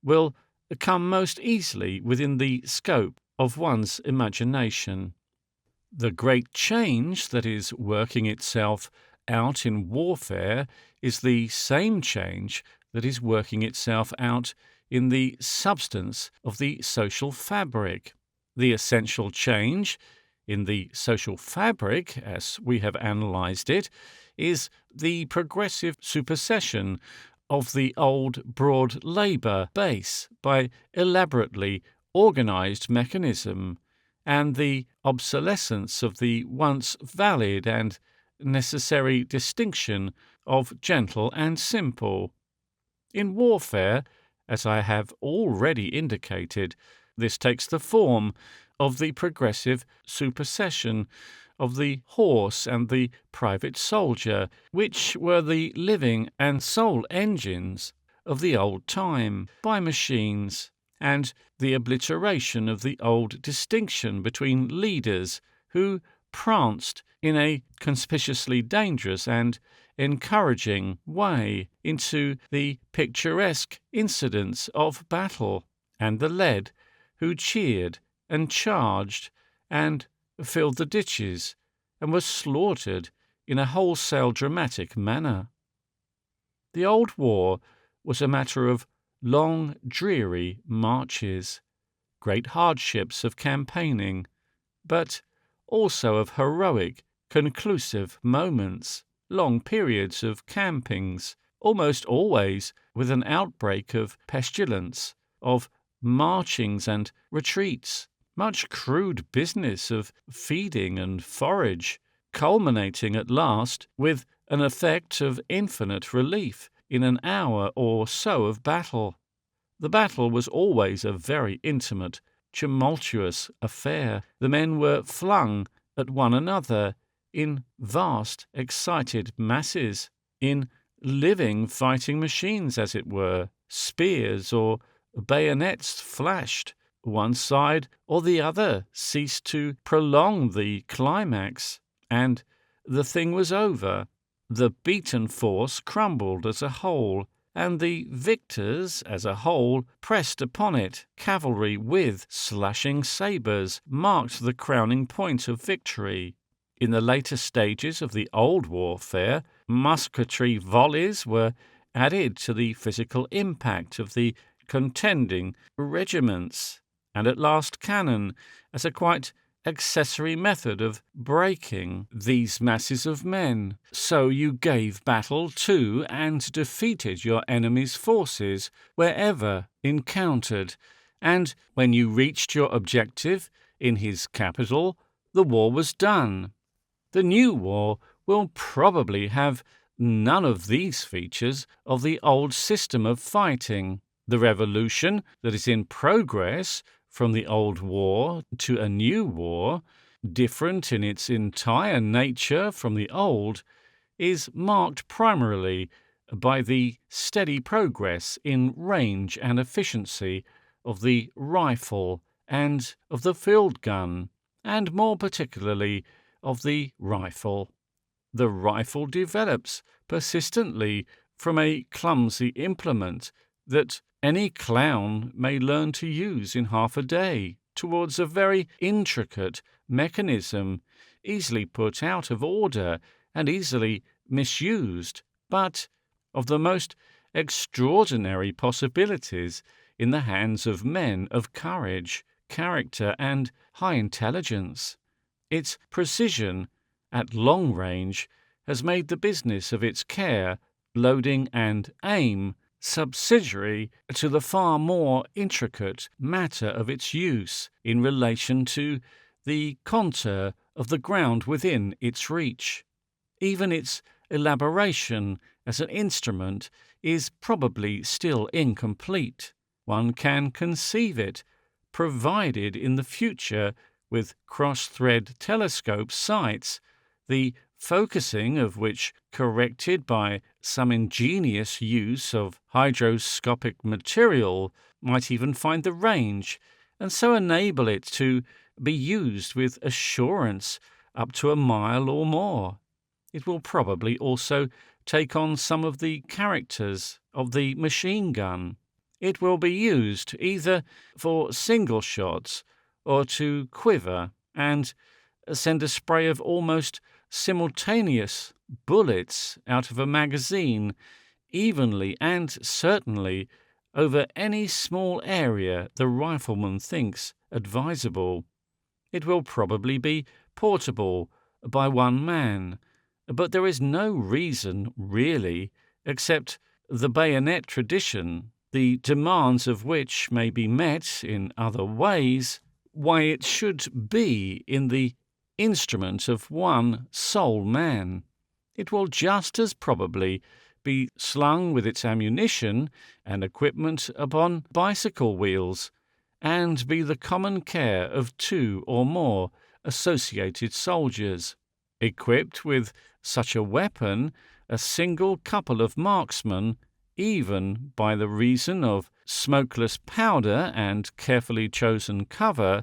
will come most easily within the scope of one's imagination. The great change that is working itself out in warfare is the same change that is working itself out in the substance of the social fabric. The essential change in the social fabric, as we have analysed it, is the progressive supersession of the old broad labour base by elaborately organised mechanism, and the obsolescence of the once valid and necessary distinction of gentle and simple. In warfare, as I have already indicated, this takes the form of the progressive supersession of the horse and the private soldier, which were the living and sole engines of the old time, by machines, and the obliteration of the old distinction between leaders who pranced in a conspicuously dangerous and encouraging way into the picturesque incidents of battle, and the led who cheered and charged and filled the ditches and were slaughtered in a wholesale dramatic manner. The old war was a matter of long, dreary marches, great hardships of campaigning, but also of heroic, conclusive moments, long periods of campings, almost always with an outbreak of pestilence, of marchings and retreats, much crude business of feeding and forage, culminating at last with an effect of infinite relief in an hour or so of battle. The battle was always a very intimate, tumultuous affair. The men were flung at one another in vast, excited masses, in living fighting machines, as it were. Spears or bayonets flashed. One side or the other ceased to prolong the climax, and the thing was over. The beaten force crumbled as a whole, and the victors as a whole pressed upon it. Cavalry with slashing sabres marked the crowning point of victory. In the later stages of the old warfare, musketry volleys were added to the physical impact of the contending regiments, and at last cannon as a quite accessory method of breaking these masses of men. So you gave battle to and defeated your enemy's forces wherever encountered, and when you reached your objective in his capital, the war was done. The new war will probably have none of these features of the old system of fighting. The revolution that is in progress from the old war to a new war, different in its entire nature from the old, is marked primarily by the steady progress in range and efficiency of the rifle and of the field gun, and more particularly of the rifle. The rifle develops persistently from a clumsy implement that any clown may learn to use in half a day, towards a very intricate mechanism, easily put out of order and easily misused, but of the most extraordinary possibilities in the hands of men of courage, character, and high intelligence. Its precision at long range has made the business of its care, loading, and aim subsidiary to the far more intricate matter of its use in relation to the contour of the ground within its reach. Even its elaboration as an instrument is probably still incomplete. One can conceive it, provided in the future with cross-thread telescope sights, the focusing of which, corrected by some ingenious use of hydroscopic material, might even find the range, and so enable it to be used with assurance up to a mile or more. It will probably also take on some of the characters of the machine gun. it will be used either for single shots or to quiver and send a spray of almost simultaneous bullets out of a magazine evenly and certainly over any small area the rifleman thinks advisable. It will probably be portable by one man, but there is no reason, really, except the bayonet tradition, the demands of which may be met in other ways, why it should be in the instrument of one sole man. It will just as probably be slung with its ammunition and equipment upon bicycle wheels, and be the common care of 2 or more associated soldiers. Equipped with such a weapon, a single couple of marksmen, even by the reason of smokeless powder and carefully chosen cover,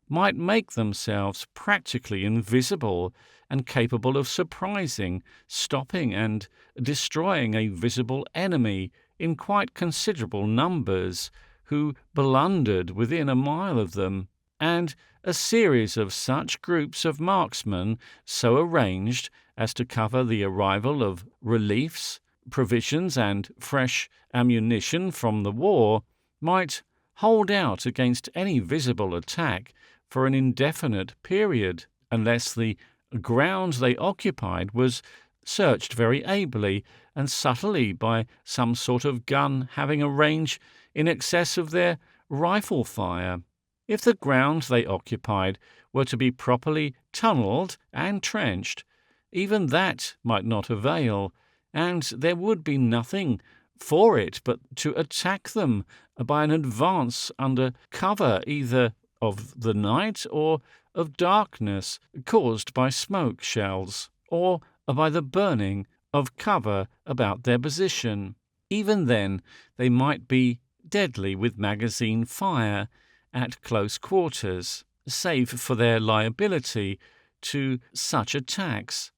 might make themselves practically invisible and capable of surprising, stopping, and destroying a visible enemy in quite considerable numbers, who blundered within a mile of them, and a series of such groups of marksmen so arranged as to cover the arrival of reliefs, provisions, and fresh ammunition from the war, might hold out against any visible attack for an indefinite period, unless the ground they occupied was searched very ably and subtly by some sort of gun having a range in excess of their rifle fire. If the ground they occupied were to be properly tunnelled and trenched, even that might not avail, and there would be nothing for it but to attack them by an advance under cover either of the night or of darkness caused by smoke shells, or by the burning of cover about their position. Even then they might be deadly with magazine fire at close quarters, save for their liability to such attacks.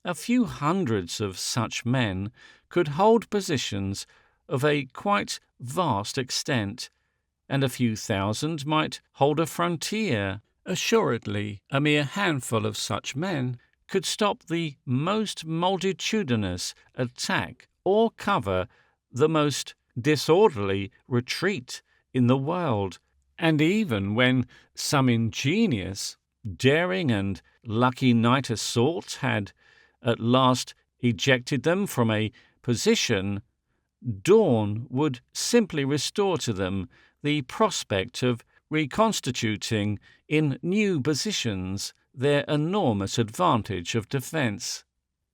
A few hundreds of such men could hold positions of a quite vast extent, and a few thousand might hold a frontier. Assuredly, a mere handful of such men could stop the most multitudinous attack or cover the most disorderly retreat in the world, and even when some ingenious, daring, and lucky night assault had at last ejected them from a position, dawn would simply restore to them the prospect of reconstituting in new positions their enormous advantage of defence.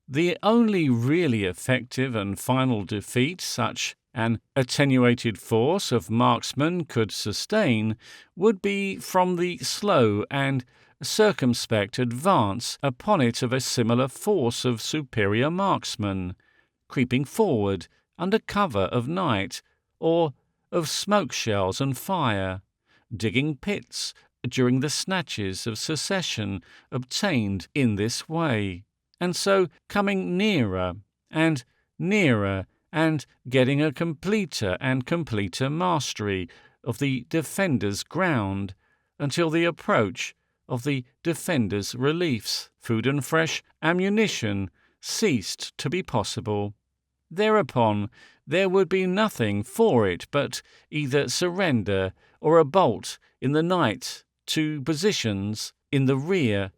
The only really effective and final defeat such an attenuated force of marksmen could sustain would be from the slow and circumspect advance upon it of a similar force of superior marksmen, creeping forward under cover of night, or of smoke shells and fire, digging pits during the snatches of succession obtained in this way, and so coming nearer and nearer and getting a completer and completer mastery of the defender's ground, until the approach of the defender's reliefs, food and fresh ammunition ceased to be possible. Thereupon there would be nothing for it but either surrender or a bolt in the night to positions in the rear,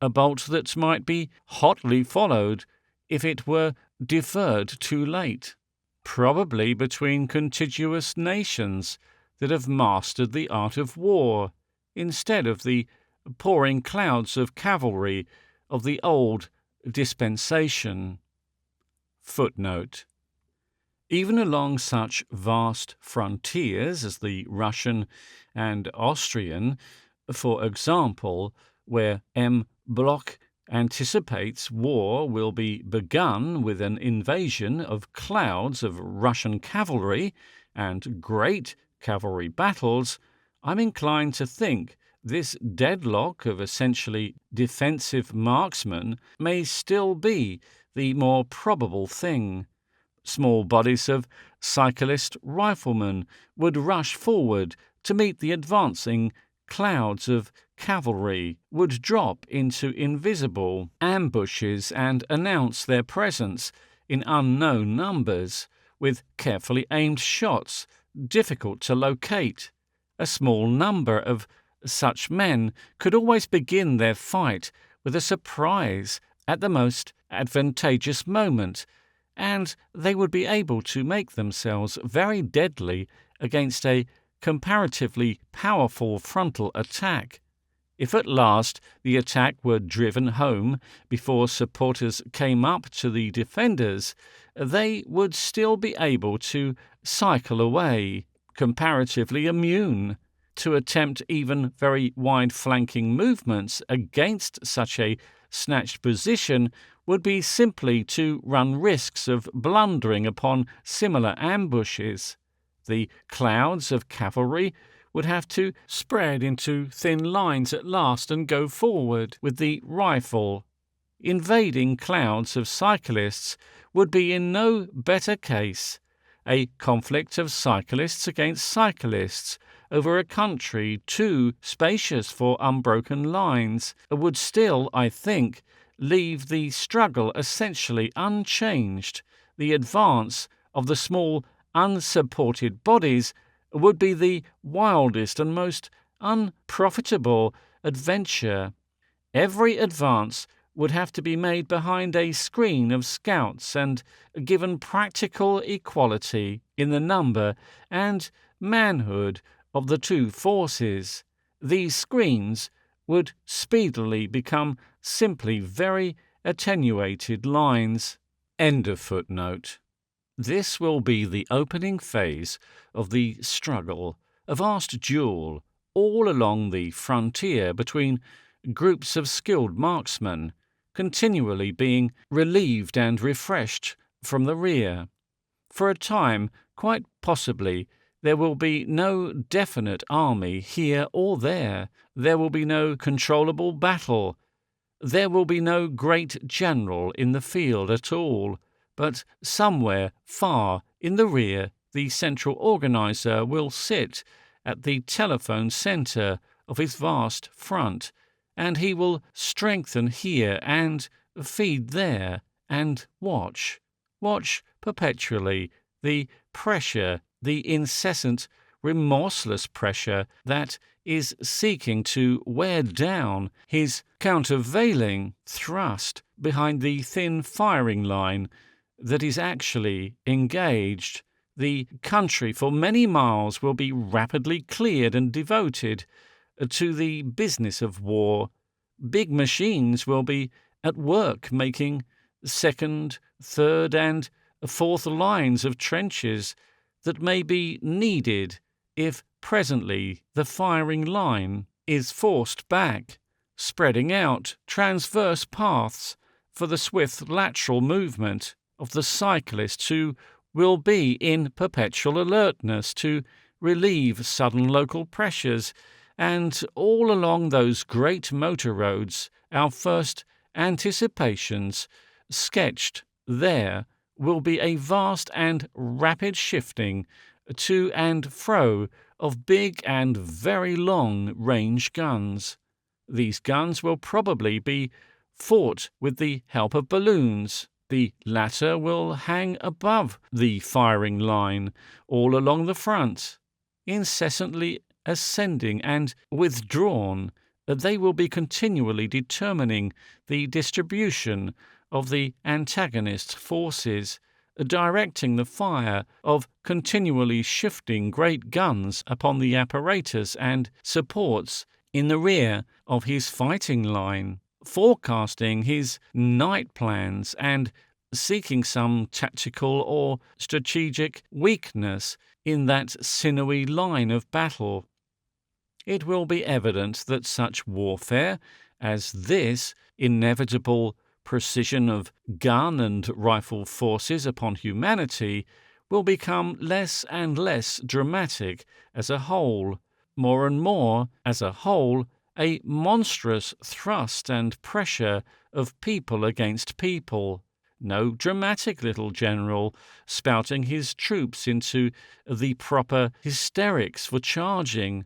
a bolt that might be hotly followed if it were deferred too late, probably between contiguous nations that have mastered the art of war, instead of the pouring clouds of cavalry of the old dispensation. Footnote. Even along such vast frontiers as the Russian and Austrian, for example, where M. Bloch anticipates war will be begun with an invasion of clouds of Russian cavalry and great cavalry battles, I'm inclined to think this deadlock of essentially defensive marksmen may still be the more probable thing, Small bodies of cyclist riflemen would rush forward to meet the advancing clouds of cavalry, would drop into invisible ambushes and announce their presence in unknown numbers, with carefully aimed shots difficult to locate. A small number of such men could always begin their fight with a surprise at the most advantageous moment, and they would be able to make themselves very deadly against a comparatively powerful frontal attack. If at last the attack were driven home before supporters came up to the defenders, they would still be able to cycle away, comparatively immune. To attempt even very wide-flanking movements against such a snatched position would be simply to run risks of blundering upon similar ambushes. The clouds of cavalry would have to spread into thin lines at last and go forward with the rifle. Invading clouds of cyclists would be in no better case. A conflict of cyclists against cyclists over a country too spacious for unbroken lines would still, I think, leave the struggle essentially unchanged. The advance of the small, unsupported bodies would be the wildest and most unprofitable adventure. Every advance would have to be made behind a screen of scouts and given practical equality in the number and manhood of the two forces. These screens would speedily become simply very attenuated lines. End of footnote. This will be the opening phase of the struggle, a vast duel all along the frontier between groups of skilled marksmen, continually being relieved and refreshed from the rear. For a time, quite possibly, there will be no definite army here or there. There will be no controllable battle. There will be no great general in the field at all, but somewhere far in the rear the central organizer will sit at the telephone center of his vast front, and he will strengthen here and feed there and watch perpetually the pressure, the incessant, remorseless pressure that is seeking to wear down his countervailing thrust behind the thin firing line that is actually engaged. The country for many miles will be rapidly cleared and devoted to the business of war. Big machines will be at work making second, third, and fourth lines of trenches that may be needed if presently the firing line is forced back, spreading out transverse paths for the swift lateral movement of the cyclists who will be in perpetual alertness to relieve sudden local pressures. And all along those great motor roads, our first anticipations, sketched there, will be a vast and rapid shifting to and fro of big and very long-range guns. These guns will probably be fought with the help of balloons. The latter will hang above the firing line all along the front, incessantly ascending and withdrawn. They will be continually determining the distribution of the antagonist forces, directing the fire of continually shifting great guns upon the apparatus and supports in the rear of his fighting line, forecasting his night plans and seeking some tactical or strategic weakness in that sinewy line of battle. It will be evident that such warfare as this inevitable precision of gun and rifle forces upon humanity will become less and less dramatic as a whole, more and more as a whole, a monstrous thrust and pressure of people against people, no dramatic little general spouting his troops into the proper hysterics for charging,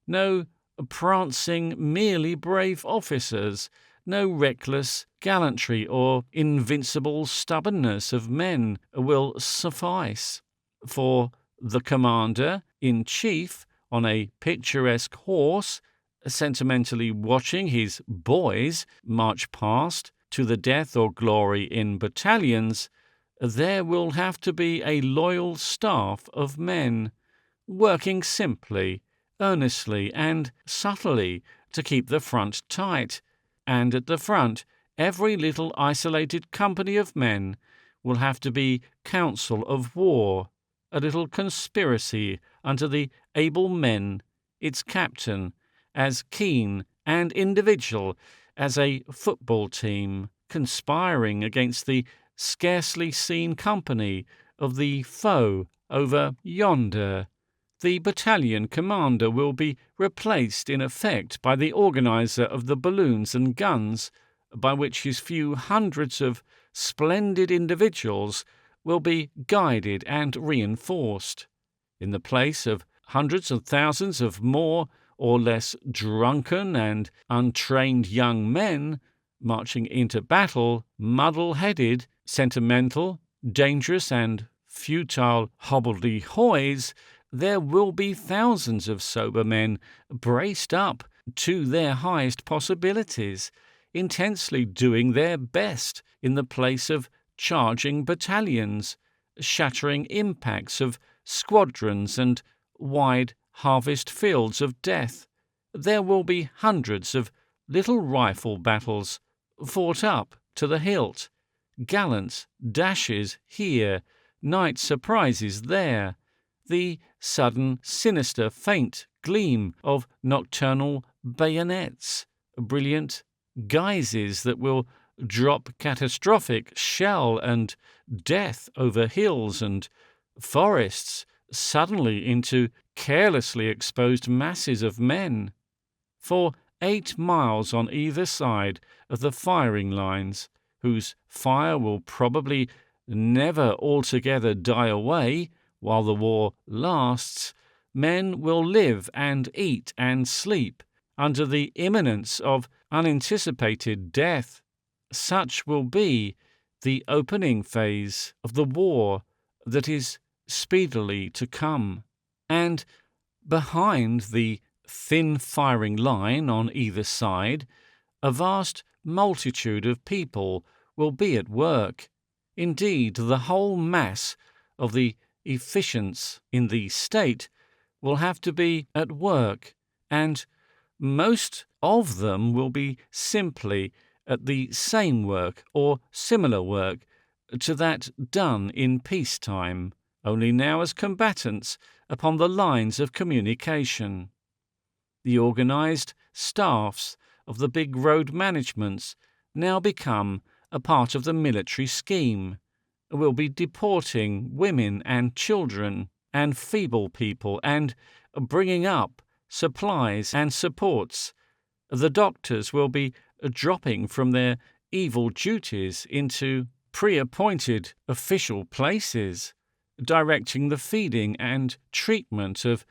no prancing, merely brave officers, no reckless gallantry or invincible stubbornness of men will suffice. For the commander-in-chief, on a picturesque horse, sentimentally watching his boys march past to the death or glory in battalions, there will have to be a loyal staff of men, working simply, earnestly, and subtly to keep the front tight, and at the front every little isolated company of men will have to be council of war, a little conspiracy under the able men, its captain, as keen and individual as a football team, conspiring against the scarcely seen company of the foe over yonder. The battalion commander will be replaced in effect by the organizer of the balloons and guns, by which his few hundreds of splendid individuals will be guided and reinforced. In the place of hundreds of thousands of more or less drunken and untrained young men marching into battle, muddle-headed, sentimental, dangerous and futile hobbledehoys, there will be thousands of sober men braced up to their highest possibilities, intensely doing their best in the place of charging battalions, shattering impacts of squadrons and wide harvest fields of death. There will be hundreds of little rifle battles fought up to the hilt, gallant dashes here, night surprises there, the sudden sinister faint gleam of nocturnal bayonets, brilliant guises that will drop catastrophic shell and death over hills and forests suddenly into carelessly exposed masses of men. For 8 miles on either side of the firing lines, whose fire will probably never altogether die away while the war lasts, men will live and eat and sleep under the imminence of unanticipated death. Such will be the opening phase of the war that is speedily to come. And behind the thin firing line on either side, a vast multitude of people will be at work. Indeed, the whole mass of the efficients in the state will have to be at work, and most of them will be simply at the same work or similar work to that done in peacetime, only now as combatants upon the lines of communication. The organized staffs of the big road managements, now become a part of the military scheme, will be deporting women and children and feeble people and bringing up supplies and supports. The doctors will be dropping from their evil duties into pre-appointed official places, directing the feeding and treatment of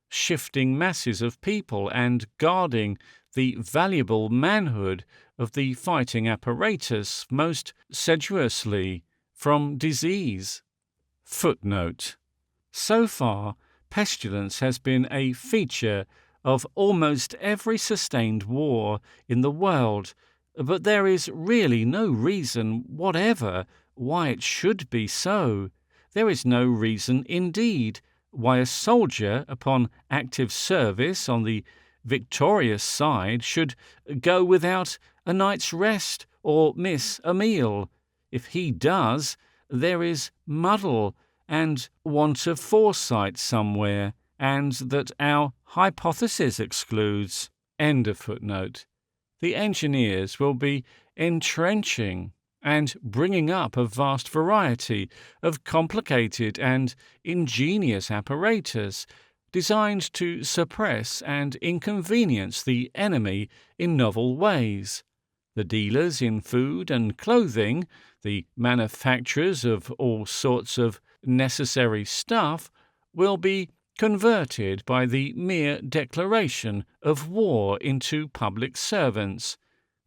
shifting masses of people and guarding the valuable manhood of the fighting apparatus most sedulously from disease. Footnote. So far, pestilence has been a feature of almost every sustained war in the world, but there is really no reason whatever why it should be so. There is no reason, indeed, why a soldier upon active service on the victorious side should go without a night's rest or miss a meal. If he does, there is muddle and want of foresight somewhere, and that our hypothesis excludes. End of footnote. The engineers will be entrenching and bringing up a vast variety of complicated and ingenious apparatus designed to suppress and inconvenience the enemy in novel ways. The dealers in food and clothing, The manufacturers of all sorts of necessary stuff will be converted by the mere declaration of war into public servants.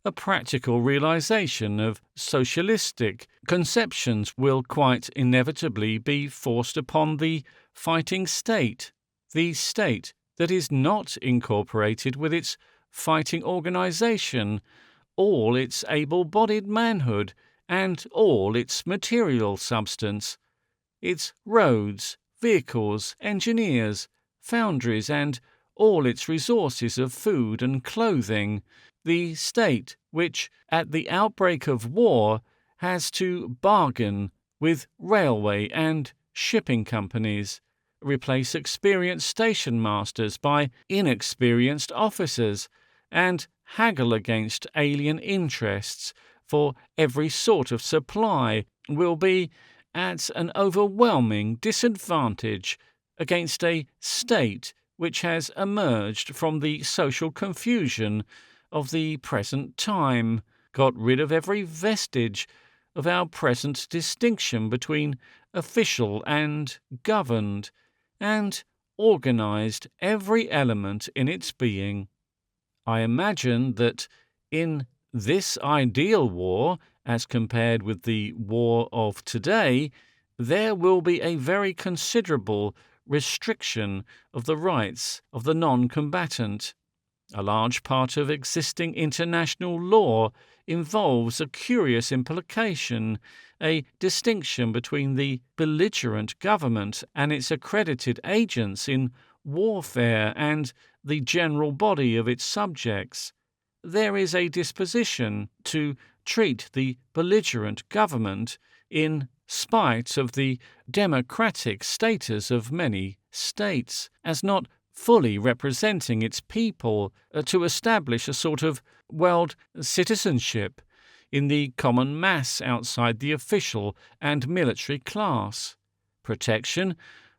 A practical realization of socialistic conceptions will quite inevitably be forced upon the fighting state, the state that is not incorporated with its fighting organization, all its able-bodied manhood, and all its material substance, its roads, vehicles, engineers, foundries, and all its resources of food and clothing, the state which, at the outbreak of war, has to bargain with railway and shipping companies, replace experienced station masters by inexperienced officers, and haggle against alien interests for every sort of supply, will be at an overwhelming disadvantage against a state which has emerged from the social confusion of the present time, got rid of every vestige of our present distinction between official and governed, and organized every element in its being. I imagine that in this ideal war, as compared with the war of today, there will be a very considerable restriction of the rights of the non-combatant. A large part of existing international law involves a curious implication, a distinction between the belligerent government and its accredited agents in warfare and the general body of its subjects. There is a disposition to treat the belligerent government, in spite of the democratic status of many states, as not fully representing its people, to establish a sort of world citizenship in the common mass outside the official and military class. Protection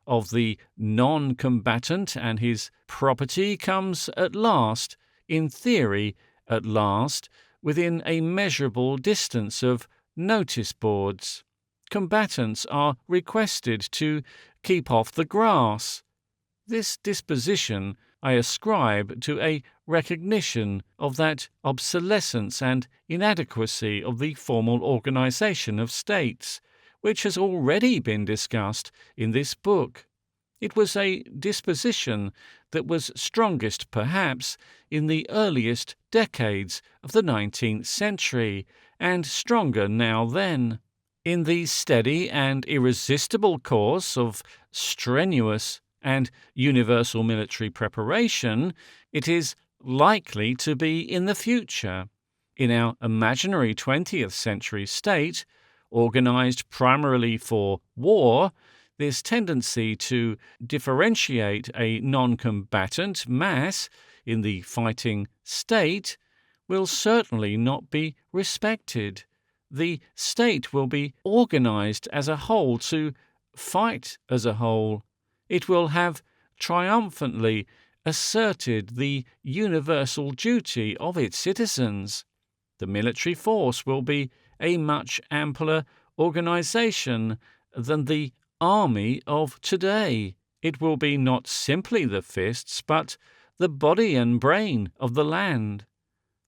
of the non-combatant and his property comes at last, in theory at last, within a measurable distance of notice boards. Combatants are requested to keep off the grass. This disposition I ascribe to a recognition of that obsolescence and inadequacy of the formal organization of states, which has already been discussed in this book. It was a disposition that was strongest, perhaps, in the earliest decades of the 19th century, and stronger now then. In the steady and irresistible course of strenuous and universal military preparation, it is likely to be in the future. In our imaginary 20th century state, organized primarily for war, this tendency to differentiate a non-combatant mass in the fighting state will certainly not be respected. The state will be organized as a whole to fight as a whole. It will have triumphantly asserted the universal duty of its citizens. The military force will be a much ampler organization than the army of today. It will be not simply the fists, but the body and brain of the land.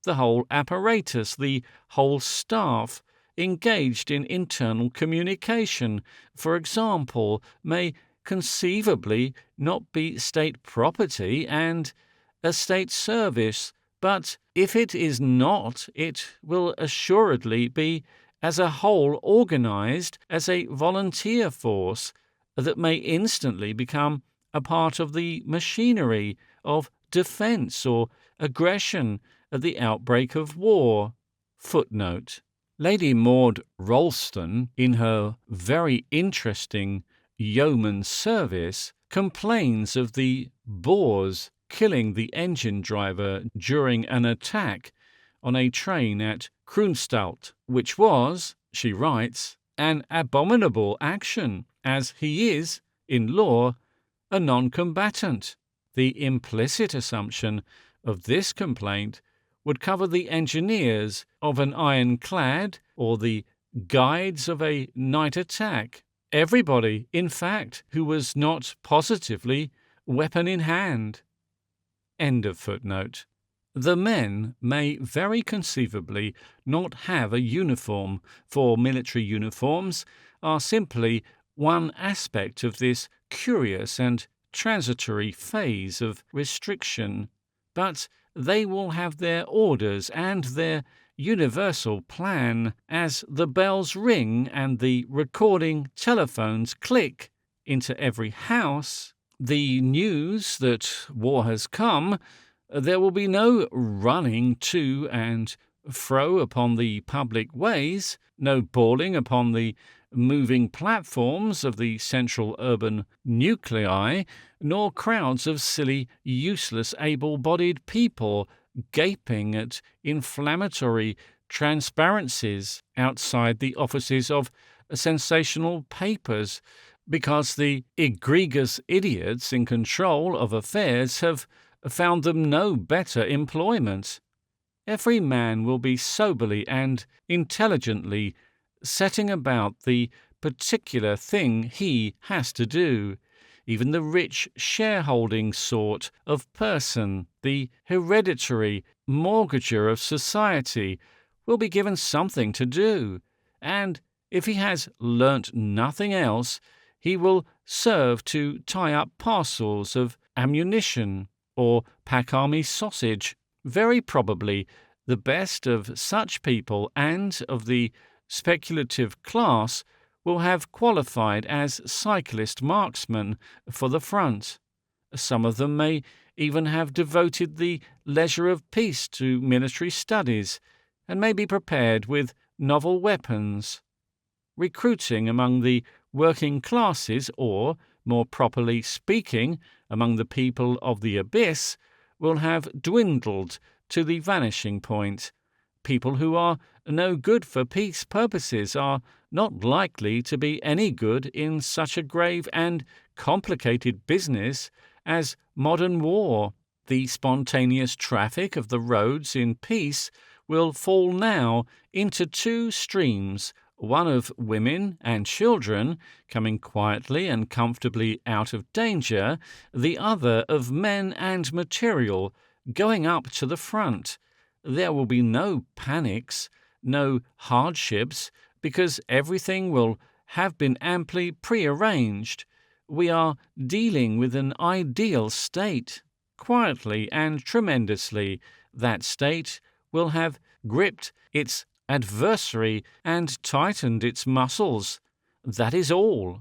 The whole apparatus, the whole staff, engaged in internal communication, for example, may conceivably not be state property and a state service, but if it is not, it will assuredly be as a whole organized as a volunteer force that may instantly become a part of the machinery of defense or aggression at the outbreak of war. Footnote. Lady Maud Ralston, in her very interesting Yeoman's Service, complains of the Boers killing the engine driver during an attack on a train at Kroonstad, which was, she writes, an abominable action, as he is, in law, a non-combatant. The implicit assumption of this complaint would cover the engineers of an ironclad or the guides of a night attack. Everybody, in fact, who was not positively weapon in hand. End of footnote. The men may very conceivably not have a uniform, for military uniforms are simply one aspect of this curious and transitory phase of restriction, but they will have their orders and their universal plan as the bells ring and the recording telephones click into every house. The news that war has come, there will be no running to and fro upon the public ways, no bawling upon the moving platforms of the central urban nuclei, nor crowds of silly, useless, able-bodied people gaping at inflammatory transparencies outside the offices of sensational papers, because the egregious idiots in control of affairs have found them no better employment. Every man will be soberly and intelligently setting about the particular thing he has to do. Even the rich shareholding sort of person, the hereditary mortgager of society, will be given something to do, and if he has learnt nothing else, he will serve to tie up parcels of ammunition or pack army sausage. Very probably the best of such people and of the speculative class will have qualified as cyclist marksmen for the front. Some of them may even have devoted the leisure of peace to military studies, and may be prepared with novel weapons. Recruiting among the working classes, or, more properly speaking, among the people of the abyss, will have dwindled to the vanishing point. People who are no good for peace purposes are not likely to be any good in such a grave and complicated business as modern war. The spontaneous traffic of the roads in peace will fall now into two streams, one of women and children coming quietly and comfortably out of danger, the other of men and material going up to the front. There will be no panics, no hardships, because everything will have been amply prearranged. We are dealing with an ideal state. Quietly and tremendously, that state will have gripped its adversary and tightened its muscles. That is all.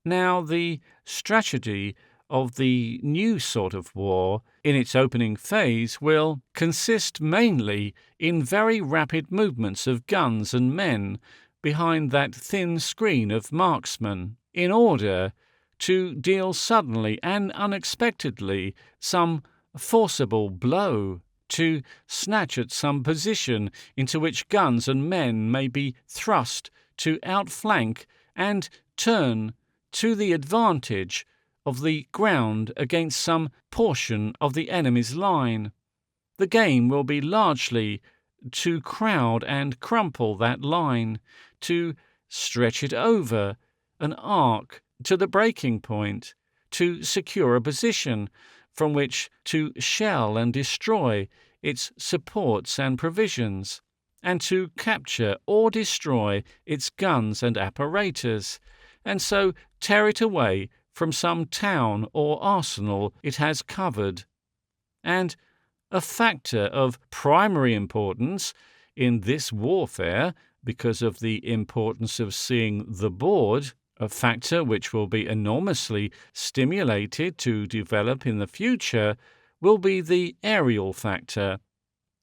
Now, the strategy of the new sort of war in its opening phase will consist mainly in very rapid movements of guns and men behind that thin screen of marksmen, in order to deal suddenly and unexpectedly some forcible blow, to snatch at some position into which guns and men may be thrust to outflank and turn to the advantage of the ground against some portion of the enemy's line. The game will be largely to crowd and crumple that line, to stretch it over an arc to the breaking point, to secure a position from which to shell and destroy its supports and provisions, and to capture or destroy its guns and apparatus, and so tear it away from some town or arsenal it has covered. And a factor of primary importance in this warfare, because of the importance of seeing the board, a factor which will be enormously stimulated to develop in the future, will be the aerial factor.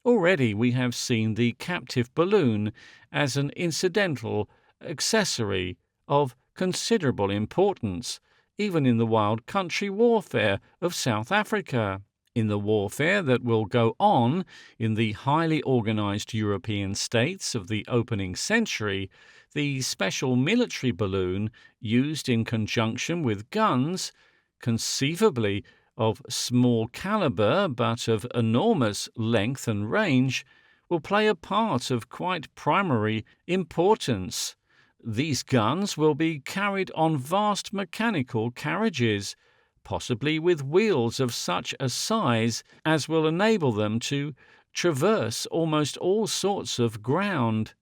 Already we have seen the captive balloon as an incidental accessory of considerable importance, even in the wild country warfare of South Africa. In the warfare that will go on in the highly organized European states of the opening century, the special military balloon used in conjunction with guns, conceivably of small caliber but of enormous length and range, will play a part of quite primary importance. These guns will be carried on vast mechanical carriages, possibly with wheels of such a size as will enable them to traverse almost all sorts of ground.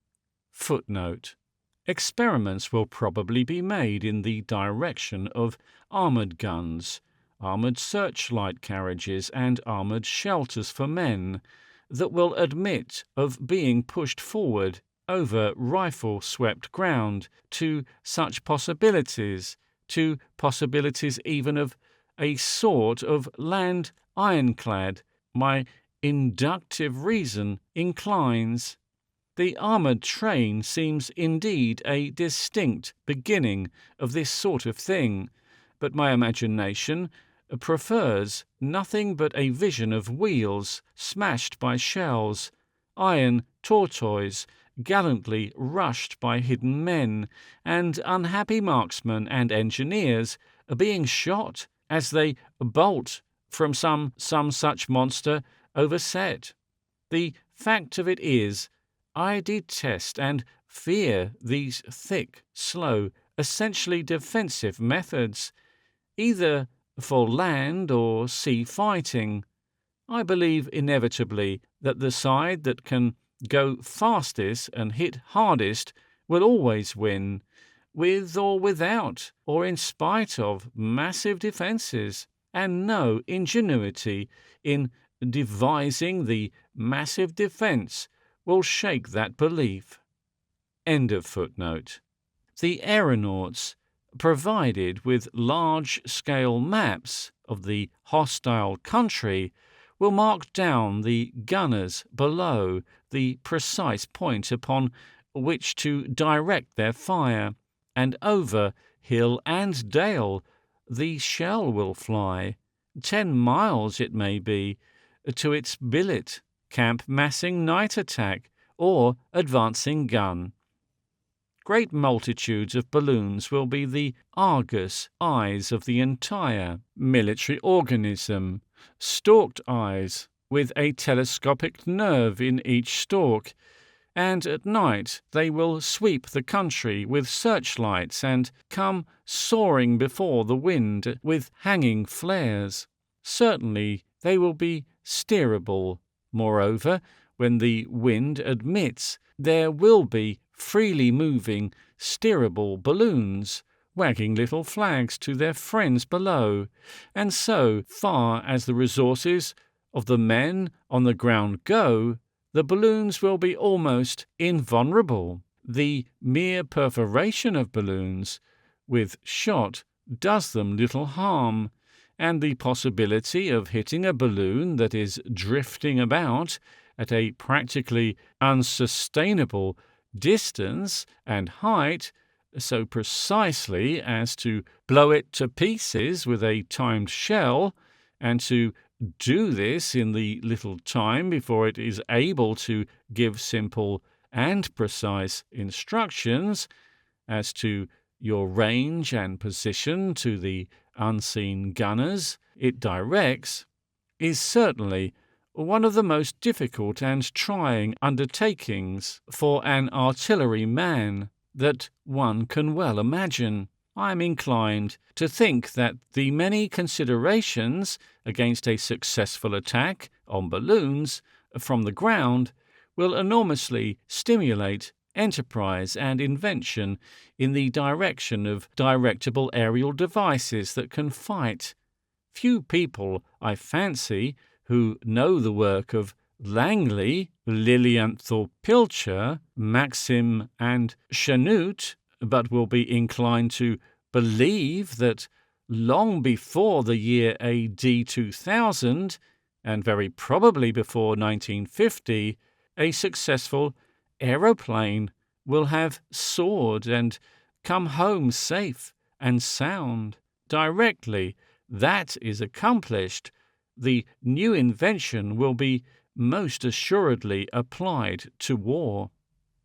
Footnote: experiments will probably be made in the direction of armoured guns, armoured searchlight carriages, and armoured shelters for men that will admit of being pushed forward over rifle-swept ground to such possibilities, to possibilities even of a sort of land ironclad, my inductive reason inclines. The armoured train seems indeed a distinct beginning of this sort of thing, but my imagination prefers nothing but a vision of wheels smashed by shells, iron tortoise gallantly rushed by hidden men, and unhappy marksmen and engineers being shot as they bolt from some such monster overset. The fact of it is, I detest and fear these thick, slow, essentially defensive methods, either for land or sea fighting. I believe inevitably that the side that can go fastest and hit hardest will always win, with or without, or in spite of, massive defences, and no ingenuity in devising the massive defence will shake that belief. End of footnote. The aeronauts, provided with large-scale maps of the hostile country, will mark down the gunners below the precise point upon which to direct their fire, and over hill and dale the shell will fly, 10 miles it may be, to its billet, camp massing night attack, or advancing gun. Great multitudes of balloons will be the Argus eyes of the entire military organism, stalked eyes with a telescopic nerve in each stalk, and at night they will sweep the country with searchlights and come soaring before the wind with hanging flares. Certainly they will be steerable. Moreover, when the wind admits, there will be freely moving, steerable balloons, wagging little flags to their friends below, and so far as the resources of the men on the ground go, the balloons will be almost invulnerable. The mere perforation of balloons with shot does them little harm, and the possibility of hitting a balloon that is drifting about at a practically unsustainable distance and height so precisely as to blow it to pieces with a timed shell, and to do this in the little time before it is able to give simple and precise instructions as to your range and position to the unseen gunners it directs, is certainly one of the most difficult and trying undertakings for an artilleryman that one can well imagine. I am inclined to think that the many considerations against a successful attack on balloons from the ground will enormously stimulate enterprise and invention in the direction of directable aerial devices that can fight. Few people, I fancy, who know the work of Langley, Lilienthal Pilcher, Maxim, and Chanute, but will be inclined to believe that long before the year AD 2000, and very probably before 1950, a successful aeroplane will have soared and come home safe and sound. Directly that is accomplished, the new invention will be most assuredly applied to war.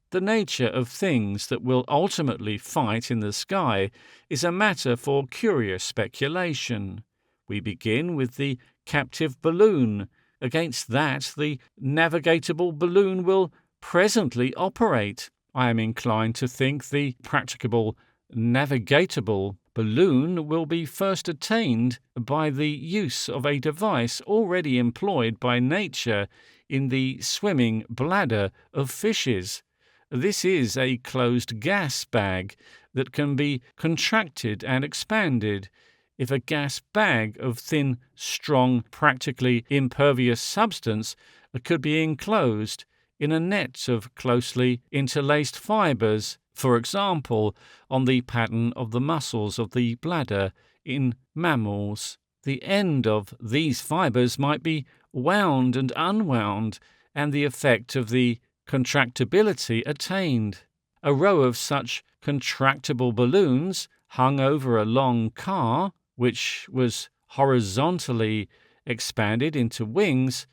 The nature of things that will ultimately fight in the sky is a matter for curious speculation. We begin with the captive balloon, Against that, the navigatable balloon will presently operate. I am inclined to think the practicable navigatable balloon will be first attained by the use of a device already employed by nature in the swimming bladder of fishes. This is a closed gas bag that can be contracted and expanded. If a gas bag of thin, strong, practically impervious substance could be enclosed in a net of closely interlaced fibers, for example, on the pattern of the muscles of the bladder in mammals, the end of these fibers might be wound and unwound, and the effect of the contractibility attained. A row of such contractible balloons hung over a long car, which was horizontally expanded into wings,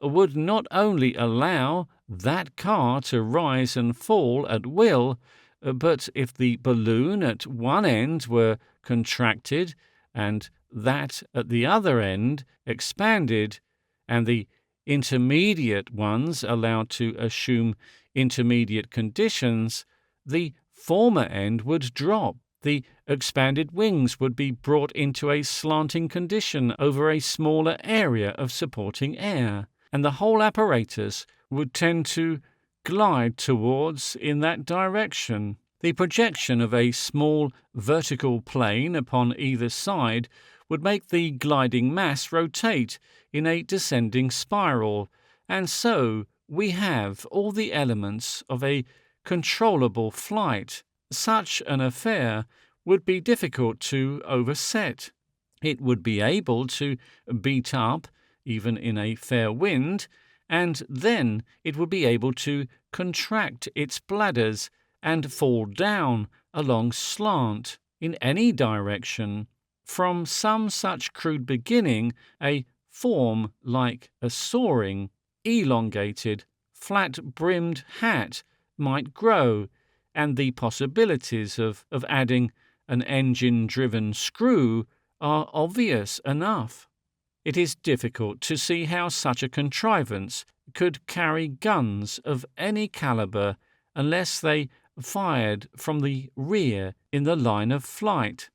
would not only allow that car to rise and fall at will, but if the balloon at one end were contracted and that at the other end expanded, and the intermediate ones allowed to assume intermediate conditions, the former end would drop. The expanded wings would be brought into a slanting condition over a smaller area of supporting air, and the whole apparatus would tend to glide towards in that direction. The projection of a small vertical plane upon either side would make the gliding mass rotate in a descending spiral, and so we have all the elements of a controllable flight. Such an affair would be difficult to overset. It would be able to beat up, even in a fair wind, and then it would be able to contract its bladders and fall down along slant in any direction. From some such crude beginning, a form like a soaring, elongated, flat-brimmed hat might grow, and the possibilities of adding an engine-driven screw are obvious enough. It is difficult to see how such a contrivance could carry guns of any caliber unless they fired from the rear in the line of flight.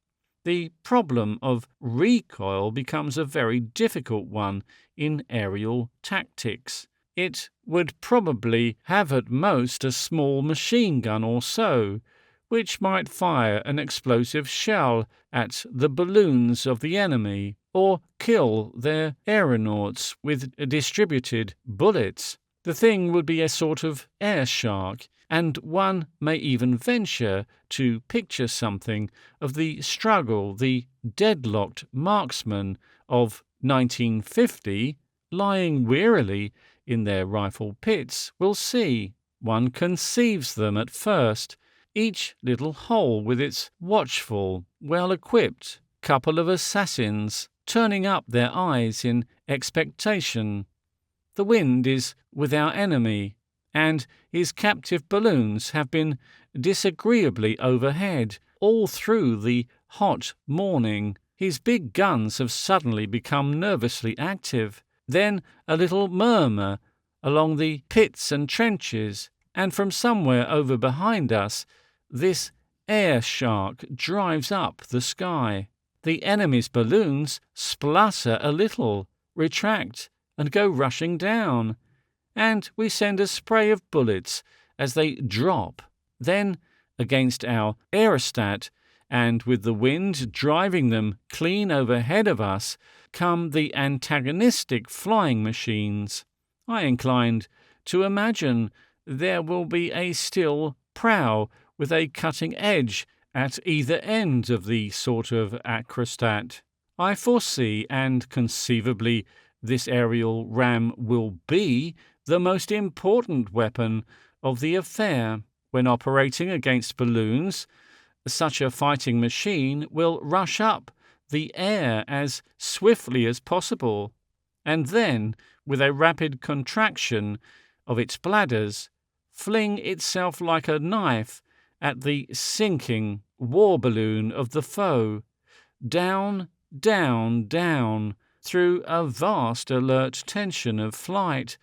The problem of recoil becomes a very difficult one in aerial tactics. It would probably have at most a small machine gun or so, which might fire an explosive shell at the balloons of the enemy, or kill their aeronauts with distributed bullets. The thing would be a sort of air shark, and one may even venture to picture something of the struggle the deadlocked marksmen of 1950, lying wearily in their rifle pits, will see. One conceives them at first, each little hole with its watchful, well-equipped couple of assassins turning up their eyes in expectation. The wind is with our enemy, and his captive balloons have been disagreeably overhead all through the hot morning. His big guns have suddenly become nervously active. Then a little murmur along the pits and trenches, and from somewhere over behind us, this air shark drives up the sky. The enemy's balloons splutter a little, retract, and go rushing down, and we send a spray of bullets as they drop. Then, against our aerostat, and with the wind driving them clean overhead of us, come the antagonistic flying machines. I inclined to imagine there will be a steel prow with a cutting edge at either end of the sort of acrostat. I foresee, and conceivably this aerial ram will be, the most important weapon of the affair. When operating against balloons, such a fighting machine will rush up the air as swiftly as possible, and then, with a rapid contraction of its bladders, fling itself like a knife at the sinking war balloon of the foe, down, down, down, through a vast alert tension of flight,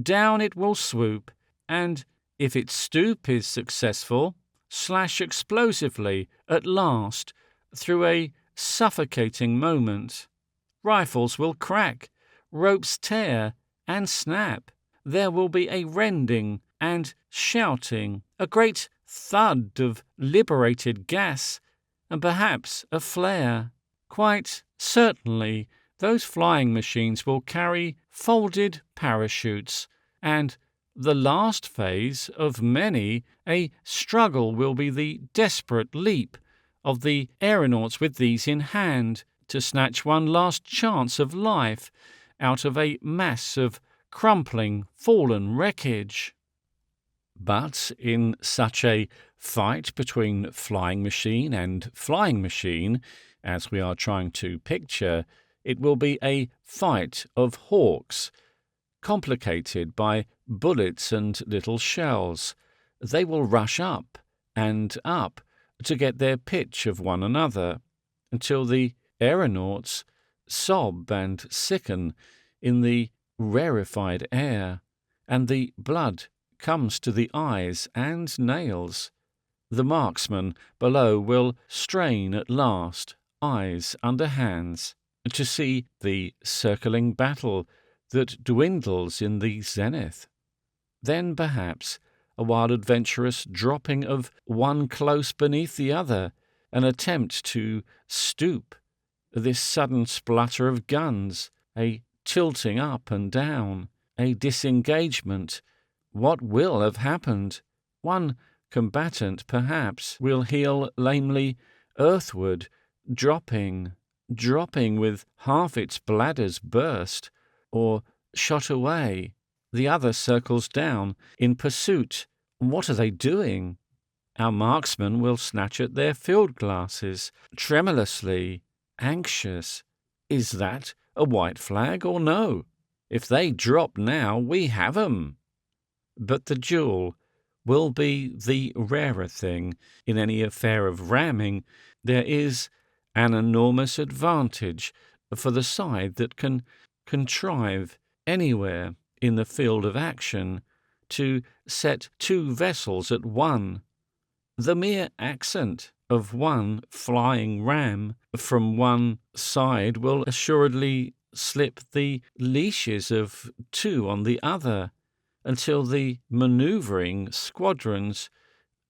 down it will swoop, and if its stoop is successful, slash explosively at last through a suffocating moment. Rifles will crack, ropes tear and snap. There will be a rending and shouting, a great thud of liberated gas, and perhaps a flare. Quite certainly, those flying machines will carry folded parachutes, and the last phase of many, a struggle will be the desperate leap of the aeronauts with these in hand to snatch one last chance of life out of a mass of crumpling, fallen wreckage. But in such a fight between flying machine and flying machine, as we are trying to picture, it will be a fight of hawks, complicated by bullets and little shells. They will rush up and up to get their pitch of one another, until the aeronauts sob and sicken in the rarefied air, and the blood comes to the eyes and nails. The marksman below will strain at last, eyes under hands, to see the circling battle that dwindles in the zenith. Then perhaps a wild adventurous dropping of one close beneath the other, an attempt to stoop, this sudden splutter of guns, a tilting up and down, a disengagement. What will have happened? One combatant, perhaps, will heel lamely earthward, dropping with half its bladders burst, or shot away. The other circles down in pursuit. What are they doing? Our marksmen will snatch at their field glasses, tremulously, anxious. Is that a white flag or no? If they drop now, we have 'em. But the duel will be the rarer thing in any affair of ramming. There is an enormous advantage for the side that can contrive anywhere in the field of action to set two vessels at one. The mere accent of one flying ram from one side will assuredly slip the leashes of two on the other, until the manoeuvring squadrons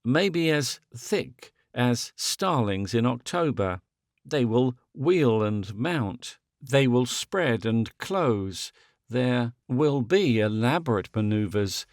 may be as thick as starlings in October. They will wheel and mount. They will spread and close. There will be elaborate manoeuvres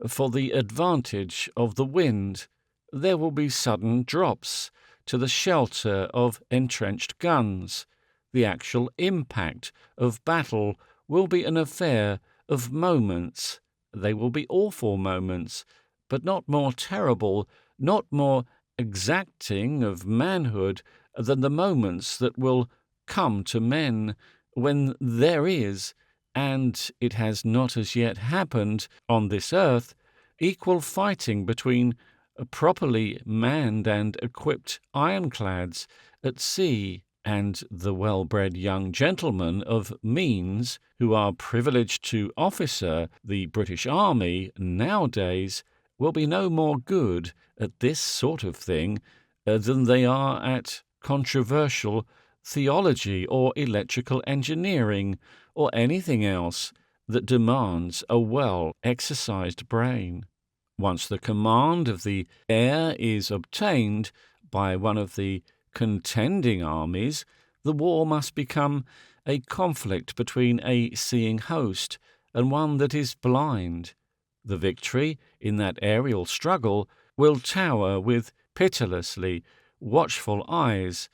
for the advantage of the wind. There will be sudden drops to the shelter of entrenched guns. The actual impact of battle will be an affair of moments. They will be awful moments, but not more terrible, not more exacting of manhood than the moments that will come to men when there is, and it has not as yet happened on this earth, equal fighting between properly manned and equipped ironclads at sea, and the well-bred young gentlemen of means who are privileged to officer the British Army nowadays will be no more good at this sort of thing than they are at controversial theology or electrical engineering or anything else that demands a well-exercised brain. Once the command of the air is obtained by one of the contending armies, the war must become a conflict between a seeing host and one that is blind. The victory in that aerial struggle will tower with pitilessly watchful eyes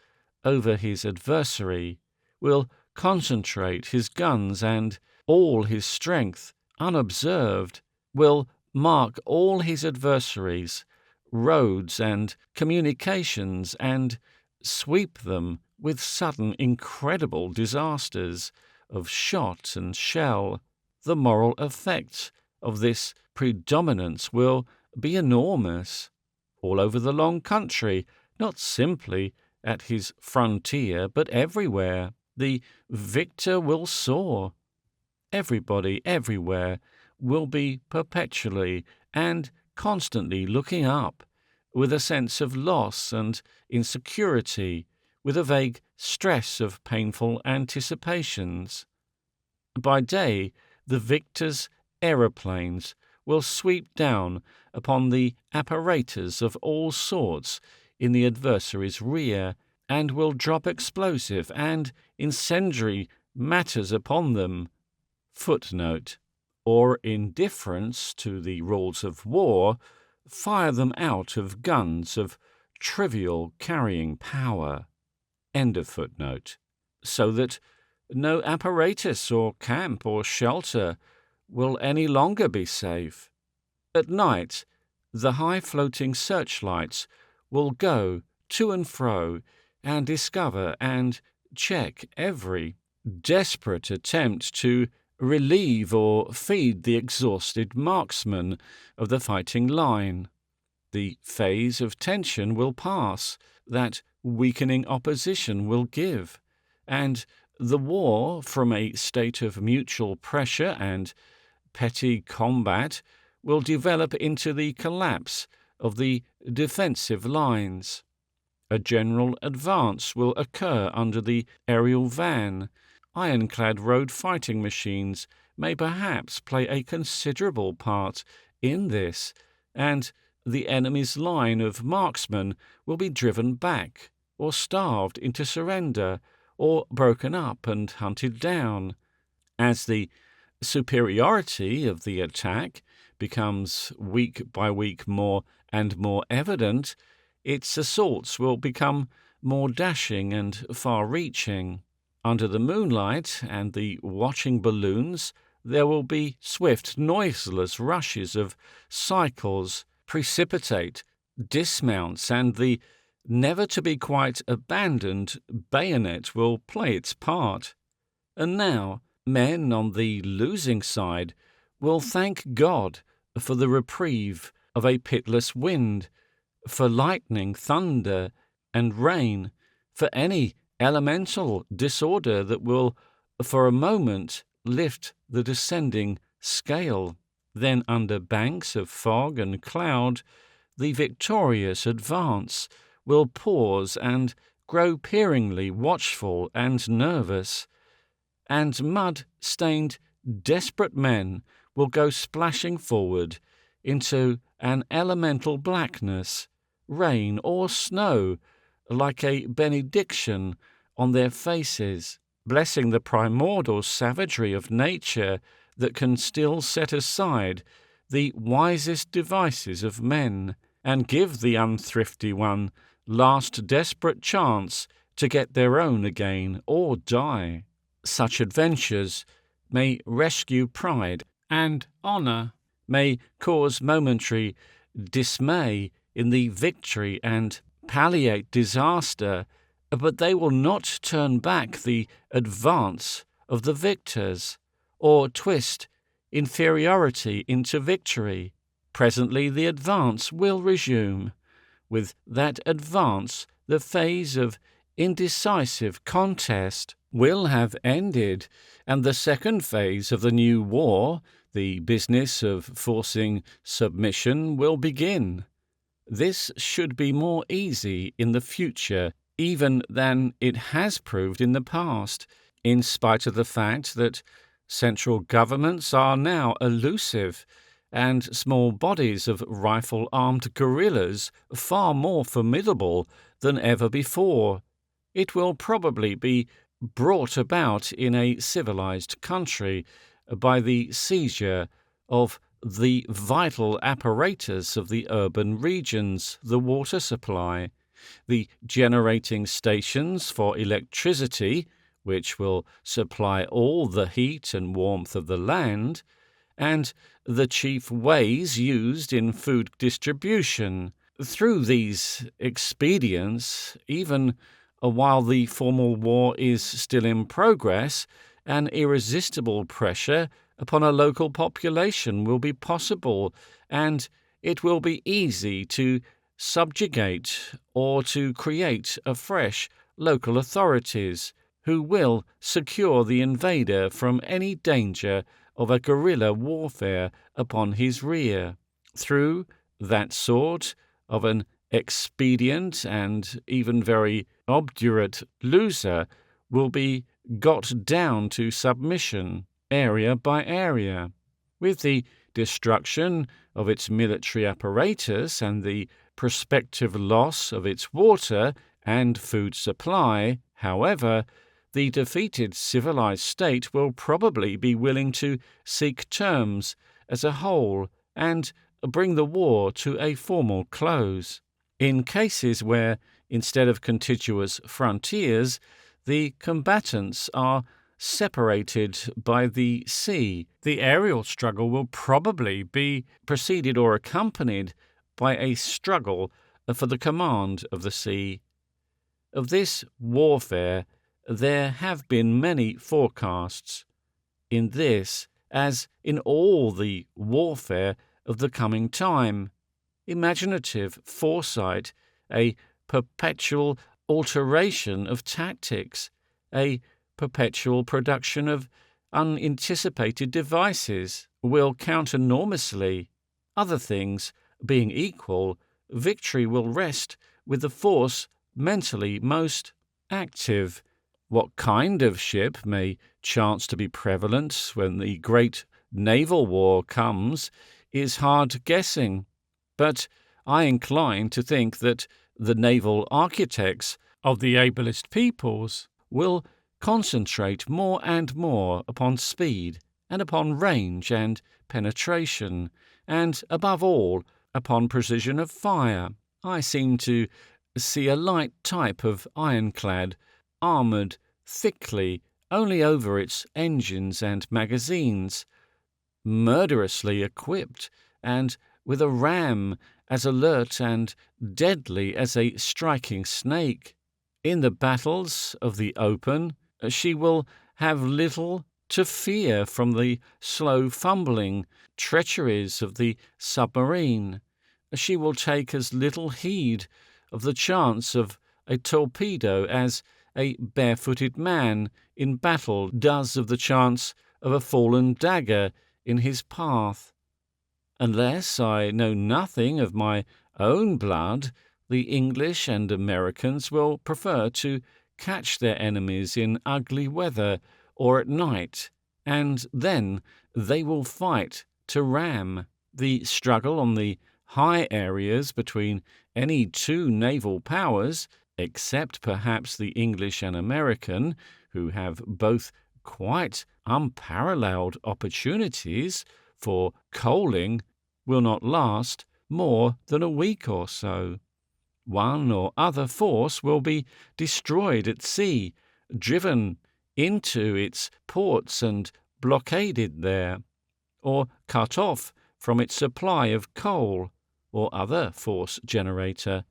over his adversary, will concentrate his guns and all his strength unobserved, will mark all his adversaries' roads and communications and sweep them with sudden incredible disasters of shot and shell. The moral effect of this predominance will be enormous all over the long country, not simply at his frontier, but everywhere. the victor will soar. Everybody, everywhere, will be perpetually and constantly looking up, with a sense of loss and insecurity, with a vague stress of painful anticipations. By day, the victor's aeroplanes will sweep down upon the apparatus of all sorts in the adversary's rear, and will drop explosive and incendiary matters upon them. Footnote, or in deference to the rules of war, fire them out of guns of trivial carrying power. End of footnote. So that no apparatus or camp or shelter will any longer be safe. At night, the high-floating searchlights will go to and fro and discover and check every desperate attempt to relieve or feed the exhausted marksmen of the fighting line. The phase of tension will pass, that weakening opposition will give, and the war, from a state of mutual pressure and petty combat, will develop into the collapse of the defensive lines. A general advance will occur under the aerial van. Ironclad road fighting machines may perhaps play a considerable part in this, and the enemy's line of marksmen will be driven back, or starved into surrender, or broken up and hunted down. As the superiority of the attack becomes week by week more and more evident, its assaults will become more dashing and far-reaching. Under the moonlight and the watching balloons, there will be swift, noiseless rushes of cycles, precipitate dismounts, and the never-to-be-quite-abandoned bayonet will play its part. And now, men on the losing side will thank God for the reprieve of a pitiless wind, for lightning, thunder, and rain, for any elemental disorder that will, for a moment, lift the descending scale. Then, under banks of fog and cloud, the victorious advance will pause and grow peeringly watchful and nervous, and mud-stained, desperate men will go splashing forward into an elemental blackness, rain or snow, like a benediction on their faces, blessing the primordial savagery of nature that can still set aside the wisest devices of men, and give the unthrifty one last desperate chance to get their own again or die. Such adventures may rescue pride and honor, may cause momentary dismay in the victory and palliate disaster, but they will not turn back the advance of the victors, or twist inferiority into victory. Presently the advance will resume. With that advance, the phase of indecisive contest will have ended, and the second phase of the new war, the business of forcing submission, will begin. This should be more easy in the future even than it has proved in the past, in spite of the fact that central governments are now elusive, and small bodies of rifle-armed guerrillas far more formidable than ever before. It will probably be brought about in a civilized country by the seizure of the vital apparatus of the urban regions, the water supply, the generating stations for electricity, which will supply all the heat and warmth of the land, and the chief ways used in food distribution. Through these expedients, even while the formal war is still in progress, an irresistible pressure upon a local population will be possible, and it will be easy to subjugate or to create afresh local authorities, who will secure the invader from any danger of a guerrilla warfare upon his rear, through that sort of an expedient and even very obdurate loser will be got down to submission, area by area. With the destruction of its military apparatus and the prospective loss of its water and food supply, however, the defeated civilized state will probably be willing to seek terms as a whole and bring the war to a formal close. In cases where, instead of contiguous frontiers, the combatants are separated by the sea, the aerial struggle will probably be preceded or accompanied by a struggle for the command of the sea. Of this warfare there have been many forecasts. In this, as in all the warfare of the coming time, imaginative foresight, a perpetual alteration of tactics, a perpetual production of unanticipated devices will count enormously. Other things being equal, victory will rest with the force mentally most active. What kind of ship may chance to be prevalent when the great naval war comes is hard guessing, but I incline to think that the naval architects of the ablest peoples will concentrate more and more upon speed and upon range and penetration, and above all upon precision of fire. I seem to see a light type of ironclad, armoured thickly only over its engines and magazines, murderously equipped, and with a ram as alert and deadly as a striking snake. In the battles of the open, she will have little to fear from the slow fumbling treacheries of the submarine. She will take as little heed of the chance of a torpedo as a barefooted man in battle does of the chance of a fallen dagger in his path. Unless I know nothing of my own blood, the English and Americans will prefer to catch their enemies in ugly weather or at night, and then they will fight to ram. The struggle on the high areas between any two naval powers, except perhaps the English and American, who have both quite unparalleled opportunities for coaling, will not last more than a week or so. One or other force will be destroyed at sea, driven into its ports and blockaded there, or cut off from its supply of coal or other force generator,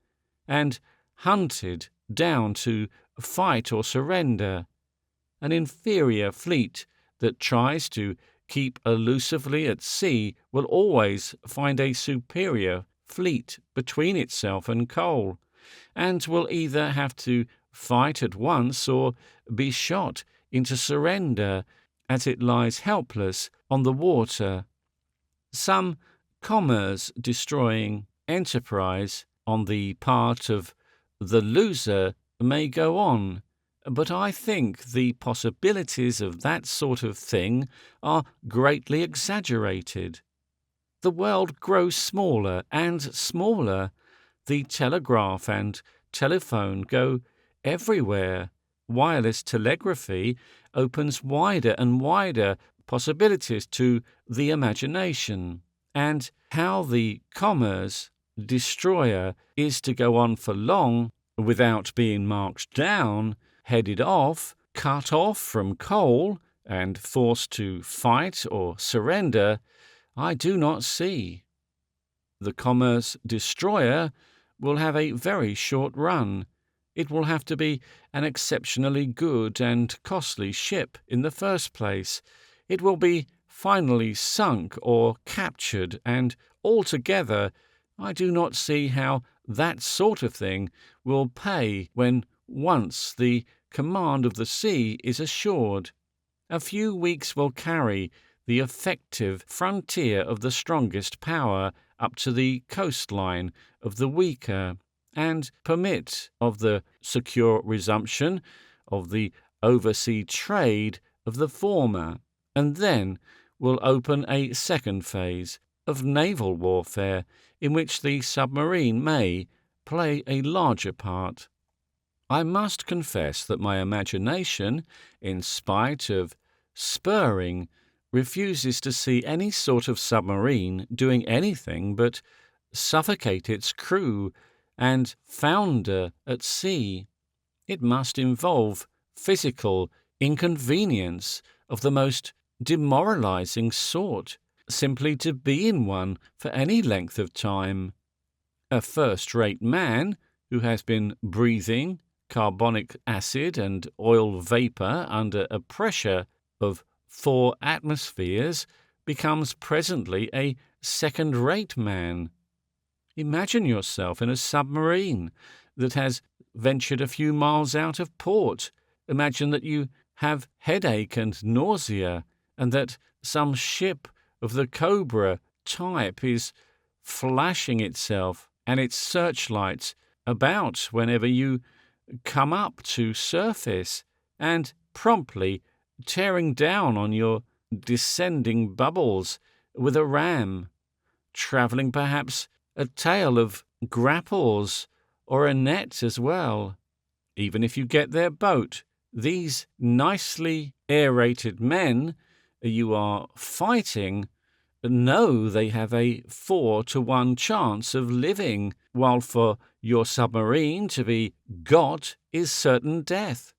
and hunted down to fight or surrender. An inferior fleet that tries to keep elusively at sea will always find a superior fleet between itself and coal, and will either have to fight at once or be shot into surrender as it lies helpless on the water. Some commerce-destroying enterprise on the part of the loser may go on, but I think the possibilities of that sort of thing are greatly exaggerated. The world grows smaller and smaller. The telegraph and telephone go everywhere. Wireless telegraphy opens wider and wider possibilities to the imagination. And how the commerce destroyer is to go on for long without being marked down, headed off, cut off from coal, and forced to fight or surrender, I do not see. The commerce destroyer will have a very short run. It will have to be an exceptionally good and costly ship in the first place. It will be finally sunk or captured, and altogether I do not see how that sort of thing will pay when once the command of the sea is assured. A few weeks will carry the effective frontier of the strongest power up to the coastline of the weaker, and permit of the secure resumption of the oversea trade of the former, and then will open a second phase of naval warfare in which the submarine may play a larger part. I must confess that my imagination, in spite of spurring, refuses to see any sort of submarine doing anything but suffocate its crew and founder at sea. It must involve physical inconvenience of the most demoralizing sort, simply to be in one for any length of time. A first-rate man who has been breathing carbonic acid and oil vapor under a pressure of 4 atmospheres becomes presently a second-rate man. Imagine yourself in a submarine that has ventured a few miles out of port. Imagine that you have headache and nausea, and that some ship of the Cobra type is flashing itself and its searchlights about whenever you come up to surface, and promptly tearing down on your descending bubbles with a ram, travelling perhaps a tail of grapples or a net as well. Even if you get their boat, these nicely aerated men you are fighting know they have a 4-to-1 chance of living, while for your submarine to be got is certain death.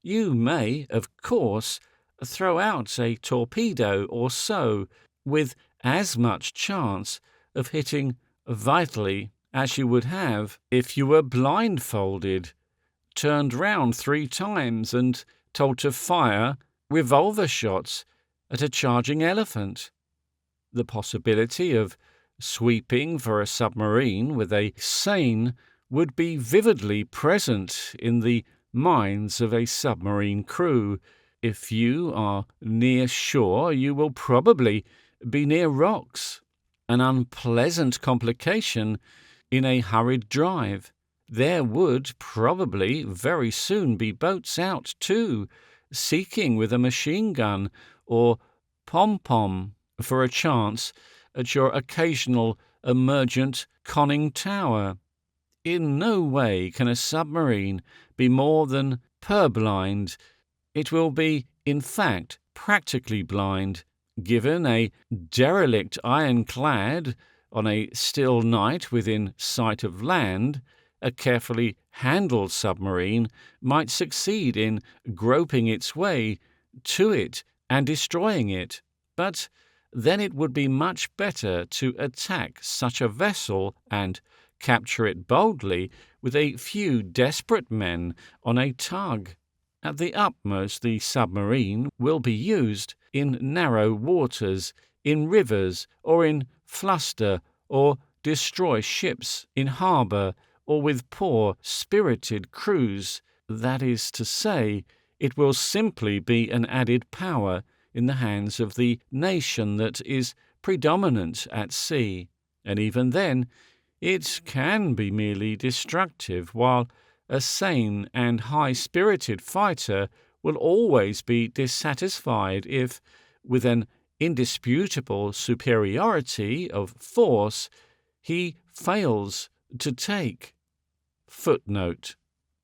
You may, of course, throw out a torpedo or so with as much chance of hitting vitally as you would have if you were blindfolded, turned round 3 times and told to fire revolver shots at a charging elephant. The possibility of sweeping for a submarine with a seine would be vividly present in the minds of a submarine crew. If you are near shore, you will probably be near rocks, an unpleasant complication in a hurried drive. There would probably very soon be boats out too, seeking with a machine gun or pom-pom for a chance at your occasional emergent conning tower. In no way can a submarine be more than purblind. It will be, in fact, practically blind. Given a derelict ironclad on a still night within sight of land, a carefully handled submarine might succeed in groping its way to it and destroying it. But then it would be much better to attack such a vessel and capture it boldly with a few desperate men on a tug. At the utmost, the submarine will be used in narrow waters, in rivers, or in fluster or destroy ships in harbour, or with poor spirited crews. That is to say, it will simply be an added power in the hands of the nation that is predominant at sea, and even then it can be merely destructive, while a sane and high-spirited fighter will always be dissatisfied if, with an indisputable superiority of force, he fails to take. Footnote: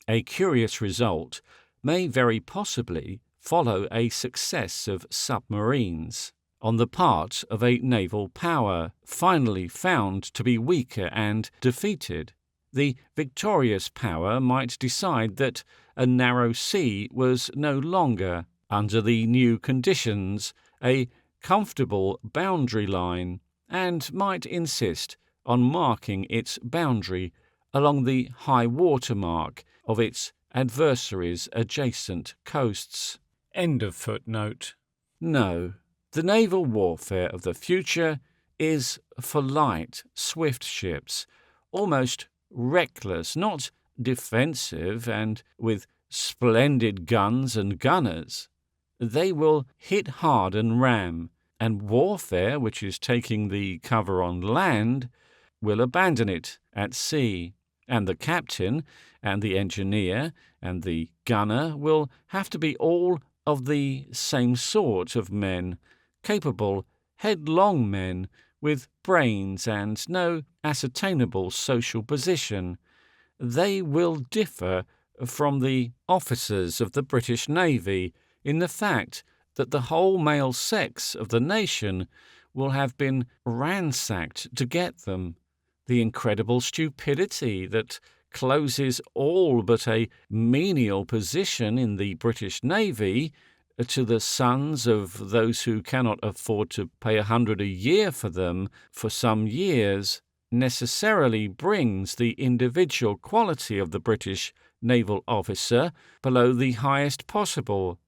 a curious result may very possibly follow a success of submarines on the part of a naval power finally found to be weaker and defeated. The victorious power might decide that a narrow sea was no longer, under the new conditions, a comfortable boundary line, and might insist on marking its boundary along the high water mark of its adversaries' adjacent coasts. End of footnote. No, the naval warfare of the future is for light, swift ships, almost reckless, not defensive, and with splendid guns and gunners, they will hit hard and ram, and warfare, which is taking the cover on land, will abandon it at sea, and the captain and the engineer and the gunner will have to be all of the same sort of men, capable, headlong men with brains and no ascertainable social position. They will differ from the officers of the British Navy in the fact that the whole male sex of the nation will have been ransacked to get them. The incredible stupidity that closes all but a menial position in the British Navy to the sons of those who cannot afford to pay £100 a year for them for some years necessarily brings the individual quality of the British naval officer below the highest possible,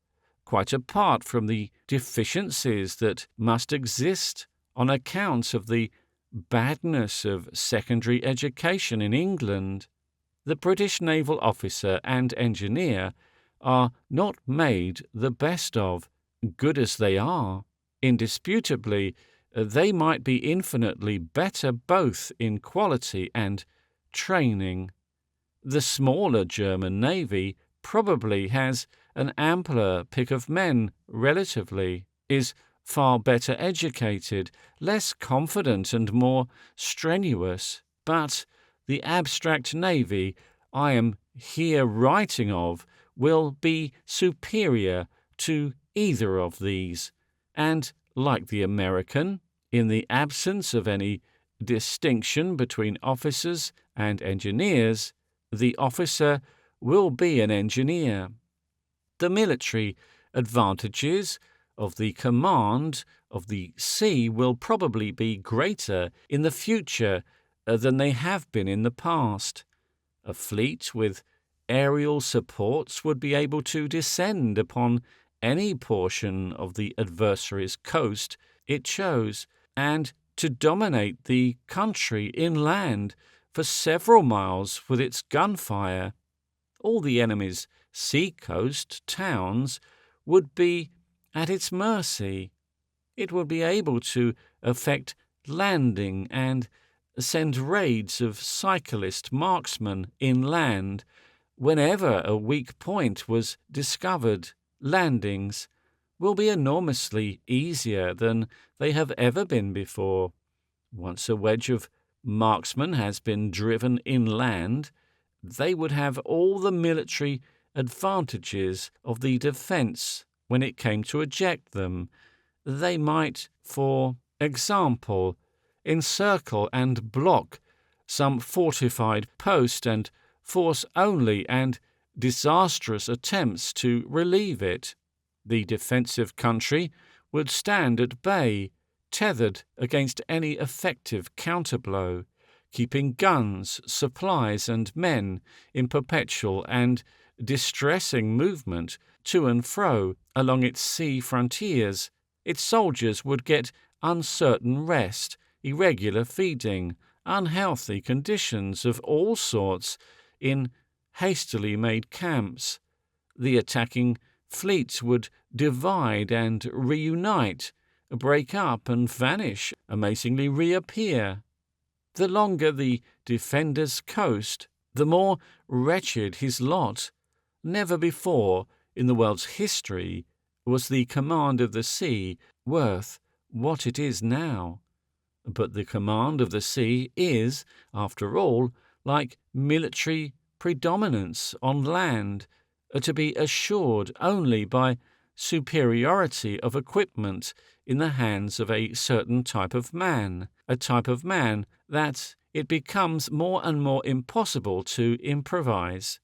quite apart from the deficiencies that must exist on account of the badness of secondary education in England. The British naval officer and engineer are not made the best of, good as they are. Indisputably, they might be infinitely better both in quality and training. The smaller German navy probably has an ampler pick of men relatively, is far better educated, less confident and more strenuous, but the abstract navy I am here writing of will be superior to either of these, and, like the American, in the absence of any distinction between officers and engineers, the officer will be an engineer. The military advantages of the command of the sea will probably be greater in the future than they have been in the past. A fleet with aerial supports would be able to descend upon any portion of the adversary's coast it chose, and to dominate the country inland for several miles with its gunfire. All the enemy's sea-coast towns would be at its mercy. It would be able to effect landing and send raids of cyclist marksmen inland whenever a weak point was discovered. Landings will be enormously easier than they have ever been before. Once a wedge of marksmen has been driven inland, they would have all the military advantages of the defence when it came to eject them. They might, for example, encircle and block some fortified post and force only and disastrous attempts to relieve it. The defensive country would stand at bay, tethered against any effective counterblow, keeping guns, supplies, and men in perpetual and distressing movement to and fro along its sea frontiers. Its soldiers would get uncertain rest, irregular feeding, unhealthy conditions of all sorts in hastily made camps. The attacking fleets would divide and reunite, break up and vanish, amazingly reappear. The longer the defender's coast, the more wretched his lot. Never before in the world's history was the command of the sea worth what it is now. But the command of the sea is, after all, like military predominance on land, to be assured only by superiority of equipment in the hands of a certain type of man, a type of man that it becomes more and more impossible to improvise,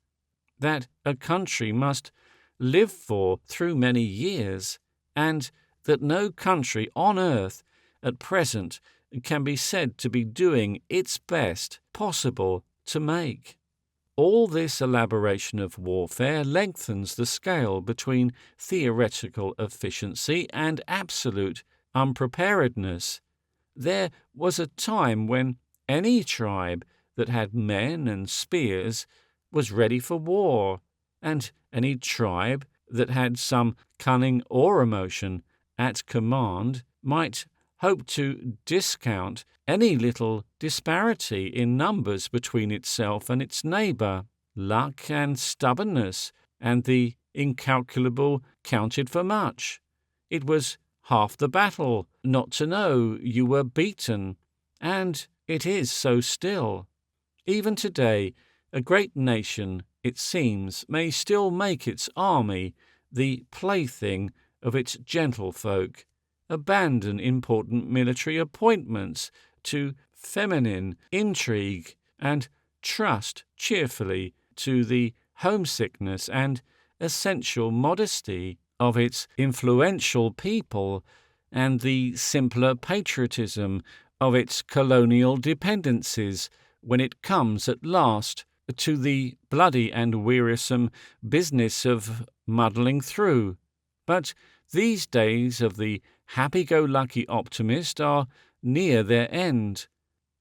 that a country must live for through many years, and that no country on earth at present can be said to be doing its best possible to make. All this elaboration of warfare lengthens the scale between theoretical efficiency and absolute unpreparedness. There was a time when any tribe that had men and spears was ready for war, and Any tribe that had some cunning or emotion at command might hope to discount any little disparity in numbers between itself and its neighbour. Luck and stubbornness and the incalculable counted for much. It was half the battle not to know you were beaten, and it is so still. Even today, a great nation, it seems, may still make its army the plaything of its gentlefolk, abandon important military appointments to feminine intrigue, and trust cheerfully to the homesickness and essential modesty of its influential people and the simpler patriotism of its colonial dependencies when it comes at last to the bloody and wearisome business of muddling through. But these days of the happy-go-lucky optimist are near their end.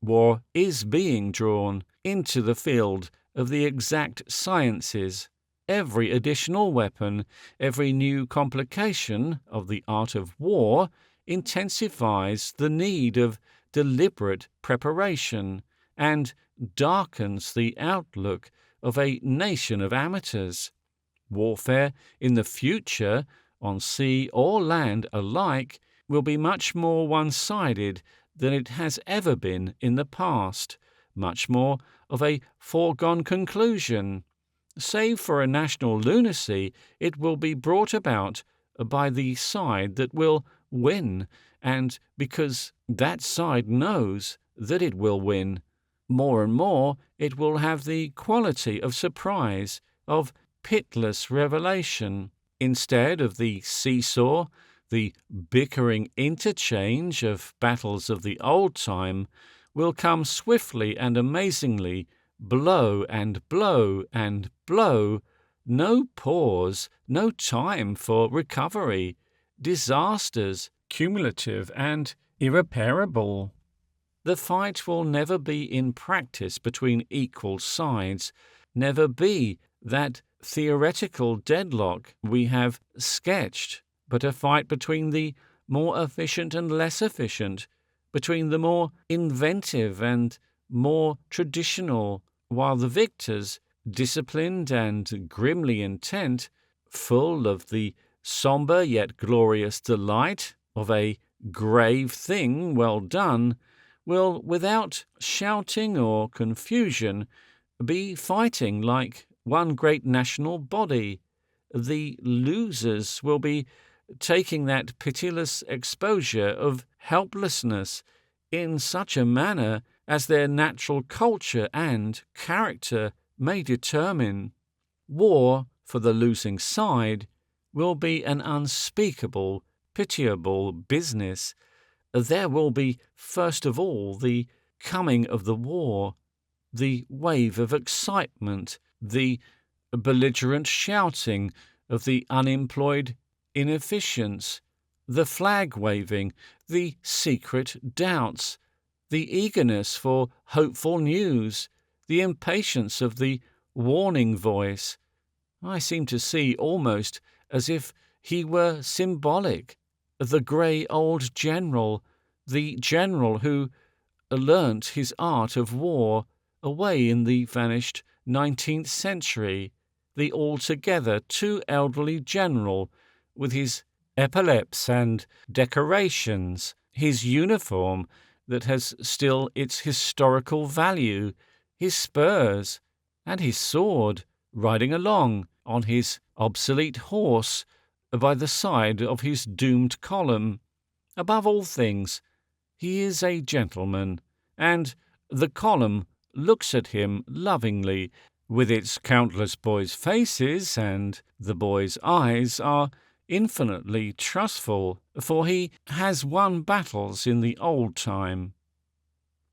War is being drawn into the field of the exact sciences. Every additional weapon, every new complication of the art of war intensifies the need of deliberate preparation and darkens the outlook of a nation of amateurs. Warfare in the future, on sea or land alike, will be much more one-sided than it has ever been in the past, much more of a foregone conclusion. Save for a national lunacy, it will be brought about by the side that will win, and because that side knows that it will win. More and more, it will have the quality of surprise, of pitiless revelation. Instead of the seesaw, the bickering interchange of battles of the old time will come swiftly and amazingly, blow and blow and blow, no pause, no time for recovery, disasters cumulative and irreparable. The fight will never be in practice between equal sides, never be that theoretical deadlock we have sketched, but a fight between the more efficient and less efficient, between the more inventive and more traditional, while the victors, disciplined and grimly intent, full of the sombre yet glorious delight of a grave thing well done, will, without shouting or confusion, be fighting like one great national body. The losers will be taking that pitiless exposure of helplessness in such a manner as their natural culture and character may determine. War, for the losing side, will be an unspeakable, pitiable business. There will be, first of all, the coming of the war, the wave of excitement, the belligerent shouting of the unemployed inefficients, the flag waving, the secret doubts, the eagerness for hopeful news, the impatience of the warning voice. I seem to see almost as if he were symbolic, the grey old general, the general who learnt his art of war away in the vanished 19th century, the altogether too elderly general, with his epaulettes and decorations, his uniform that has still its historical value, his spurs, and his sword, riding along on his obsolete horse by the side of his doomed column. Above all things, he is a gentleman, and the column looks at him lovingly, with its countless boys' faces, and the boys' eyes are infinitely trustful, for he has won battles in the old time.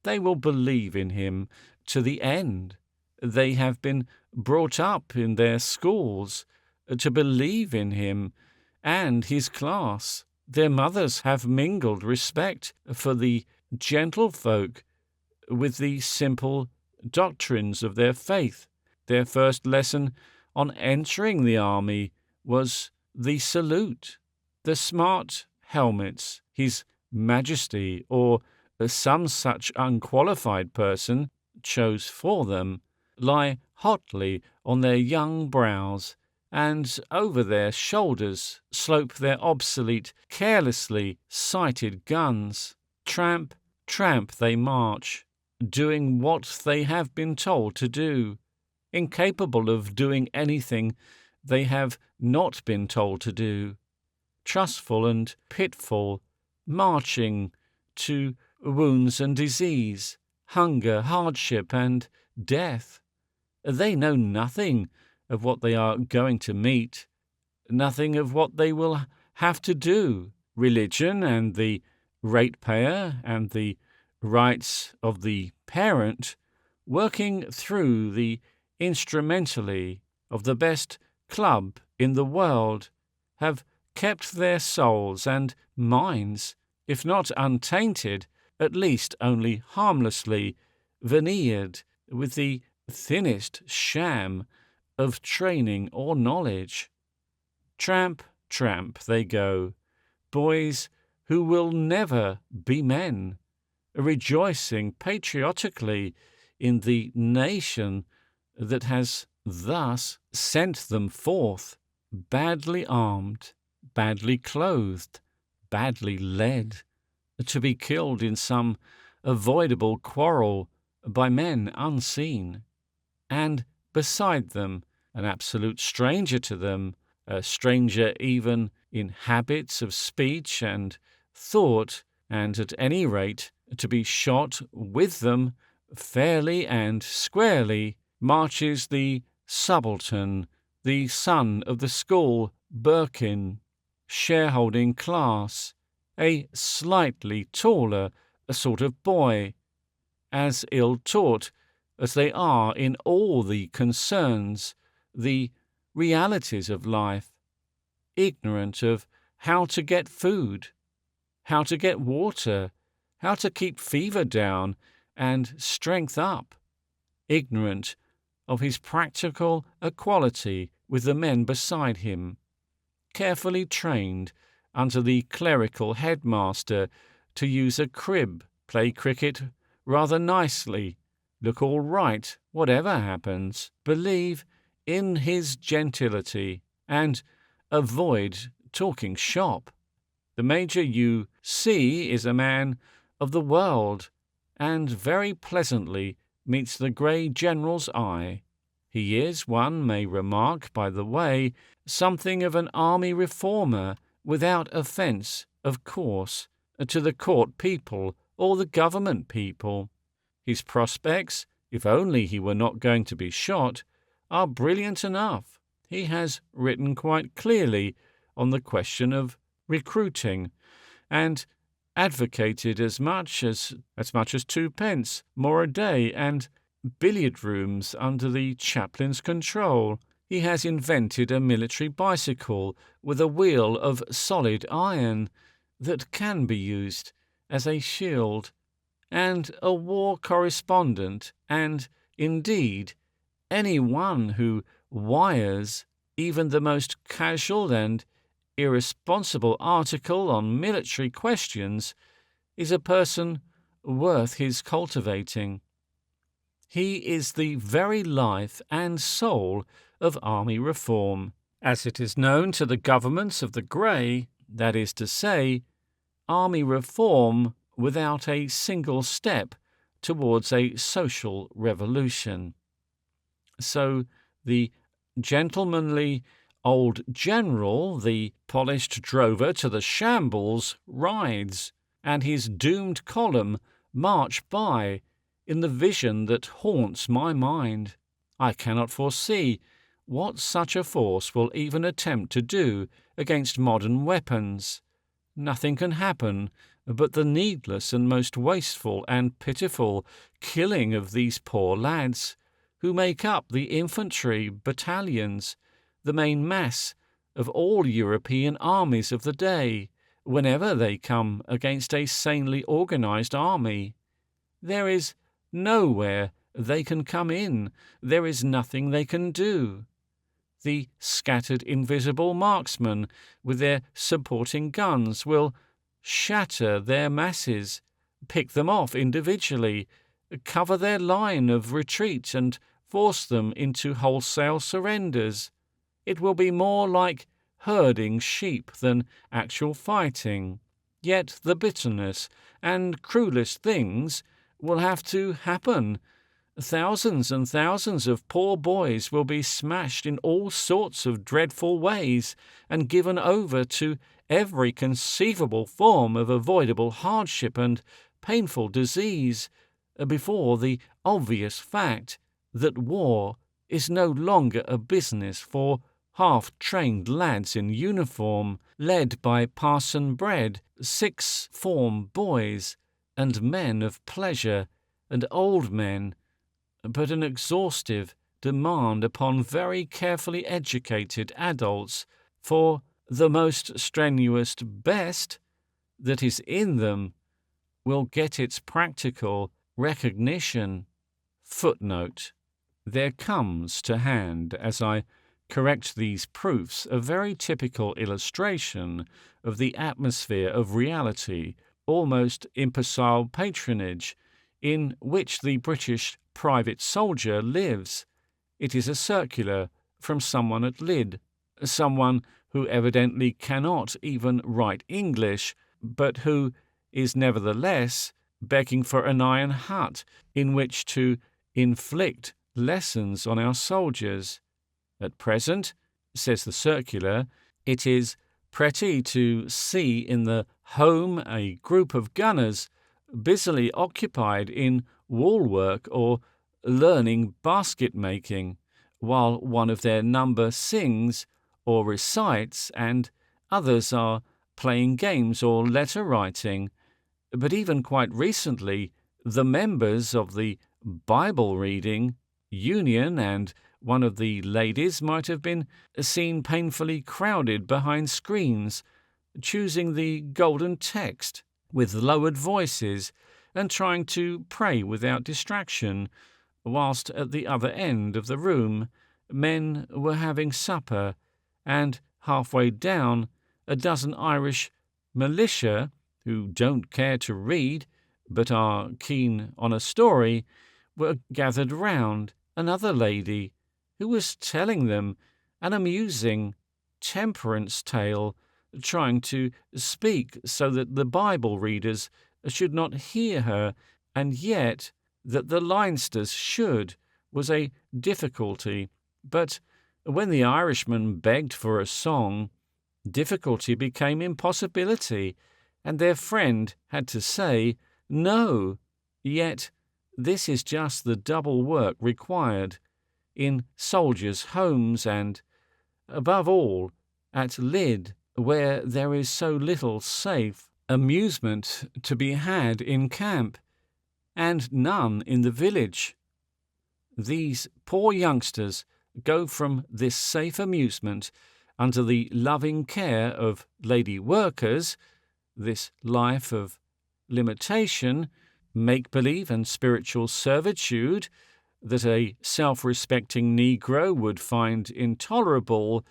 They will believe in him to the end. They have been brought up in their schools to believe in him and his class. Their mothers have mingled respect for the gentlefolk with the simple doctrines of their faith. Their first lesson on entering the army was the salute. The smart helmets His Majesty or some such unqualified person chose for them lie hotly on their young brows, and over their shoulders slope their obsolete, carelessly sighted guns. Tramp, tramp they march, doing what they have been told to do, incapable of doing anything they have not been told to do, trustful and pitiful, marching to wounds and disease, hunger, hardship, and death. They know nothing of what they are going to meet, nothing of what they will have to do. Religion and the ratepayer and the rights of the parent, working through the instrumentally of the best club in the world, have kept their souls and minds, if not untainted, at least only harmlessly veneered with the thinnest sham of training or knowledge. Tramp, tramp they go, boys who will never be men, rejoicing patriotically in the nation that has thus sent them forth, badly armed, badly clothed, badly led, to be killed in some avoidable quarrel by men unseen, and beside them, an absolute stranger to them, a stranger even in habits of speech and thought, and at any rate to be shot with them fairly and squarely, marches the subaltern, the son of the school Birkin, shareholding class, a slightly taller sort of boy, as ill-taught as they are in all the concerns, the realities of life, ignorant of how to get food, how to get water, how to keep fever down and strength up, ignorant of his practical equality with the men beside him, carefully trained under the clerical headmaster to use a crib, play cricket rather nicely, look all right whatever happens, believe in his gentility, and avoid talking shop. The Major you see is a man of the world, and very pleasantly meets the grey general's eye. He is, one may remark by the way, something of an army reformer, without offence, of course, to the court people or the government people. His prospects, if only he were not going to be shot, are brilliant enough. He has written quite clearly on the question of recruiting, and advocated as much as 2 pence more a day, and billiard rooms under the chaplain's control. He has invented a military bicycle with a wheel of solid iron that can be used as a shield, and a war correspondent, and, indeed, any one who wires even the most casual and irresponsible article on military questions is a person worth his cultivating. He is the very life and soul of army reform, as it is known to the governments of the grey, that is to say, army reform without a single step towards a social revolution. So the gentlemanly old general, the polished drover to the shambles, rides, and his doomed column march by in the vision that haunts my mind. I cannot foresee what such a force will even attempt to do against modern weapons. Nothing can happen but the needless and most wasteful and pitiful killing of these poor lads, who make up the infantry battalions, the main mass of all European armies of the day, whenever they come against a sanely organized army. There is nowhere they can come in, there is nothing they can do. The scattered invisible marksmen with their supporting guns will shatter their masses, pick them off individually, cover their line of retreat and force them into wholesale surrenders. It will be more like herding sheep than actual fighting. Yet the bitterness and cruelest things will have to happen. Thousands and thousands of poor boys will be smashed in all sorts of dreadful ways and given over to every conceivable form of avoidable hardship and painful disease before the obvious fact that war is no longer a business for half-trained lads in uniform, led by parson-bred sixth-form boys and men of pleasure and old men, but an exhaustive demand upon very carefully educated adults for the most strenuous best that is in them will get its practical recognition. Footnote. There comes to hand, as I correct these proofs, a very typical illustration of the atmosphere of reality, almost imbecile patronage, in which the British private soldier lives. It is a circular from someone at Lydd, someone who evidently cannot even write English, but who is nevertheless begging for an iron hut in which to inflict lessons on our soldiers. At present, says the circular, it is pretty to see in the home a group of gunners busily occupied in wool-work or learning basket-making, while one of their number sings or recites and others are playing games or letter-writing. But even quite recently, the members of the Bible-reading union and one of the ladies might have been seen painfully crowded behind screens, choosing the golden text with lowered voices and trying to pray without distraction, whilst at the other end of the room men were having supper, and halfway down a dozen Irish militia, who don't care to read but are keen on a story, were gathered round another lady who was telling them an amusing temperance tale, trying to speak so that the Bible readers should not hear her, and yet that the Leinsters should, was a difficulty. But when the Irishman begged for a song, difficulty became impossibility, and their friend had to say no. Yet this is just the double work required in soldiers' homes and, above all, at Lydd, where there is so little safe amusement to be had in camp, and none in the village. These poor youngsters go from this safe amusement under the loving care of lady workers, this life of limitation, make-believe and spiritual servitude that a self-respecting Negro would find intolerable,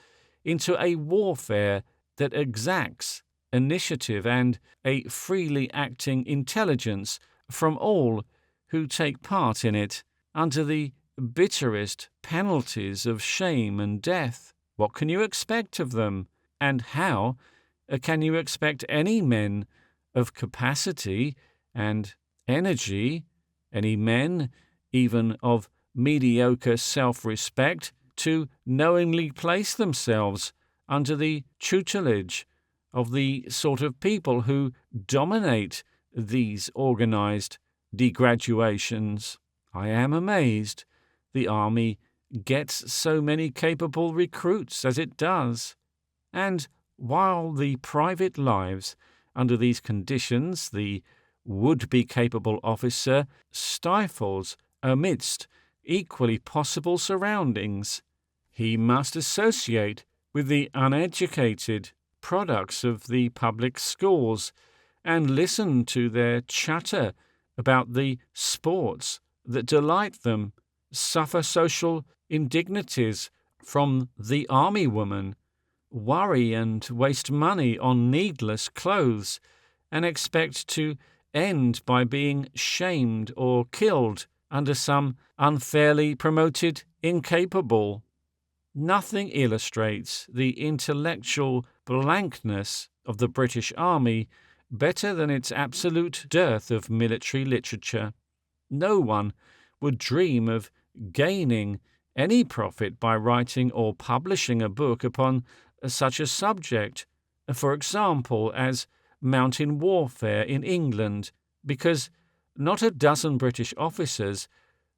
into a warfare that exacts initiative and a freely acting intelligence from all who take part in it, under the bitterest penalties of shame and death. What can you expect of them? And how can you expect any men of capacity and energy, any men even of mediocre self-respect, to knowingly place themselves under the tutelage of the sort of people who dominate these organized degraduations? I am amazed the army gets so many capable recruits as it does. And while the private lives under these conditions the would-be capable officer stifles amidst equally possible surroundings, he must associate with the uneducated products of the public schools and listen to their chatter about the sports that delight them, suffer social indignities from the army woman, worry and waste money on needless clothes, and expect to end by being shamed or killed under some unfairly promoted incapable. Nothing illustrates the intellectual blankness of the British Army better than its absolute dearth of military literature. No one would dream of gaining any profit by writing or publishing a book upon such a subject, for example, as mountain warfare in England, because not a dozen British officers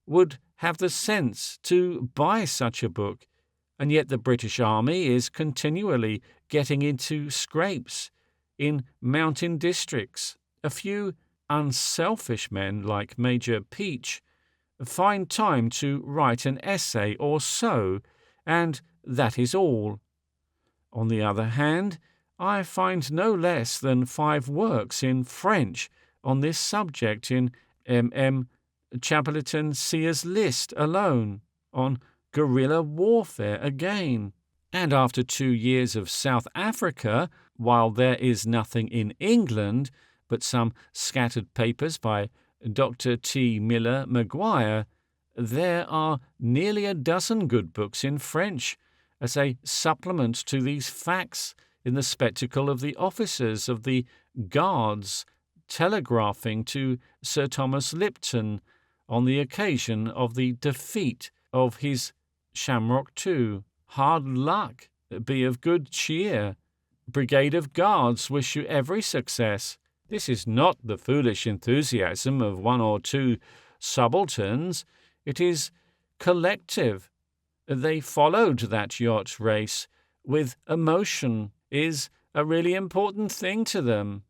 would have the sense to buy such a book, and yet the British Army is continually getting into scrapes in mountain districts. A few unselfish men like Major Peach find time to write an essay or so, and that is all. On the other hand, I find no less than 5 works in French on this subject in M. Chapelton Sears' list alone, on guerrilla warfare again. And after 2 years of South Africa, while there is nothing in England but some scattered papers by Dr. T. Miller Maguire, there are nearly a dozen good books in French as a supplement to these facts in the spectacle of the officers of the Guards telegraphing to Sir Thomas Lipton on the occasion of the defeat of his Shamrock II. Hard luck, be of good cheer. Brigade of Guards wish you every success. This is not the foolish enthusiasm of 1 or 2 subalterns. It is collective. They followed that yacht race with emotion, is a really important thing to them.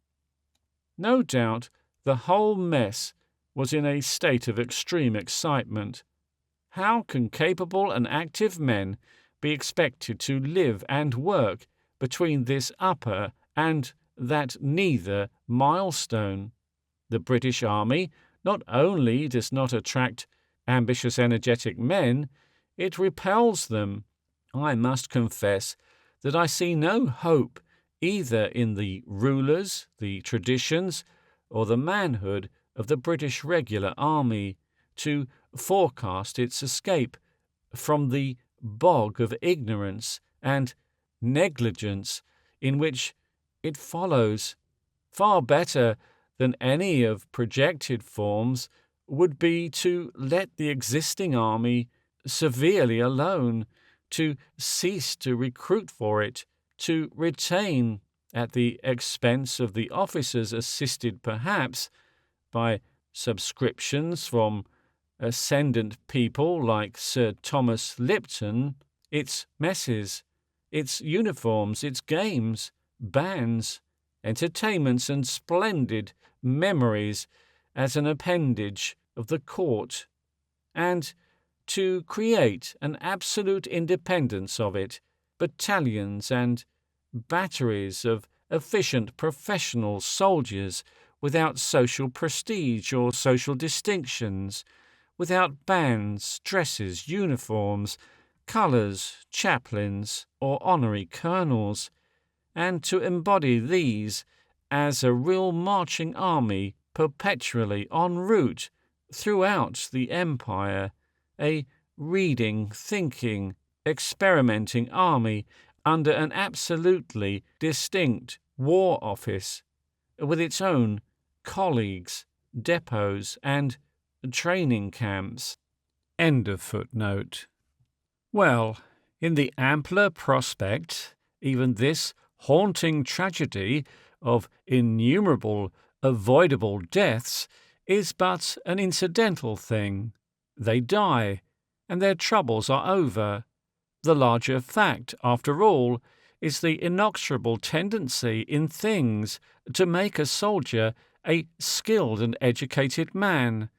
No doubt the whole mess was in a state of extreme excitement. How can capable and active men be expected to live and work between this upper and that neither milestone? The British Army not only does not attract ambitious, energetic men, it repels them. I must confess that I see no hope either in the rulers, the traditions, or the manhood of the British regular army to forecast its escape from the bog of ignorance and negligence in which it follows. Far better than any of projected forms would be to let the existing army severely alone, to cease to recruit for it, to retain, at the expense of the officers, assisted perhaps by subscriptions from ascendant people like Sir Thomas Lipton, its messes, its uniforms, its games, bands, entertainments, and splendid memories as an appendage of the court, and to create an absolute independence of it, battalions and batteries of efficient professional soldiers without social prestige or social distinctions, without bands, dresses, uniforms, colours, chaplains, or honorary colonels, and to embody these as a real marching army perpetually en route throughout the empire, a reading, thinking, experimenting army under an absolutely distinct war office, with its own colleagues, depots, and training camps. End of footnote. Well, in the ampler prospect, even this haunting tragedy of innumerable avoidable deaths is but an incidental thing. They die, and their troubles are over. The larger fact, after all, is the inexorable tendency in things to make a soldier a skilled and educated man,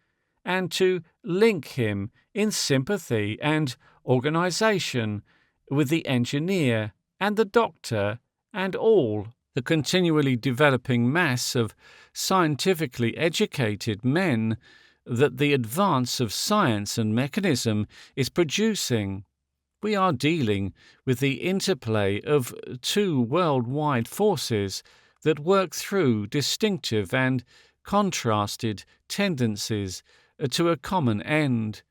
and to link him in sympathy and organisation with the engineer and the doctor and all the continually developing mass of scientifically educated men that the advance of science and mechanism is producing, We are dealing with the interplay of two worldwide forces that work through distinctive and contrasted tendencies to a common end.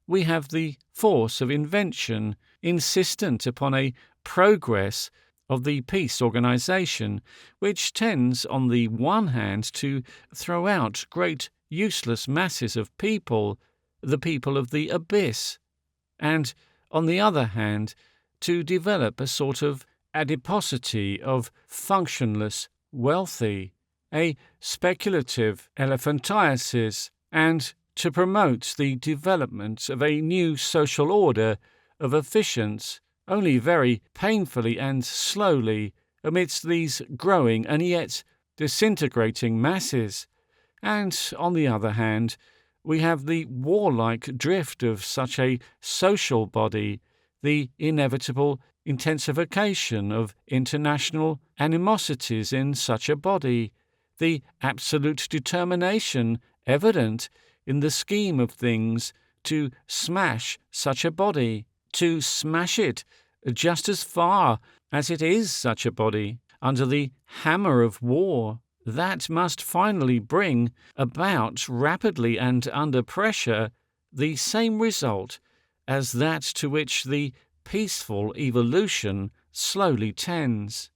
We have the force of invention, insistent upon a progress of the peace organization, which tends on the one hand to throw out great useless masses of people, the people of the abyss, and on the other hand to develop a sort of adiposity of functionless wealthy, a speculative elephantiasis, and to promote the development of a new social order of efficients, only very painfully and slowly, amidst these growing and yet disintegrating masses. And, on the other hand, we have the warlike drift of such a social body, the inevitable intensification of international animosities in such a body, the absolute determination evident in the scheme of things to smash such a body, to smash it just as far as it is such a body, under the hammer of war, that must finally bring about rapidly and under pressure the same result as that to which the peaceful evolution slowly tends.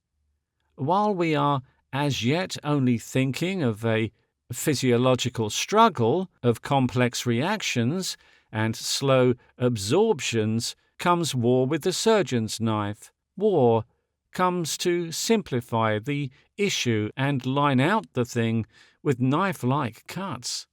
While we are as yet only thinking of a physiological struggle of complex reactions and slow absorptions, comes war with the surgeon's knife. War comes to simplify the issue and line out the thing with knife-like cuts.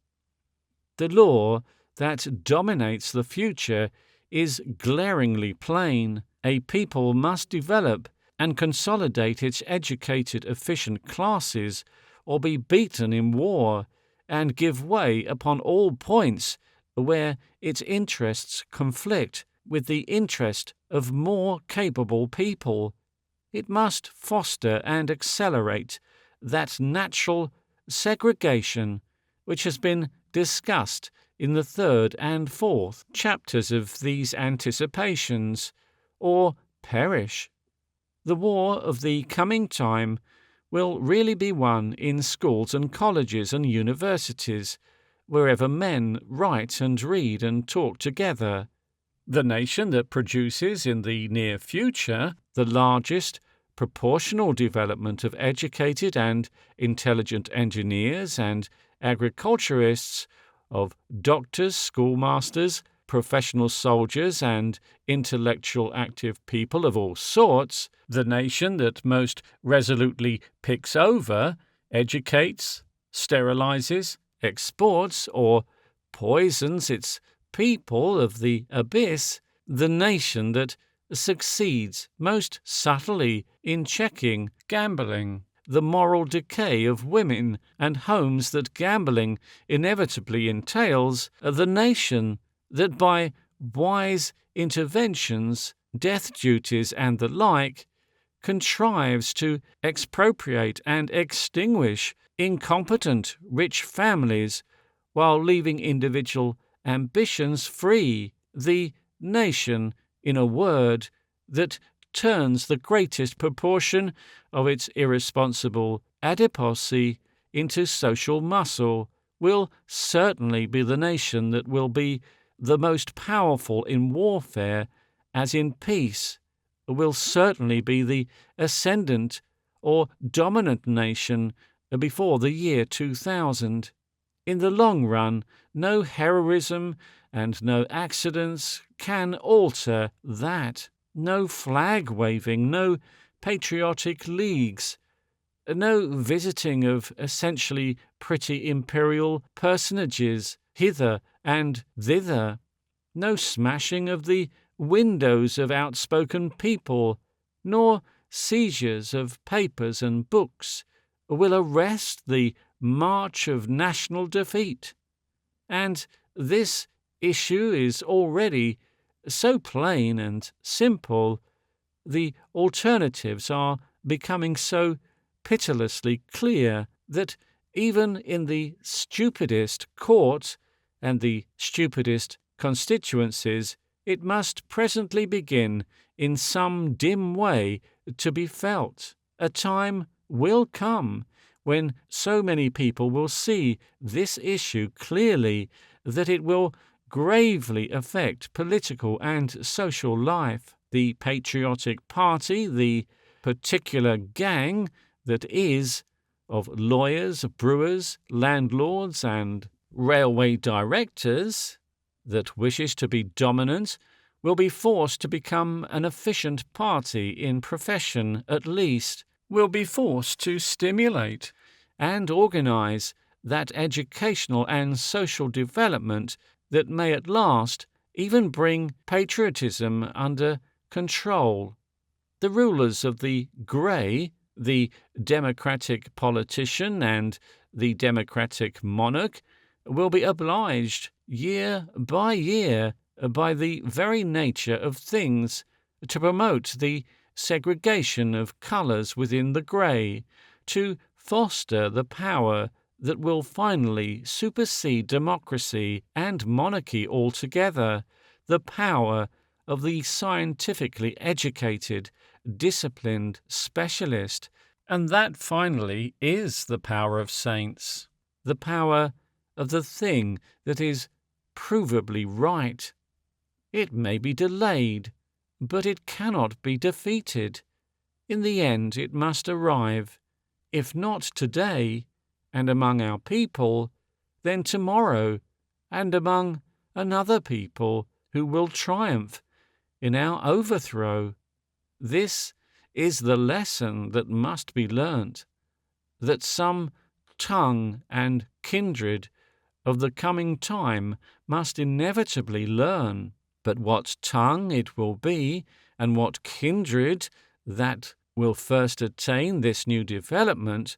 The law that dominates the future is glaringly plain. A people must develop and consolidate its educated, efficient classes, or be beaten in war and give way upon all points where its interests conflict with the interest of more capable people. It must foster and accelerate that natural segregation which has been discussed in the 3rd and 4th chapters of these anticipations, or perish. The war of the coming time will really be won in schools and colleges and universities, wherever men write and read and talk together. The nation that produces in the near future the largest proportional development of educated and intelligent engineers and agriculturists, of doctors, schoolmasters, professional soldiers, and intellectual active people of all sorts, the nation that most resolutely picks over, educates, sterilizes, exports, or poisons its people of the abyss, the nation that succeeds most subtly in checking gambling, the moral decay of women and homes that gambling inevitably entails, the nation that by wise interventions, death duties and the like, contrives to expropriate and extinguish incompetent rich families while leaving individual ambitions free, the nation, in a word, that turns the greatest proportion of its irresponsible adiposity into social muscle, will certainly be the nation that will be the most powerful in warfare as in peace, will certainly be the ascendant or dominant nation before the year 2000. In the long run, no heroism and no accidents can alter that. No flag waving, no patriotic leagues, no visiting of essentially pretty imperial personages hither and thither, no smashing of the windows of outspoken people, nor seizures of papers and books will arrest the march of national defeat. And this issue is already so plain and simple, the alternatives are becoming so pitilessly clear that even in the stupidest court and the stupidest constituencies it must presently begin in some dim way to be felt. A time will come when so many people will see this issue clearly that it will gravely affect political and social life. The patriotic party, the particular gang that is of lawyers, brewers, landlords, and railway directors that wishes to be dominant, will be forced to become an efficient party in profession at least, will be forced to stimulate and organize that educational and social development that may at last even bring patriotism under control. The rulers of the grey, the democratic politician and the democratic monarch, will be obliged year by year, by the very nature of things, to promote the segregation of colours within the grey, to foster the power that will finally supersede democracy and monarchy altogether, the power of the scientifically educated, disciplined specialist, and that finally is the power of saints, the power of the thing that is provably right. It may be delayed, but it cannot be defeated. In the end it must arrive, if not today, and among our people, then tomorrow, and among another people who will triumph in our overthrow. This is the lesson that must be learnt, that some tongue and kindred of the coming time must inevitably learn. But what tongue it will be, and what kindred that will first attain this new development,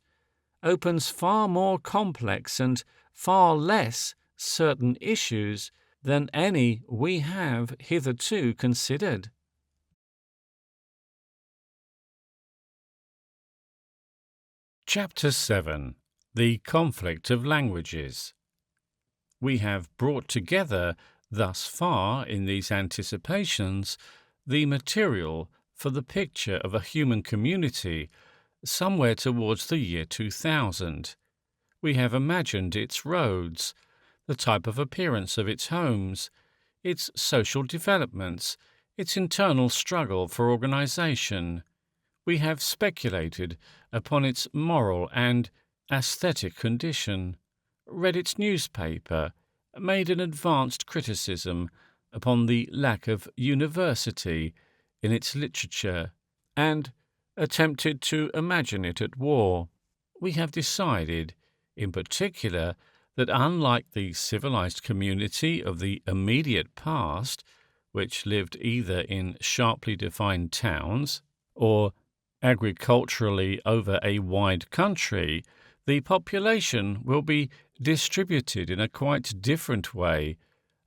opens far more complex and far less certain issues than any we have hitherto considered. Chapter 7. The Conflict of Languages. We have brought together thus far in these anticipations the material for the picture of a human community somewhere towards the year 2000. We have imagined its roads, the type of appearance of its homes, its social developments, its internal struggle for organization. We have speculated upon its moral and aesthetic condition, read its newspaper, made an advanced criticism upon the lack of university in its literature, and attempted to imagine it at war. We have decided, in particular, that unlike the civilized community of the immediate past, which lived either in sharply defined towns or agriculturally over a wide country, the population will be distributed in a quite different way,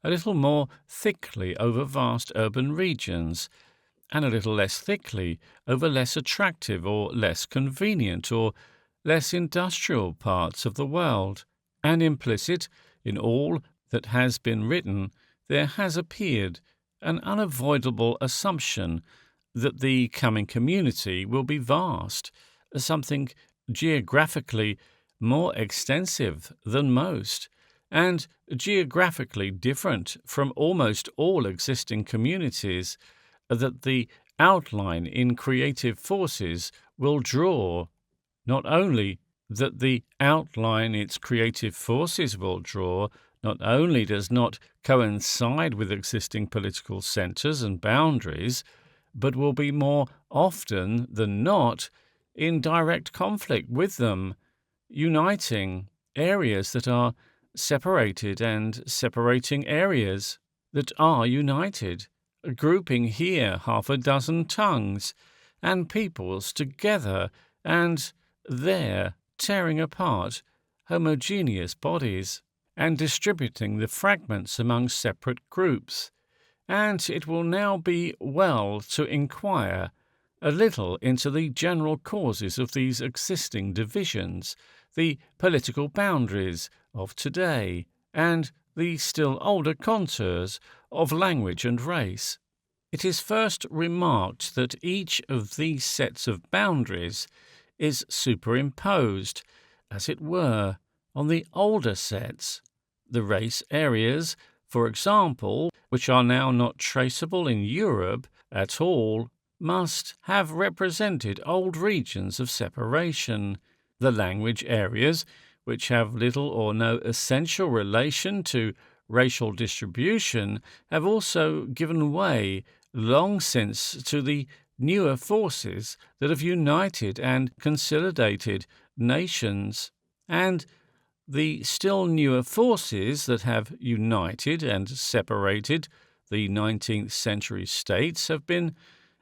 a little more thickly over vast urban regions, and a little less thickly over less attractive or less convenient or less industrial parts of the world. And implicit in all that has been written, there has appeared an unavoidable assumption that the coming community will be vast, something geographically more extensive than most, and geographically different from almost all existing communities, that the outline in creative forces will draw. Not only that the outline its creative forces will draw not only does not coincide with existing political centres and boundaries, but will be more often than not in direct conflict with them, uniting areas that are separated and separating areas that are united, grouping here half a dozen tongues and peoples together, and there tearing apart homogeneous bodies and distributing the fragments among separate groups. And it will now be well to inquire a little into the general causes of these existing divisions, the political boundaries of today, and the still older contours of language and race. It is first remarked that each of these sets of boundaries is superimposed, as it were, on the older sets. The race areas, for example, which are now not traceable in Europe at all, must have represented old regions of separation. The language areas, which have little or no essential relation to racial distribution, have also given way long since to the newer forces that have united and consolidated nations, and the still newer forces that have united and separated the 19th century states have been,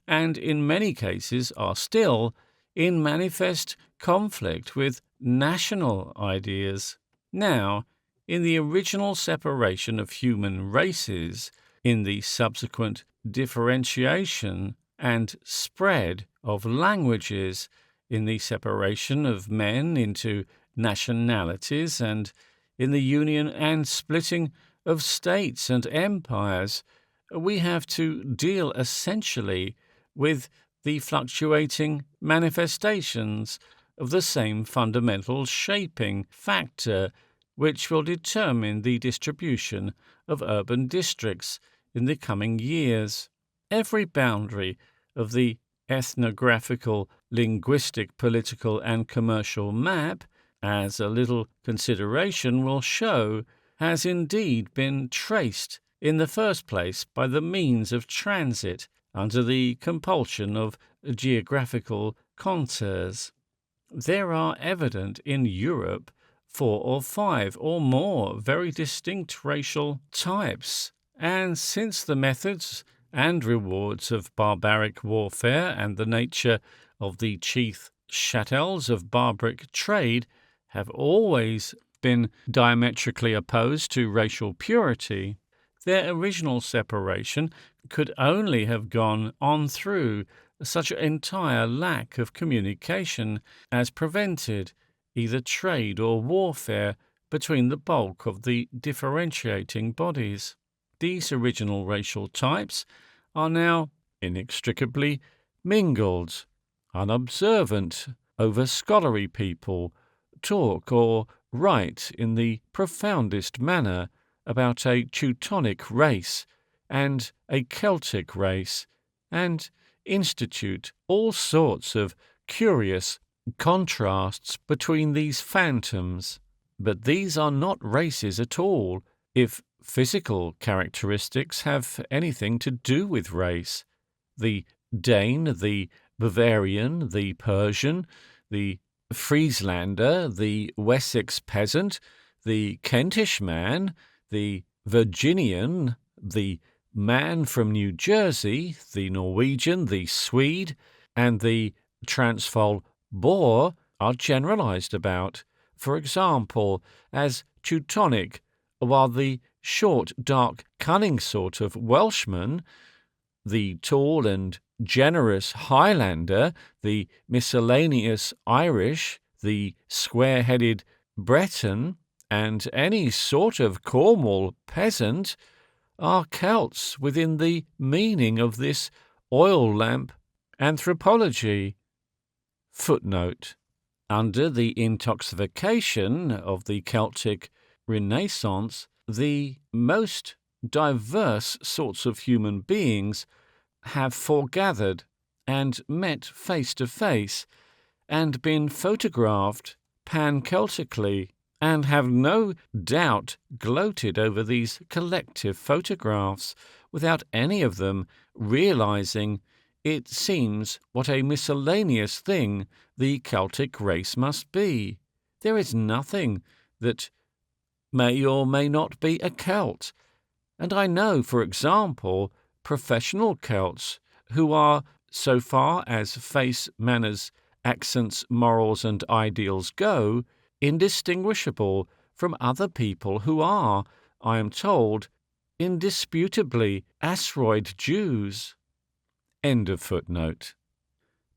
and in many cases are still, in manifest conflict with national ideas. Now, in the original separation of human races, in the subsequent differentiation and spread of languages, in the separation of men into nationalities, and in the union and splitting of states and empires, we have to deal essentially with the fluctuating manifestations of the same fundamental shaping factor which will determine the distribution of urban districts in the coming years. Every boundary of the ethnographical, linguistic, political, and commercial map, as a little consideration will show, has indeed been traced in the first place by the means of transit under the compulsion of geographical contours. There are evident in Europe 4 or 5 or more very distinct racial types, and since the methods and rewards of barbaric warfare and the nature of the chief chattels of barbaric trade have always been diametrically opposed to racial purity, their original separation could only have gone on through such an entire lack of communication as prevented either trade or warfare between the bulk of the differentiating bodies. These original racial types are now inextricably mingled. Unobservant, over-scholarly people talk or write in the profoundest manner about a Teutonic race and a Celtic race, and institute all sorts of curious contrasts between these phantoms. But these are not races at all, if physical characteristics have anything to do with race. The Dane, the Bavarian, the Persian, the Frieslander, the Wessex peasant, the Kentish man, the Virginian, the man from New Jersey, the Norwegian, the Swede, and the Transvaal Boer are generalized about, for example, as Teutonic, while the short, dark, cunning sort of Welshman, the tall and generous Highlander, the miscellaneous Irish, the square-headed Breton, and any sort of Cornwall peasant are Celts within the meaning of this oil lamp anthropology. Footnote: under the intoxication of the Celtic Renaissance, the most diverse sorts of human beings have foregathered and met face to face and been photographed pan-Celtically, and have no doubt gloated over these collective photographs without any of them realizing, it seems, what a miscellaneous thing the Celtic race must be. There is nothing that may or may not be a Celt, and I know, for example, professional Celts who are, so far as face, manners, accents, morals, and ideals go, indistinguishable from other people who are, I am told, indisputably Asroid Jews. End of footnote.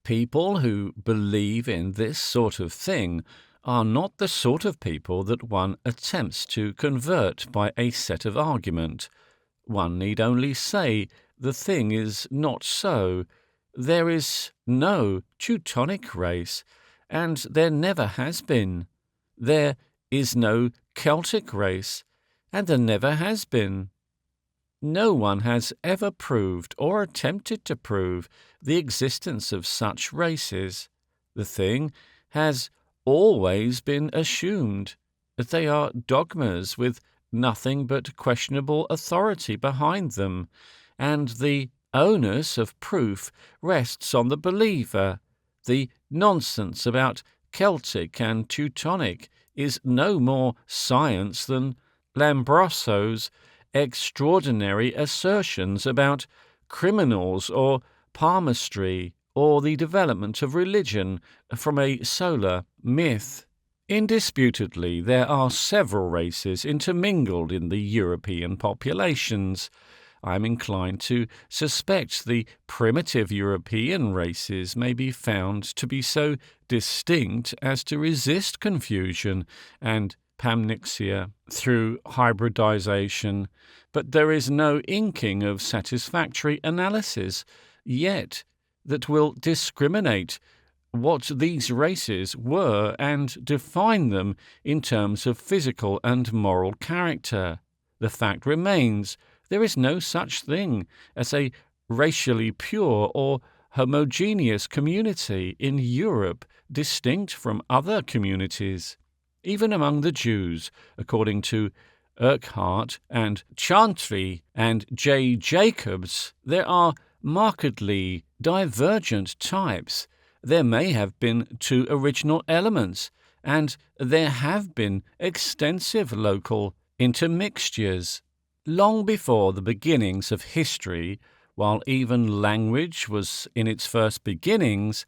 People who believe in this sort of thing are not the sort of people that one attempts to convert by a set of argument. One need only say the thing is not so. There is no Teutonic race, and there never has been. There is no Celtic race, and there never has been. No one has ever proved or attempted to prove the existence of such races. The thing has always been assumed that they are dogmas with nothing but questionable authority behind them, and the onus of proof rests on the believer. The nonsense about Celtic and Teutonic is no more science than Lambrosso's extraordinary assertions about criminals or palmistry or the development of religion from a solar myth. Indisputably, there are several races intermingled in the European populations. I am inclined to suspect the primitive European races may be found to be so distinct as to resist confusion and pamnixia through hybridization, but there is no inking of satisfactory analysis yet that will discriminate what these races were and define them in terms of physical and moral character. The fact remains there is no such thing as a racially pure or homogeneous community in Europe distinct from other communities. Even among the Jews, according to Urquhart and Chantry and J. Jacobs, there are markedly divergent types. There may have been two original elements, and there have been extensive local intermixtures. Long before the beginnings of history, while even language was in its first beginnings,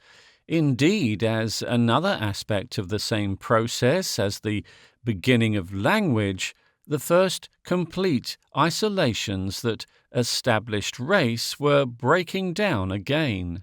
indeed as another aspect of the same process as the beginning of language, the first complete isolations that established race were breaking down again.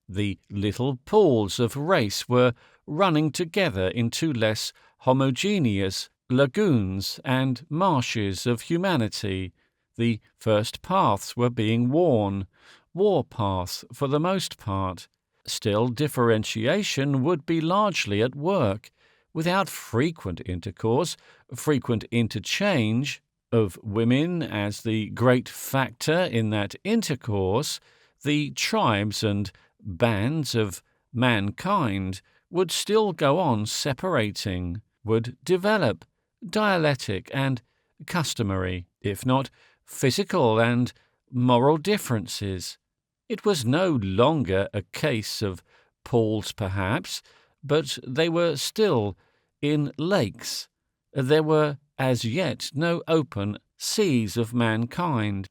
The little pools of race were running together into less homogeneous lagoons and marshes of humanity. The first paths were being worn, war paths for the most part. Still, differentiation would be largely at work. Without frequent intercourse, frequent interchange of women as the great factor in that intercourse, the tribes and bands of mankind would still go on separating, would develop dialectic and customary, if not physical and moral differences. It was no longer a case of pools, perhaps, but they were still in lakes. There were as yet no open seas of mankind.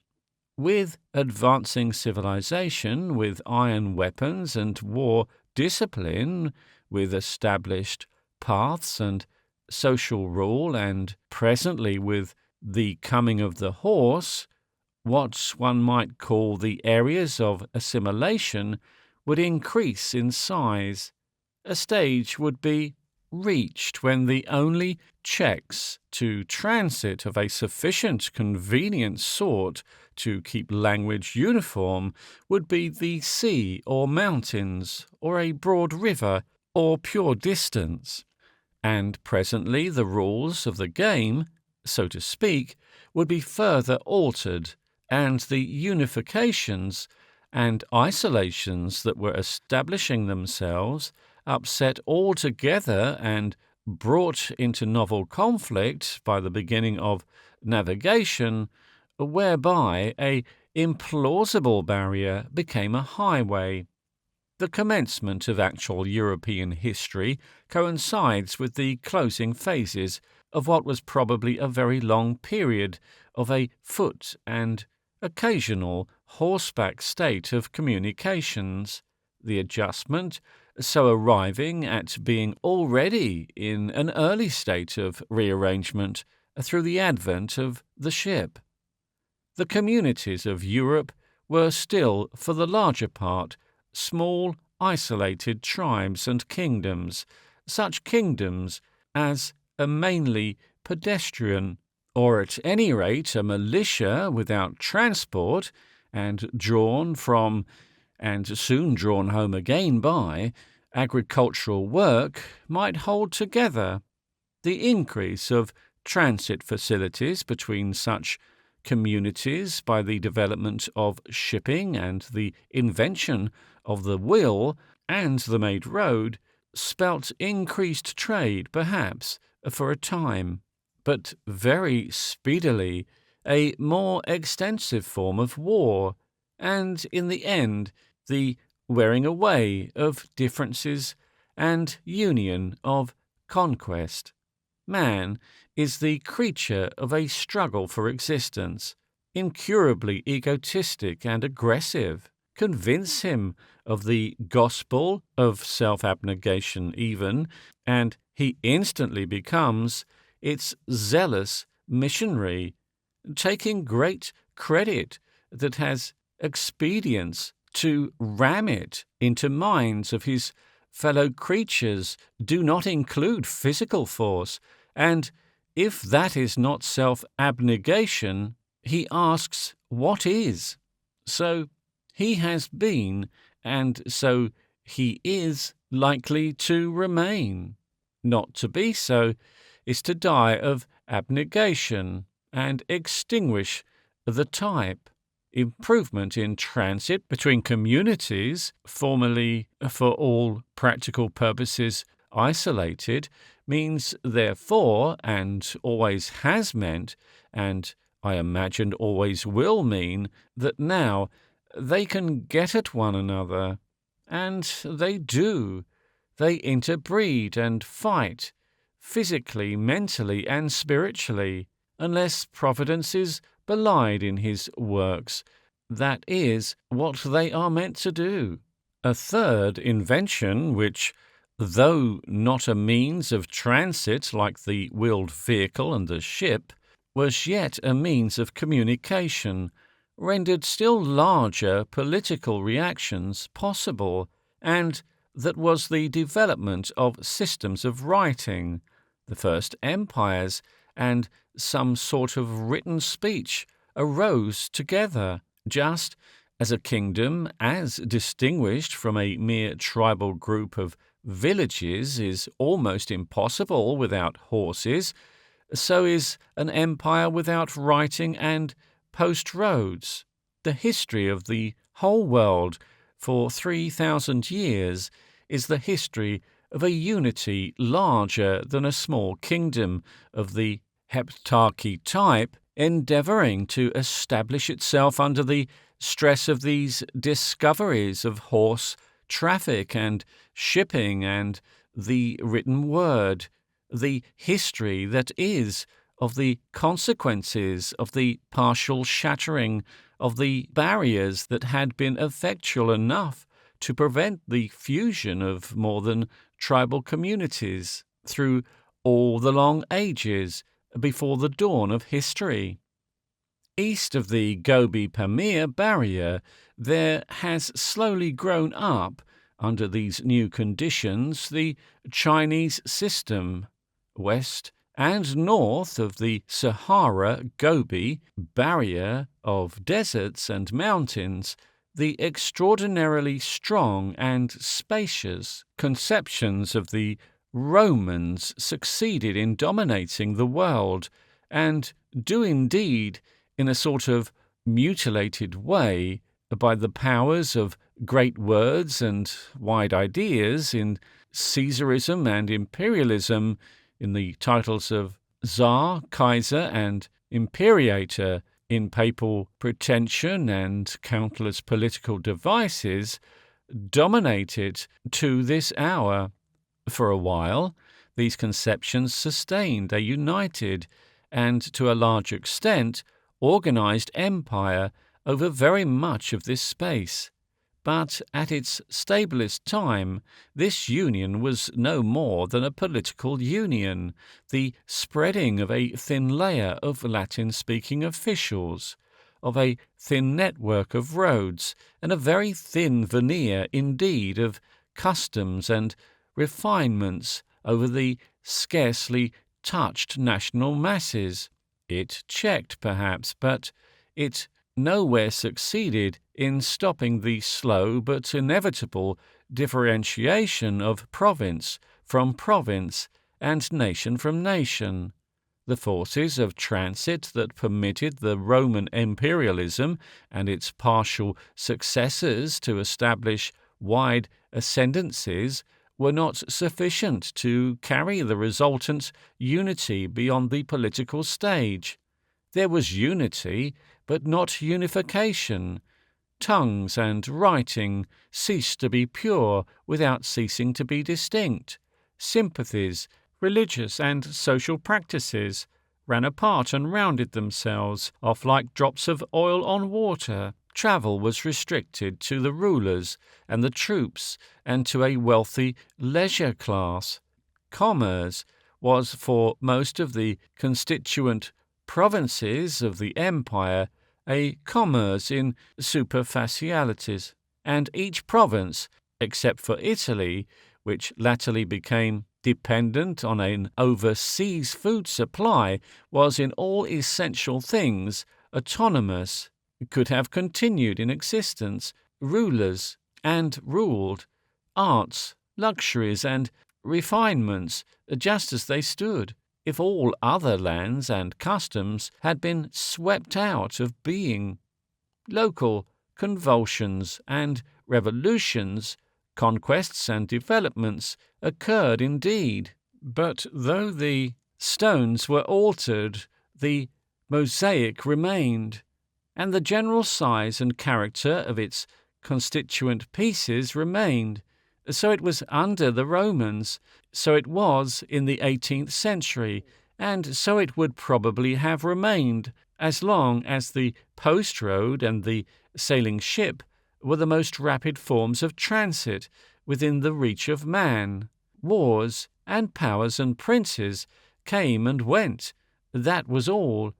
With advancing civilization, with iron weapons and war discipline, with established paths and social rule, and presently with the coming of the horse, what one might call the areas of assimilation would increase in size. A stage would be reached when the only checks to transit of a sufficient convenient sort to keep language uniform would be the sea or mountains or a broad river or pure distance. And presently the rules of the game, so to speak, would be further altered, and the unifications and isolations that were establishing themselves upset altogether and brought into novel conflict by the beginning of navigation, whereby a implausible barrier became a highway. The commencement of actual European history coincides with the closing phases of what was probably a very long period of a foot and occasional horseback state of communications, the adjustment so arriving at being already in an early state of rearrangement through the advent of the ship. The communities of Europe were still, for the larger part, small, isolated tribes and kingdoms, such kingdoms as a mainly pedestrian, or at any rate a militia without transport and drawn from, and soon drawn home again by, agricultural work, might hold together. The increase of transit facilities between such communities by the development of shipping and the invention of the wheel and the made road spelt increased trade, perhaps, for a time, but very speedily a more extensive form of war, and in the end the wearing away of differences and union of conquest. Man is the creature of a struggle for existence, incurably egotistic and aggressive. Convince him of the gospel of self-abnegation even, and he instantly becomes its zealous missionary, taking great credit that has expedience to ram it into minds of his fellow creatures do not include physical force, and if that is not self-abnegation, he asks, what is? So he has been, and so he is likely to remain. Not to be so is to die of abnegation and extinguish the type. Improvement in transit between communities, formerly for all practical purposes isolated, means therefore, and always has meant, and I imagine always will mean, that now they can get at one another. And they do. They interbreed and fight, physically, mentally, and spiritually, unless Providence is belied in his works. That is what they are meant to do. A third invention, which, though not a means of transit like the wheeled vehicle and the ship, was yet a means of communication, rendered still larger political reactions possible, and that was the development of systems of writing, the first empires, and some sort of written speech arose together, just as a kingdom, as distinguished from a mere tribal group of villages, is almost impossible without horses, so is an empire without writing and post roads. The history of the whole world for 3,000 years is the history of a unity larger than a small kingdom of the heptarchy type, endeavouring to establish itself under the stress of these discoveries of horse traffic and shipping and the written word, the history that is of the consequences of the partial shattering of the barriers that had been effectual enough to prevent the fusion of more than tribal communities through all the long ages before the dawn of history. East of the Gobi-Pamir barrier, there has slowly grown up, under these new conditions, the Chinese system. West and north of the Sahara-Gobi barrier of deserts and mountains, the extraordinarily strong and spacious conceptions of the Romans succeeded in dominating the world, and do indeed, in a sort of mutilated way, by the powers of great words and wide ideas in Caesarism and imperialism, in the titles of Tsar, Kaiser, and Imperator, in papal pretension and countless political devices, dominated to this hour. For a while, these conceptions sustained a united and, to a large extent, organized empire over very much of this space. But at its stablest time, this union was no more than a political union, the spreading of a thin layer of Latin-speaking officials, of a thin network of roads, and a very thin veneer indeed of customs and refinements over the scarcely touched national masses. It checked, perhaps, but it nowhere succeeded in stopping the slow but inevitable differentiation of province from province and nation from nation. The forces of transit that permitted the Roman imperialism and its partial successors to establish wide ascendancies were not sufficient to carry the resultant unity beyond the political stage. There was unity, but not unification. Tongues and writing ceased to be pure without ceasing to be distinct. Sympathies, religious and social practices, ran apart and rounded themselves off like drops of oil on water. Travel was restricted to the rulers and the troops and to a wealthy leisure class. Commerce was for most of the constituent provinces of the empire a commerce in superficialities, and each province, except for Italy, which latterly became dependent on an overseas food supply, was in all essential things autonomous, could have continued in existence, rulers and ruled, arts, luxuries, and refinements, just as they stood, if all other lands and customs had been swept out of being. Local convulsions and revolutions, conquests and developments occurred indeed, but though the stones were altered, the mosaic remained, and the general size and character of its constituent pieces remained. So it was under the Romans, so it was in the 18th century, and so it would probably have remained as long as the post road and the sailing ship were the most rapid forms of transit within the reach of man. Wars and powers and princes came and went. That was all.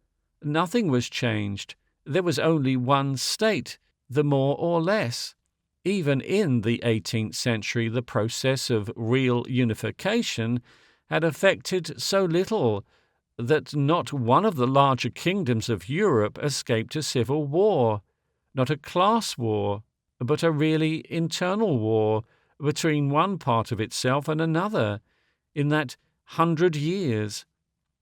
Nothing was changed. There was only one state, the more or less. Even in the 18th century, the process of real unification had affected so little that not one of the larger kingdoms of Europe escaped a civil war, not a class war, but a really internal war between one part of itself and another in that 100 years.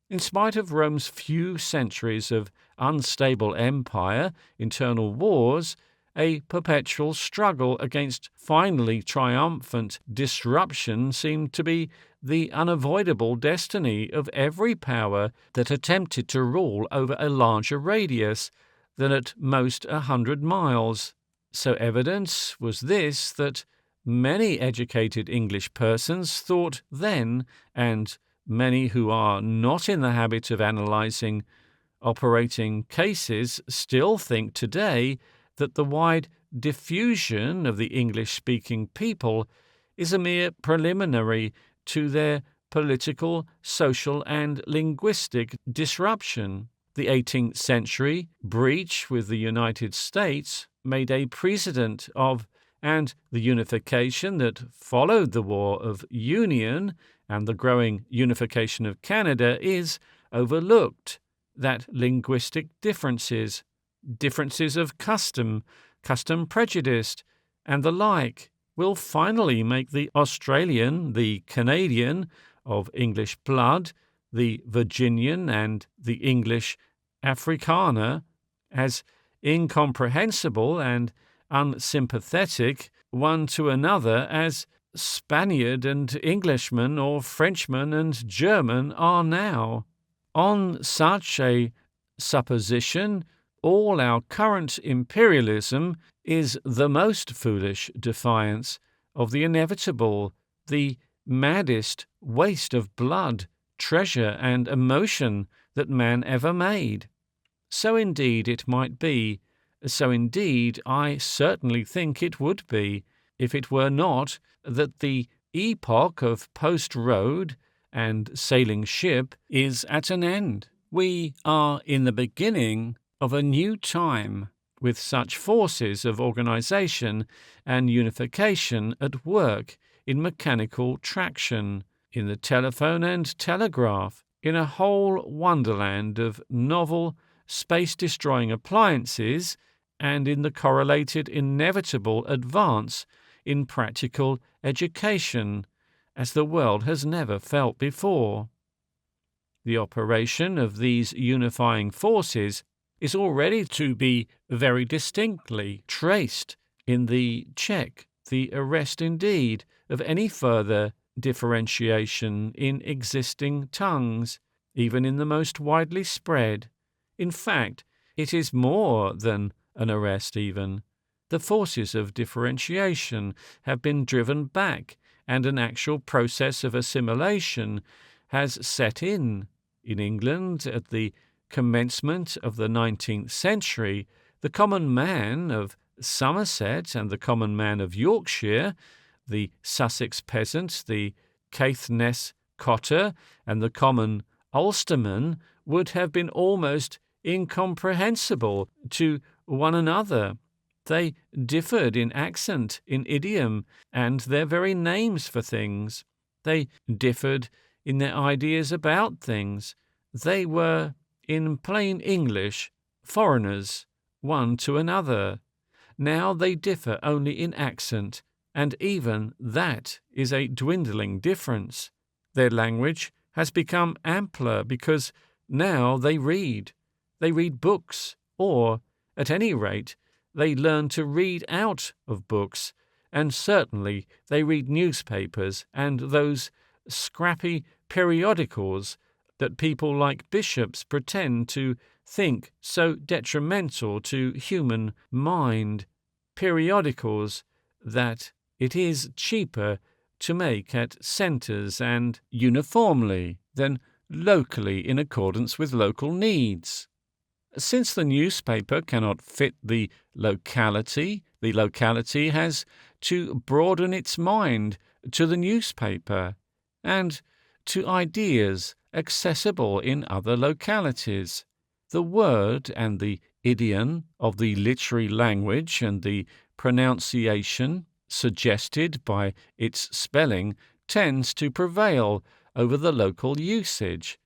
In spite of Rome's few centuries of unstable empire, internal wars, a perpetual struggle against finally triumphant disruption seemed to be the unavoidable destiny of every power that attempted to rule over a larger radius than at most 100 miles. So evident was this that many educated English persons thought then, and many who are not in the habit of analysing operating cases still think today, that the wide diffusion of the English-speaking people is a mere preliminary to their political, social, and linguistic disruption. The 18th century breach with the United States made a precedent of, and the unification that followed the War of Union and the growing unification of Canada is overlooked, that linguistic differences of custom prejudice, and the like, will finally make the Australian, the Canadian of English blood, the Virginian and the English Afrikaner as incomprehensible and unsympathetic one to another as Spaniard and Englishman or Frenchman and German are now. On such a supposition, all our current imperialism is the most foolish defiance of the inevitable, the maddest waste of blood, treasure, and emotion that man ever made. So indeed it might be, so indeed I certainly think it would be, if it were not that the epoch of post-road and sailing ship is at an end. We are in the beginning of a new time, with such forces of organization and unification at work in mechanical traction, in the telephone and telegraph, in a whole wonderland of novel, space-destroying appliances, and in the correlated inevitable advance in practical education, as the world has never felt before. The operation of these unifying forces is already to be very distinctly traced in the check, the arrest indeed, of any further differentiation in existing tongues, even in the most widely spread. In fact, it is more than an arrest even. The forces of differentiation have been driven back, and an actual process of assimilation has set in. In England, at the commencement of the 19th century, the common man of Somerset and the common man of Yorkshire, the Sussex peasant, the Caithness cotter, and the common Ulsterman would have been almost incomprehensible to one another. They differed in accent, in idiom, and their very names for things. They differed in their ideas about things. They were, in plain English, foreigners, one to another. Now they differ only in accent, and even that is a dwindling difference. Their language has become ampler because now they read. They read books, or, at any rate, they learn to read out of books, and certainly they read newspapers and those scrappy periodicals that people like bishops pretend to think so detrimental to human mind, periodicals that it is cheaper to make at centres and uniformly than locally in accordance with local needs. Since the newspaper cannot fit the locality has to broaden its mind to the newspaper and to ideas accessible in other localities. The word and the idiom of the literary language and the pronunciation suggested by its spelling tends to prevail over the local usage.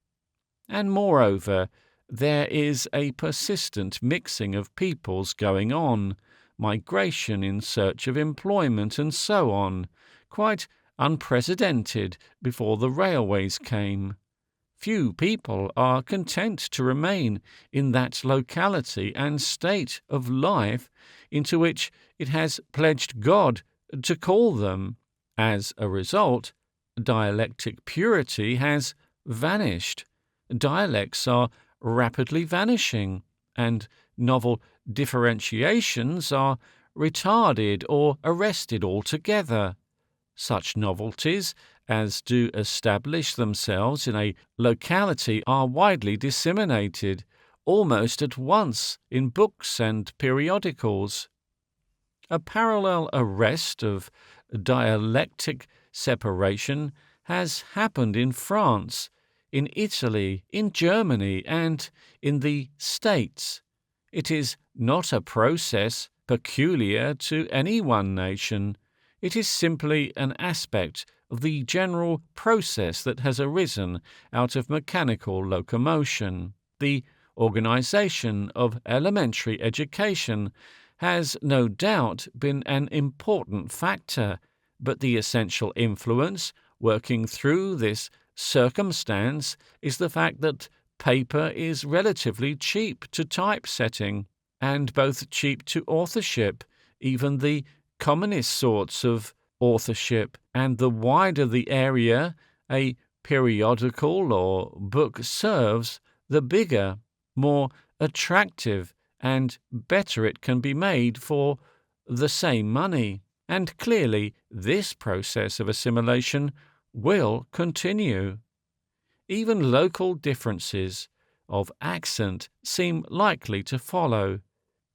And moreover, there is a persistent mixing of peoples going on, migration in search of employment and so on, quite unprecedented before the railways came. Few people are content to remain in that locality and state of life into which it has pledged God to call them. As a result, dialectic purity has vanished. Dialects are rapidly vanishing, and novel differentiations are retarded or arrested altogether. Such novelties as do establish themselves in a locality are widely disseminated, almost at once in books and periodicals. A parallel arrest of dialectic separation has happened in France, in Italy, in Germany, and in the States. It is not a process peculiar to any one nation. It is simply an aspect of the general process that has arisen out of mechanical locomotion. The organization of elementary education has no doubt been an important factor, but the essential influence working through this circumstance is the fact that paper is relatively cheap to typesetting, and both cheap to authorship, even the commonest sorts of authorship, and the wider the area a periodical or book serves, the bigger, more attractive, and better it can be made for the same money. And clearly this process of assimilation will continue. Even local differences of accent seem likely to follow.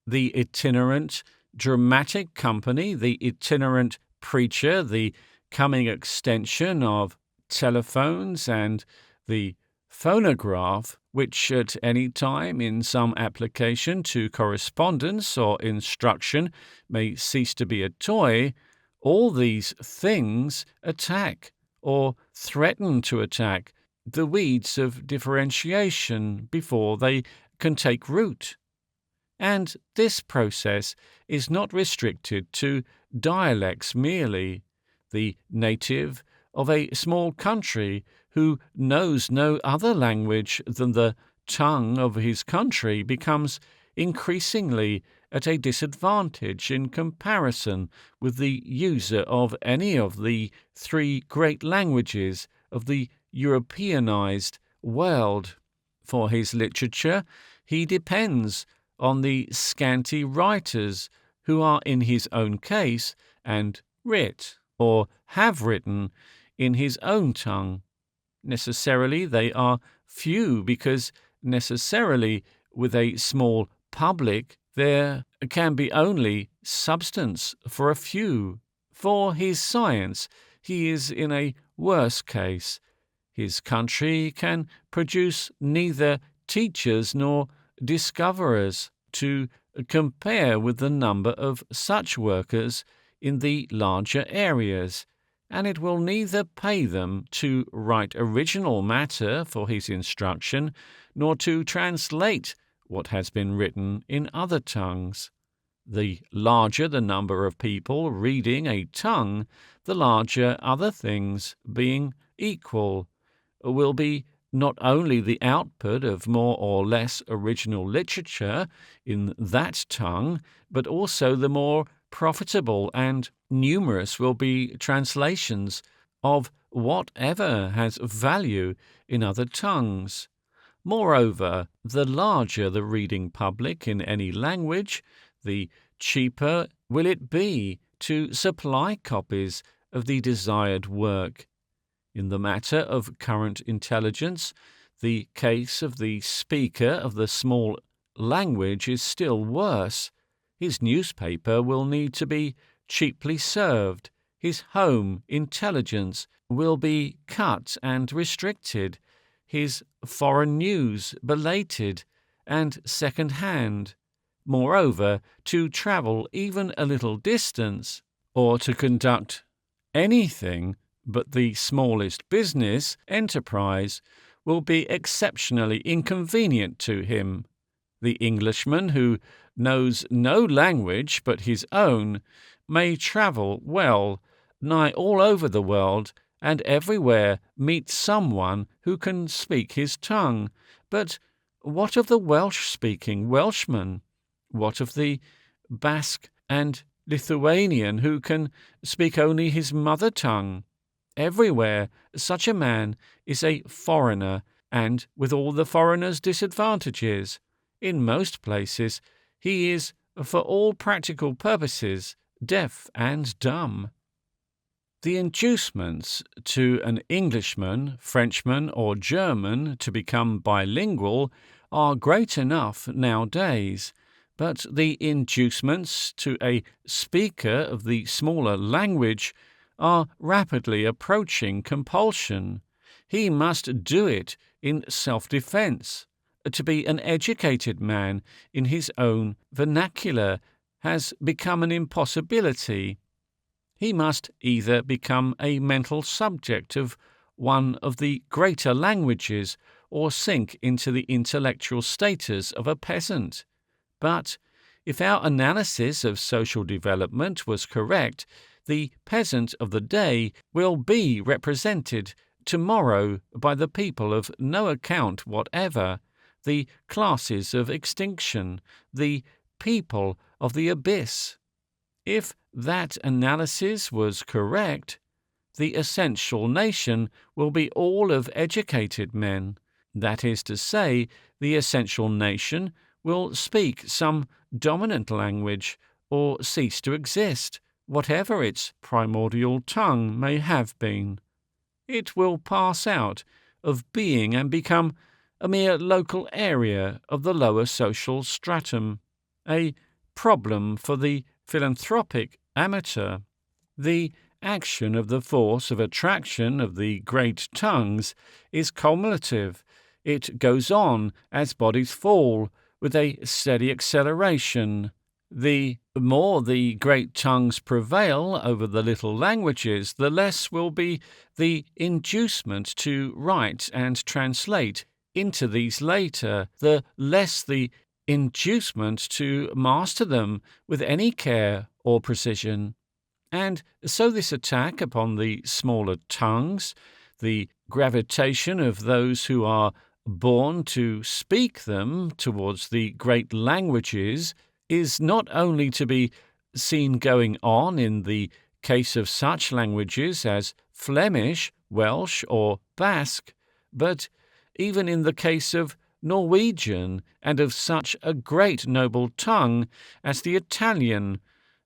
The itinerant dramatic company, the itinerant preacher, the coming extension of telephones, and the phonograph, which at any time in some application to correspondence or instruction may cease to be a toy, all these things attack or threaten to attack the weeds of differentiation before they can take root. And this process is not restricted to dialects merely. The native of a small country who knows no other language than the tongue of his country becomes increasingly at a disadvantage in comparison with the user of any of the three great languages of the Europeanized world. For his literature, he depends on the scanty writers who are in his own case and writ, or have written, in his own tongue. Necessarily they are few because necessarily with a small public there can be only substance for a few. For his science he is in a worse case. His country can produce neither teachers nor discoverers to compare with the number of such workers in the larger areas, and it will neither pay them to write original matter for his instruction, nor to translate what has been written in other tongues. The larger the number of people reading a tongue, the larger other things being equal, will be not only the output of more or less original literature in that tongue, but also the more profitable and numerous will be translations of whatever has value in other tongues. Moreover, the larger the reading public in any language, the cheaper will it be to supply copies of the desired work. In the matter of current intelligence, the case of the speaker of the small language is still worse. His newspaper will need to be cheaply served. His home intelligence will be cut and restricted. His foreign news belated and second-hand. Moreover, to travel even a little distance, or to conduct anything but the smallest business enterprise, will be exceptionally inconvenient to him. The Englishman who knows no language but his own may travel well, nigh all over the world, and everywhere meet someone who can speak his tongue. But what of the Welsh-speaking Welshman? What of the Basque and Lithuanian who can speak only his mother tongue? Everywhere such a man is a foreigner, and with all the foreigner's disadvantages. In most places he is, for all practical purposes, deaf and dumb. The inducements to an Englishman, Frenchman, or German to become bilingual are great enough nowadays, but the inducements to a speaker of the smaller language are rapidly approaching compulsion. He must do it in self-defense. To be an educated man in his own vernacular has become an impossibility. He must either become a mental subject of one of the greater languages or sink into the intellectual status of a peasant. But if our analysis of social development was correct, the peasant of the day will be represented tomorrow by the people of no account whatever, the classes of extinction, the people of the abyss. If that analysis was correct, the essential nation will be all of educated men. That is to say, the essential nation will speak some dominant language or cease to exist, whatever its primordial tongue may have been. It will pass out of being and become a mere local area of the lower social stratum, a problem for the philanthropic amateur. The action of the force of attraction of the great tongues is cumulative. It goes on as bodies fall, with a steady acceleration. The more the great tongues prevail over the little languages, the less will be the inducement to write and translate into these later, the less the inducement to master them with any care or precision. And so this attack upon the smaller tongues, the gravitation of those who are born to speak them towards the great languages, is not only to be seen going on in the case of such languages as Flemish, Welsh, or Basque, but even in the case of Norwegian and of such a great noble tongue as the Italian.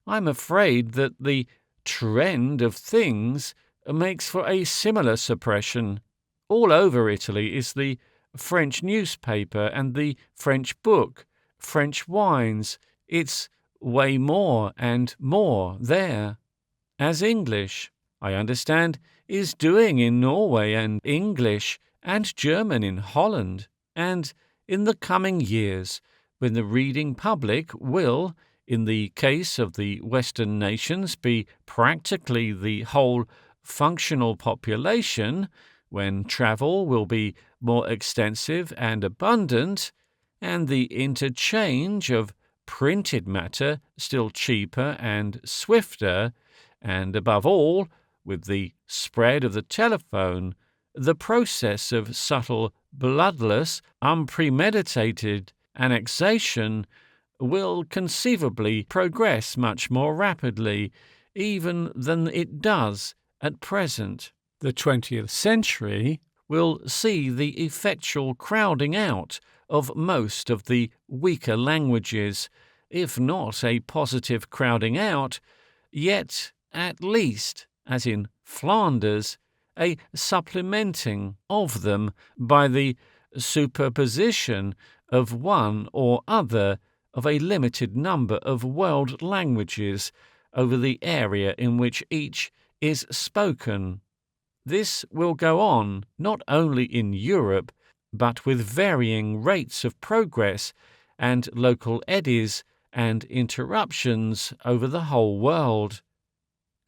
I'm afraid that the trend of things makes for a similar suppression. All over Italy is the French newspaper and the French book, French wines. It's way more and more there. As English, I understand, is doing in Norway, and English and German in Holland, and in the coming years, when the reading public will, in the case of the Western nations, be practically the whole functional population, when travel will be more extensive and abundant, and the interchange of printed matter still cheaper and swifter, and above all, with the spread of the telephone, the process of subtle, bloodless, unpremeditated annexation will conceivably progress much more rapidly even than it does at present. The 20th century will see the effectual crowding out of most of the weaker languages, if not a positive crowding out, yet at least, as in Flanders, a supplementing of them by the superposition of one or other of a limited number of world languages over the area in which each is spoken. This will go on not only in Europe, but with varying rates of progress and local eddies and interruptions over the whole world,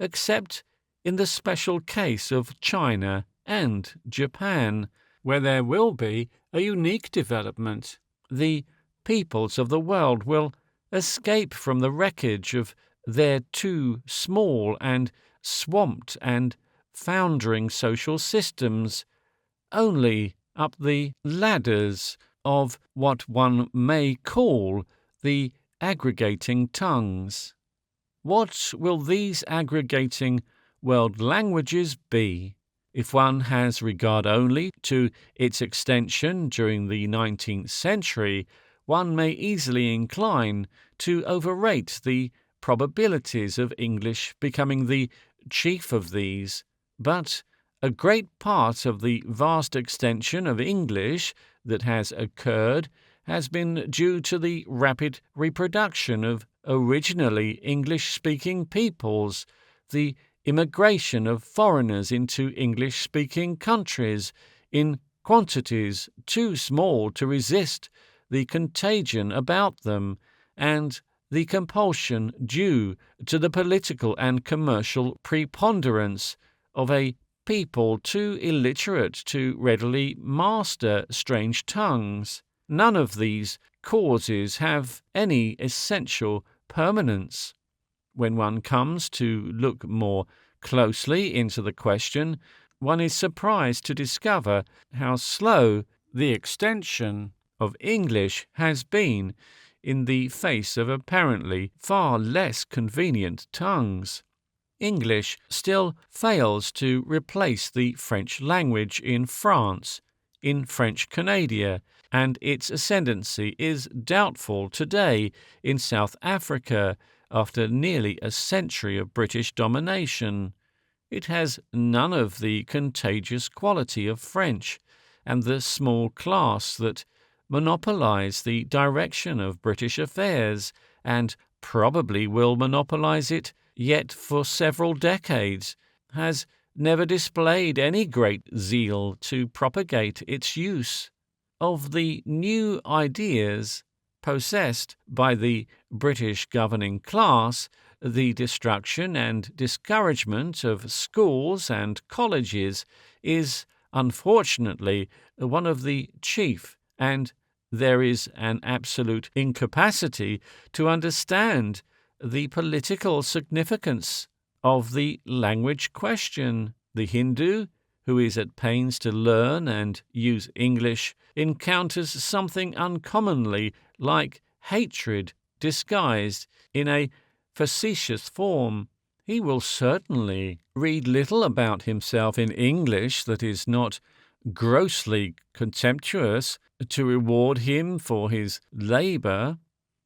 except in the special case of China and Japan, where there will be a unique development. The peoples of the world will escape from the wreckage of their too small and swamped and foundering social systems, only up the ladders of what one may call the aggregating tongues. What will these aggregating world languages be? If one has regard only to its extension during the 19th century, one may easily incline to overrate the probabilities of English becoming the chief of these, but a great part of the vast extension of English that has occurred has been due to the rapid reproduction of originally English-speaking peoples, the immigration of foreigners into English-speaking countries in quantities too small to resist the contagion about them, and the compulsion due to the political and commercial preponderance of a people too illiterate to readily master strange tongues. None of these causes have any essential permanence. When one comes to look more closely into the question, one is surprised to discover how slow the extension of English has been in the face of apparently far less convenient tongues. English still fails to replace the French language in France, in French Canada, and its ascendancy is doubtful today in South Africa after nearly a century of British domination. It has none of the contagious quality of French, and the small class that monopolize the direction of British affairs, and probably will monopolize it yet for several decades, has never displayed any great zeal to propagate its use. Of the new ideas, possessed by the British governing class, the destruction and discouragement of schools and colleges is, unfortunately, one of the chief, and there is an absolute incapacity to understand the political significance of the language question. The Hindu, who is at pains to learn and use English, encounters something uncommonly like hatred disguised in a facetious form. He will certainly read little about himself in English that is not grossly contemptuous to reward him for his labor.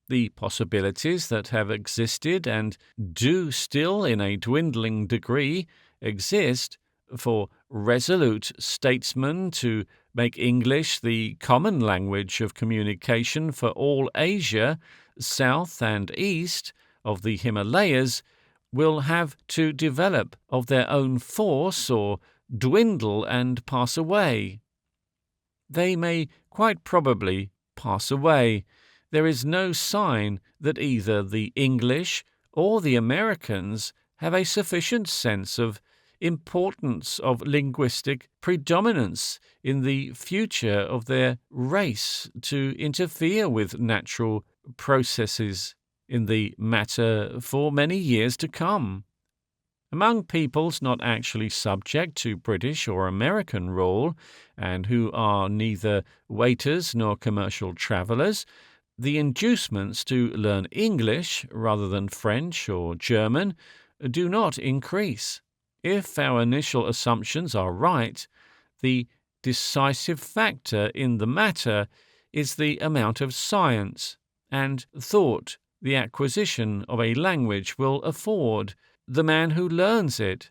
The possibilities that have existed and do still in a dwindling degree exist for resolute statesmen to make English the common language of communication for all Asia, south and east of the Himalayas, will have to develop of their own force or dwindle and pass away. They may quite probably pass away. There is no sign that either the English or the Americans have a sufficient sense of importance of linguistic predominance in the future of their race to interfere with natural processes in the matter for many years to come. Among peoples not actually subject to British or American rule, and who are neither waiters nor commercial travellers, the inducements to learn English rather than French or German do not increase. If our initial assumptions are right, the decisive factor in the matter is the amount of science and thought the acquisition of a language will afford the man who learns it.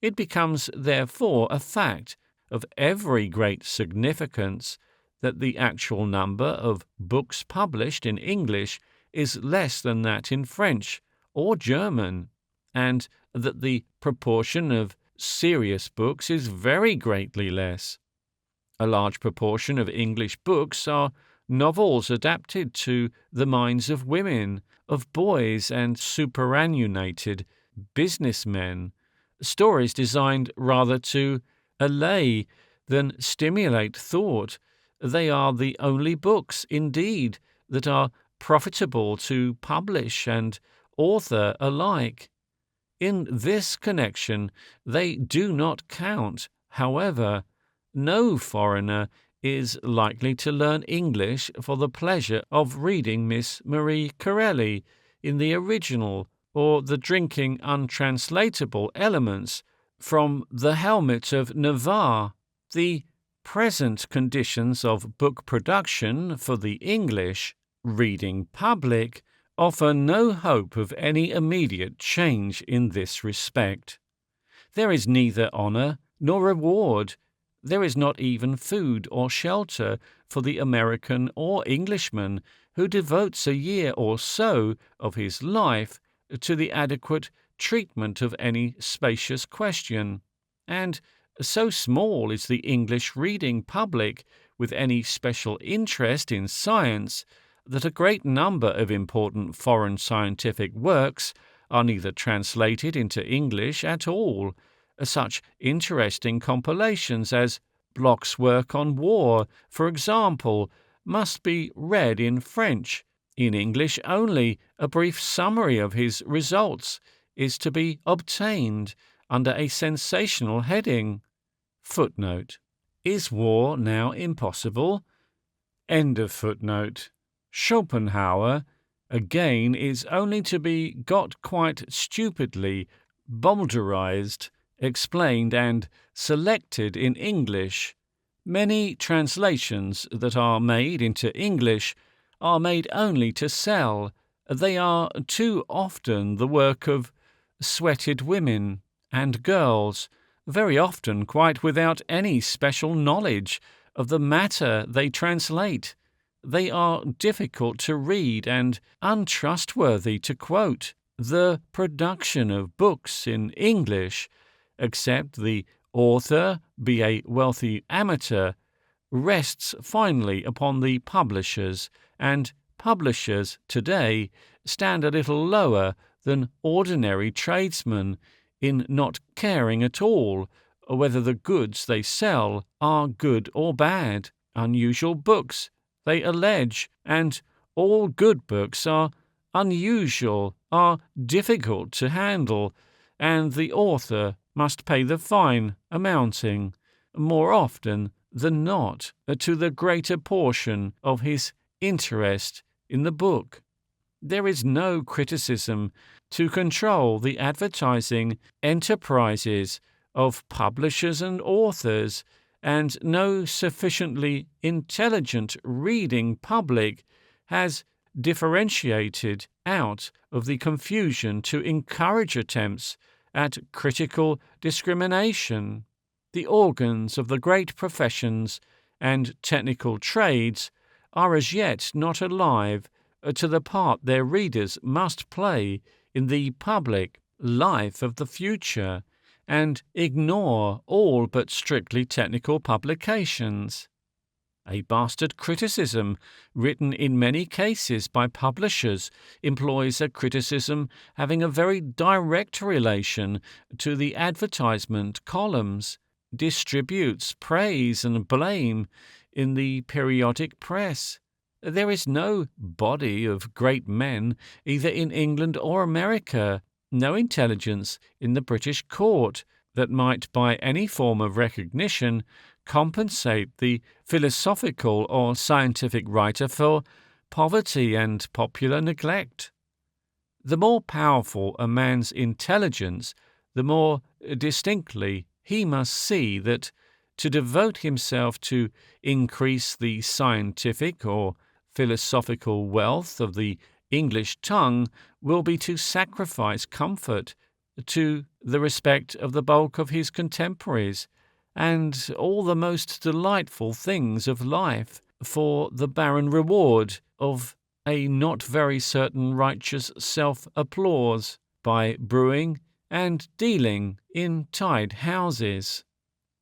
It becomes, therefore, a fact of every great significance that the actual number of books published in English is less than that in French or German, and that the proportion of serious books is very greatly less. A large proportion of English books are novels adapted to the minds of women, of boys and superannuated businessmen, stories designed rather to allay than stimulate thought. They are the only books, indeed, that are profitable to publish and author alike. In this connection, they do not count. However, no foreigner is likely to learn English for the pleasure of reading Miss Marie Corelli in the original, or the drinking untranslatable elements from The Helmet of Navarre. The present conditions of book production for the English reading public offer no hope of any immediate change in this respect. There is neither honour nor reward. There is not even food or shelter for the American or Englishman who devotes a year or so of his life to the adequate treatment of any spacious question. And so small is the English reading public with any special interest in science that a great number of important foreign scientific works are neither translated into English at all. Such interesting compilations as Bloch's work on war, for example, must be read in French. In English only, a brief summary of his results is to be obtained under a sensational heading. Footnote: Is war now impossible? End of footnote. Schopenhauer, again, is only to be got quite stupidly bowdlerized, explained and selected in English. Many translations that are made into English are made only to sell. They are too often the work of sweated women and girls, very often quite without any special knowledge of the matter they translate. They are difficult to read and untrustworthy to quote. The production of books in English, except the author be a wealthy amateur, rests finally upon the publishers, and publishers today stand a little lower than ordinary tradesmen in not caring at all whether the goods they sell are good or bad. Unusual books, they allege, and all good books are unusual, are difficult to handle, and the author must pay the fine, amounting, more often than not, to the greater portion of his interest in the book. There is no criticism to control the advertising enterprises of publishers and authors, and no sufficiently intelligent reading public has differentiated out of the confusion to encourage attempts at critical discrimination. The organs of the great professions and technical trades are as yet not alive to the part their readers must play in the public life of the future, and ignore all but strictly technical publications. A bastard criticism, written in many cases by publishers, employs a criticism having a very direct relation to the advertisement columns, distributes praise and blame in the periodic press. There is no body of great men, either in England or America, no intelligence in the British court, that might by any form of recognition compensate the philosophical or scientific writer for poverty and popular neglect. The more powerful a man's intelligence, the more distinctly he must see that to devote himself to increase the scientific or philosophical wealth of the English tongue will be to sacrifice comfort to the respect of the bulk of his contemporaries, and all the most delightful things of life for the barren reward of a not very certain righteous self-applause by brewing and dealing in tied houses.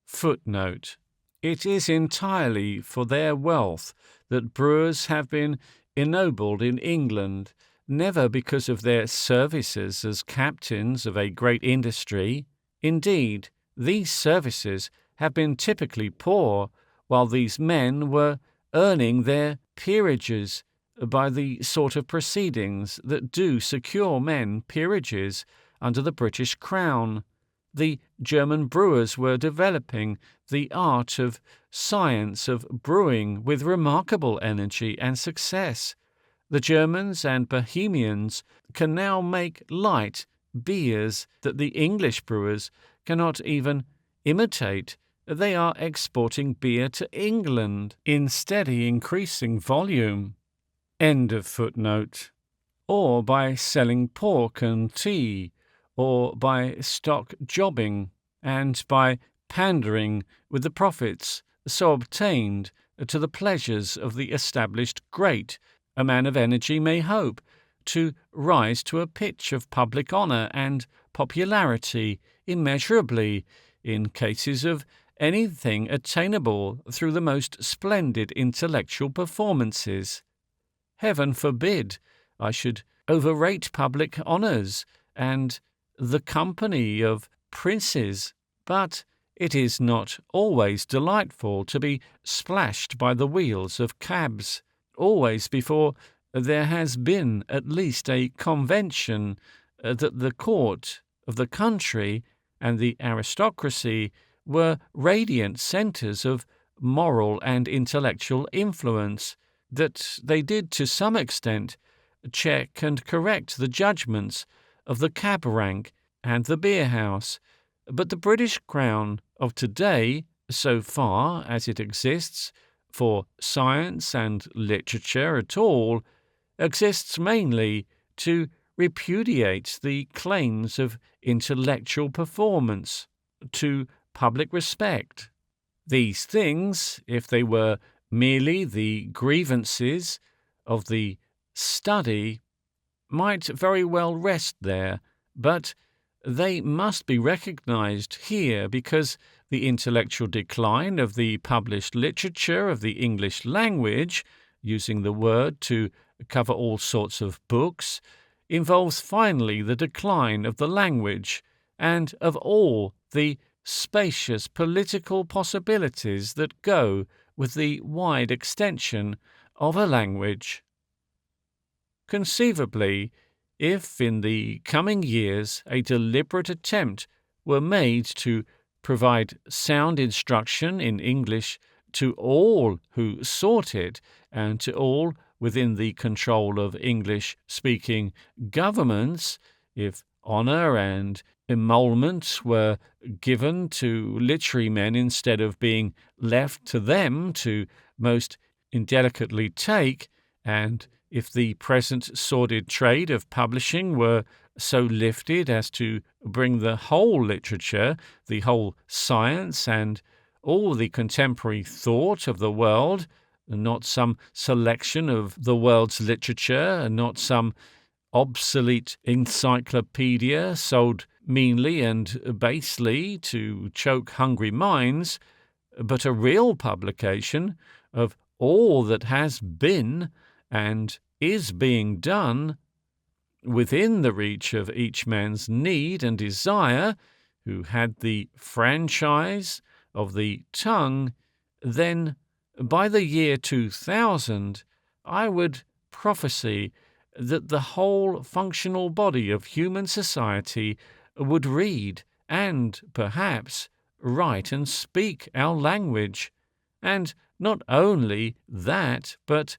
Footnote: It is entirely for their wealth that brewers have been ennobled in England, never because of their services as captains of a great industry. Indeed, these services have been typically poor, while these men were earning their peerages by the sort of proceedings that do secure men peerages under the British Crown. The German brewers were developing the art of science of brewing with remarkable energy and success. The Germans and Bohemians can now make light beers that the English brewers cannot even imitate. They are exporting beer to England in steady increasing volume. End of footnote. Or by selling pork and tea, or by stock jobbing, and by pandering with the profits so obtained to the pleasures of the established great, a man of energy may hope to rise to a pitch of public honour and popularity immeasurably, in cases of anything attainable through the most splendid intellectual performances. Heaven forbid I should overrate public honours and the company of princes, but it is not always delightful to be splashed by the wheels of cabs, always before there has been at least a convention that the court of the country and the aristocracy were radiant centres of moral and intellectual influence, that they did to some extent check and correct the judgments of the cab rank and the beer-house, but the British Crown of today, so far as it exists for science and literature at all, exists mainly to repudiate the claims of intellectual performance, to public respect. These things, if they were merely the grievances of the study, might very well rest there, but they must be recognized here because the intellectual decline of the published literature of the English language, using the word to cover all sorts of books, involves finally the decline of the language and of all the spacious political possibilities that go with the wide extension of a language. Conceivably, if in the coming years a deliberate attempt were made to provide sound instruction in English to all who sought it and to all within the control of English-speaking governments, if honour and emolument were given to literary men instead of being left to them to most indelicately take, and if the present sordid trade of publishing were so lifted as to bring the whole literature, the whole science, and all the contemporary thought of the world, not some selection of the world's literature, not some obsolete encyclopedia sold meanly and basely to choke hungry minds, but a real publication of all that has been and is being done within the reach of each man's need and desire, who had the franchise of the tongue, then by the year 2000 I would prophesy that the whole functional body of human society would read and, perhaps, write and speak our language. And not only that, but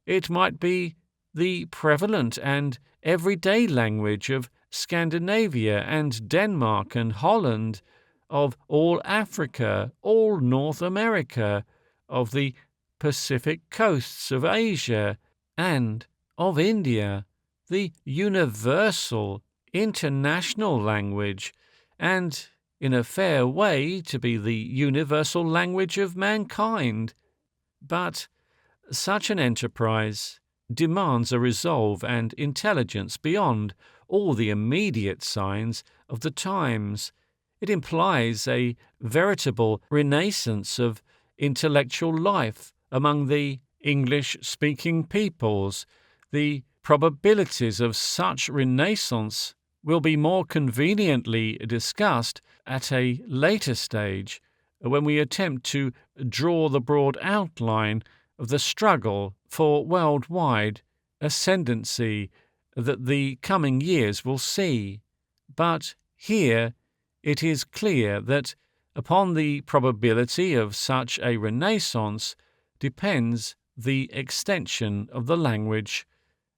it might be the prevalent and everyday language of Scandinavia and Denmark and Holland, of all Africa, all North America, of the Pacific coasts of Asia, and of India, the universal, international language, and in a fair way to be the universal language of mankind. But such an enterprise demands a resolve and intelligence beyond all the immediate signs of the times. It implies a veritable renaissance of intellectual life among the English-speaking peoples. The probabilities of such renaissance will be more conveniently discussed at a later stage, when we attempt to draw the broad outline of the struggle for worldwide ascendancy that the coming years will see. But here it is clear that upon the probability of such a renaissance depends the extension of the language,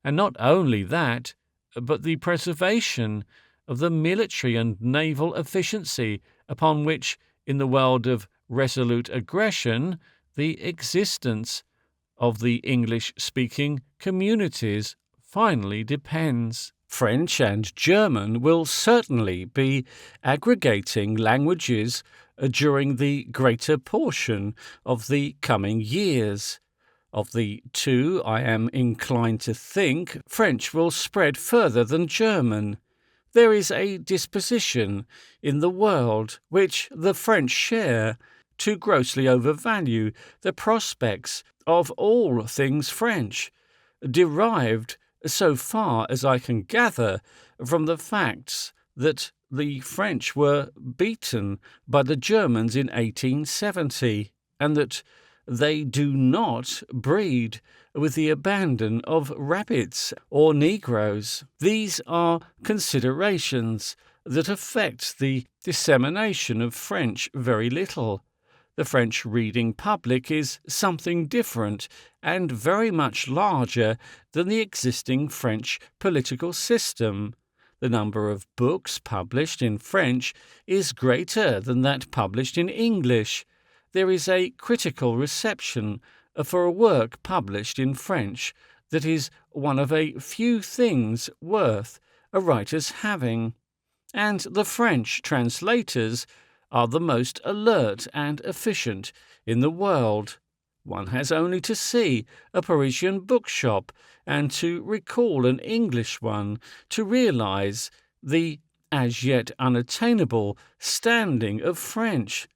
and not only that, but the preservation of the military and naval efficiency upon which, in the world of resolute aggression, the existence of the English-speaking communities finally depends. French and German will certainly be aggregating languages during the greater portion of the coming years. Of the two, I am inclined to think French will spread further than German. There is a disposition in the world which the French share to grossly overvalue the prospects of all things French, derived, so far as I can gather, from the facts that the French were beaten by the Germans in 1870, and that they do not breed with the abandon of rabbits or Negroes. These are considerations that affect the dissemination of French very little. The French reading public is something different and very much larger than the existing French political system. The number of books published in French is greater than that published in English. There is a critical reception for a work published in French that is one of a few things worth a writer's having, and the French translators are the most alert and efficient in the world. One has only to see a Parisian bookshop and to recall an English one to realize the as yet unattainable standing of French.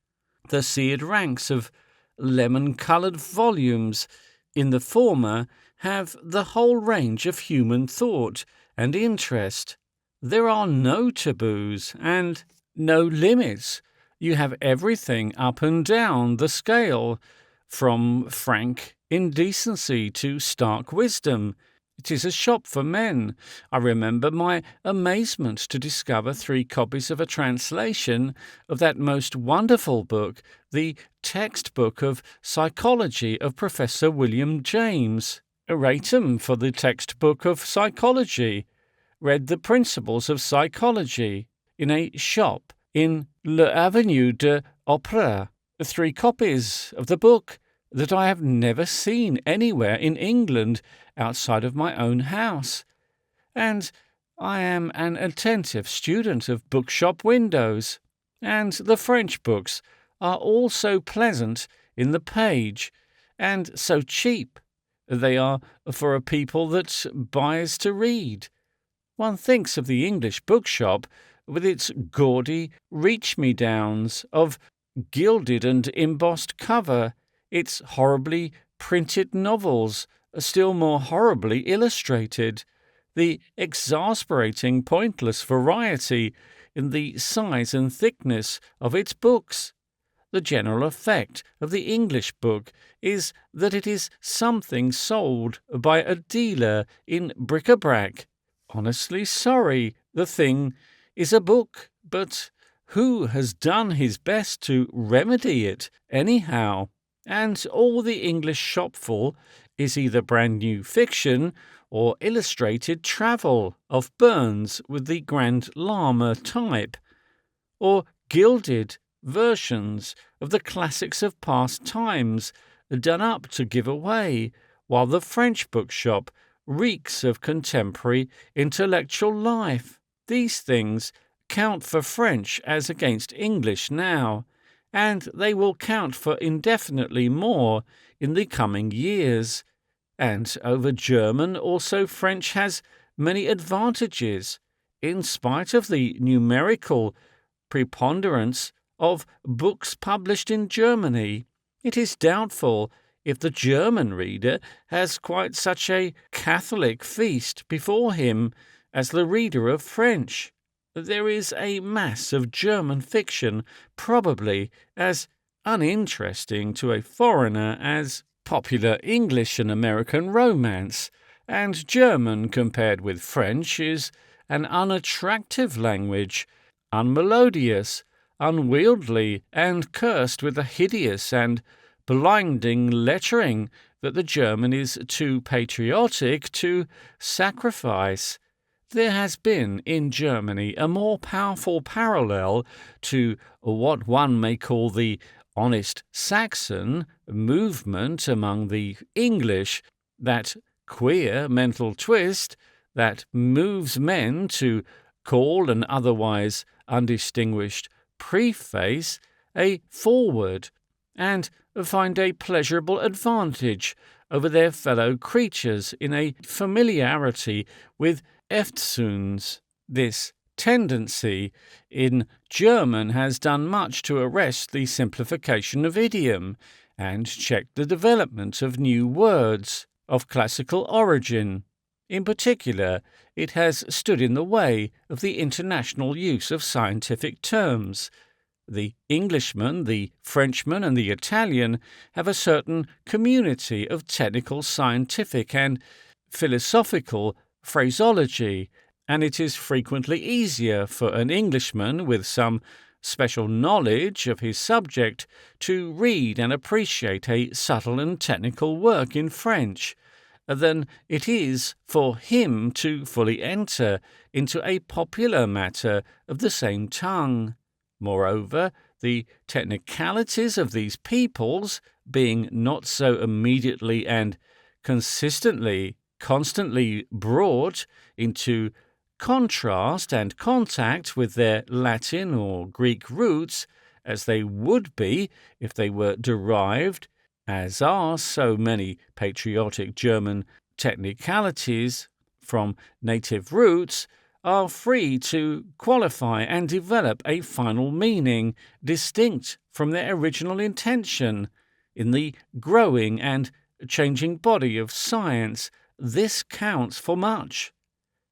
The seared ranks of lemon-coloured volumes in the former have the whole range of human thought and interest. There are no taboos and no limits. You have everything up and down the scale, from frank indecency to stark wisdom. It is a shop for men. I remember my amazement to discover 3 copies of a translation of that most wonderful book, the textbook of psychology of Professor William James. Erratum for the textbook of psychology. Read the principles of psychology in a shop in l'Avenue de Opera. 3 copies of the book that I have never seen anywhere in England outside of my own house. And I am an attentive student of bookshop windows, and the French books are all so pleasant in the page, and so cheap. They are for a people that buys to read. One thinks of the English bookshop with its gaudy reach-me-downs of gilded and embossed cover, its horribly printed novels, still more horribly illustrated, the exasperating pointless variety in the size and thickness of its books. The general effect of the English book is that it is something sold by a dealer in bric-a-brac. Honestly sorry, the thing is a book, but who has done his best to remedy it, anyhow? And all the English shopful is either brand new fiction or illustrated travel of Burns with the Grand Lama type, or gilded versions of the classics of past times done up to give away, while the French bookshop reeks of contemporary intellectual life. These things count for French as against English now, and they will count for indefinitely more in the coming years. And over German also French has many advantages, in spite of the numerical preponderance of books published in Germany. It is doubtful if the German reader has quite such a Catholic feast before him as the reader of French. There is a mass of German fiction probably as uninteresting to a foreigner as popular English and American romance, and German compared with French is an unattractive language, unmelodious, unwieldy, and cursed with a hideous and blinding lettering that the German is too patriotic to sacrifice. There has been in Germany a more powerful parallel to what one may call the honest Saxon movement among the English, that queer mental twist that moves men to call an otherwise undistinguished preface a forward, and find a pleasurable advantage over their fellow creatures in a familiarity with Eftsoons. This tendency in German has done much to arrest the simplification of idiom and check the development of new words of classical origin. In particular, it has stood in the way of the international use of scientific terms. The Englishman, the Frenchman, and the Italian have a certain community of technical, scientific, and philosophical phraseology, and it is frequently easier for an Englishman with some special knowledge of his subject to read and appreciate a subtle and technical work in French than it is for him to fully enter into a popular matter of the same tongue. Moreover, the technicalities of these peoples, being not so immediately and constantly brought into contrast and contact with their Latin or Greek roots, as they would be if they were derived, as are so many patriotic German technicalities, from native roots, are free to qualify and develop a final meaning distinct from their original intention in the growing and changing body of science, this counts for much.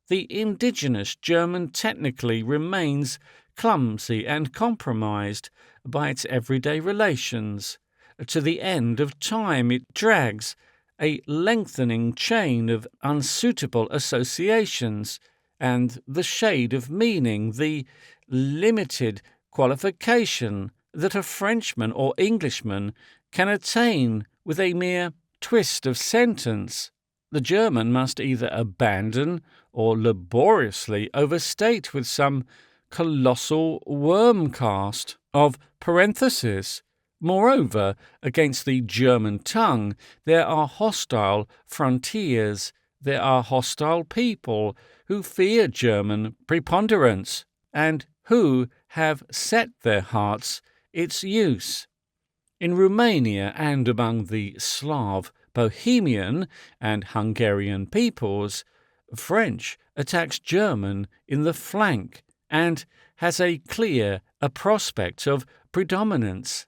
The indigenous German technically remains clumsy and compromised by its everyday relations. To the end of time it drags a lengthening chain of unsuitable associations, and the shade of meaning, the limited qualification that a Frenchman or Englishman can attain with a mere twist of sentence, the German must either abandon or laboriously overstate with some colossal worm cast of parenthesis. Moreover, against the German tongue there are hostile frontiers, there are hostile people who fear German preponderance, and who have set their hearts its use. In Romania and among the Slav, Bohemian and Hungarian peoples, French attacks German in the flank and has a clear prospect of predominance.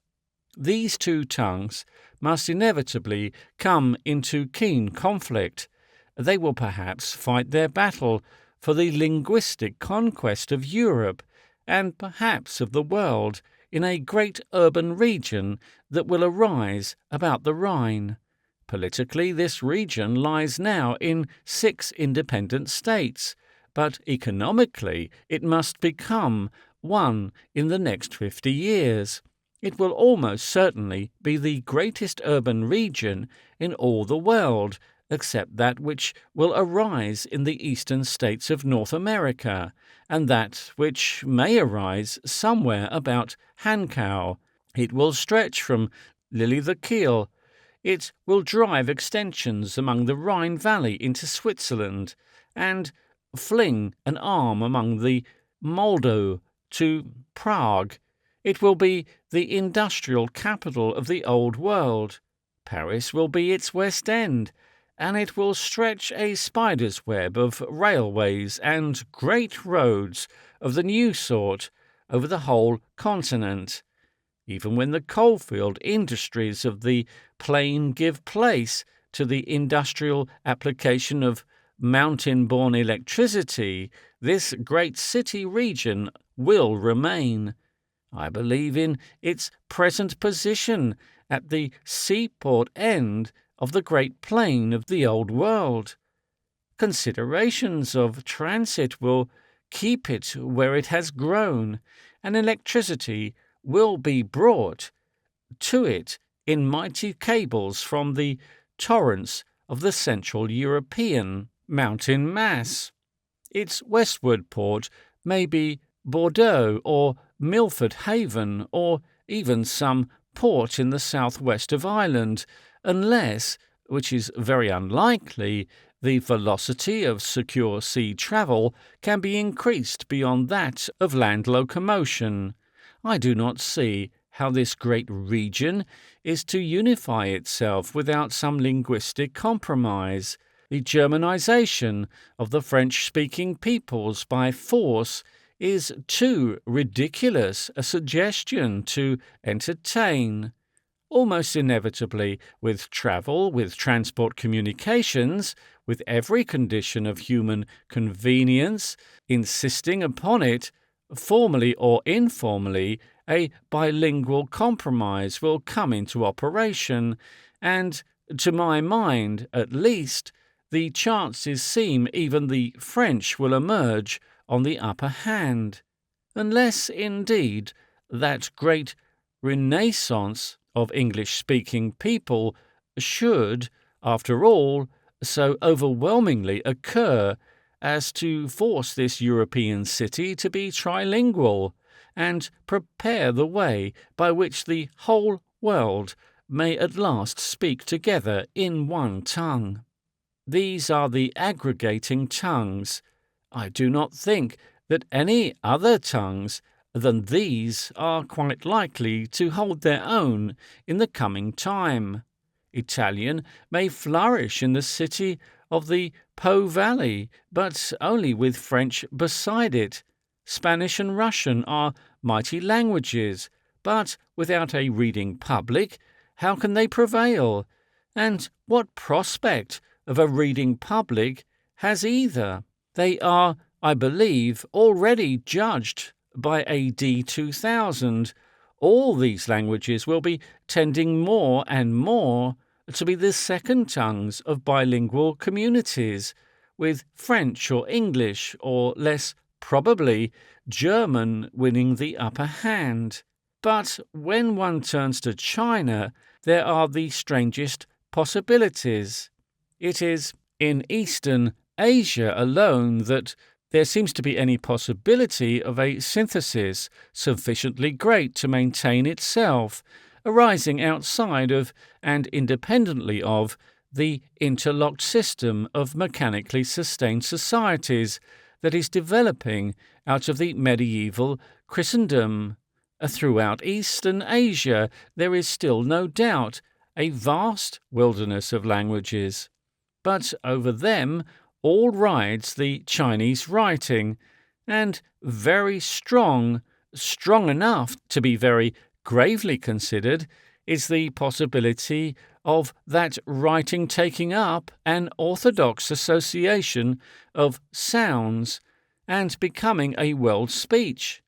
These two tongues must inevitably come into keen conflict. They will perhaps fight their battle for the linguistic conquest of Europe and perhaps of the world in a great urban region that will arise about the Rhine. Politically, this region lies now in 6 independent states, but economically it must become one in the next 50 years. It will almost certainly be the greatest urban region in all the world, except that which will arise in the eastern states of North America, and that which may arise somewhere about Hankow. It will stretch from Lille the Kiel. It will drive extensions among the Rhine Valley into Switzerland, and fling an arm among the Moldau to Prague. It will be the industrial capital of the Old World. Paris will be its West End, and it will stretch a spider's web of railways and great roads of the new sort over the whole continent. Even when the coalfield industries of the plain give place to the industrial application of mountain-borne electricity, this great city region will remain. I believe in its present position at the seaport end of the great plain of the Old World. Considerations of transit will keep it where it has grown, and electricity will be brought to it in mighty cables from the torrents of the Central European mountain mass. Its westward port may be Bordeaux or Milford Haven, or even some port in the southwest of Ireland, unless, which is very unlikely, the velocity of secure sea travel can be increased beyond that of land locomotion. I do not see how this great region is to unify itself without some linguistic compromise. The Germanization of the French-speaking peoples by force is too ridiculous a suggestion to entertain. Almost inevitably, with travel, with transport communications, with every condition of human convenience insisting upon it, formally or informally, a bilingual compromise will come into operation, and, to my mind at least, the chances seem even the French will emerge on the upper hand, unless, indeed, that great renaissance of English-speaking people should, after all, so overwhelmingly occur as to force this European city to be trilingual, and prepare the way by which the whole world may at last speak together in one tongue. These are the aggregating tongues. I do not think that any other tongues than these are quite likely to hold their own in the coming time. Italian may flourish in the city of the Po Valley, but only with French beside it. Spanish and Russian are mighty languages, but without a reading public, how can they prevail? And what prospect of a reading public has either? They are, I believe, already judged by AD 2000. All these languages will be tending more and more to be the second tongues of bilingual communities, with French or English, or less probably German, winning the upper hand. But when one turns to China, there are the strangest possibilities. It is in Eastern Asia alone that there seems to be any possibility of a synthesis sufficiently great to maintain itself, arising outside of and independently of the interlocked system of mechanically sustained societies that is developing out of the medieval Christendom. Throughout Eastern Asia, there is still no doubt a vast wilderness of languages, but over them all rides the Chinese writing, and very strong enough to be very gravely considered, is the possibility of that writing taking up an orthodox association of sounds and becoming a world speech.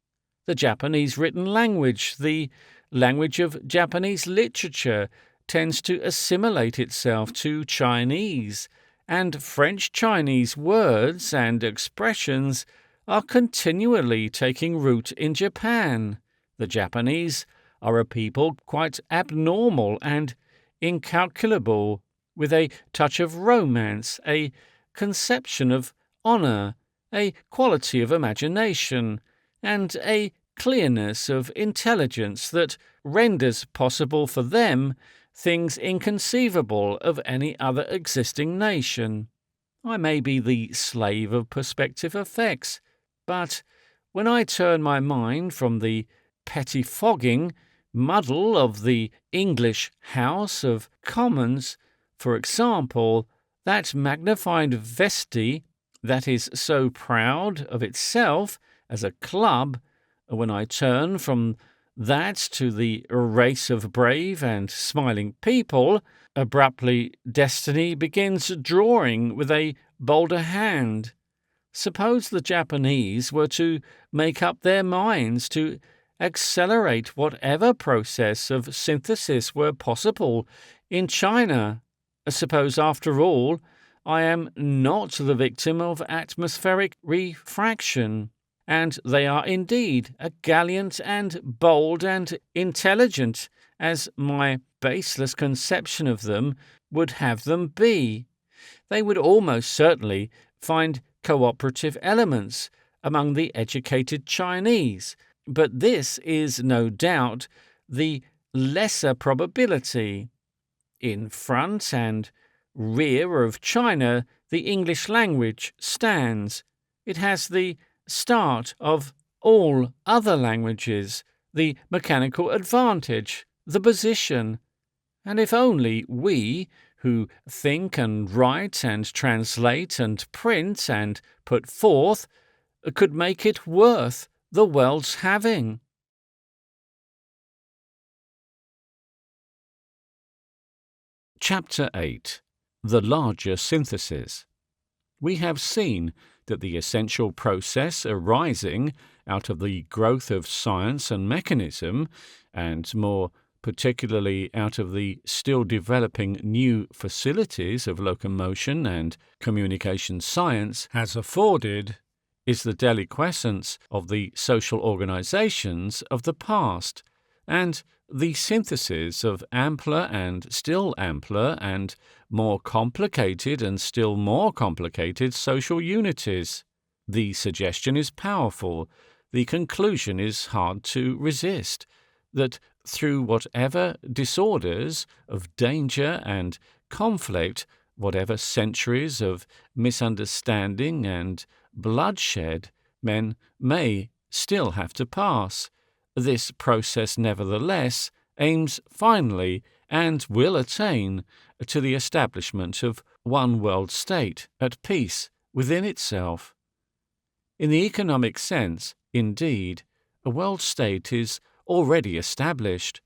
The Japanese written language, the language of Japanese literature, tends to assimilate itself to Chinese, and French Chinese words and expressions are continually taking root in Japan. The Japanese are a people quite abnormal and incalculable, with a touch of romance, a conception of honor, a quality of imagination, and a clearness of intelligence that renders possible for them things inconceivable of any other existing nation. I may be the slave of perspective effects, but when I turn my mind from the pettifogging muddle of the English House of Commons, for example, that magnified vesti that is so proud of itself as a club, when I turn from that to the race of brave and smiling people, abruptly destiny begins drawing with a bolder hand. Suppose the Japanese were to make up their minds to accelerate whatever process of synthesis were possible in China. Suppose, after all, I am not the victim of atmospheric refraction, and they are indeed a gallant and bold and intelligent, as my baseless conception of them would have them be. They would almost certainly find cooperative elements among the educated Chinese, but this is no doubt the lesser probability. In front and rear of China, the English language stands. It has the start of all other languages, the mechanical advantage, the position. And if only we, who think and write and translate and print and put forth, could make it worth the world's having. Chapter 8. The Larger Synthesis. We have seen that the essential process arising out of the growth of science and mechanism, and more particularly out of the still developing new facilities of locomotion and communication science, has afforded, is the deliquescence of the social organizations of the past, and the synthesis of ampler and still ampler and more complicated and still more complicated social unities. The suggestion is powerful, the conclusion is hard to resist, that through whatever disorders of danger and conflict, whatever centuries of misunderstanding and bloodshed men may still have to pass, this process nevertheless aims finally and will attain to the establishment of one world state at peace within itself. In the economic sense, indeed, a world state is already established.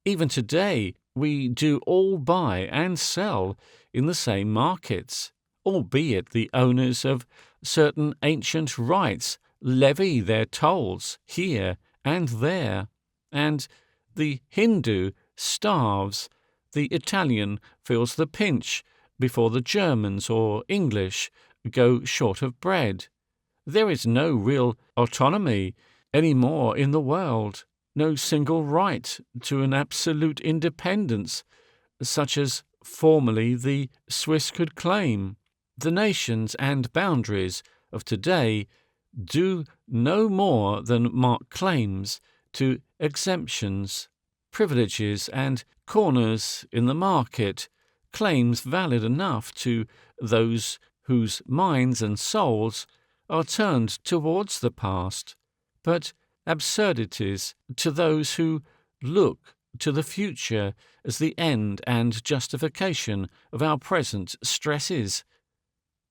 Even today, we do all buy and sell in the same markets, albeit the owners of certain ancient rights levy their tolls here and there, and the Hindu starves, the Italian feels the pinch before the Germans or English go short of bread. There is no real autonomy any more in the world, no single right to an absolute independence, such as formerly the Swiss could claim. The nations and boundaries of today do no more than mark claims to exemptions, privileges, and corners in the market, claims valid enough to those whose minds and souls are turned towards the past, but absurdities to those who look to the future as the end and justification of our present stresses.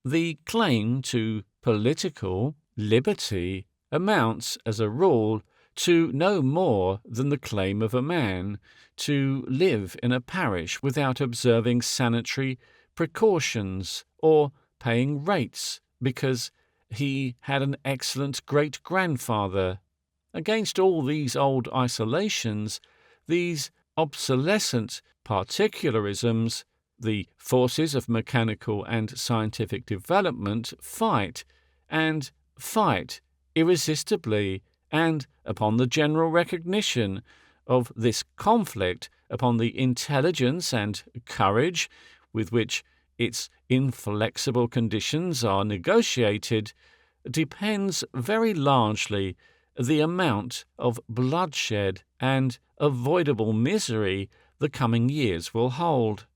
The claim to political liberty amounts, as a rule, to no more than the claim of a man to live in a parish without observing sanitary precautions or paying rates because he had an excellent great-grandfather. Against all these old isolations, these obsolescent particularisms, the forces of mechanical and scientific development fight, and fight irresistibly, and upon the general recognition of this conflict, upon the intelligence and courage with which its inflexible conditions are negotiated, depends very largely the amount of bloodshed and avoidable misery the coming years will hold.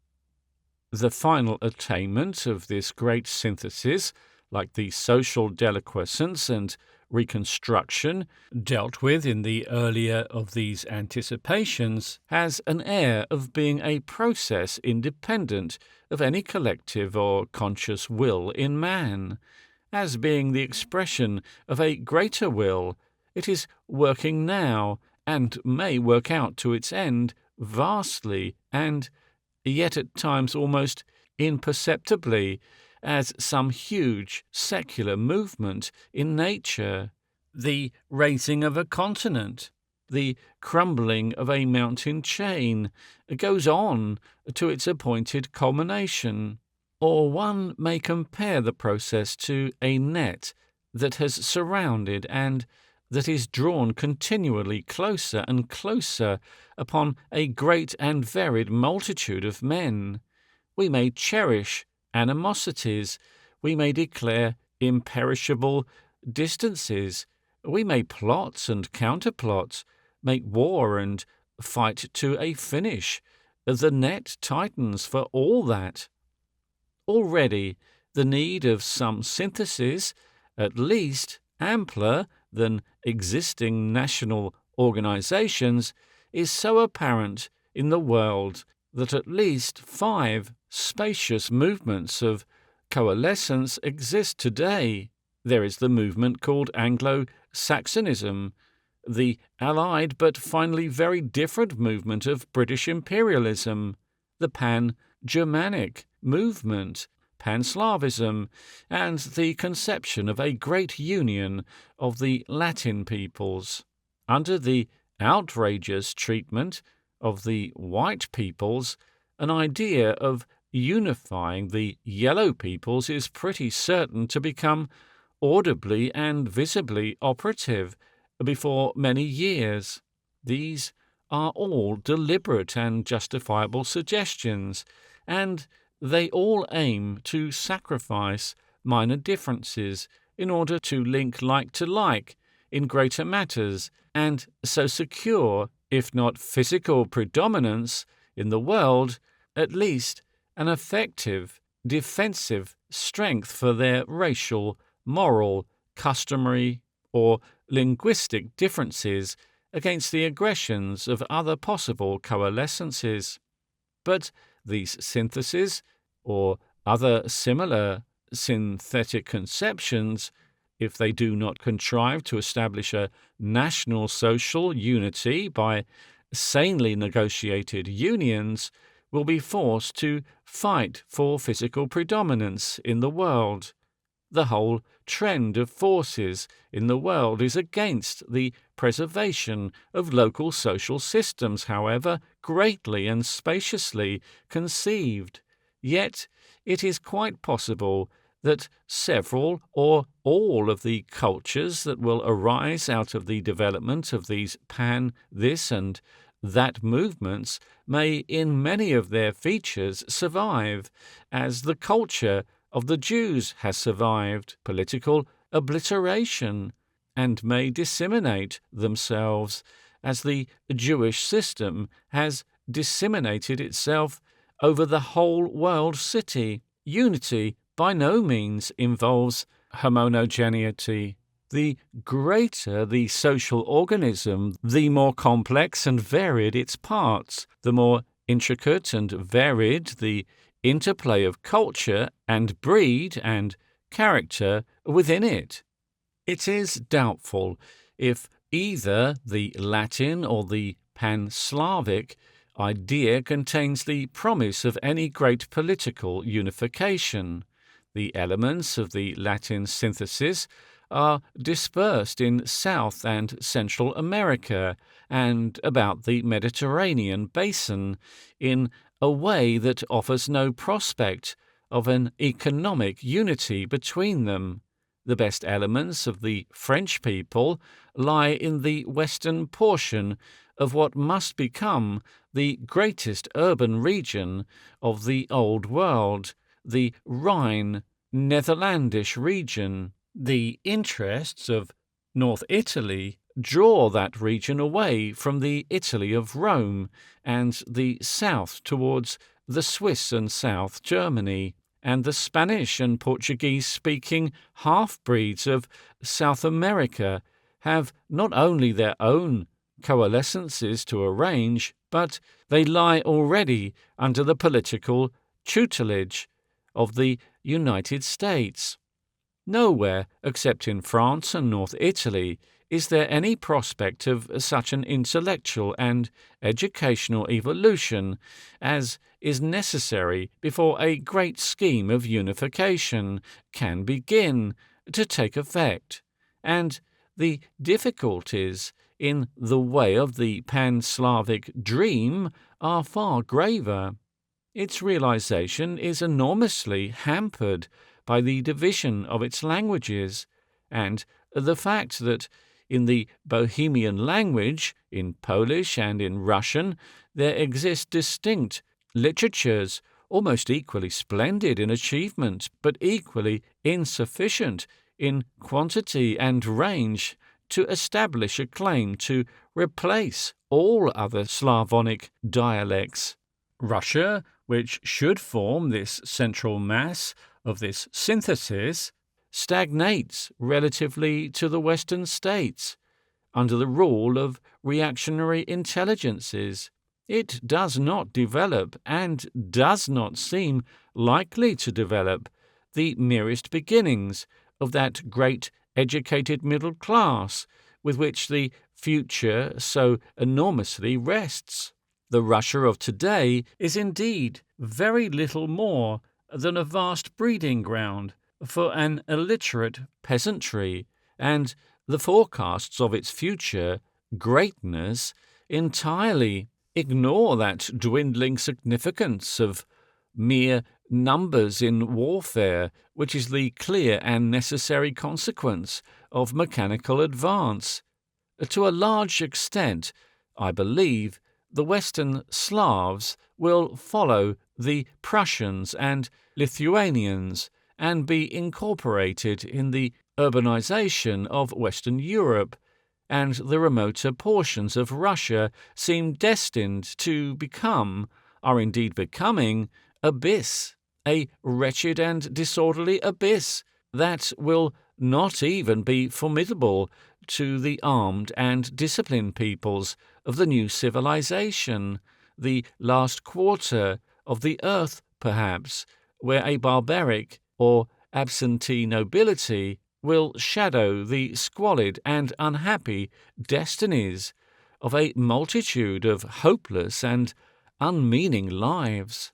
The final attainment of this great synthesis, like the social deliquescence and reconstruction dealt with in the earlier of these anticipations, has an air of being a process independent of any collective or conscious will in man. As being the expression of a greater will, it is working now, and may work out to its end vastly, and yet at times almost imperceptibly, as some huge secular movement in nature, the raising of a continent, the crumbling of a mountain chain, goes on to its appointed culmination. Or one may compare the process to a net that has surrounded and that is drawn continually closer and closer upon a great and varied multitude of men. We may cherish animosities, we may declare imperishable distances, we may plot and counterplot, make war and fight to a finish. The net tightens for all that. Already the need of some synthesis, at least ampler than existing national organizations, is so apparent in the world that at least 5 spacious movements of coalescence exist today. There is the movement called Anglo-Saxonism, the allied but finally very different movement of British imperialism, the Pan-Germanic movement, Pan-Slavism, and the conception of a great union of the Latin peoples. Under the outrageous treatment of the white peoples, an idea of unifying the yellow peoples is pretty certain to become audibly and visibly operative before many years. These are all deliberate and justifiable suggestions, and they all aim to sacrifice minor differences in order to link like to like in greater matters, and so secure, if not physical predominance in the world, at least an effective defensive strength for their racial, moral, customary, or linguistic differences against the aggressions of other possible coalescences. But these syntheses, or other similar synthetic conceptions, if they do not contrive to establish a national social unity by sanely negotiated unions, will be forced to fight for physical predominance in the world. The whole trend of forces in the world is against the preservation of local social systems, however greatly and spaciously conceived. Yet it is quite possible that several or all of the cultures that will arise out of the development of these this and that movements may in many of their features survive, as the culture of the Jews has survived political obliteration, and may disseminate themselves as the Jewish system has disseminated itself over the whole world city. Unity by no means involves homogeneity. The greater the social organism, the more complex and varied its parts, the more intricate and varied the interplay of culture and breed and character within it. It is doubtful if either the Latin or the Pan-Slavic idea contains the promise of any great political unification. The elements of the Latin synthesis are dispersed in South and Central America and about the Mediterranean basin in a way that offers no prospect of an economic unity between them. The best elements of the French people lie in the western portion of what must become the greatest urban region of the Old World, the Rhine Netherlandish region. The interests of North Italy draw that region away from the Italy of Rome and the south towards the Swiss and South Germany, and the Spanish and Portuguese-speaking half-breeds of South America have not only their own coalescences to arrange, but they lie already under the political tutelage of the United States. Nowhere, except in France and North Italy, is there any prospect of such an intellectual and educational evolution as is necessary before a great scheme of unification can begin to take effect, and the difficulties in the way of the Pan-Slavic dream are far graver. Its realization is enormously hampered by the division of its languages, and the fact that in the Bohemian language, in Polish and in Russian, there exist distinct literatures almost equally splendid in achievement, but equally insufficient in quantity and range to establish a claim to replace all other Slavonic dialects. Russia, which should form this central mass of this synthesis, stagnates relatively to the Western states. Under the rule of reactionary intelligences, it does not develop and does not seem likely to develop the merest beginnings of that great educated middle class with which the future so enormously rests. The Russia of today is indeed very little more than a vast breeding ground for an illiterate peasantry, and the forecasts of its future greatness entirely ignore that dwindling significance of mere numbers in warfare, which is the clear and necessary consequence of mechanical advance. To a large extent, I believe, the Western Slavs will follow the Prussians and Lithuanians and be incorporated in the urbanization of Western Europe, and the remoter portions of Russia seem destined to become, are indeed becoming, abyss, a wretched and disorderly abyss that will not even be formidable to the armed and disciplined peoples of the new civilization, the last quarter of the earth, perhaps, where a barbaric or absentee nobility will shadow the squalid and unhappy destinies of a multitude of hopeless and unmeaning lives.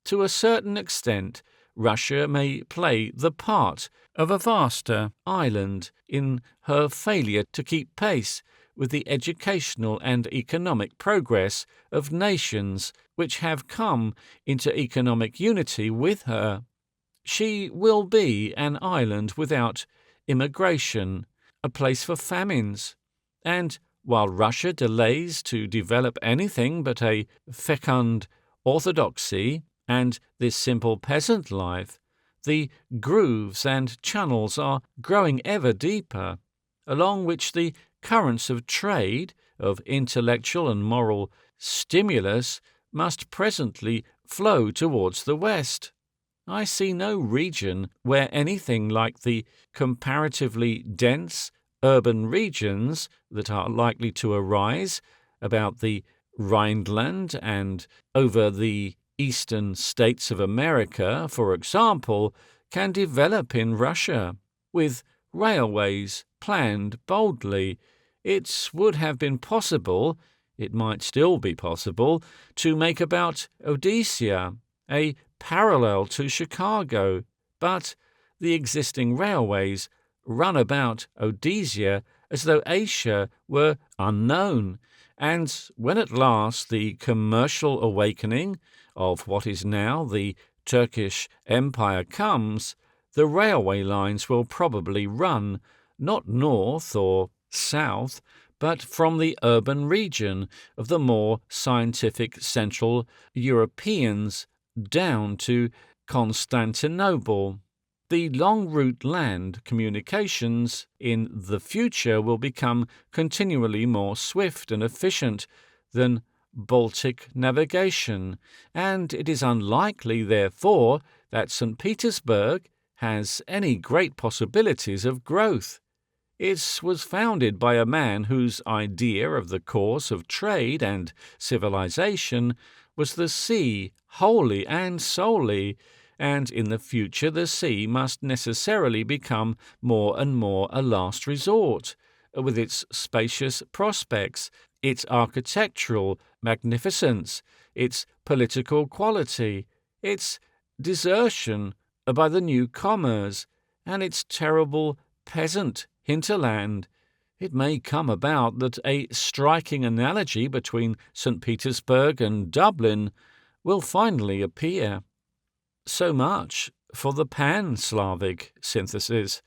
To a certain extent, Russia may play the part of a vaster island in her failure to keep pace with the educational and economic progress of nations which have come into economic unity with her. She will be an island without immigration, a place for famines, and while Russia delays to develop anything but a fecund orthodoxy and this simple peasant life, the grooves and channels are growing ever deeper, along which the currents of trade, of intellectual and moral stimulus, must presently flow towards the West. I see no region where anything like the comparatively dense urban regions that are likely to arise about the Rhineland and over the eastern states of America, for example, can develop in Russia. With railways planned boldly, it would have been possible, it might still be possible, to make about Odessa a parallel to Chicago, but the existing railways run about Odessa as though Asia were unknown, and when at last the commercial awakening of what is now the Turkish Empire comes, the railway lines will probably run not north or south, but from the urban region of the more scientific Central Europeans down to Constantinople. The long route land communications in the future will become continually more swift and efficient than Baltic navigation, and it is unlikely, therefore, that St. Petersburg has any great possibilities of growth. It was founded by a man whose idea of the course of trade and civilization was the sea wholly and solely, and in the future the sea must necessarily become more and more a last resort, with its spacious prospects, its architectural magnificence, its political quality, its desertion by the newcomers, and its terrible peasant hinterland. It may come about that a striking analogy between St. Petersburg and Dublin will finally appear. So much for the pan-Slavic synthesis.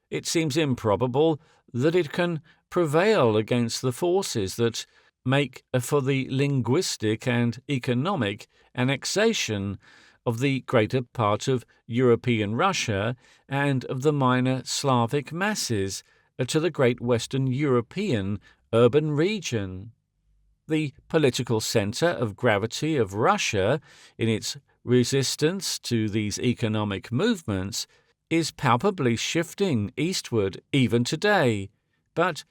It seems improbable that it can prevail against the forces that make for the linguistic and economic annexation of the greater part of European Russia and of the minor Slavic masses to the great Western European urban region. The political centre of gravity of Russia, in its resistance to these economic movements, is palpably shifting eastward even today, but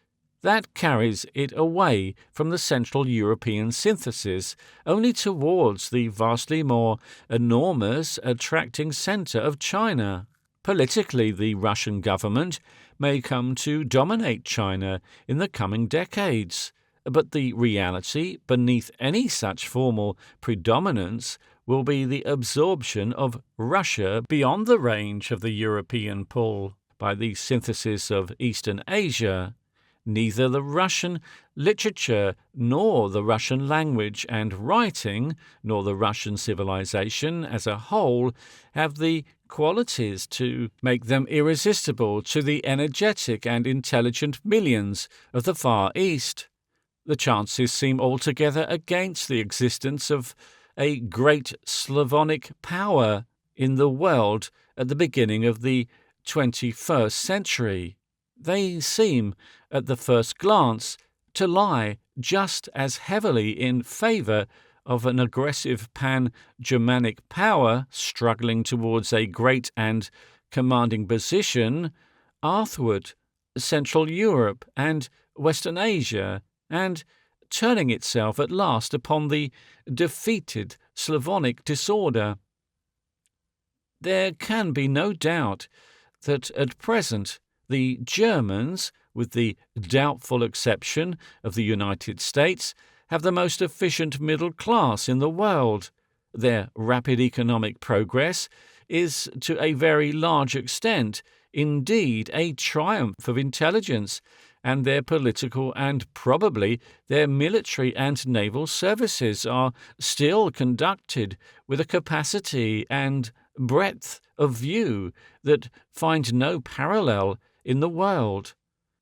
that carries it away from the Central European synthesis only towards the vastly more enormous attracting centre of China. Politically, the Russian government may come to dominate China in the coming decades, but the reality beneath any such formal predominance will be the absorption of Russia beyond the range of the European pull by the synthesis of Eastern Asia. Neither the Russian literature nor the Russian language and writing nor the Russian civilization as a whole have the qualities to make them irresistible to the energetic and intelligent millions of the Far East. The chances seem altogether against the existence of a great Slavonic power in the world at the beginning of the 21st century. They seem, at the first glance, to lie just as heavily in favour of an aggressive pan-Germanic power struggling towards a great and commanding position northward, Central Europe and Western Asia, and turning itself at last upon the defeated Slavonic disorder. There can be no doubt that at present the Germans, with the doubtful exception of the United States, have the most efficient middle class in the world. Their rapid economic progress is, to a very large extent, indeed a triumph of intelligence, and their political and probably their military and naval services are still conducted with a capacity and breadth of view that find no parallel in the world.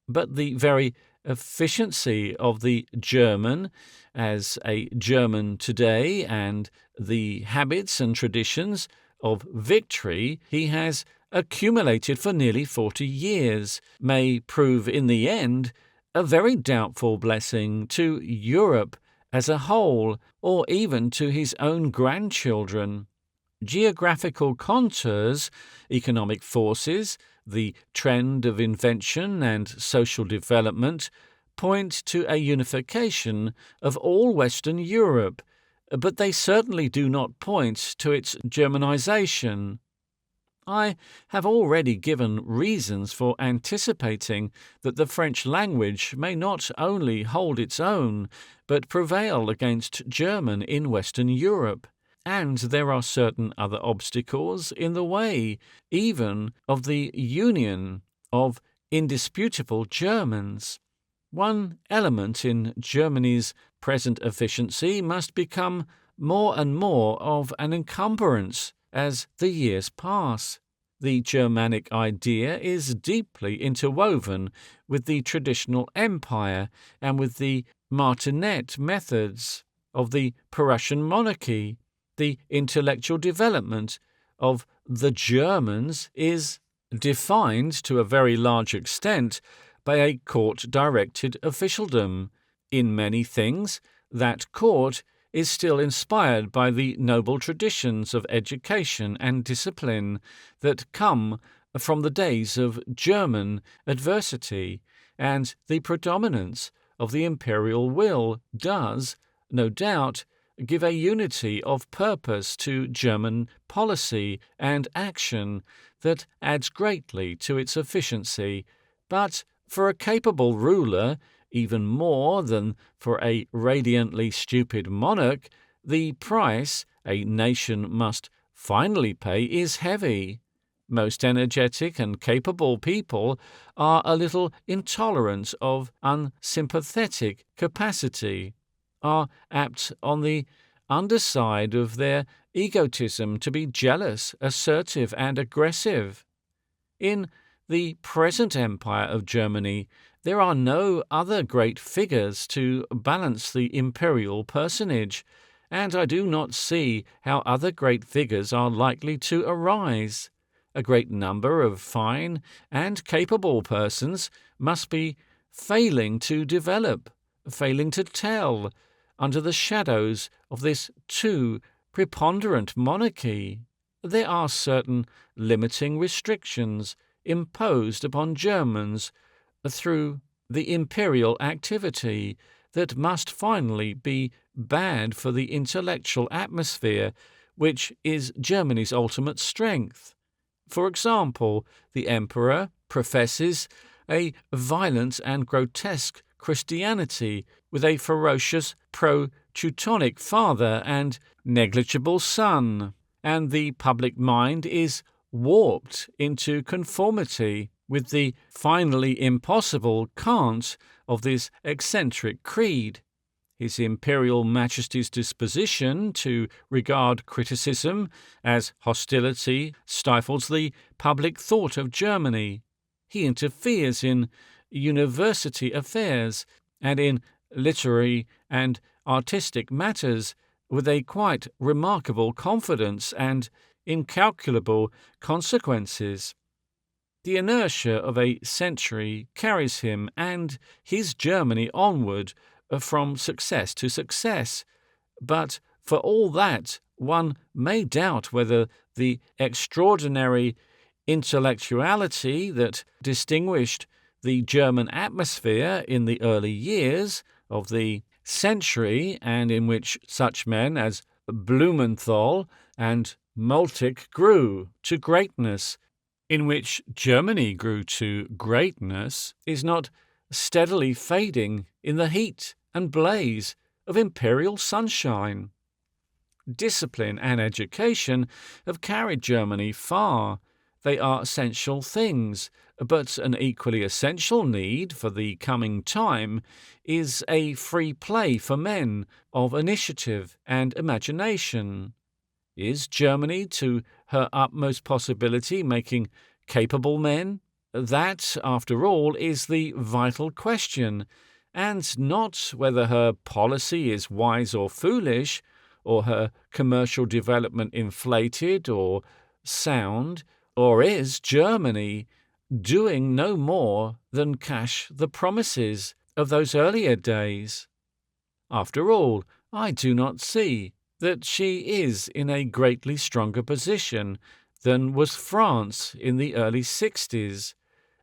But the very efficiency of the German as a German today and the habits and traditions of victory he has accumulated for nearly 40 years may prove in the end a very doubtful blessing to Europe as a whole, or even to his own grandchildren. Geographical contours, economic forces, the trend of invention and social development point to a unification of all Western Europe, but they certainly do not point to its Germanization. I have already given reasons for anticipating that the French language may not only hold its own, but prevail against German in Western Europe. And there are certain other obstacles in the way, even of the union of indisputable Germans. One element in Germany's present efficiency must become more and more of an encumbrance as the years pass. The Germanic idea is deeply interwoven with the traditional empire and with the martinet methods of the Prussian monarchy. The intellectual development of the Germans is defined to a very large extent by a court-directed officialdom. In many things, that court is still inspired by the noble traditions of education and discipline that come from the days of German adversity, and the predominance of the imperial will does, no doubt, give a unity of purpose to German policy and action that adds greatly to its efficiency. But for a capable ruler, even more than for a radiantly stupid monarch, the price a nation must finally pay is heavy. Most energetic and capable people are a little intolerant of unsympathetic capacity, are apt on the underside of their egotism to be jealous, assertive, and aggressive. In the present empire of Germany, there are no other great figures to balance the imperial personage, and I do not see how other great figures are likely to arise. A great number of fine and capable persons must be failing to develop, failing to tell, under the shadows of this too preponderant monarchy. There are certain limiting restrictions imposed upon Germans through the imperial activity that must finally be bad for the intellectual atmosphere, which is Germany's ultimate strength. For example, the emperor professes a violent and grotesque Christianity with a ferocious pro-Teutonic father and negligible son, and the public mind is warped into conformity with the finally impossible cant of this eccentric creed. His Imperial Majesty's disposition to regard criticism as hostility stifles the public thought of Germany. He interferes in university affairs and in literary and artistic matters with a quite remarkable confidence and incalculable consequences. The inertia of a century carries him and his Germany onward from success to success, but for all that one may doubt whether the extraordinary intellectuality that distinguished the German atmosphere in the early years of the century, and in which such men as Blumenthal and Moltke grew to greatness, in which Germany grew to greatness, is not steadily fading in the heat and blaze of imperial sunshine. Discipline and education have carried Germany far. They are essential things, but an equally essential need for the coming time is a free play for men of initiative and imagination. Is Germany, to her utmost possibility, making capable men? That, after all, is the vital question, and not whether her policy is wise or foolish, or her commercial development inflated or sound, or is Germany doing no more than cash the promises of those earlier days? After all, I do not see that she is in a greatly stronger position than was France in the early 60s,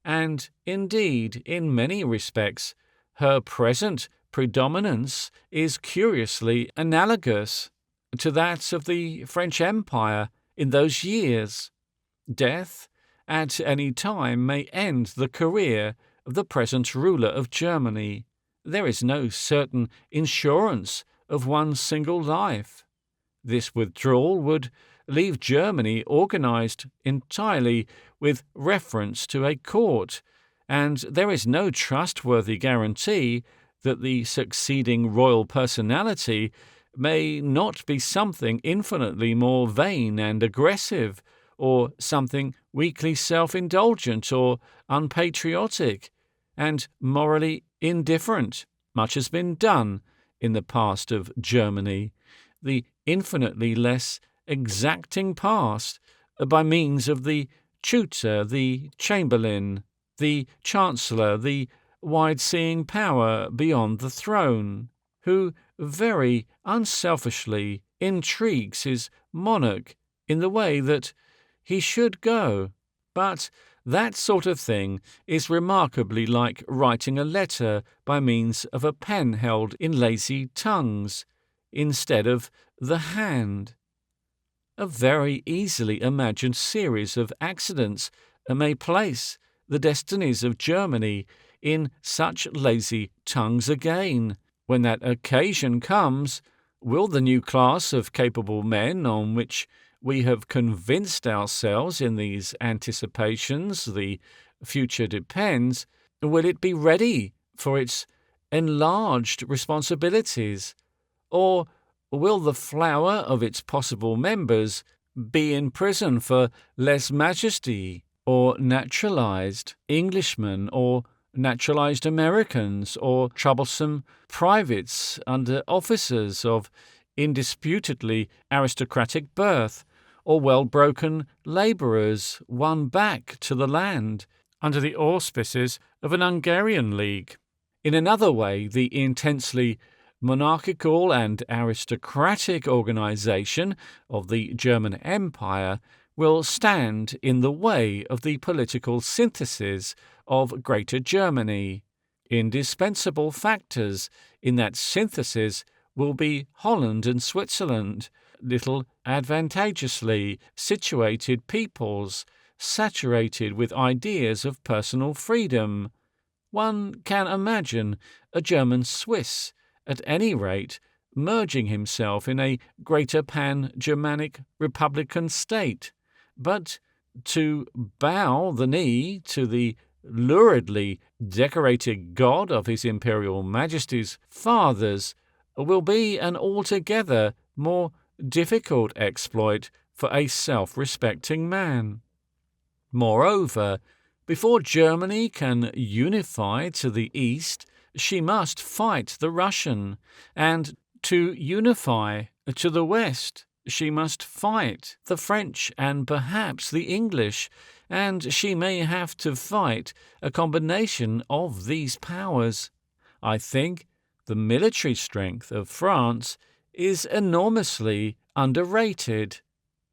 and indeed, in many respects, her present predominance is curiously analogous to that of the French Empire in those years. Death at any time may end the career of the present ruler of Germany. There is no certain insurance of one single life. This withdrawal would leave Germany organized entirely with reference to a court, and there is no trustworthy guarantee that the succeeding royal personality may not be something infinitely more vain and aggressive, or something weakly self-indulgent or unpatriotic, and morally indifferent. Much has been done in the past of Germany, the infinitely less exacting past, by means of the tutor, the chamberlain, the chancellor, the wide-seeing power beyond the throne, who very unselfishly intrigues his monarch in the way that he should go. But that sort of thing is remarkably like writing a letter by means of a pen held in lazy tongues, instead of the hand. A very easily imagined series of accidents may place the destinies of Germany in such lazy tongues again. When that occasion comes, will the new class of capable men on which we have convinced ourselves in these anticipations the future depends, will it be ready for its enlarged responsibilities, or will the flower of its possible members be in prison for lèse-majesty, or naturalized Englishmen, or naturalized Americans, or troublesome privates under officers of indisputably aristocratic birth, or well-broken labourers won back to the land under the auspices of an Hungarian League? In another way, the intensely monarchical and aristocratic organization of the German Empire will stand in the way of the political synthesis of Greater Germany. Indispensable factors in that synthesis will be Holland and Switzerland, little advantageously situated peoples, saturated with ideas of personal freedom. One can imagine a German Swiss, at any rate, merging himself in a greater pan-Germanic republican state. But to bow the knee to the luridly decorated god of His Imperial Majesty's fathers will be an altogether more difficult exploit for a self-respecting man. Moreover, before Germany can unify to the east, she must fight the Russian, and to unify to the west, she must fight the French and perhaps the English, and she may have to fight a combination of these powers. I think the military strength of France is enormously underrated.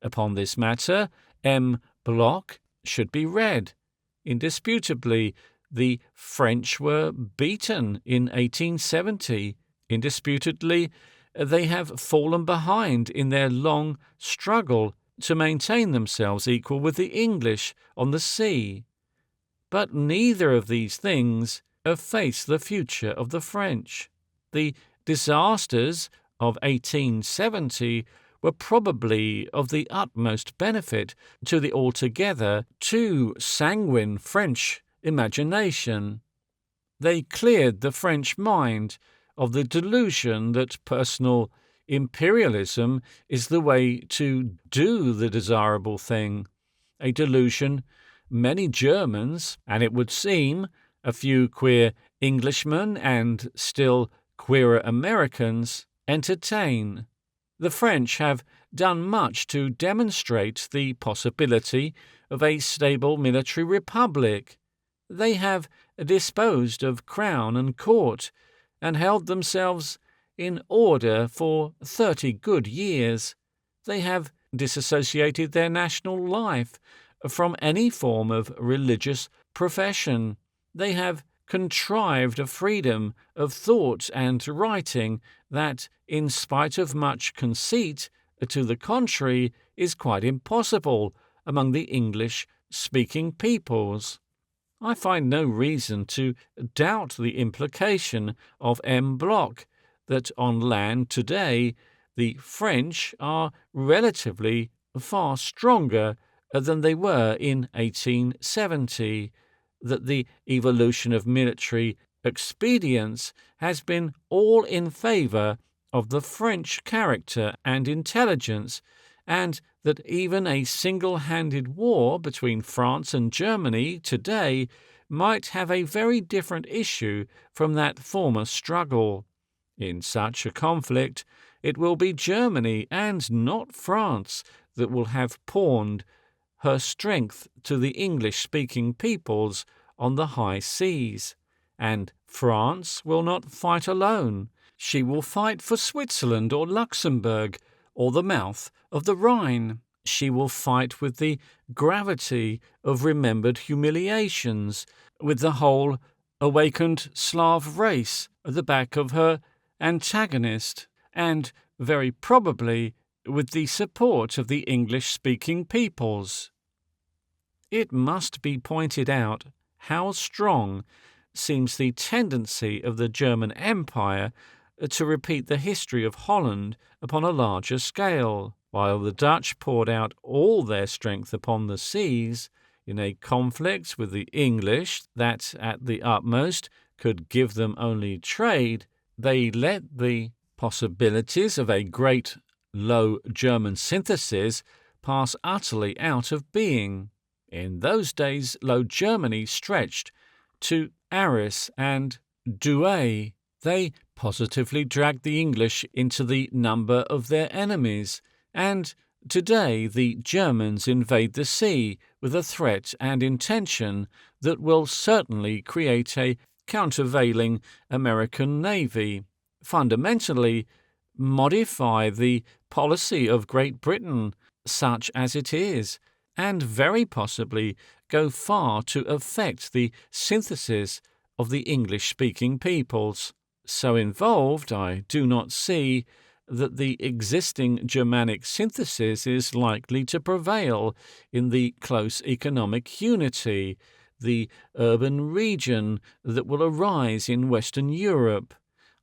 Upon this matter, M. Bloch should be read. Indisputably, the French were beaten in 1870. Indisputably, they have fallen behind in their long struggle to maintain themselves equal with the English on the sea. But neither of these things efface the future of the French. The disasters of 1870 were probably of the utmost benefit to the altogether too sanguine French imagination. They cleared the French mind of the delusion that personal imperialism is the way to do the desirable thing, a delusion many Germans, and it would seem a few queer Englishmen and still queerer Americans, entertain. The French have done much to demonstrate the possibility of a stable military republic. They have disposed of crown and court, and held themselves in order for 30 good years. They have disassociated their national life from any form of religious profession. They have contrived a freedom of thought and writing that, in spite of much conceit to the contrary, is quite impossible among the English-speaking peoples. I find no reason to doubt the implication of M. Bloch that on land today the French are relatively far stronger than they were in 1870, that the evolution of military expedients has been all in favour of the French character and intelligence, and that even a single-handed war between France and Germany today might have a very different issue from that former struggle. In such a conflict, it will be Germany and not France that will have pawned her strength to the English-speaking peoples on the high seas, and France will not fight alone. She will fight for Switzerland or Luxembourg or the mouth of the Rhine. She will fight with the gravity of remembered humiliations, with the whole awakened Slav race at the back of her antagonist, and very probably with the support of the English-speaking peoples. It must be pointed out how strong seems the tendency of the German Empire to repeat the history of Holland upon a larger scale, while the Dutch poured out all their strength upon the seas in a conflict with the English that, at the utmost, could give them only trade. They let the possibilities of a great Low German synthesis pass utterly out of being. In those days, Low Germany stretched to Arras and Douai. They positively dragged the English into the number of their enemies, and today the Germans invade the sea with a threat and intention that will certainly create a countervailing American navy, fundamentally modify the policy of Great Britain, such as it is, and very possibly go far to affect the synthesis of the English-speaking peoples. So involved, I do not see that the existing Germanic synthesis is likely to prevail in the close economic unity, the urban region that will arise in Western Europe.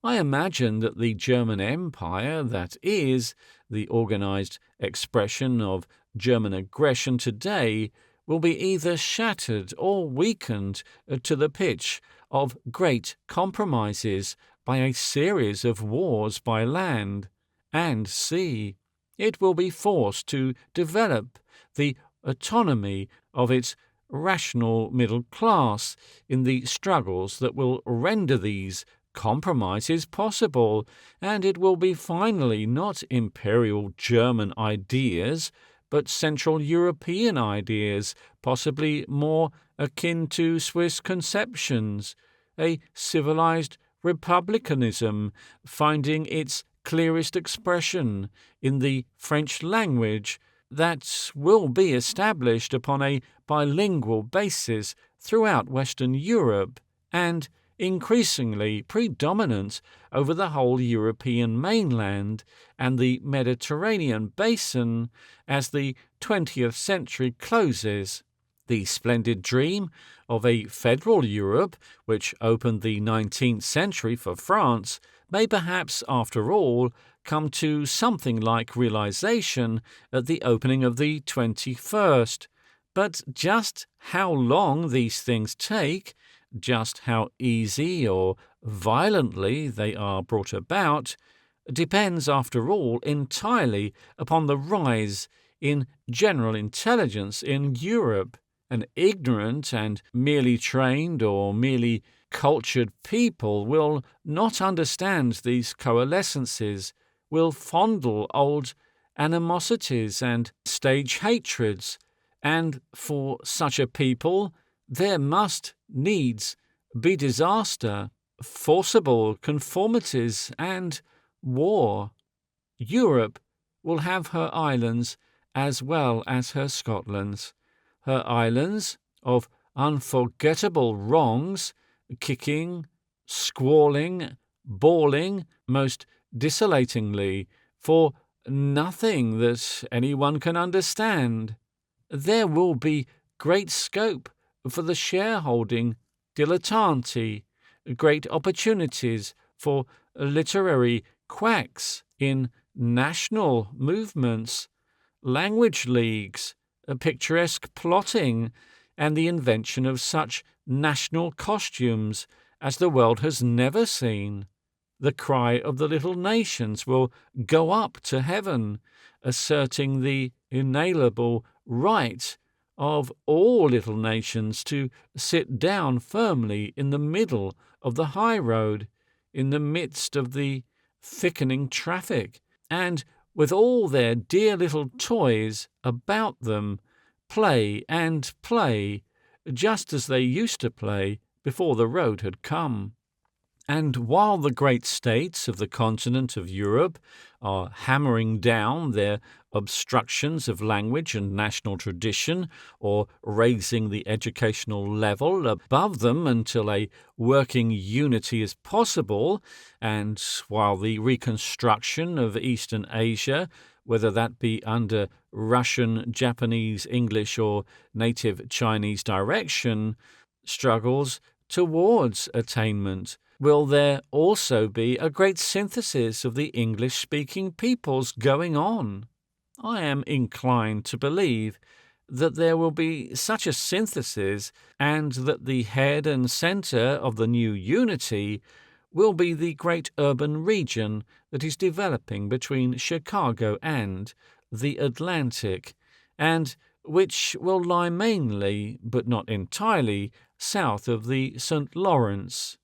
I imagine that the German Empire, that is, the organized expression of German aggression today, will be either shattered or weakened to the pitch of great compromises by a series of wars by land and sea. It will be forced to develop the autonomy of its rational middle class in the struggles that will render these compromises possible, and it will be finally not imperial German ideas, but Central European ideas, possibly more akin to Swiss conceptions, a civilized republicanism finding its clearest expression in the French language that will be established upon a bilingual basis throughout Western Europe and increasingly predominant over the whole European mainland and the Mediterranean basin as the 20th century closes. The splendid dream of a federal Europe, which opened the 19th century for France, may perhaps, after all, come to something like realization at the opening of the 21st. But just how long these things take, just how easy or violently they are brought about, depends, after all, entirely upon the rise in general intelligence in Europe. An ignorant and merely trained or merely cultured people will not understand these coalescences, will fondle old animosities and stage hatreds, and for such a people there must needs be disaster, forcible conformities, and war. Europe will have her islands as well as her Scotlands, her islands of unforgettable wrongs, kicking, squalling, bawling most desolatingly for nothing that anyone can understand. There will be great scope for the shareholding dilettanti, great opportunities for literary quacks in national movements, language leagues, picturesque plotting, and the invention of such national costumes as the world has never seen. The cry of the little nations will go up to heaven, asserting the inalienable right of all little nations to sit down firmly in the middle of the high road, in the midst of the thickening traffic, and with all their dear little toys about them, play and play, just as they used to play before the road had come. And while the great states of the continent of Europe are hammering down their obstructions of language and national tradition, or raising the educational level above them until a working unity is possible, and while the reconstruction of Eastern Asia, whether that be under Russian, Japanese, English, or native Chinese direction, struggles towards attainment, will there also be a great synthesis of the English-speaking peoples going on? I am inclined to believe that there will be such a synthesis, and that the head and centre of the new unity will be the great urban region that is developing between Chicago and the Atlantic, and which will lie mainly, but not entirely, south of the St. Lawrence.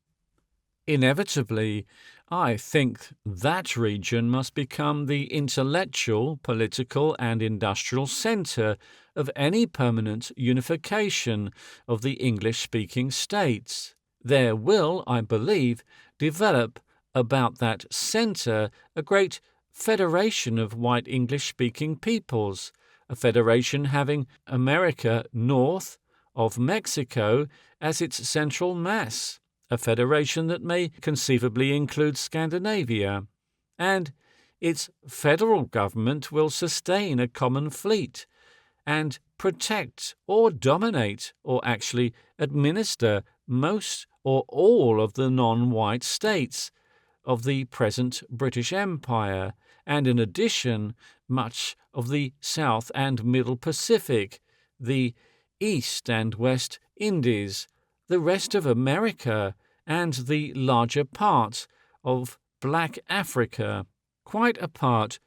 Inevitably, I think that region must become the intellectual, political, and industrial centre of any permanent unification of the English-speaking states. There will, I believe, develop about that centre a great federation of white English-speaking peoples, a federation having America north of Mexico as its central mass, a federation that may conceivably include Scandinavia, and its federal government will sustain a common fleet and protect or dominate or actually administer most or all of the non-white states of the present British Empire, and in addition much of the South and Middle Pacific, the East and West Indies, the rest of America, and the larger part of Black Africa, quite apart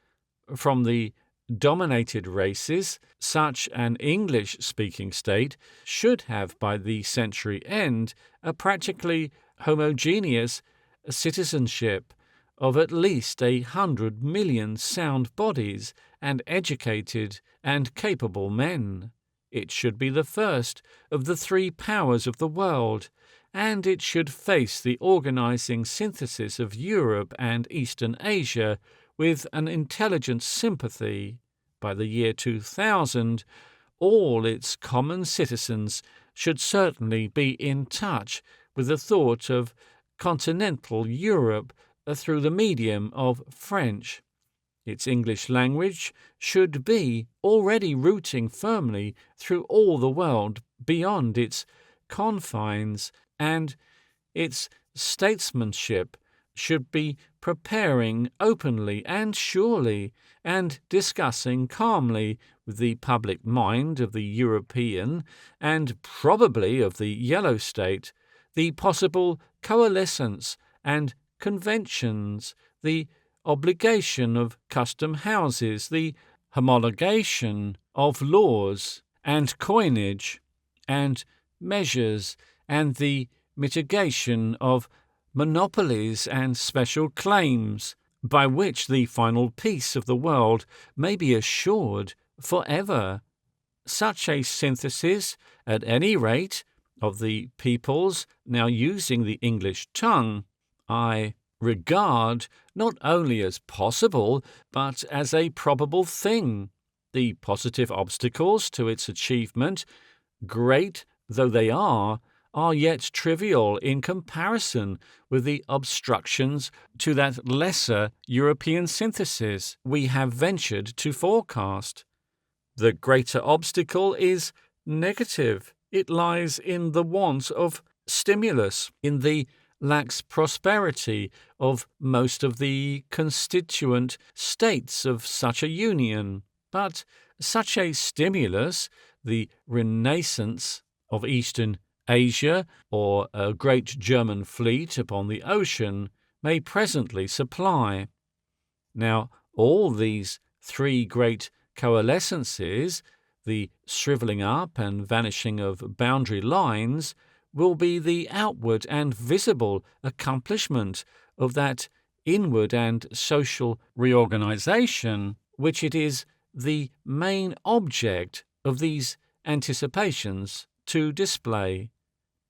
from the dominated races such an English-speaking state should have by the century end a practically homogeneous citizenship of at least 100 million sound bodies and educated and capable men. It should be the first of the three powers of the world, and it should face the organizing synthesis of Europe and Eastern Asia with an intelligent sympathy. By the year 2000, all its common citizens should certainly be in touch with the thought of continental Europe through the medium of French. Its English language should be already rooting firmly through all the world beyond its confines, and its statesmanship should be preparing openly and surely and discussing calmly with the public mind of the European and probably of the Yellow State the possible coalescence and conventions, the obligation of custom houses, the homologation of laws and coinage and measures, and the mitigation of monopolies and special claims, by which the final peace of the world may be assured forever. Such a synthesis, at any rate, of the peoples now using the English tongue, I regard not only as possible, but as a probable thing. The positive obstacles to its achievement, great though they are yet trivial in comparison with the obstructions to that lesser European synthesis we have ventured to forecast. The greater obstacle is negative. It lies in the want of stimulus, in the lax prosperity of most of the constituent states of such a union. But such a stimulus, the renaissance of Eastern Asia or a great German fleet upon the ocean, may presently supply. Now, all these three great coalescences, the shrivelling up and vanishing of boundary lines, will be the outward and visible accomplishment of that inward and social reorganization which it is the main object of these anticipations to display.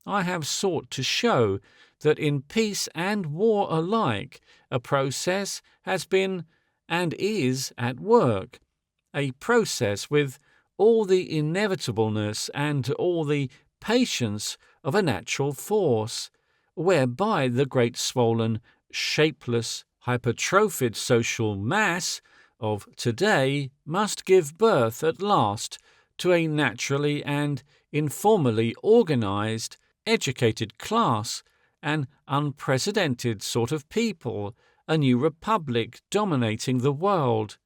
I have sought to show that in peace and war alike a process has been and is at work, a process with all the inevitableness and all the patience of a natural force, whereby the great swollen, shapeless, hypertrophied social mass of today must give birth at last to a naturally and informally organized, educated class, an unprecedented sort of people, a new republic dominating the world.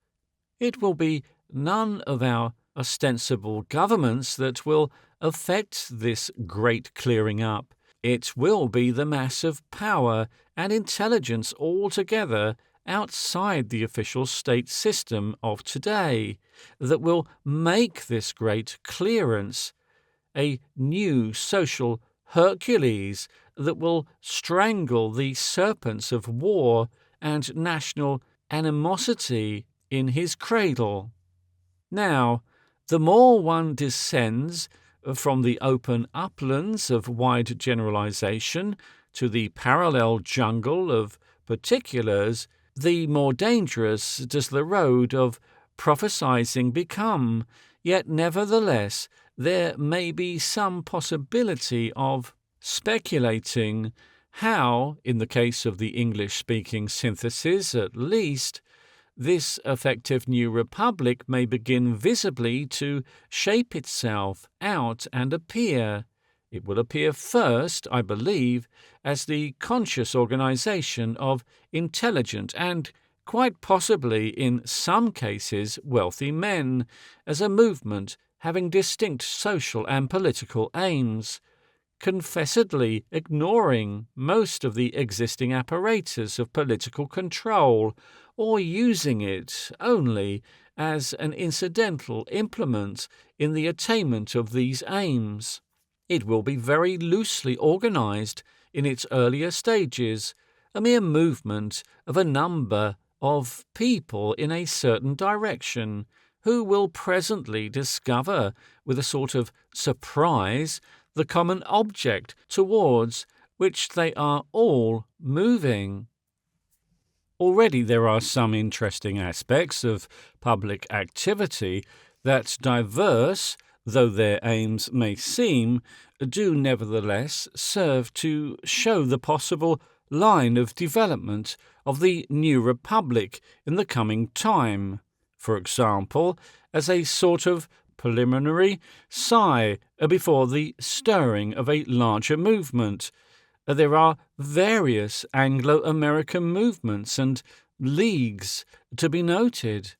It will be none of our ostensible governments that will effect this great clearing up. It will be the mass of power and intelligence altogether outside the official state system of today that will make this great clearance, a new social Hercules that will strangle the serpents of war and national animosity in his cradle. Now, the more one descends from the open uplands of wide generalization to the parallel jungle of particulars, the more dangerous does the road of prophesying become, yet nevertheless there may be some possibility of speculating how, in the case of the English-speaking synthesis at least, this effective new republic may begin visibly to shape itself out and appear. It will appear first, I believe, as the conscious organization of intelligent and, quite possibly in some cases, wealthy men, as a movement having distinct social and political aims, confessedly ignoring most of the existing apparatus of political control, or using it only as an incidental implement in the attainment of these aims. It will be very loosely organized in its earlier stages, a mere movement of a number of people in a certain direction, who will presently discover, with a sort of surprise, the common object towards which they are all moving. Already there are some interesting aspects of public activity that, diverse though their aims may seem, do nevertheless serve to show the possible line of development of the new republic in the coming time, for example, as a sort of preliminary sigh before the stirring of a larger movement. There are various Anglo-American movements and leagues to be noted,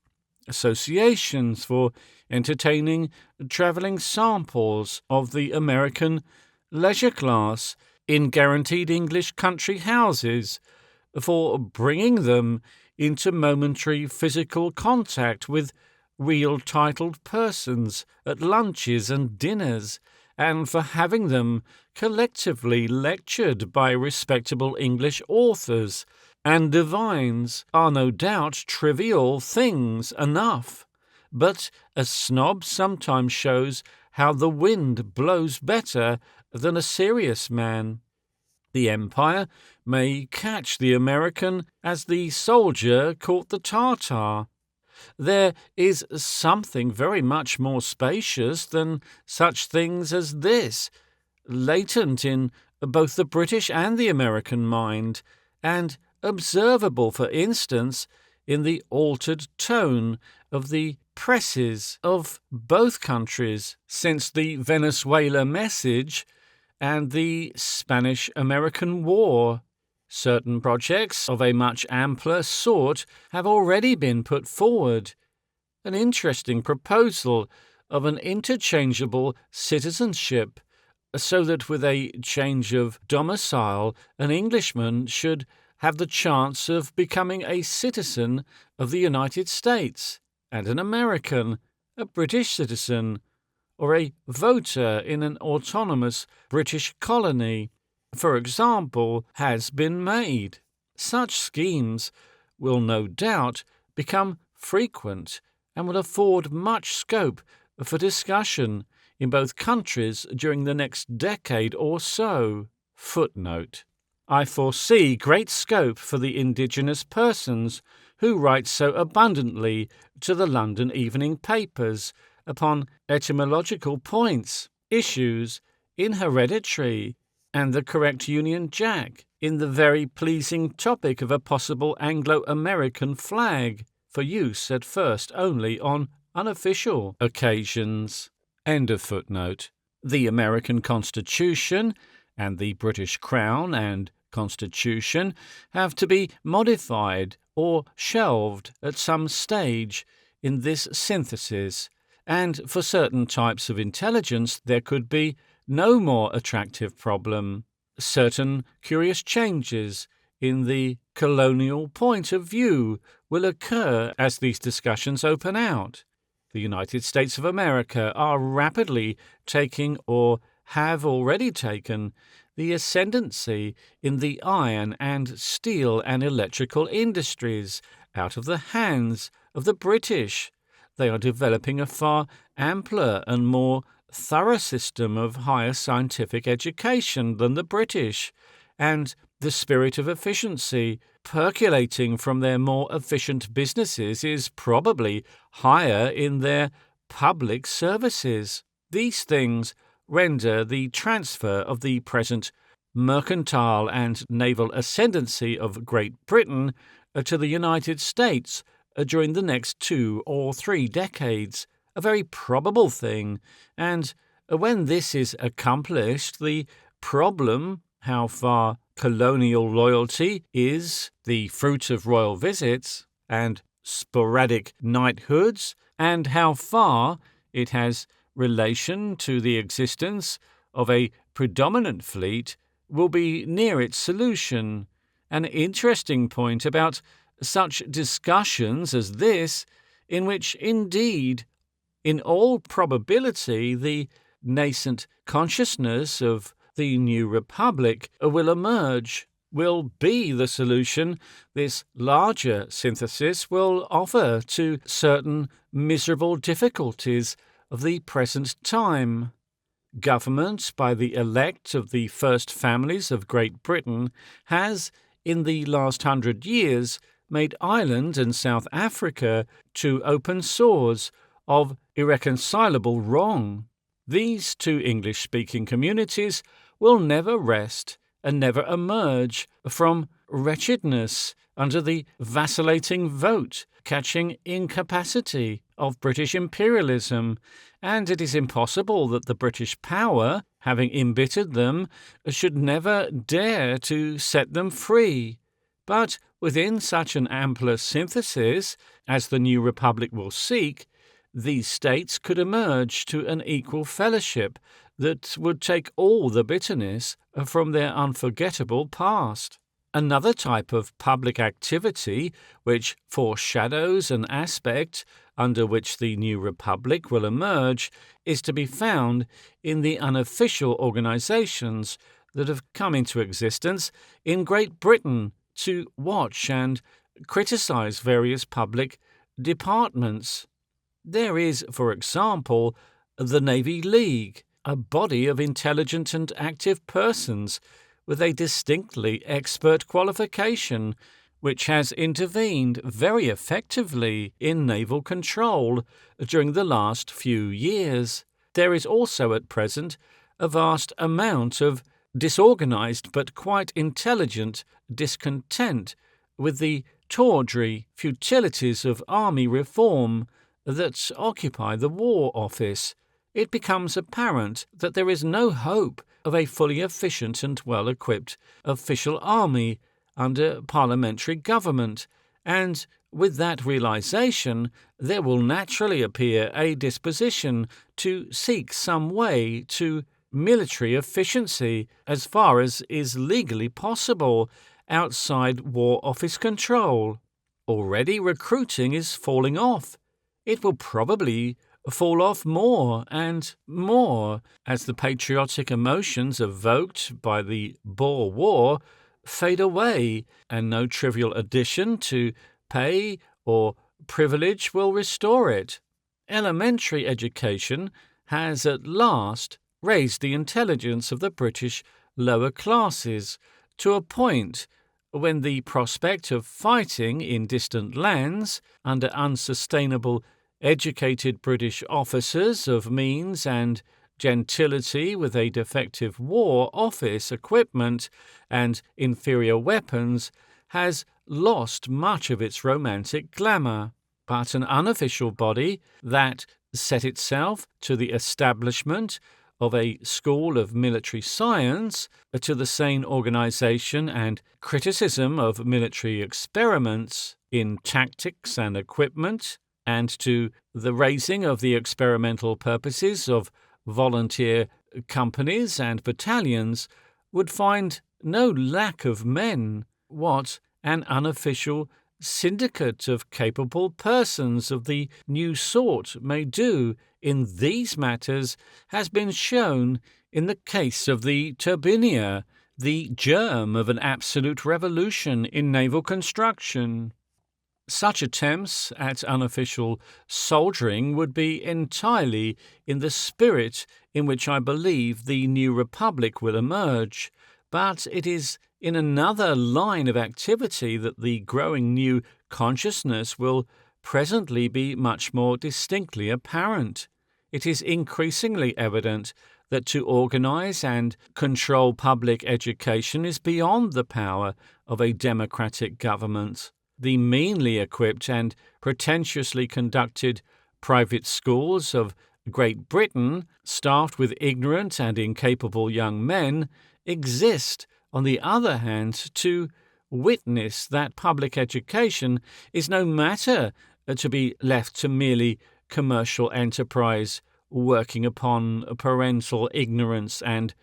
associations for entertaining travelling samples of the American leisure class in guaranteed English country houses, for bringing them into momentary physical contact with real titled persons at lunches and dinners, and for having them collectively lectured by respectable English authors and divines, are no doubt trivial things enough. But a snob sometimes shows how the wind blows better than a serious man. The empire may catch the American as the soldier caught the Tartar. There is something very much more spacious than such things as this, latent in both the British and the American mind, and observable, for instance, in the altered tone of the presses of both countries since the Venezuela message and the Spanish-American War. Certain projects of a much ampler sort have already been put forward. An interesting proposal of an interchangeable citizenship, so that with a change of domicile an Englishman should have the chance of becoming a citizen of the United States, and an American a British citizen, or a voter in an autonomous British colony, for example, has been made. Such schemes will no doubt become frequent and will afford much scope for discussion in both countries during the next decade or so. Footnote: I foresee great scope for the indigenous persons who write so abundantly to the London evening papers upon etymological points, issues in hereditary, and the correct Union Jack, in the very pleasing topic of a possible Anglo-American flag, for use at first only on unofficial occasions. End of footnote. The American Constitution and the British Crown and Constitution have to be modified or shelved at some stage in this synthesis, and for certain types of intelligence there could be no more attractive problem. Certain curious changes in the colonial point of view will occur as these discussions open out. The United States of America are rapidly taking, or have already taken, the ascendancy in the iron and steel and electrical industries out of the hands of the British. They are developing a far ampler and more thorough system of higher scientific education than the British, and the spirit of efficiency percolating from their more efficient businesses is probably higher in their public services. These things render the transfer of the present mercantile and naval ascendancy of Great Britain to the United States during the next 2 or 3 decades a very probable thing, and when this is accomplished, the problem how far colonial loyalty is the fruit of royal visits and sporadic knighthoods, and how far it has relation to the existence of a predominant fleet, will be near its solution. An interesting point about such discussions as this, in which indeed, in all probability, the nascent consciousness of the new republic will emerge, will be the solution this larger synthesis will offer to certain miserable difficulties of the present time. Government by the elect of the first families of Great Britain has, in the last 100 years, made Ireland and South Africa two open sores of irreconcilable wrong. These two English-speaking communities will never rest and never emerge from wretchedness under the vacillating vote-catching incapacity of British imperialism, and it is impossible that the British power, having embittered them, should never dare to set them free. But within such an ampler synthesis as the new republic will seek, these states could emerge to an equal fellowship that would take all the bitterness from their unforgettable past. Another type of public activity which foreshadows an aspect under which the new republic will emerge is to be found in the unofficial organizations that have come into existence in Great Britain to watch and criticize various public departments. There is, for example, the Navy League, a body of intelligent and active persons with a distinctly expert qualification, which has intervened very effectively in naval control during the last few years. There is also at present a vast amount of disorganized but quite intelligent discontent with the tawdry futilities of army reform that occupy the War Office. It becomes apparent that there is no hope of a fully efficient and well-equipped official army under parliamentary government, and with that realization there will naturally appear a disposition to seek some way to military efficiency as far as is legally possible outside War Office control. Already recruiting is falling off. It will probably fall off more and more as the patriotic emotions evoked by the Boer War fade away, and no trivial addition to pay or privilege will restore it. Elementary education has at last raised the intelligence of the British lower classes to a point when the prospect of fighting in distant lands under unsustainable educated British officers of means and gentility with a defective War Office equipment and inferior weapons has lost much of its romantic glamour. But an unofficial body that set itself to the establishment of a school of military science, to the sane organization and criticism of military experiments in tactics and equipment, and to the raising of the experimental purposes of volunteer companies and battalions, would find no lack of men. What an unofficial syndicate of capable persons of the new sort may do in these matters has been shown in the case of the Turbinia, the germ of an absolute revolution in naval construction. Such attempts at unofficial soldiering would be entirely in the spirit in which I believe the new republic will emerge, but it is in another line of activity that the growing new consciousness will presently be much more distinctly apparent. It is increasingly evident that to organize and control public education is beyond the power of a democratic government. The meanly equipped and pretentiously conducted private schools of Great Britain, staffed with ignorant and incapable young men, exist, on the other hand, to witness that public education is no matter to be left to merely commercial enterprise working upon parental ignorance and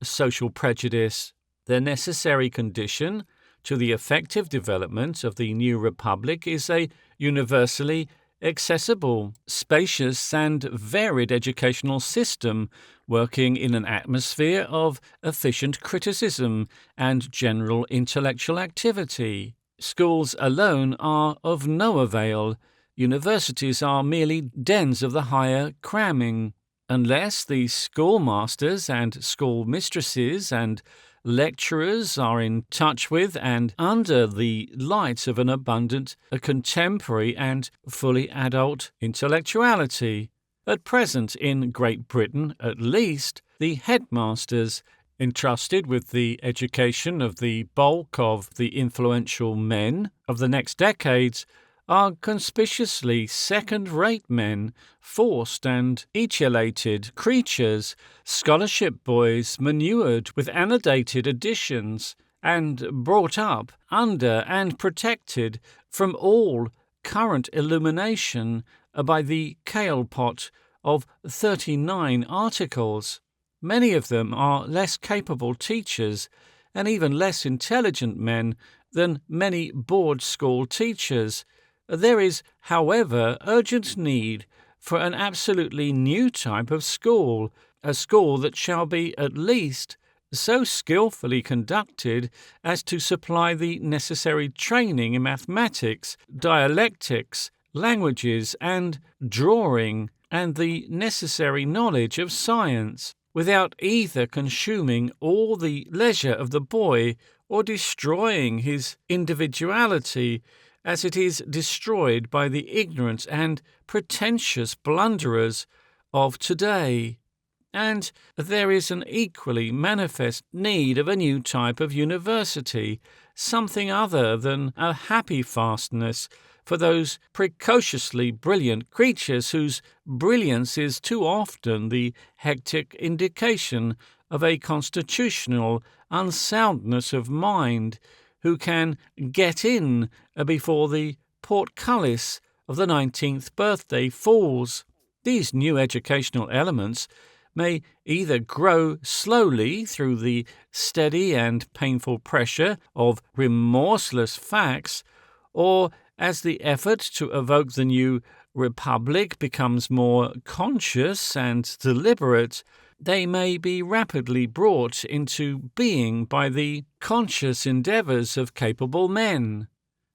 social prejudice. The necessary condition to the effective development of the new republic is a universally accessible, spacious and varied educational system working in an atmosphere of efficient criticism and general intellectual activity. Schools alone are of no avail. Universities are merely dens of the higher cramming. Unless the schoolmasters and schoolmistresses and lecturers are in touch with and under the light of an abundant, contemporary and fully adult intellectuality. At present, in Great Britain at least, the headmasters, entrusted with the education of the bulk of the influential men of the next decades, are conspicuously second-rate men, forced and etiolated creatures, scholarship boys manured with annotated editions, and brought up under and protected from all current illumination by the kale pot of 39 articles. Many of them are less capable teachers and even less intelligent men than many board school teachers. There is, however, urgent need for an absolutely new type of school, a school that shall be at least so skillfully conducted as to supply the necessary training in mathematics, dialectics, languages, and drawing, and the necessary knowledge of science, without either consuming all the leisure of the boy or destroying his individuality as it is destroyed by the ignorant and pretentious blunderers of today. And there is an equally manifest need of a new type of university, something other than a happy fastness for those precociously brilliant creatures whose brilliance is too often the hectic indication of a constitutional unsoundness of mind, who can get in before the portcullis of the 19th birthday falls. These new educational elements may either grow slowly through the steady and painful pressure of remorseless facts, or as the effort to evoke the new republic becomes more conscious and deliberate, they may be rapidly brought into being by the conscious endeavours of capable men.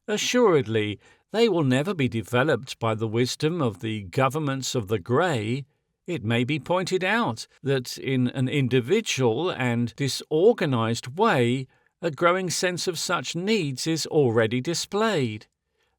Assuredly, they will never be developed by the wisdom of the governments of the grey. It may be pointed out that in an individual and disorganized way, a growing sense of such needs is already displayed.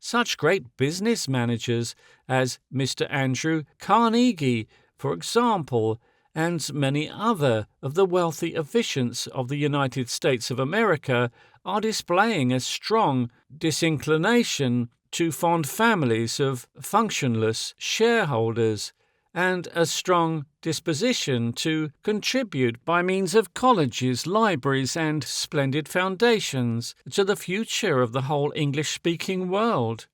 Such great business managers as Mr. Andrew Carnegie, for example, and many other of the wealthy efficients of the United States of America are displaying a strong disinclination to fond families of functionless shareholders, and a strong disposition to contribute by means of colleges, libraries, and splendid foundations to the future of the whole English-speaking world.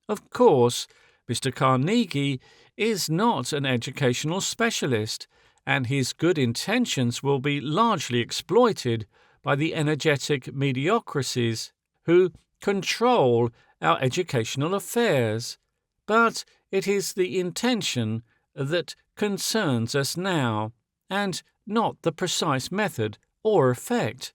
Of course, Mr. Carnegie is not an educational specialist, and his good intentions will be largely exploited by the energetic mediocrities who control our educational affairs. But it is the intention that concerns us now, and not the precise method or effect.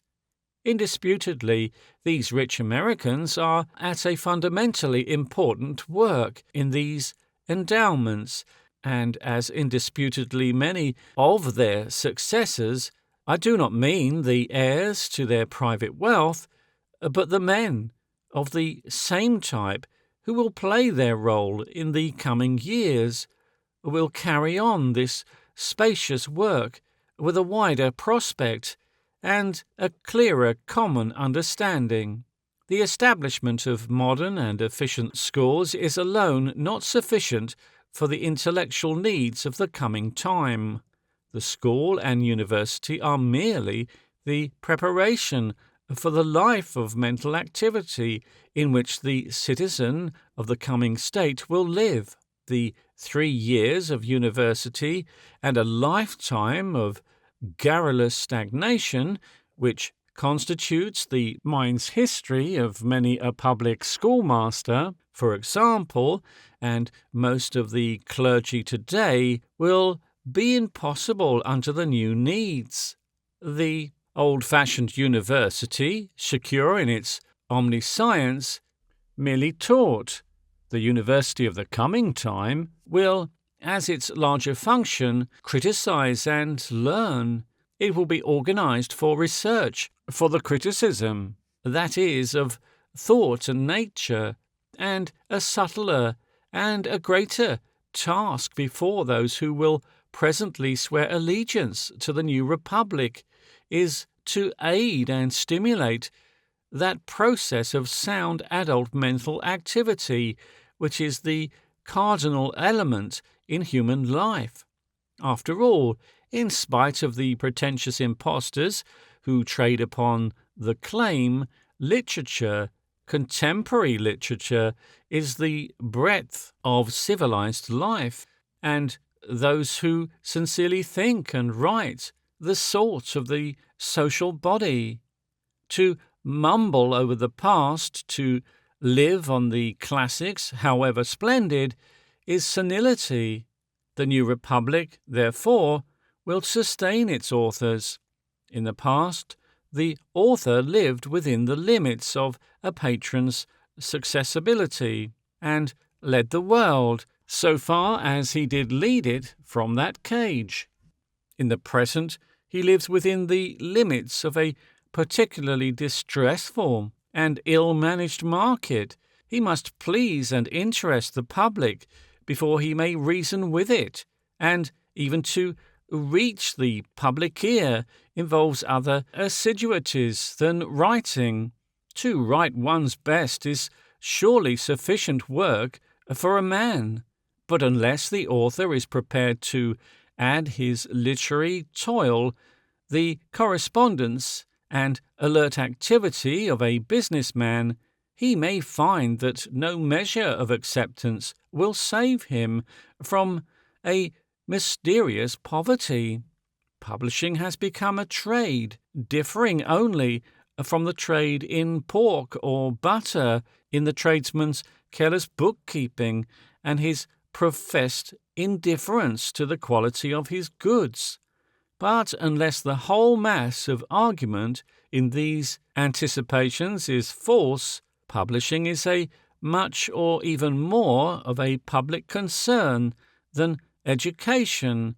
Indisputably, these rich Americans are at a fundamentally important work in these endowments, and as indisputably many of their successors, I do not mean the heirs to their private wealth, but the men of the same type who will play their role in the coming years, will carry on this spacious work with a wider prospect and a clearer common understanding. The establishment of modern and efficient schools is alone not sufficient for the intellectual needs of the coming time. The school and university are merely the preparation for the life of mental activity in which the citizen of the coming state will live. The 3 years of university and a lifetime of garrulous stagnation, which constitutes the mind's history of many a public schoolmaster, for example, and most of the clergy today, will be impossible under the new needs. The old-fashioned university, secure in its omniscience, merely taught. The university of the coming time will, as its larger function, criticize and learn. It will be organized for research, for the criticism, that is, of thought and nature, and a subtler and a greater task before those who will presently swear allegiance to the new republic is to aid and stimulate that process of sound adult mental activity, which is the cardinal element in human life. After all, in spite of the pretentious impostors who trade upon the claim, literature, contemporary literature, is the breadth of civilized life, and those who sincerely think and write, the salt of the social body. To mumble over the past, to live on the classics, however splendid, is senility. The New Republic, therefore, will sustain its authors. In the past, the author lived within the limits of a patron's successibility and led the world, so far as he did lead it from that cage. In the present, he lives within the limits of a particularly distressful and ill-managed market. He must please and interest the public before he may reason with it, and even to reach the public ear involves other assiduities than writing. To write one's best is surely sufficient work for a man, but unless the author is prepared to add his literary toil, the correspondence and alert activity of a businessman, he may find that no measure of acceptance will save him from a mysterious poverty. Publishing has become a trade, differing only from the trade in pork or butter, in the tradesman's careless bookkeeping and his professed indifference to the quality of his goods. But unless the whole mass of argument in these anticipations is false, publishing is a much or even more of a public concern than education,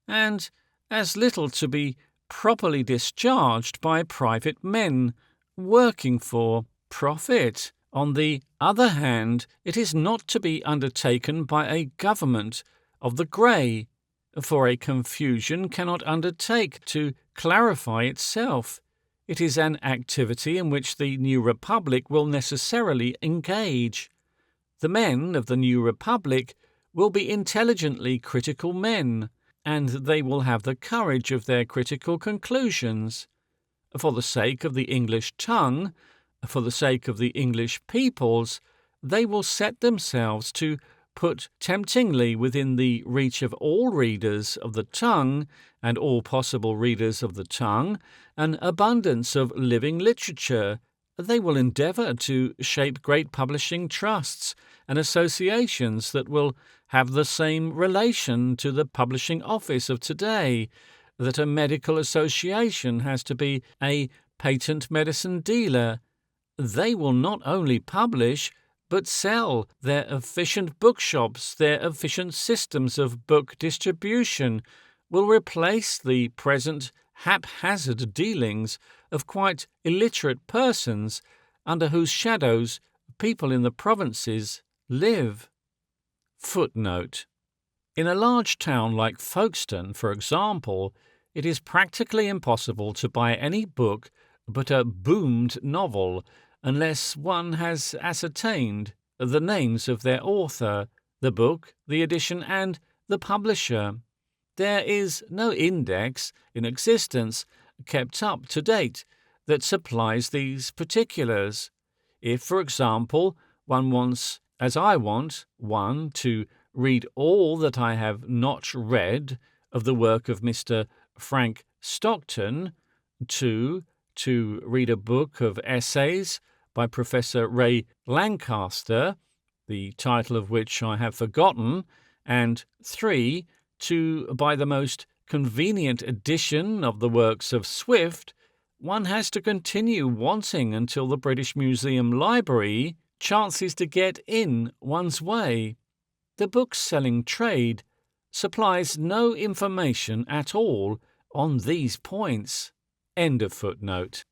and as little to be properly discharged by private men working for profit. On the other hand, it is not to be undertaken by a government of the grey, for a confusion cannot undertake to clarify itself. It is an activity in which the New Republic will necessarily engage. The men of the New Republic will be intelligently critical men, and they will have the courage of their critical conclusions. For the sake of the English tongue, for the sake of the English peoples, they will set themselves to put temptingly within the reach of all readers of the tongue and all possible readers of the tongue an abundance of living literature. They will endeavour to shape great publishing trusts and associations that will have the same relation to the publishing office of today that a medical association has to be a patent medicine dealer. They will not only publish, but sell. Their efficient bookshops, their efficient systems of book distribution will replace the present haphazard dealings of quite illiterate persons under whose shadows people in the provinces live. Footnote. In a large town like Folkestone, for example, it is practically impossible to buy any book but a boomed novel unless one has ascertained the names of their author, the book, the edition, and the publisher. There is no index in existence kept up to date that supplies these particulars. If, for example, one wants, as I want, one to read all that I have not read of the work of Mr. Frank Stockton, 2. To read a book of essays by Professor Ray Lancaster, the title of which I have forgotten, and 3. To buy the most convenient edition of the works of Swift, one has to continue wanting until the British Museum Library chances to get in one's way. The book-selling trade supplies no information at all on these points. End of footnote.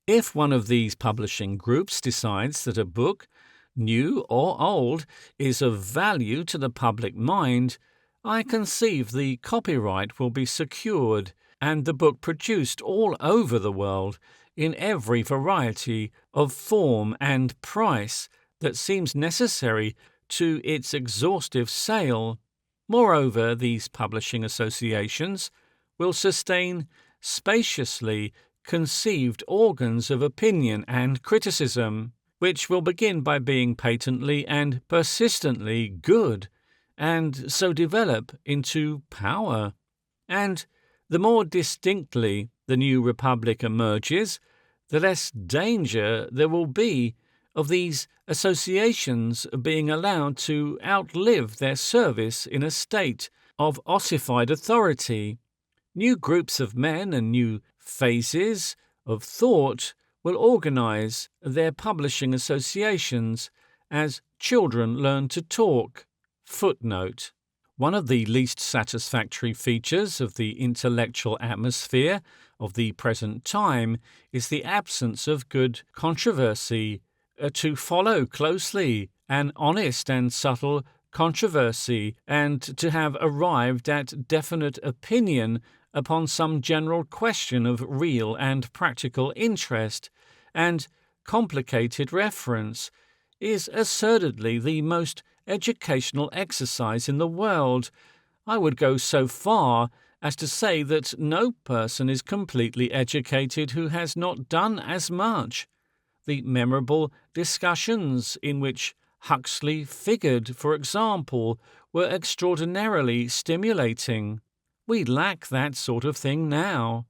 If one of these publishing groups decides that a book, new or old, is of value to the public mind, I conceive the copyright will be secured, and the book produced all over the world in every variety of form and price that seems necessary to its exhaustive sale. Moreover, these publishing associations will sustain spaciously conceived organs of opinion and criticism, which will begin by being patently and persistently good, and so develop into power. And the more distinctly the new republic emerges, the less danger there will be of these associations being allowed to outlive their service in a state of ossified authority. New groups of men and new phases of thought will organize their publishing associations as children learn to talk. Footnote: one of the least satisfactory features of the intellectual atmosphere of the present time is the absence of good controversy. To follow closely an honest and subtle controversy, and to have arrived at definite opinion upon some general question of real and practical interest and complicated reference, is assertedly the most educational exercise in the world. I would go so far as to say that no person is completely educated who has not done as much. The memorable discussions in which Huxley figured, for example, were extraordinarily stimulating. We lack that sort of thing now.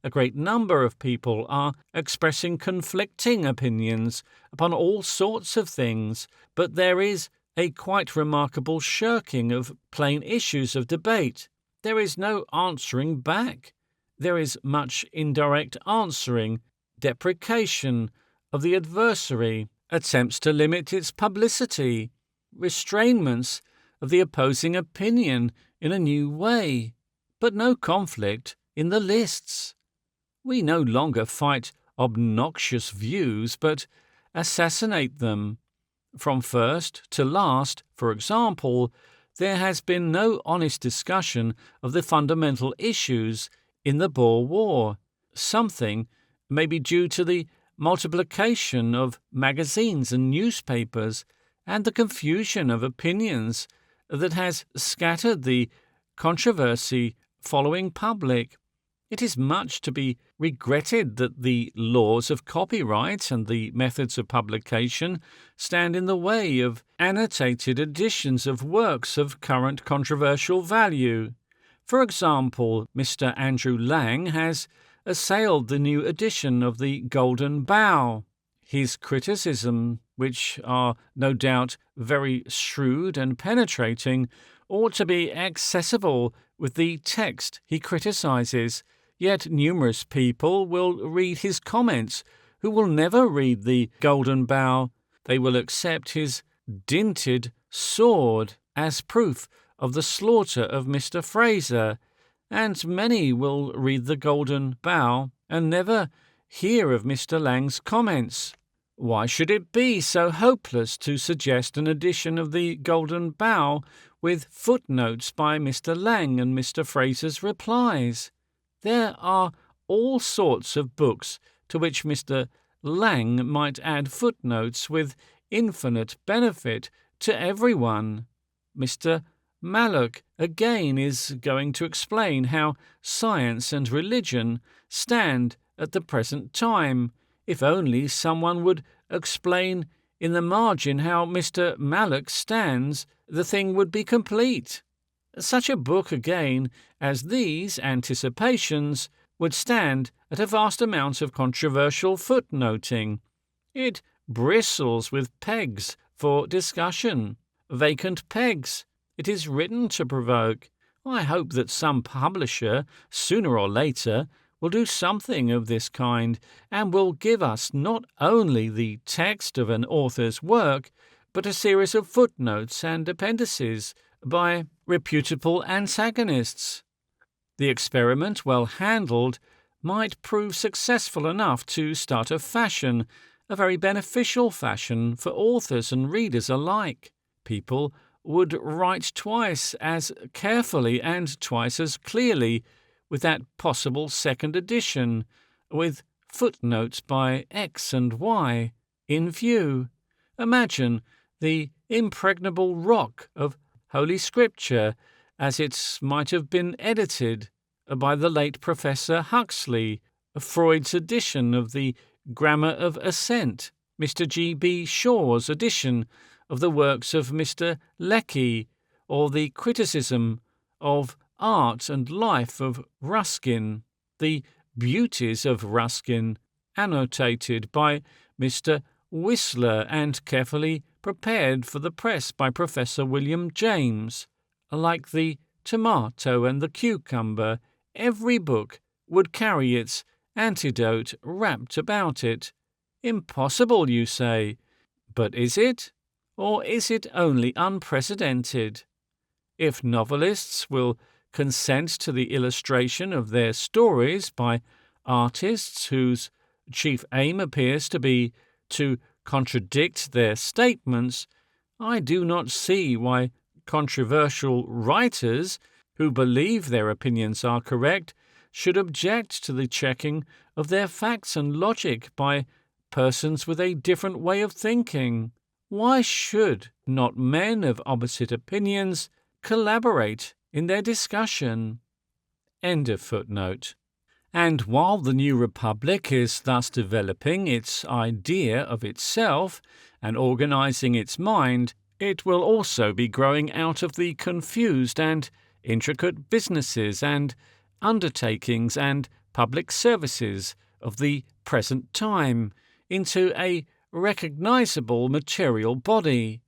A great number of people are expressing conflicting opinions upon all sorts of things, but there is a quite remarkable shirking of plain issues of debate. There is no answering back. There is much indirect answering, deprecation of the adversary, attempts to limit its publicity, restrainments of the opposing opinion in a new way, but no conflict in the lists. We no longer fight obnoxious views, but assassinate them. From first to last, for example, there has been no honest discussion of the fundamental issues in the Boer War. Something may be due to the multiplication of magazines and newspapers and the confusion of opinions that has scattered the controversy following public. It is much to be regretted that the laws of copyright and the methods of publication stand in the way of annotated editions of works of current controversial value. For example, Mr. Andrew Lang has assailed the new edition of the Golden Bough. His criticism, which are no doubt very shrewd and penetrating, ought to be accessible with the text he criticizes, yet numerous people will read his comments who will never read the Golden Bough. They will accept his dinted sword as proof of the slaughter of Mr. Fraser, and many will read the Golden Bough and never hear of Mr. Lang's comments. Why should it be so hopeless to suggest an edition of the Golden Bough with footnotes by Mr. Lang and Mr. Fraser's replies? There are all sorts of books to which Mr. Lang might add footnotes with infinite benefit to everyone. Mr. Mallock, again, is going to explain how science and religion stand at the present time. If only someone would explain in the margin how Mr. Mallock stands, the thing would be complete. Such a book, again, as these Anticipations would stand at a vast amount of controversial footnoting. It bristles with pegs for discussion, vacant pegs. It is written to provoke. I hope that some publisher, sooner or later, will do something of this kind, and will give us not only the text of an author's work, but a series of footnotes and appendices by reputable antagonists. The experiment, well handled, might prove successful enough to start a fashion, a very beneficial fashion for authors and readers alike. People would write twice as carefully and twice as clearly, with that possible second edition, with footnotes by X and Y in view. Imagine the impregnable rock of Holy Scripture as it might have been edited by the late Professor Huxley, Freud's edition of the Grammar of Assent, Mr. G.B. Shaw's edition of the works of Mr. Lecky, or the criticism of art and life of Ruskin, the beauties of Ruskin, annotated by Mr. Whistler and carefully prepared for the press by Professor William James. Like the tomato and the cucumber, every book would carry its antidote wrapped about it. Impossible, you say. But is it? Or is it only unprecedented? If novelists will consent to the illustration of their stories by artists whose chief aim appears to be to contradict their statements, I do not see why controversial writers who believe their opinions are correct should object to the checking of their facts and logic by persons with a different way of thinking. Why should not men of opposite opinions collaborate in their discussion? End of footnote. And while the new republic is thus developing its idea of itself and organizing its mind, it will also be growing out of the confused and intricate businesses and undertakings and public services of the present time into a recognizable material body.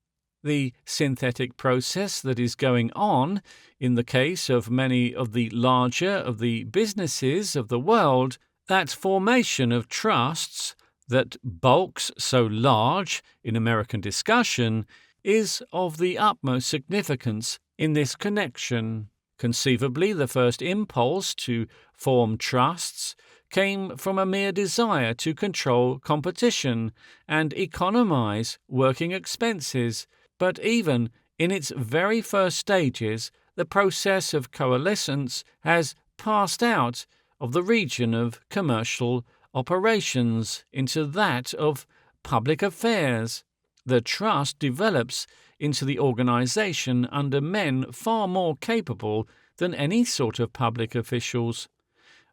The synthetic process that is going on in the case of many of the larger of the businesses of the world, that formation of trusts that bulks so large in American discussion, is of the utmost significance in this connection. Conceivably, the first impulse to form trusts came from a mere desire to control competition and economize working expenses, but even in its very first stages, the process of coalescence has passed out of the region of commercial operations into that of public affairs. The trust develops into the organization under men far more capable than any sort of public officials,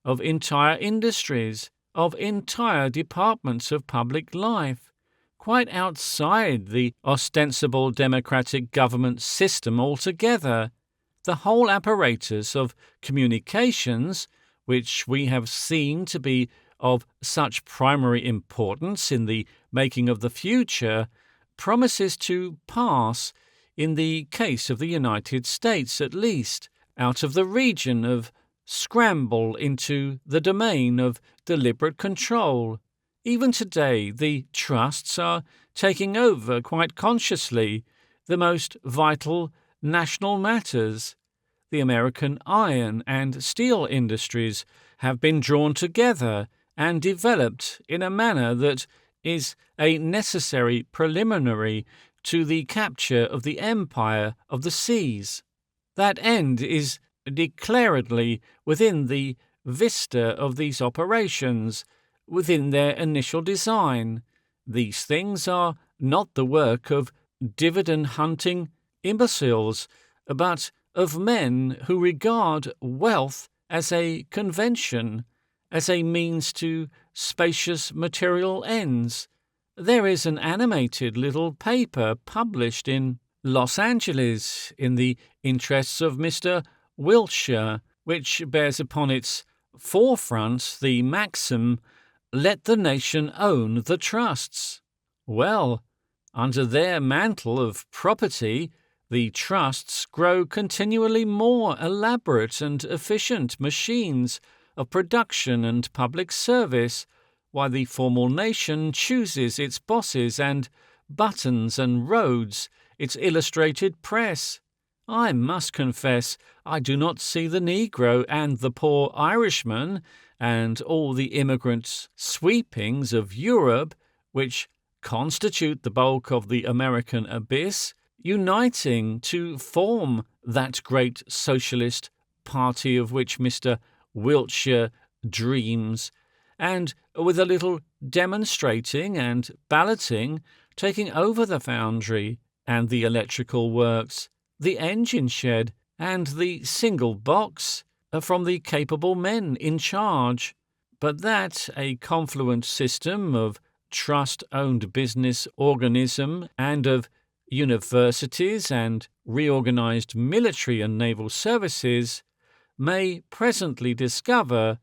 of entire industries, of entire departments of public life, quite outside the ostensible democratic government system altogether. The whole apparatus of communications, which we have seen to be of such primary importance in the making of the future, promises to pass, in the case of the United States at least, out of the region of scramble into the domain of deliberate control. Even today, the trusts are taking over quite consciously the most vital national matters. The American iron and steel industries have been drawn together and developed in a manner that is a necessary preliminary to the capture of the empire of the seas. That end is declaredly within the vista of these operations, within their initial design. These things are not the work of dividend-hunting imbeciles, but of men who regard wealth as a convention, as a means to spacious material ends. There is an animated little paper published in Los Angeles in the interests of Mr. Wilshire, which bears upon its forefront the maxim, "Let the nation own the trusts." Well, under their mantle of property, the trusts grow continually more elaborate and efficient machines of production and public service, while the formal nation chooses its bosses and buttons and roads, its illustrated press. I must confess I do not see the Negro and the poor Irishman and all the immigrant sweepings of Europe, which constitute the bulk of the American abyss, uniting to form that great socialist party of which Mr. Wiltshire dreams, and with a little demonstrating and balloting taking over the foundry and the electrical works, the engine shed, and the single box from the capable men in charge. But that a confluent system of trust-owned business organism and of universities and reorganized military and naval services may presently discover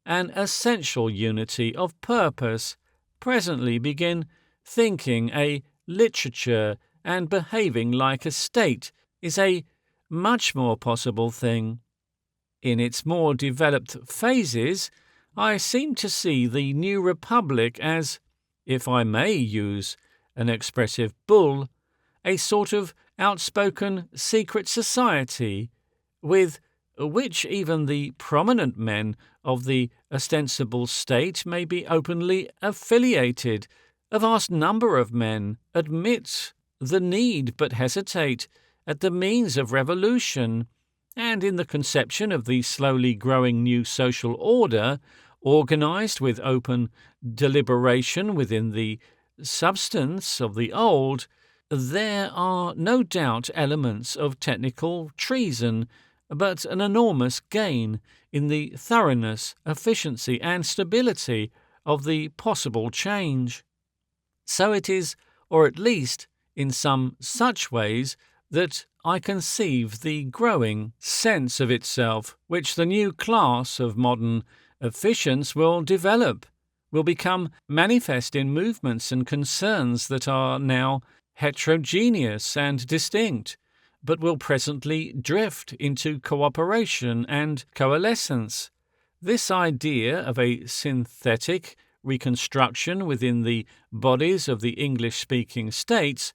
an essential unity of purpose, presently begin thinking a literature and behaving like a state is a much more possible thing. In its more developed phases, I seem to see the new republic as, if I may use an expressive bull, a sort of outspoken secret society, with which even the prominent men of the ostensible state may be openly affiliated. A vast number of men admit the need but hesitate at the means of revolution, and in the conception of the slowly growing new social order, organized with open deliberation within the substance of the old, there are no doubt elements of technical treason, but an enormous gain in the thoroughness, efficiency, and stability of the possible change. So it is, or at least in some such ways, that I conceive the growing sense of itself which the new class of modern efficients will develop, will become manifest in movements and concerns that are now heterogeneous and distinct, but will presently drift into cooperation and coalescence. This idea of a synthetic reconstruction within the bodies of the English-speaking states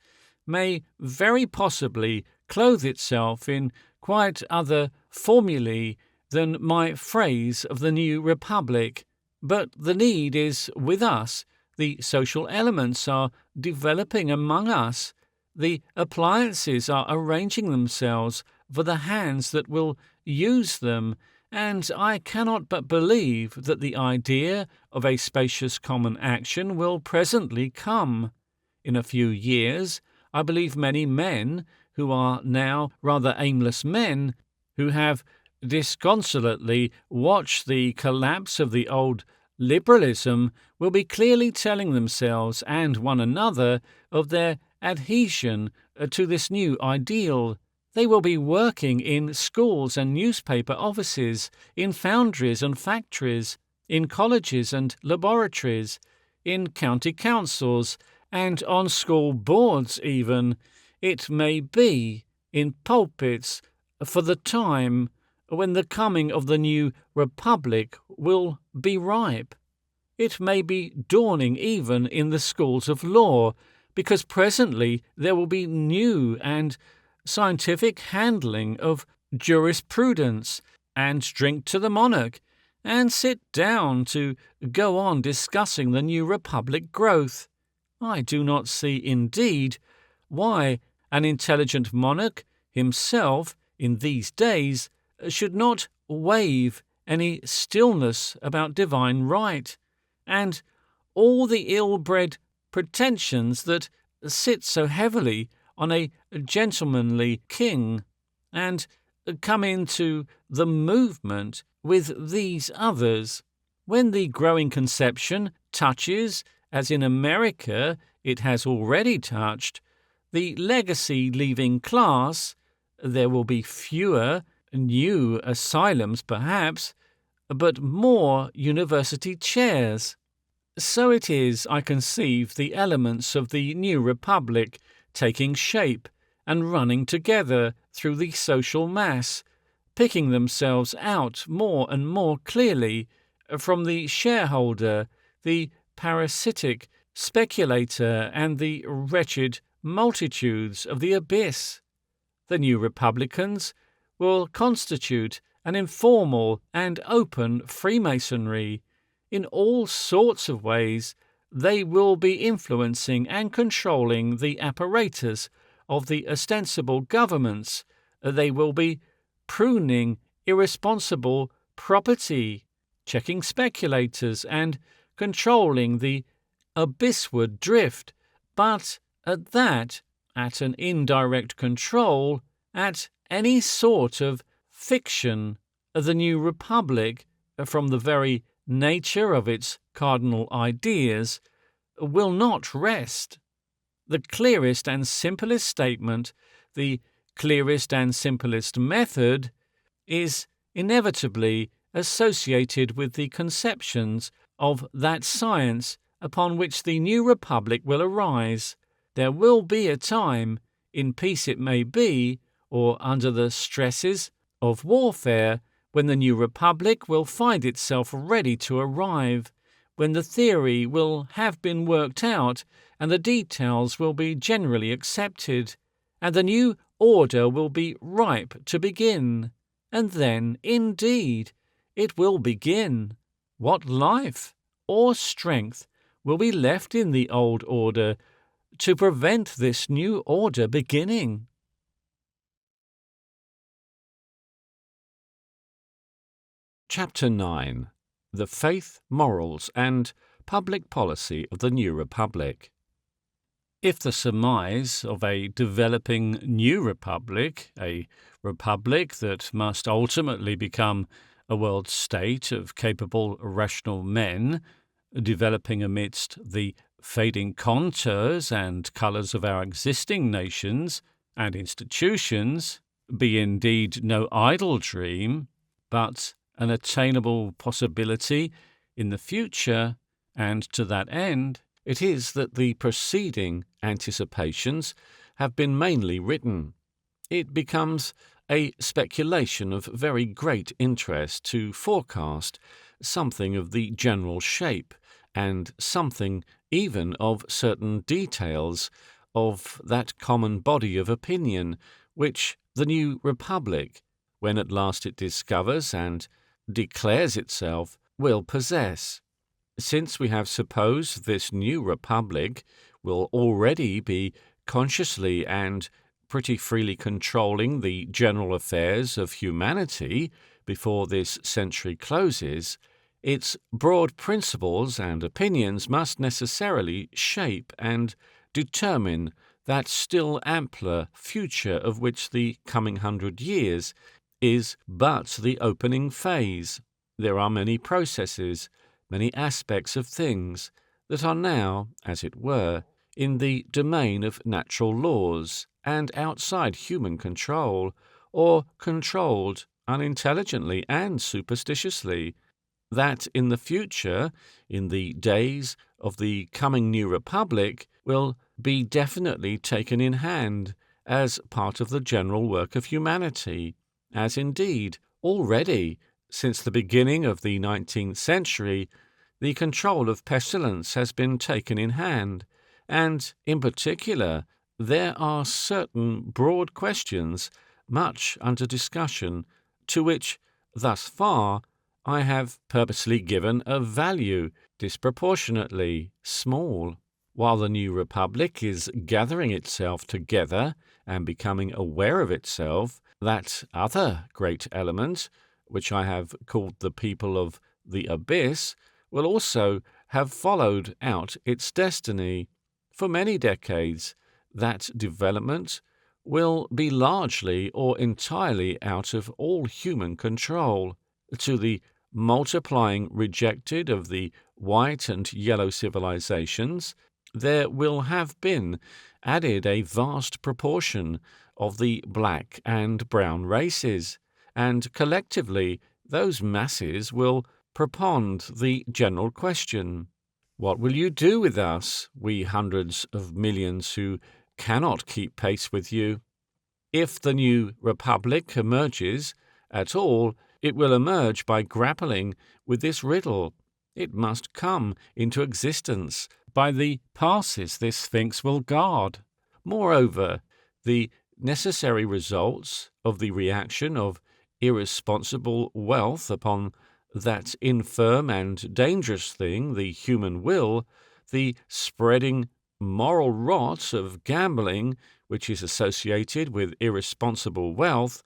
may very possibly clothe itself in quite other formulae than my phrase of the new republic, but the need is with us, the social elements are developing among us, the appliances are arranging themselves for the hands that will use them, and I cannot but believe that the idea of a spacious common action will presently come. In a few years, I believe many men, who are now rather aimless men, who have disconsolately watched the collapse of the old liberalism, will be clearly telling themselves and one another of their adhesion to this new ideal. They will be working in schools and newspaper offices, in foundries and factories, in colleges and laboratories, in county councils, and on school boards even, it may be, in pulpits, for the time when the coming of the new republic will be ripe. It may be dawning even in the schools of law, because presently there will be new and scientific handling of jurisprudence, and drink to the monarch, and sit down to go on discussing the new republic growth. I do not see, indeed, why an intelligent monarch himself in these days should not waive any stillness about divine right, and all the ill-bred pretensions that sit so heavily on a gentlemanly king, and come into the movement with these others. When the growing conception touches, as in America it has already touched, the legacy-leaving class, there will be fewer new asylums perhaps, but more university chairs. So it is I conceive the elements of the new republic taking shape and running together through the social mass, picking themselves out more and more clearly from the shareholder, the parasitic speculator, and the wretched multitudes of the abyss. The new republicans will constitute an informal and open Freemasonry. In all sorts of ways they will be influencing and controlling the apparatus of the ostensible governments. They will be pruning irresponsible property, checking speculators, and controlling the abyssward drift, but at an indirect control, at any sort of fiction. The New Republic, from the very nature of its cardinal ideas, will not rest. The clearest and simplest statement, the clearest and simplest method, is inevitably associated with the conceptions of that science upon which the New Republic will arise. There will be a time, in peace it may be, or under the stresses of warfare, when the New Republic will find itself ready to arrive, when the theory will have been worked out and the details will be generally accepted, and the new order will be ripe to begin. And then, indeed, it will begin. What life or strength will be left in the old order to prevent this new order beginning? Chapter 9. The Faith, Morals, and Public Policy of the New Republic. If the surmise of a developing New Republic, a republic that must ultimately become a world state of capable, rational men, developing amidst the fading contours and colours of our existing nations and institutions, be indeed no idle dream, but an attainable possibility in the future, and to that end, it is that the preceding anticipations have been mainly written. It becomes a speculation of very great interest to forecast something of the general shape and something even of certain details of that common body of opinion which the New Republic, when at last it discovers and declares itself, will possess. Since we have supposed this New Republic will already be consciously and pretty freely controlling the general affairs of humanity before this century closes, its broad principles and opinions must necessarily shape and determine that still ampler future of which the coming 100 years is but the opening phase. There are many processes, many aspects of things that are now, as it were, in the domain of natural laws and outside human control, or controlled unintelligently and superstitiously, that in the future, in the days of the coming New Republic, will be definitely taken in hand as part of the general work of humanity, as indeed already, since the beginning of the 19th century, the control of pestilence has been taken in hand, and, in particular, there are certain broad questions, much under discussion, to which, thus far, I have purposely given a value disproportionately small. While the New Republic is gathering itself together and becoming aware of itself, that other great element, which I have called the people of the abyss, will also have followed out its destiny. For many decades, that development will be largely or entirely out of all human control. To the multiplying rejected of the white and yellow civilizations, there will have been added a vast proportion of the black and brown races, and collectively those masses will propound the general question: what will you do with us, we hundreds of millions who cannot keep pace with you? If the New Republic emerges at all, it will emerge by grappling with this riddle. It must come into existence by the passes this Sphinx will guard. Moreover, the necessary results of the reaction of irresponsible wealth upon that infirm and dangerous thing, the human will, the spreading moral rot of gambling which is associated with irresponsible wealth,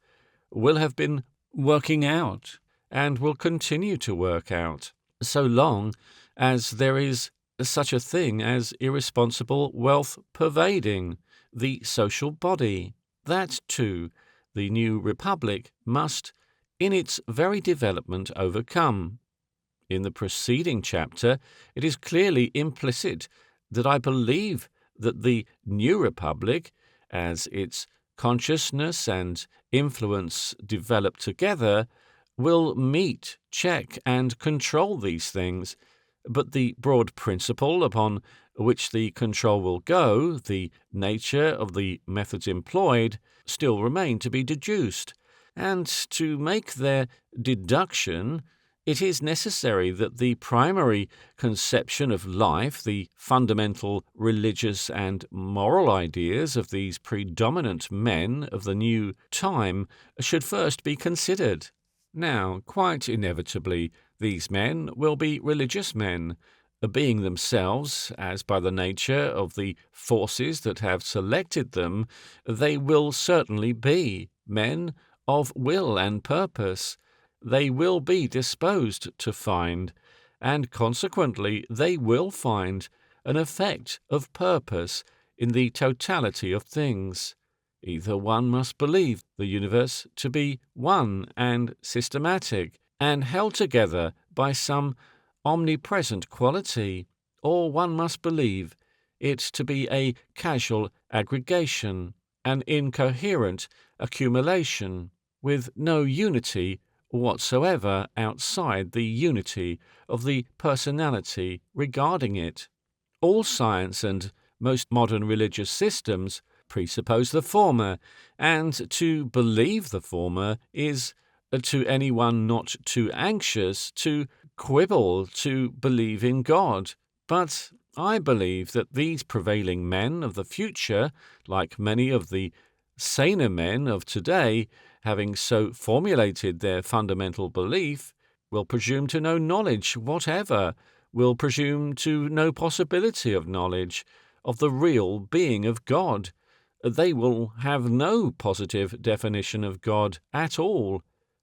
will have been working out, and will continue to work out, so long as there is such a thing as irresponsible wealth pervading the social body. That, too, the new republic must, in its very development, overcome. In the preceding chapter, it is clearly implicit that I believe that the new republic, as its consciousness and influence develop together, will meet, check, and control these things. But the broad principle upon which the control will go, the nature of the methods employed, still remain to be deduced. And to make their deduction, it is necessary that the primary conception of life, the fundamental religious and moral ideas of these predominant men of the new time, should first be considered. Now, quite inevitably, these men will be religious men, being themselves, as by the nature of the forces that have selected them, they will certainly be men of will and purpose. They will be disposed to find, and consequently they will find, an effect of purpose in the totality of things. Either one must believe the universe to be one and systematic, and held together by some omnipresent quality, or one must believe it to be a casual aggregation, an incoherent accumulation, with no unity whatsoever outside the unity of the personality regarding it. All science and most modern religious systems presuppose the former, and to believe the former is, to anyone not too anxious, to quibble to believe in God. But I believe that these prevailing men of the future, like many of the saner men of today, having so formulated their fundamental belief, will presume to no knowledge whatever, will presume to no possibility of knowledge of the real being of God. They will have no positive definition of God at all.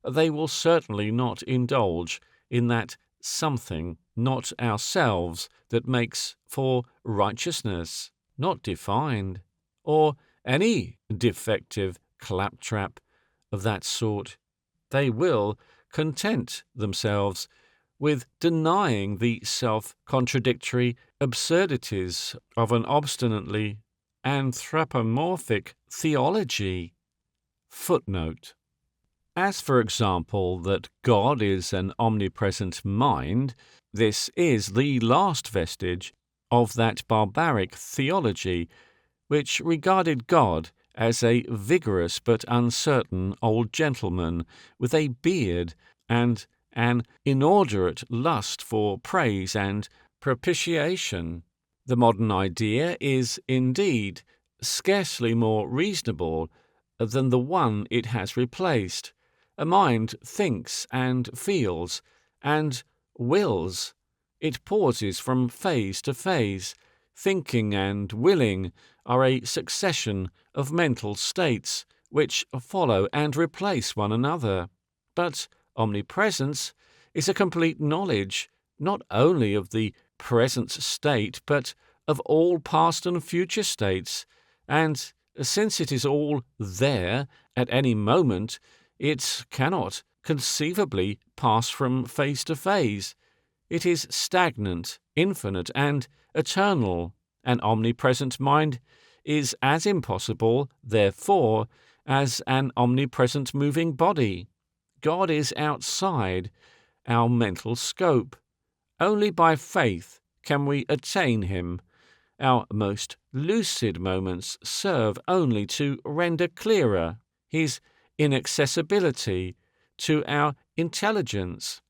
They will certainly not indulge in that something, not ourselves, that makes for righteousness, not defined, or any defective claptrap of that sort. They will content themselves with denying the self-contradictory absurdities of an obstinately anthropomorphic theology. Footnote. As, for example, that God is an omnipresent mind, this is the last vestige of that barbaric theology which regarded God as a vigorous but uncertain old gentleman with a beard and an inordinate lust for praise and propitiation. The modern idea is, indeed, scarcely more reasonable than the one it has replaced. A mind thinks and feels and wills. It pauses from phase to phase. Thinking and willing are a succession of mental states which follow and replace one another. But omnipresence is a complete knowledge, not only of the present state, but of all past and future states, and since it is all there at any moment, it cannot conceivably pass from phase to phase. It is stagnant, infinite, and eternal. An omnipresent mind is as impossible, therefore, as an omnipresent moving body. God is outside our mental scope. Only by faith can we attain him. Our most lucid moments serve only to render clearer his inaccessibility to our intelligence.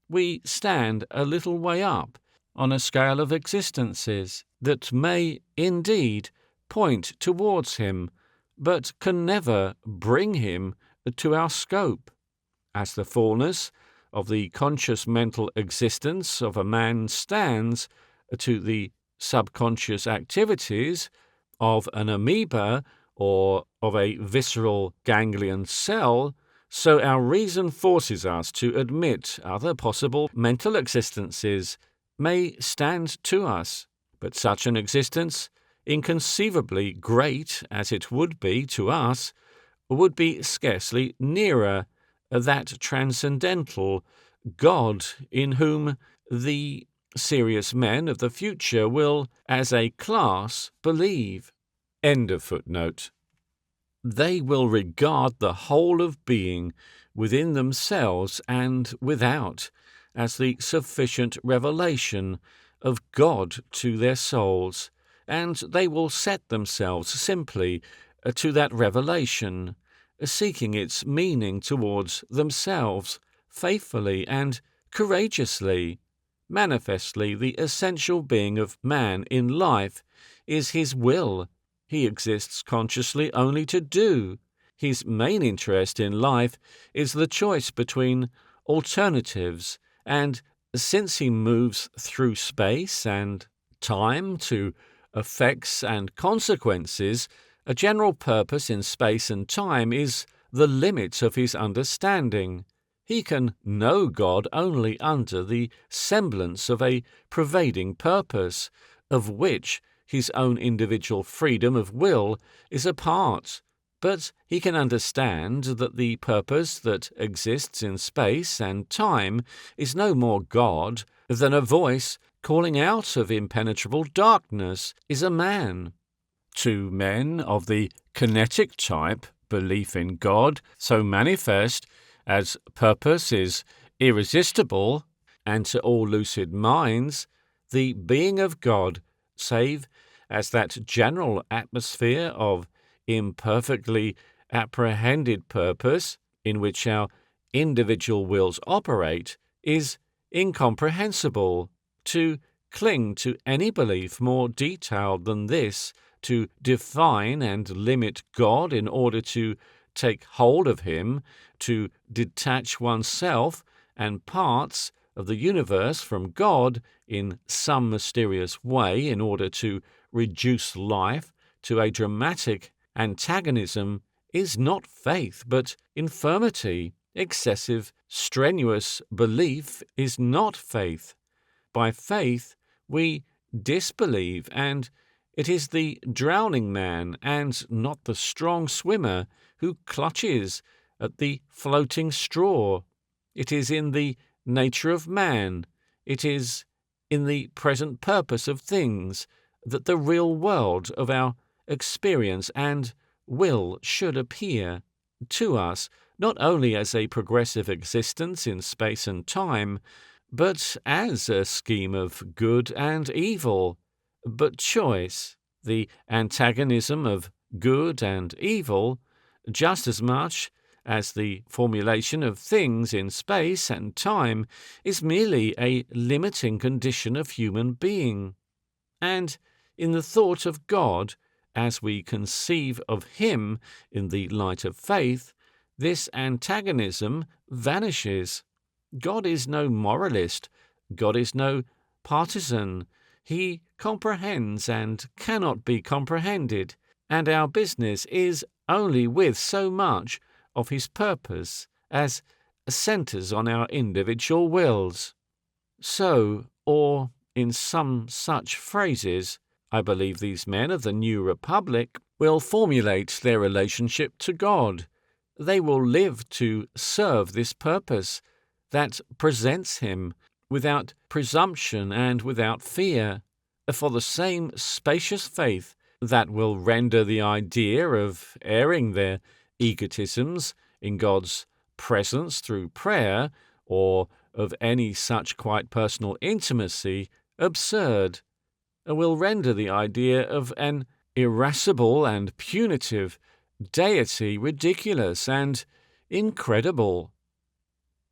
We stand a little way up on a scale of existences that may indeed point towards him, but can never bring him to our scope. As the fullness of the conscious mental existence of a man stands to the subconscious activities of an amoeba or of a visceral ganglion cell, so our reason forces us to admit other possible mental existences may stand to us, but such an existence, inconceivably great as it would be to us, would be scarcely nearer that transcendental God in whom the serious men of the future will, as a class, believe. End of footnote. They will regard the whole of being, within themselves and without, as the sufficient revelation of God to their souls, and they will set themselves simply to that revelation, seeking its meaning towards themselves, faithfully and courageously. Manifestly, the essential being of man in life is his will. He exists consciously only to do. His main interest in life is the choice between alternatives, and since he moves through space and time to effects and consequences, a general purpose in space and time is the limit of his understanding. He can know God only under the semblance of a pervading purpose, of which his own individual freedom of will is a part. But he can understand that the purpose that exists in space and time is no more God than a voice calling out of impenetrable darkness is a man. To men of the kinetic type, belief in God, so manifest as purpose is irresistible, and to all lucid minds, the being of God, save as that general atmosphere of imperfectly apprehended purpose in which our individual wills operate, is incomprehensible. To cling to any belief more detailed than this, to define and limit God in order to take hold of him, to detach oneself and parts of the universe from God in some mysterious way in order to reduce life to a dramatic antagonism, is not faith but infirmity. Excessive, strenuous belief is not faith. By faith we disbelieve, and it is the drowning man and not the strong swimmer who clutches at the floating straw. It is in the nature of man, it is in the present purpose of things, that the real world of our experience and will should appear to us, not only as a progressive existence in space and time, but as a scheme of good and evil, but choice, the antagonism of good and evil, just as much as the formulation of things in space and time is merely a limiting condition of human being. And in the thought of God, as we conceive of him in the light of faith, this antagonism vanishes. God is no moralist. God is no partisan. He comprehends and cannot be comprehended, and our business is only with so much of his purpose as centres on our individual wills. So, or in some such phrases, I believe these men of the New Republic will formulate their relationship to God. They will live to serve this purpose that presents him without presumption and without fear, for the same spacious faith that will render the idea of airing their egotisms in God's presence through prayer, or of any such quite personal intimacy, absurd, will render the idea of an irascible and punitive deity ridiculous and incredible.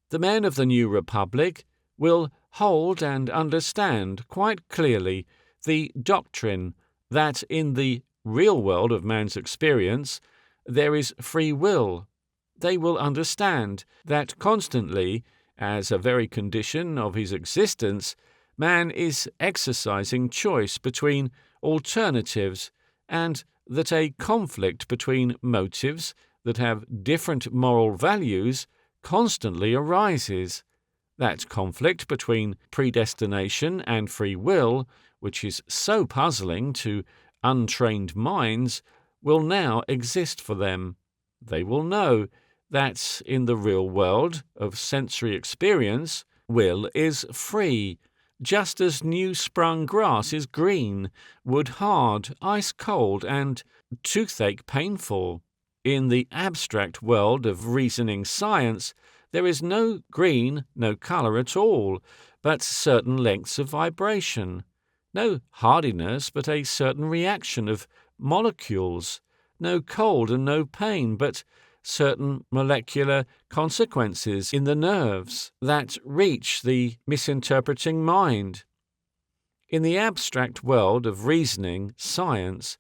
The men of the New Republic will hold and understand quite clearly the doctrine that in the real world of man's experience there is free will. They will understand that constantly, as a very condition of his existence, man is exercising choice between alternatives, and that a conflict between motives that have different moral values constantly arises. That conflict between predestination and free will, which is so puzzling to untrained minds, will now exist for them. They will know that in the real world of sensory experience, will is free, just as new-sprung grass is green, wood hard, ice cold, and toothache painful. In the abstract world of reasoning science, there is no green, no colour at all, but certain lengths of vibration, no hardiness, but a certain reaction of molecules, no cold and no pain, but certain molecular consequences in the nerves that reach the misinterpreting mind. In the abstract world of reasoning science,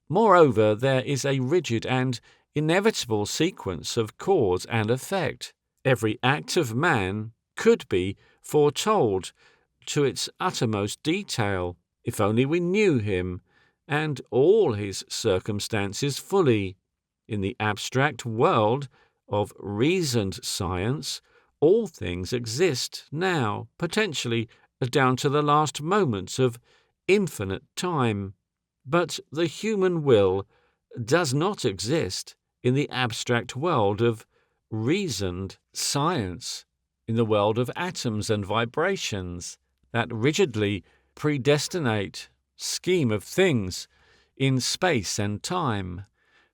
moreover, there is a rigid and inevitable sequence of cause and effect. Every act of man could be foretold to its uttermost detail, if only we knew him and all his circumstances fully. In the abstract world of reasoned science, all things exist now, potentially down to the last moments of infinite time. But the human will does not exist in the abstract world of reasoned science, in the world of atoms and vibrations, that rigidly predestinate scheme of things in space and time.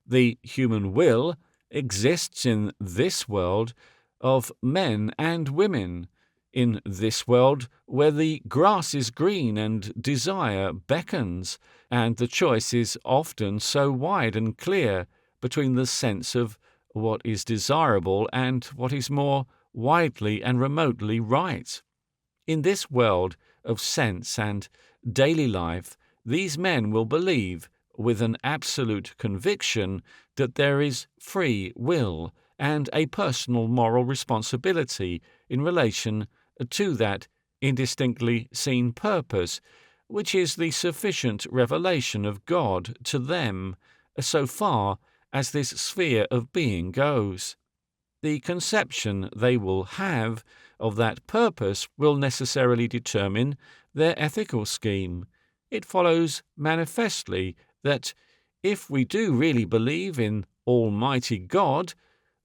The human will exists in this world of men and women, in this world where the grass is green and desire beckons, and the choice is often so wide and clear between the sense of what is desirable and what is more widely and remotely right. In this world of sense and daily life, these men will believe with an absolute conviction that there is free will and a personal moral responsibility in relation to that indistinctly seen purpose, which is the sufficient revelation of God to them, so far as this sphere of being goes. The conception they will have of that purpose will necessarily determine their ethical scheme. It follows manifestly that if we do really believe in Almighty God,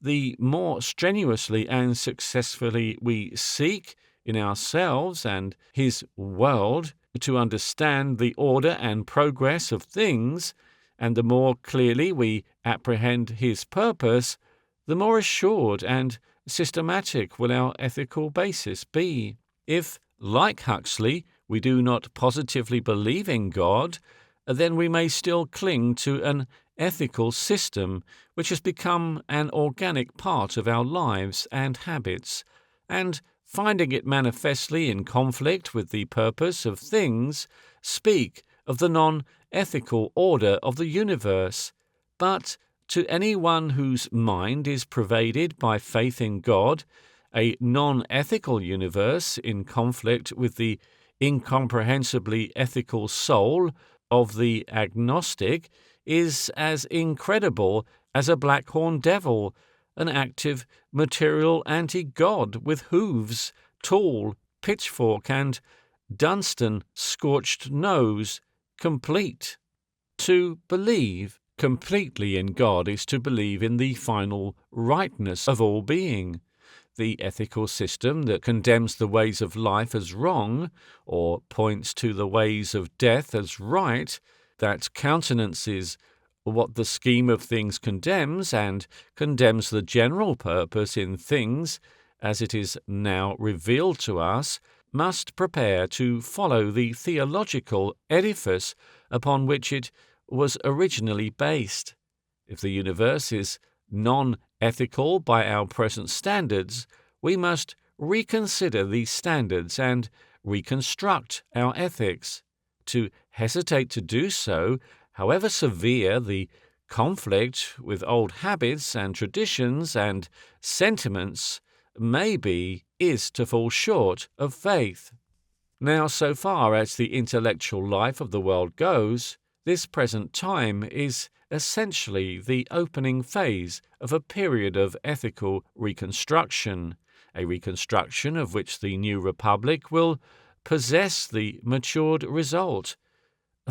the more strenuously and successfully we seek in ourselves and His world to understand the order and progress of things, and the more clearly we apprehend His purpose, the more assured and systematic will our ethical basis be. If, like Huxley, we do not positively believe in God, then we may still cling to an ethical system which has become an organic part of our lives and habits, and, finding it manifestly in conflict with the purpose of things, speak of the non-ethical order of the universe. But to any one whose mind is pervaded by faith in God, a non-ethical universe in conflict with the incomprehensibly ethical soul of the agnostic is as incredible as a black-horned devil, an active material anti-God with hooves, tool, pitchfork, and Dunstan-scorched nose, complete. To believe completely in God is to believe in the final rightness of all being. The ethical system that condemns the ways of life as wrong, or points to the ways of death as right, that countenances what the scheme of things condemns, and condemns the general purpose in things as it is now revealed to us, must prepare to follow the theological edifice upon which it was originally based. If the universe is non-ethical by our present standards, we must reconsider these standards and reconstruct our ethics. To hesitate to do so, however severe the conflict with old habits and traditions and sentiments may be, is to fall short of faith. Now, so far as the intellectual life of the world goes, This present time is essentially the opening phase of a period of ethical reconstruction, a reconstruction of which the new republic will possess the matured result.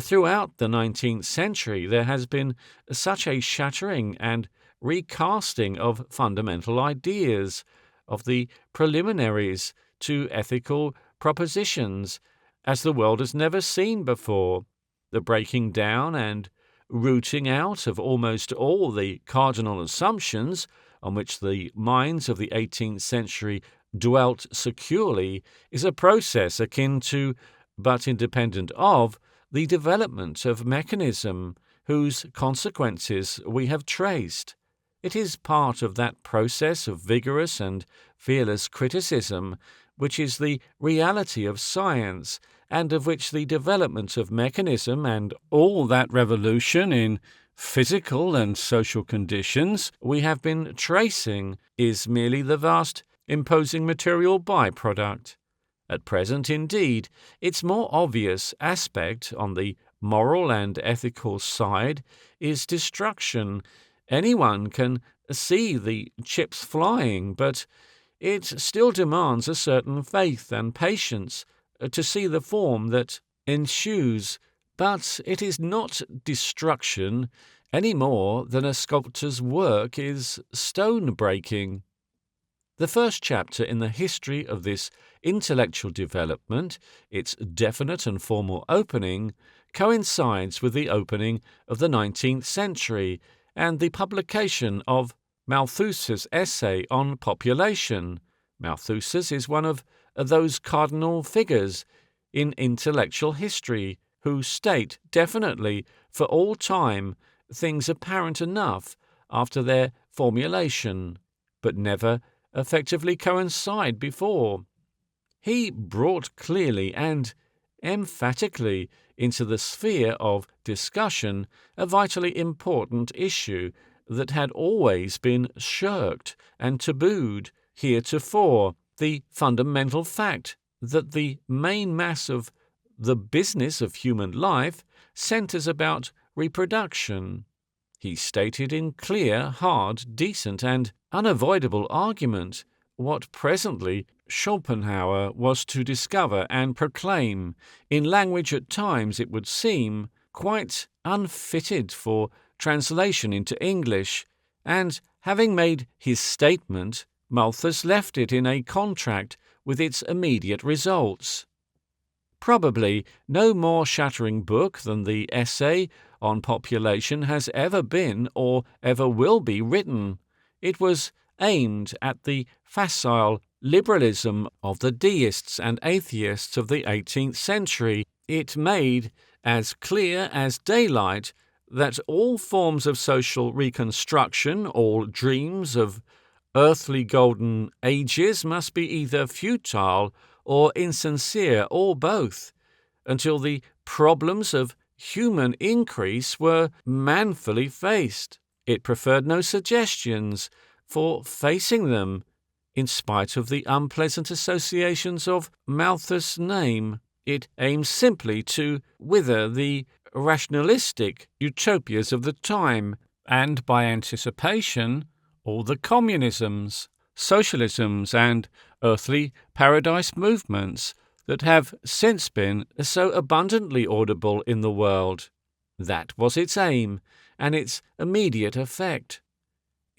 Throughout the 19th century, there has been such a shattering and recasting of fundamental ideas, of the preliminaries to ethical propositions, as the world has never seen before. The breaking down and rooting out of almost all the cardinal assumptions on which the minds of the 18th century dwelt securely is a process akin to, but independent of, the development of mechanism whose consequences we have traced. It is part of that process of vigorous and fearless criticism which is the reality of science, and of which the development of mechanism and all that revolution in physical and social conditions we have been tracing is merely the vast imposing material byproduct. At present, indeed, its more obvious aspect on the moral and ethical side is destruction. Anyone can see the chips flying, but it still demands a certain faith and patience to see the form that ensues. But it is not destruction any more than a sculptor's work is stone breaking. The first chapter in the history of this intellectual development, its definite and formal opening, coincides with the opening of the 19th century and the publication of Malthus's essay on population. Malthus is one of those cardinal figures in intellectual history who state definitely for all time things apparent enough after their formulation, but never effectively coincide before. He brought clearly and emphatically into the sphere of discussion a vitally important issue that had always been shirked and tabooed heretofore, the fundamental fact that the main mass of the business of human life centers about reproduction. He stated in clear, hard, decent, and unavoidable argument what presently Schopenhauer was to discover and proclaim, in language at times, it would seem, quite unfitted for translation into English, and having made his statement, Malthus left it in a contract with its immediate results. Probably no more shattering book than the essay on population has ever been or ever will be written. It was aimed at the facile liberalism of the deists and atheists of the 18th century. It made as clear as daylight that all forms of social reconstruction, all dreams of earthly golden ages must be either futile or insincere, or both, until the problems of human increase were manfully faced. It preferred no suggestions for facing them, in spite of the unpleasant associations of Malthus' name. It aimed simply to wither the rationalistic utopias of the time, and by anticipation, all the communisms, socialisms, and earthly paradise movements that have since been so abundantly audible in the world. That was its aim and its immediate effect.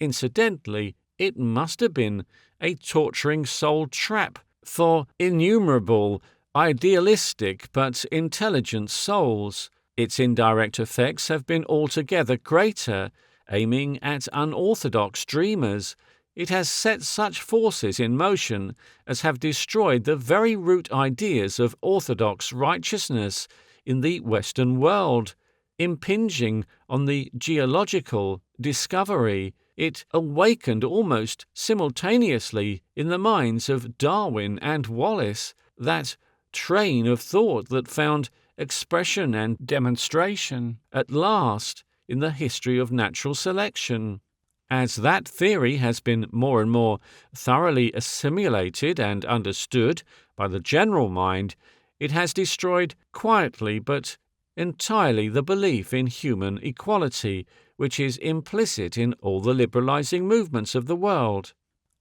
Incidentally, it must have been a torturing soul trap for innumerable idealistic but intelligent souls. Its indirect effects have been altogether greater, aiming at unorthodox dreamers. It has set such forces in motion as have destroyed the very root ideas of orthodox righteousness in the Western world. Impinging on the geological discovery, it awakened almost simultaneously in the minds of Darwin and Wallace that train of thought that found expression and demonstration at last in the history of natural selection. As that theory has been more and more thoroughly assimilated and understood by the general mind, it has destroyed quietly but entirely the belief in human equality, which is implicit in all the liberalizing movements of the world,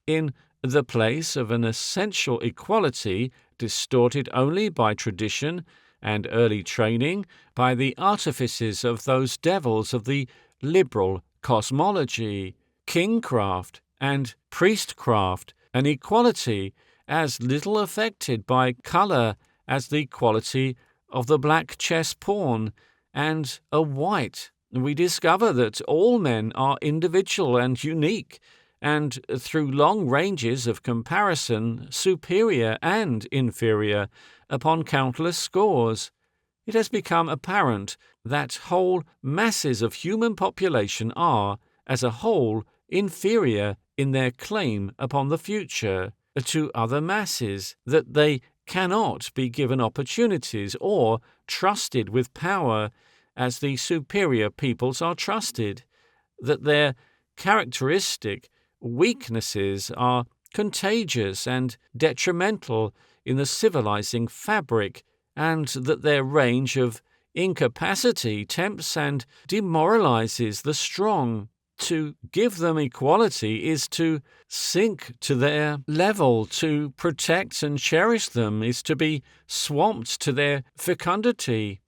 in the place of an essential equality distorted only by tradition and early training, by the artifices of those devils of the liberal cosmology, kingcraft and priestcraft, an equality as little affected by colour as the quality of the black chess pawn and a white. We discover that all men are individual and unique, and through long ranges of comparison, superior and inferior, upon countless scores. It has become apparent that whole masses of human population are, as a whole, inferior in their claim upon the future to other masses, that they cannot be given opportunities or trusted with power as the superior peoples are trusted, that their characteristic weaknesses are contagious and detrimental in the civilizing fabric, and that their range of incapacity tempts and demoralizes the strong. To give them equality is to sink to their level. To protect and cherish them is to be swamped to their fecundity.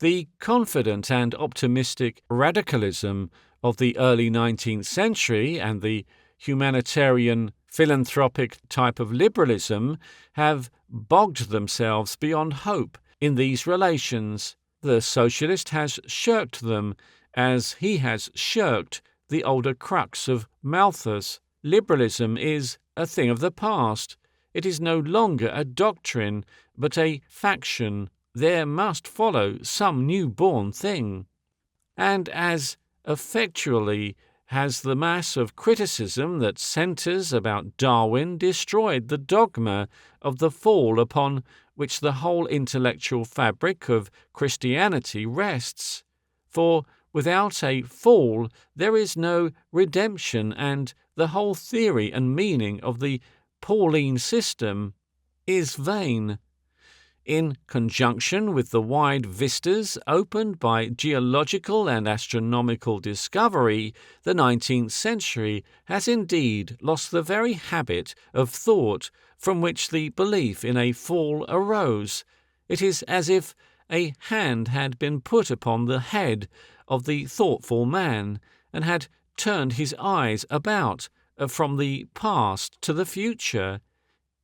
The confident and optimistic radicalism of the early 19th century and the humanitarian philanthropic type of liberalism have bogged themselves beyond hope in these relations. The socialist has shirked them as he has shirked the older crux of Malthus. Liberalism is a thing of the past. It is no longer a doctrine, but a faction. There must follow some new-born thing. And as effectually has the mass of criticism that centres about Darwin destroyed the dogma of the fall upon which the whole intellectual fabric of Christianity rests. For without a fall there is no redemption, and the whole theory and meaning of the Pauline system is vain. In conjunction with the wide vistas opened by geological and astronomical discovery, the 19th century has indeed lost the very habit of thought from which the belief in a fall arose. It is as if a hand had been put upon the head of the thoughtful man, and had turned his eyes about from the past to the future.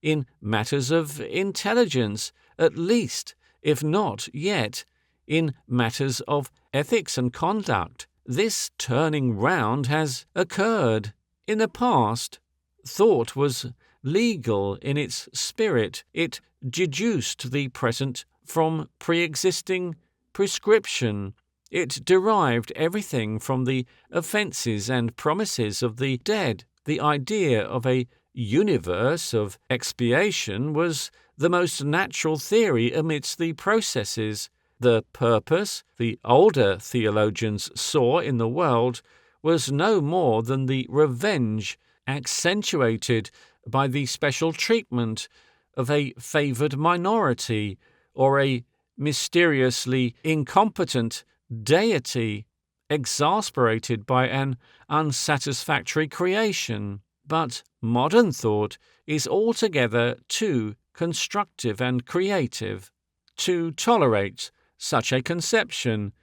In matters of intelligence, at least, if not yet, in matters of ethics and conduct, this turning round has occurred. In the past, thought was legal in its spirit. It deduced the present from pre-existing prescription. It derived everything from the offences and promises of the dead. The idea of a universe of expiation was the most natural theory amidst the processes. The purpose the older theologians saw in the world was no more than the revenge accentuated by the special treatment of a favoured minority or a mysteriously incompetent deity exasperated by an unsatisfactory creation. But modern thought is altogether too constructive and creative to tolerate such a conception,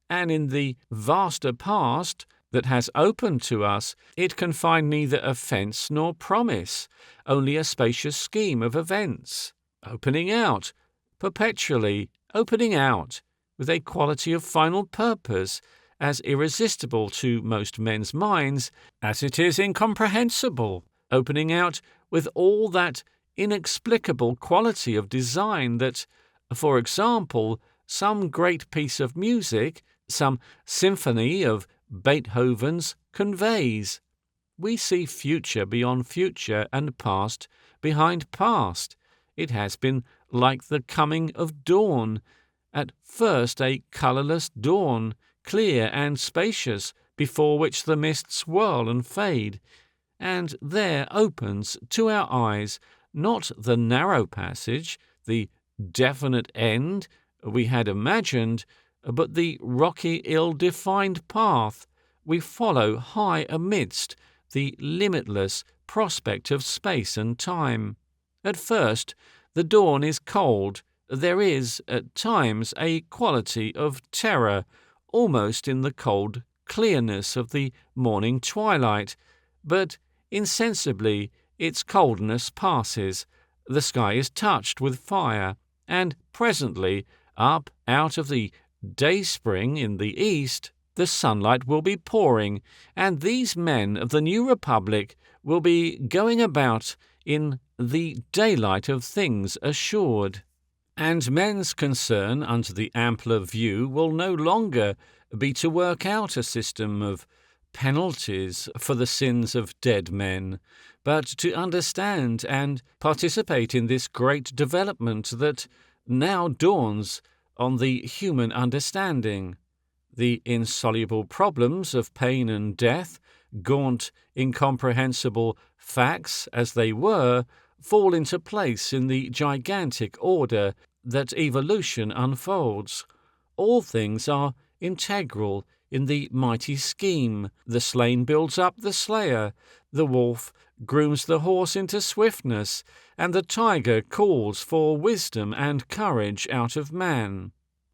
and in the vaster past that has opened to us, it can find neither offence nor promise, only a spacious scheme of events, opening out, perpetually opening out, with a quality of final purpose as irresistible to most men's minds as it is incomprehensible, opening out with all that inexplicable quality of design that, for example, some great piece of music, some symphony of Beethoven's conveys. We see future beyond future and past behind past. It has been like the coming of dawn, at first a colourless dawn, clear and spacious, before which the mists whirl and fade, and there opens to our eyes not the narrow passage, the definite end we had imagined, but the rocky, ill-defined path we follow high amidst the limitless prospect of space and time. At first, the dawn is cold. There is, at times, a quality of terror, almost in the cold clearness of the morning twilight, but insensibly its coldness passes. The sky is touched with fire, and presently, up out of the dayspring in the east, the sunlight will be pouring, and these men of the new republic will be going about in the daylight of things assured. And men's concern under the ampler view will no longer be to work out a system of penalties for the sins of dead men, but to understand and participate in this great development that now dawns on the human understanding. The insoluble problems of pain and death, gaunt, incomprehensible facts as they were, fall into place in the gigantic order that evolution unfolds. All things are integral in the mighty scheme. The slain builds up the slayer, the wolf grooms the horse into swiftness, and the tiger calls for wisdom and courage out of man.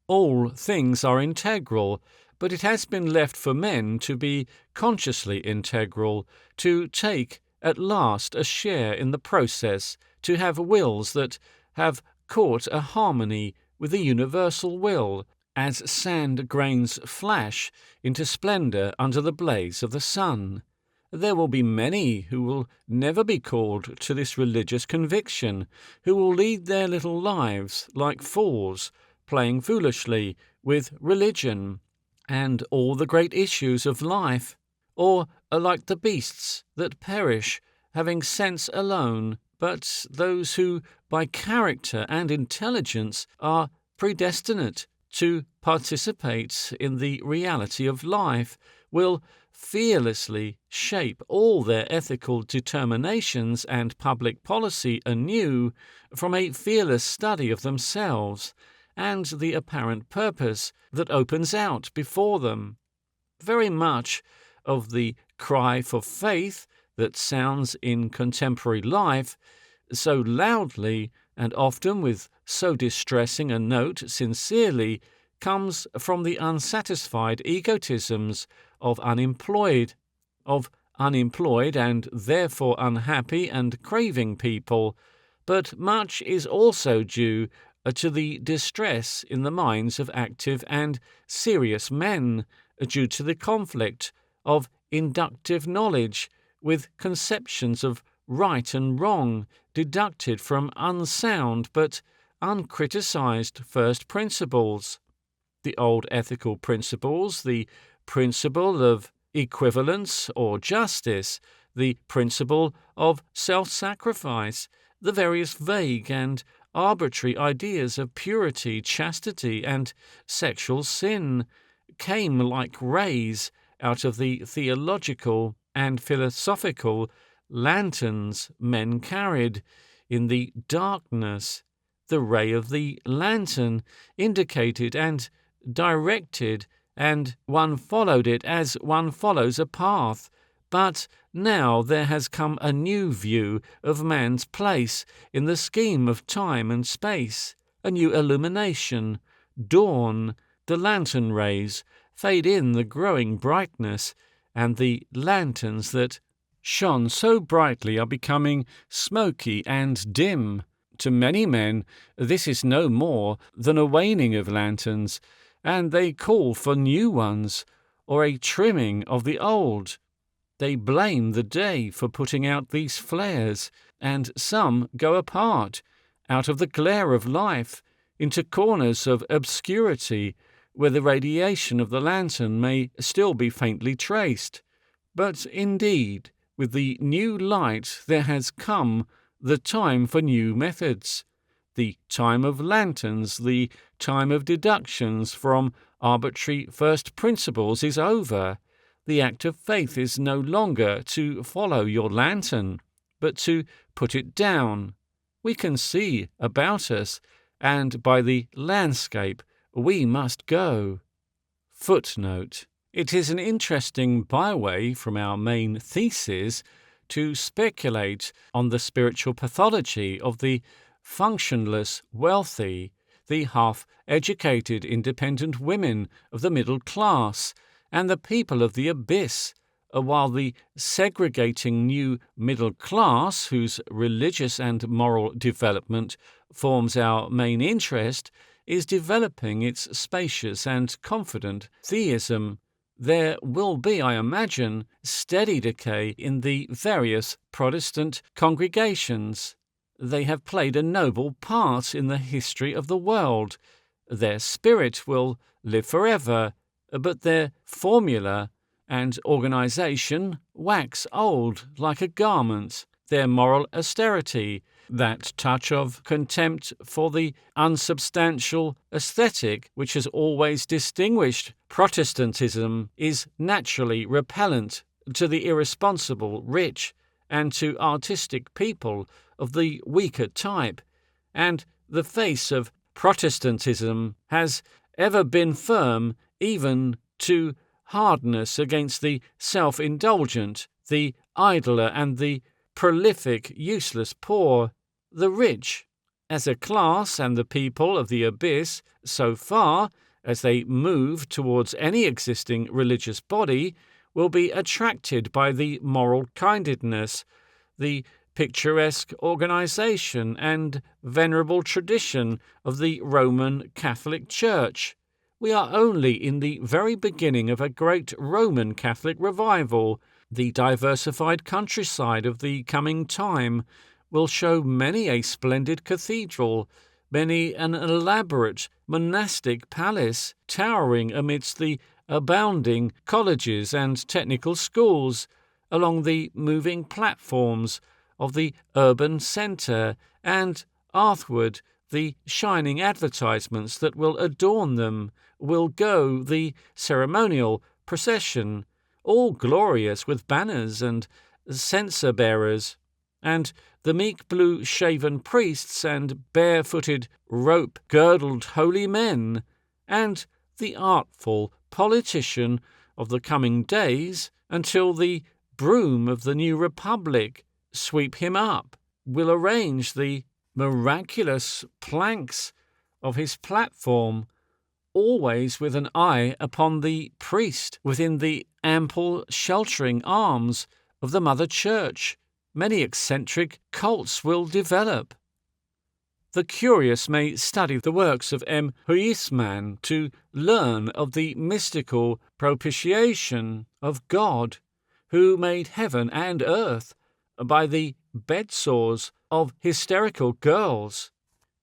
All things are integral, but it has been left for men to be consciously integral, to take at last a share in the process, to have wills that have caught a harmony with the universal will, as sand grains flash into splendour under the blaze of the sun. There will be many who will never be called to this religious conviction, who will lead their little lives like fools, playing foolishly with religion and all the great issues of life, or are like the beasts that perish, having sense alone, but those who, by character and intelligence, are predestinate to participate in the reality of life, will fearlessly shape all their ethical determinations and public policy anew from a fearless study of themselves and the apparent purpose that opens out before them. Very much of the cry for faith that sounds in contemporary life so loudly and often with so distressing a note sincerely comes from the unsatisfied egotisms of unemployed and therefore unhappy and craving people, but much is also due to the distress in the minds of active and serious men, due to the conflict of inductive knowledge with conceptions of right and wrong deducted from unsound but uncriticized first principles. The old ethical principles, the principle of equivalence or justice, the principle of self-sacrifice, the various vague and arbitrary ideas of purity, chastity, and sexual sin, came like rays out of the theological and philosophical lanterns men carried in the darkness. The ray of the lantern indicated and directed, and one followed it as one follows a path. But now there has come a new view of man's place in the scheme of time and space, a new illumination, dawn. The lantern rays fade in the growing brightness, and the lanterns that shone so brightly are becoming smoky and dim. To many men, this is no more than a waning of lanterns, and they call for new ones, or a trimming of the old. They blame the day for putting out these flares, and some go apart, out of the glare of life, into corners of obscurity, where the radiation of the lantern may still be faintly traced. But indeed, with the new light there has come the time for new methods. The time of lanterns, the time of deductions from arbitrary first principles is over. The act of faith is no longer to follow your lantern, but to put it down. We can see about us, and by the landscape we must go. Footnote. It is an interesting byway from our main thesis to speculate on the spiritual pathology of the functionless wealthy, the half-educated independent women of the middle class, and the people of the abyss, while the segregating new middle class, whose religious and moral development forms our main interest, is developing its spacious and confident theism. There will be, I imagine, steady decay in the various Protestant congregations. They have played a noble part in the history of the world. Their spirit will live forever, but their formula and organization wax old like a garment. Their moral austerity, that touch of contempt for the unsubstantial aesthetic which has always distinguished Protestantism, is naturally repellent to the irresponsible rich and to artistic people of the weaker type, and the face of Protestantism has ever been firm even to hardness against the self-indulgent, the idler, and the prolific, useless poor. The rich, as a class, and the people of the abyss, so far as they move towards any existing religious body, will be attracted by the moral kindness, the picturesque organization, and venerable tradition of the Roman Catholic Church. We are only in the very beginning of a great Roman Catholic revival. The diversified countryside of the coming time will show many a splendid cathedral, many an elaborate monastic palace towering amidst the abounding colleges and technical schools, along the moving platforms of the urban centre, and athwart the shining advertisements that will adorn them will go the ceremonial procession, all glorious with banners and censer-bearers, and the meek blue-shaven priests and bare-footed, rope-girdled holy men, and the artful politician of the coming days, until the broom of the new republic sweep him up, will arrange the miraculous planks of his platform, always with an eye upon the priest within the ample sheltering arms of the Mother Church. Many eccentric cults will develop. The curious may study the works of M. Huysman to learn of the mystical propitiation of God, who made heaven and earth by the bedsores of hysterical girls.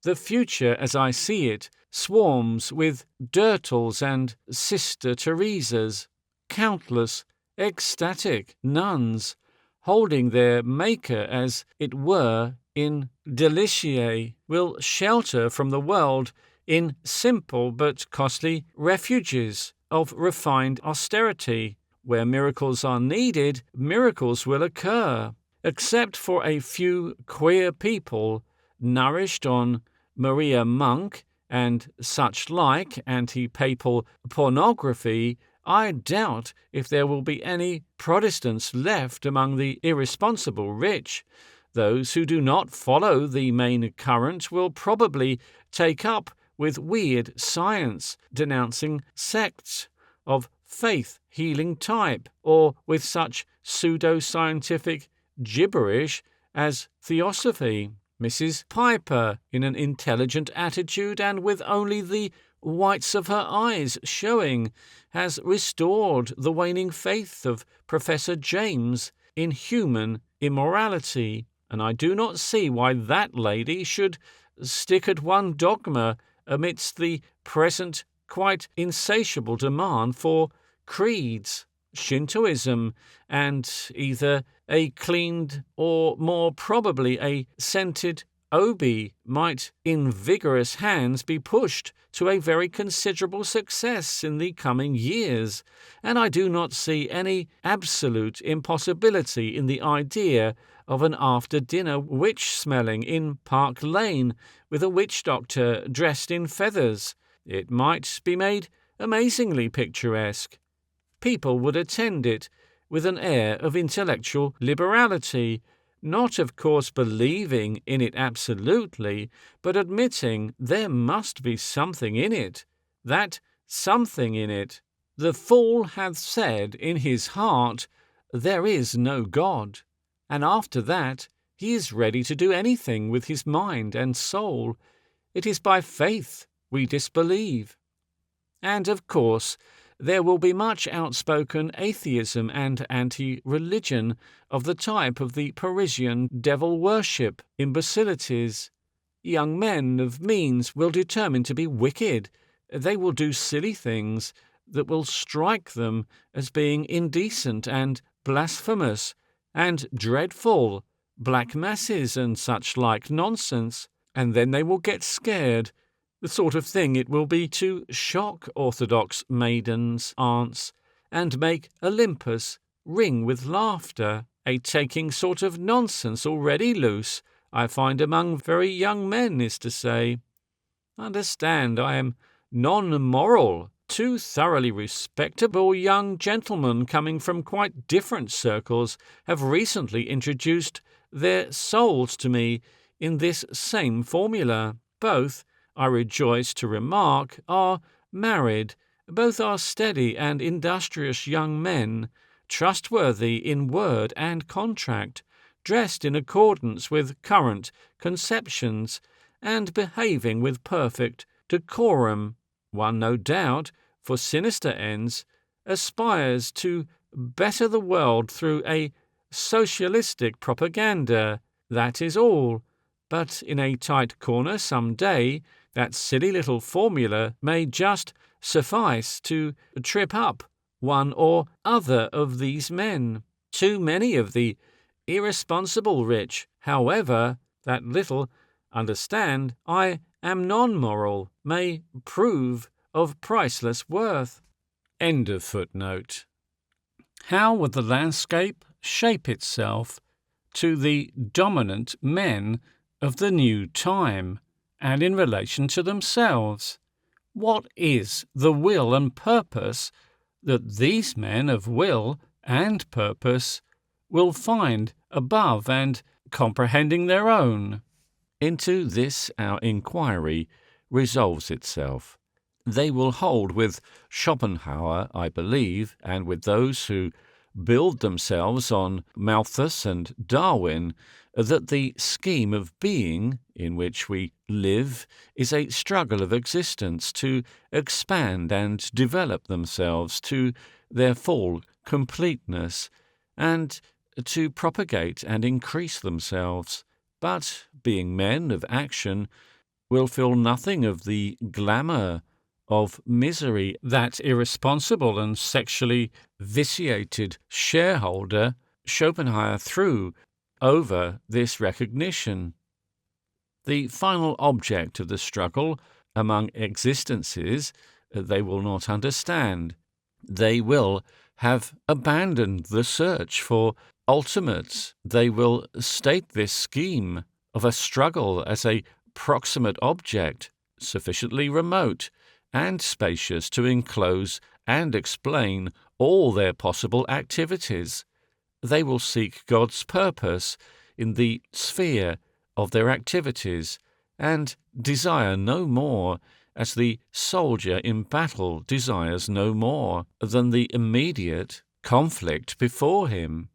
The future, as I see it, swarms with Dirtles and Sister Teresas, countless ecstatic nuns, holding their Maker as it were in deliciae, will shelter from the world in simple but costly refuges of refined austerity. Where miracles are needed, miracles will occur. Except for a few queer people nourished on Maria Monk and such like anti-papal pornography, I doubt if there will be any Protestants left among the irresponsible rich. Those who do not follow the main current will probably take up with weird science, denouncing sects of faith-healing type, or with such pseudo-scientific gibberish as theosophy. Mrs. Piper, in an intelligent attitude and with only the whites of her eyes showing, has restored the waning faith of Professor James in human immorality, and I do not see why that lady should stick at one dogma amidst the present quite insatiable demand for creeds. Shintoism, and either a cleaned or more probably a scented obi might in vigorous hands be pushed to a very considerable success in the coming years, and I do not see any absolute impossibility in the idea of an after-dinner witch-smelling in Park Lane with a witch-doctor dressed in feathers, It might be made amazingly picturesque. People would attend it with an air of intellectual liberality, not of course believing in it absolutely, but admitting there must be something in it, that something in it. The fool hath said in his heart, there is no God, and after that he is ready to do anything with his mind and soul. It is by faith we disbelieve. And, of course, there will be much outspoken atheism and anti-religion of the type of the Parisian devil-worship imbecilities. Young men of means will determine to be wicked. They will do silly things that will strike them as being indecent and blasphemous and dreadful, black masses and such like nonsense, and then they will get scared. The sort of thing it will be to shock orthodox maidens' aunts and make Olympus ring with laughter, a taking sort of nonsense already loose, I find among very young men, is to say. Understand, I am non-moral. Two thoroughly respectable young gentlemen coming from quite different circles have recently introduced their souls to me in this same formula. Both, I rejoice to remark, are married. Both are steady and industrious young men, trustworthy in word and contract, dressed in accordance with current conceptions, and behaving with perfect decorum. One, no doubt, for sinister ends, aspires to better the world through a socialistic propaganda. That is all. But in a tight corner some day, that silly little formula may just suffice to trip up one or other of these men. Too many of the irresponsible rich, however, that little understand I am non-moral, may prove of priceless worth. End of footnote. How would the landscape shape itself to the dominant men of the new time, and in relation to themselves? What is the will and purpose that these men of will and purpose will find above and comprehending their own? Into this our inquiry resolves itself. They will hold with Schopenhauer, I believe, and with those who build themselves on Malthus and Darwin, that the scheme of being in which we live is a struggle of existence to expand and develop themselves to their full completeness, and to propagate and increase themselves. But, being men of action, will feel nothing of the glamour of misery that irresponsible and sexually vitiated shareholder Schopenhauer threw over this recognition. The final object of the struggle among existences they will not understand. They will have abandoned the search for ultimates. They will state this scheme of a struggle as a proximate object, sufficiently remote and spacious to enclose and explain all their possible activities. They will seek God's purpose in the sphere of their activities, and desire no more, as the soldier in battle desires no more, than the immediate conflict before him.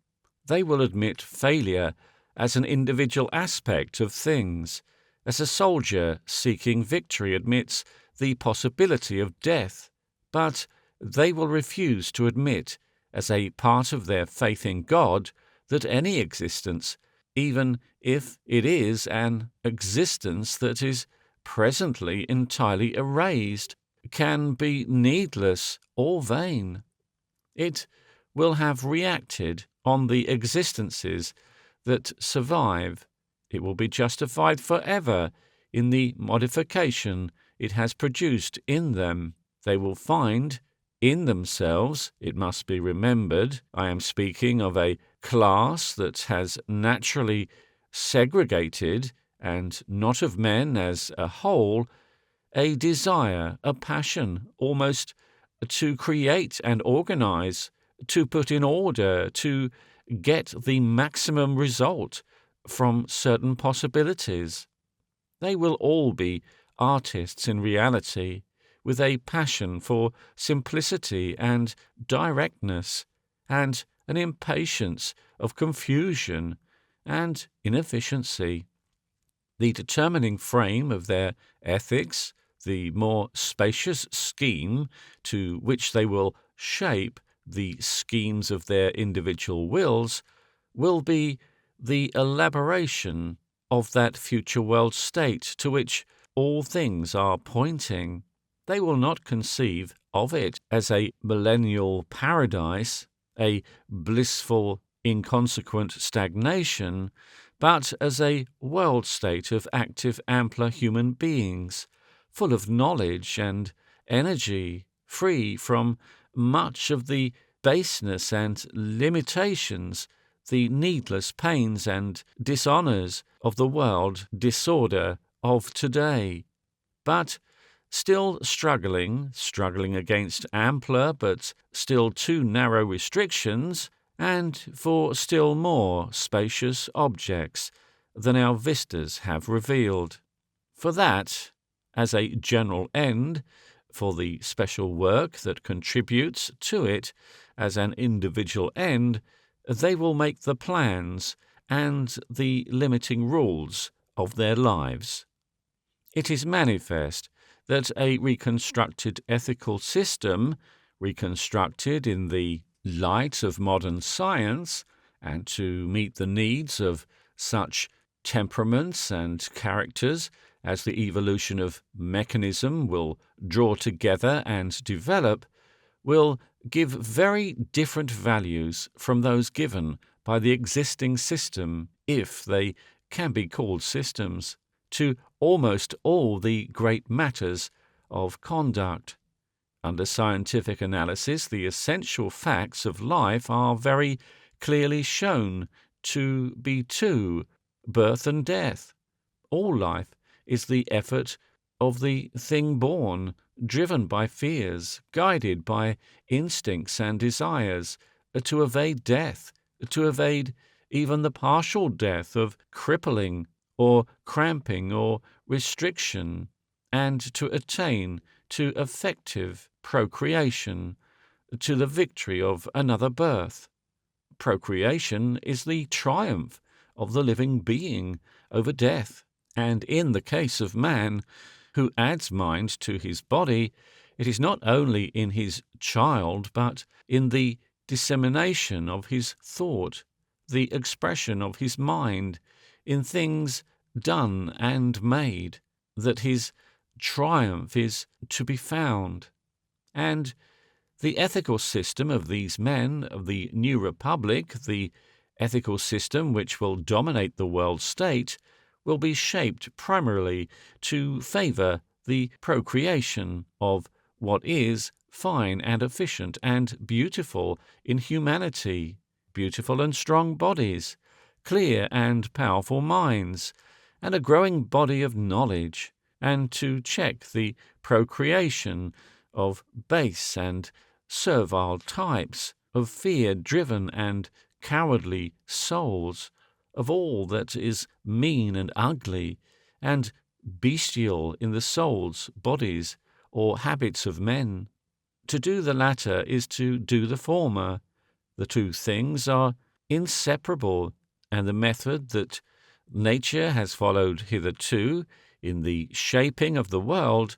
They will admit failure as an individual aspect of things, as a soldier seeking victory admits the possibility of death, but they will refuse to admit, as a part of their faith in God, that any existence, even if it is an existence that is presently entirely erased, can be needless or vain. It will have reacted on the existences that survive. It will be justified forever in the modification it has produced in them. They will find in themselves, it must be remembered, I am speaking of a class that has naturally segregated, and not of men as a whole, a desire, a passion, almost to create and organize, to put in order, to get the maximum result from certain possibilities. They will all be artists in reality, with a passion for simplicity and directness, and an impatience of confusion and inefficiency. The determining frame of their ethics, the more spacious scheme to which they will shape the schemes of their individual wills, will be the elaboration of that future world state to which all things are pointing. They will not conceive of it as a millennial paradise, a blissful, inconsequent stagnation, but as a world state of active, ampler human beings, full of knowledge and energy, free from much of the baseness and limitations, the needless pains and dishonours of the world disorder of today, but still struggling against ampler but still too narrow restrictions, and for still more spacious objects than our vistas have revealed. For that, as a general end, for the special work that contributes to it as an individual end, they will make the plans and the limiting rules of their lives. It is manifest that a reconstructed ethical system, reconstructed in the light of modern science, and to meet the needs of such temperaments and characters as the evolution of mechanism will draw together and develop, will give very different values from those given by the existing system, if they can be called systems, to almost all the great matters of conduct. Under scientific analysis, the essential facts of life are very clearly shown to be two: birth and death. All life is the effort of the thing born, driven by fears, guided by instincts and desires, to evade death, to evade even the partial death of crippling or cramping or restriction, and to attain to effective procreation, to the victory of another birth. Procreation is the triumph of the living being over death, and in the case of man, who adds mind to his body, it is not only in his child, but in the dissemination of his thought, the expression of his mind, in things done and made, that his triumph is to be found. And the ethical system of these men of the new republic, the ethical system which will dominate the world state, will be shaped primarily to favour the procreation of what is fine and efficient and beautiful in humanity, beautiful and strong bodies, clear and powerful minds, and a growing body of knowledge, and to check the procreation of base and servile types, of fear-driven and cowardly souls, of all that is mean and ugly and bestial in the souls, bodies, or habits of men. To do the latter is to do the former. The two things are inseparable, and the method that nature has followed hitherto in the shaping of the world,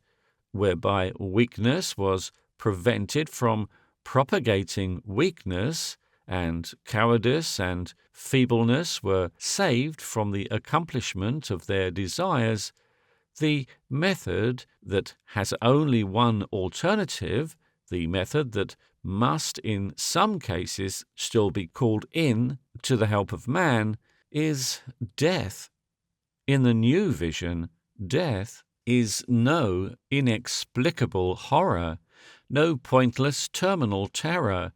whereby weakness was prevented from propagating weakness, and cowardice and feebleness were saved from the accomplishment of their desires, the method that has only one alternative, the method that must in some cases still be called in to the help of man, is death. In the new vision, death is no inexplicable horror, no pointless terminal terror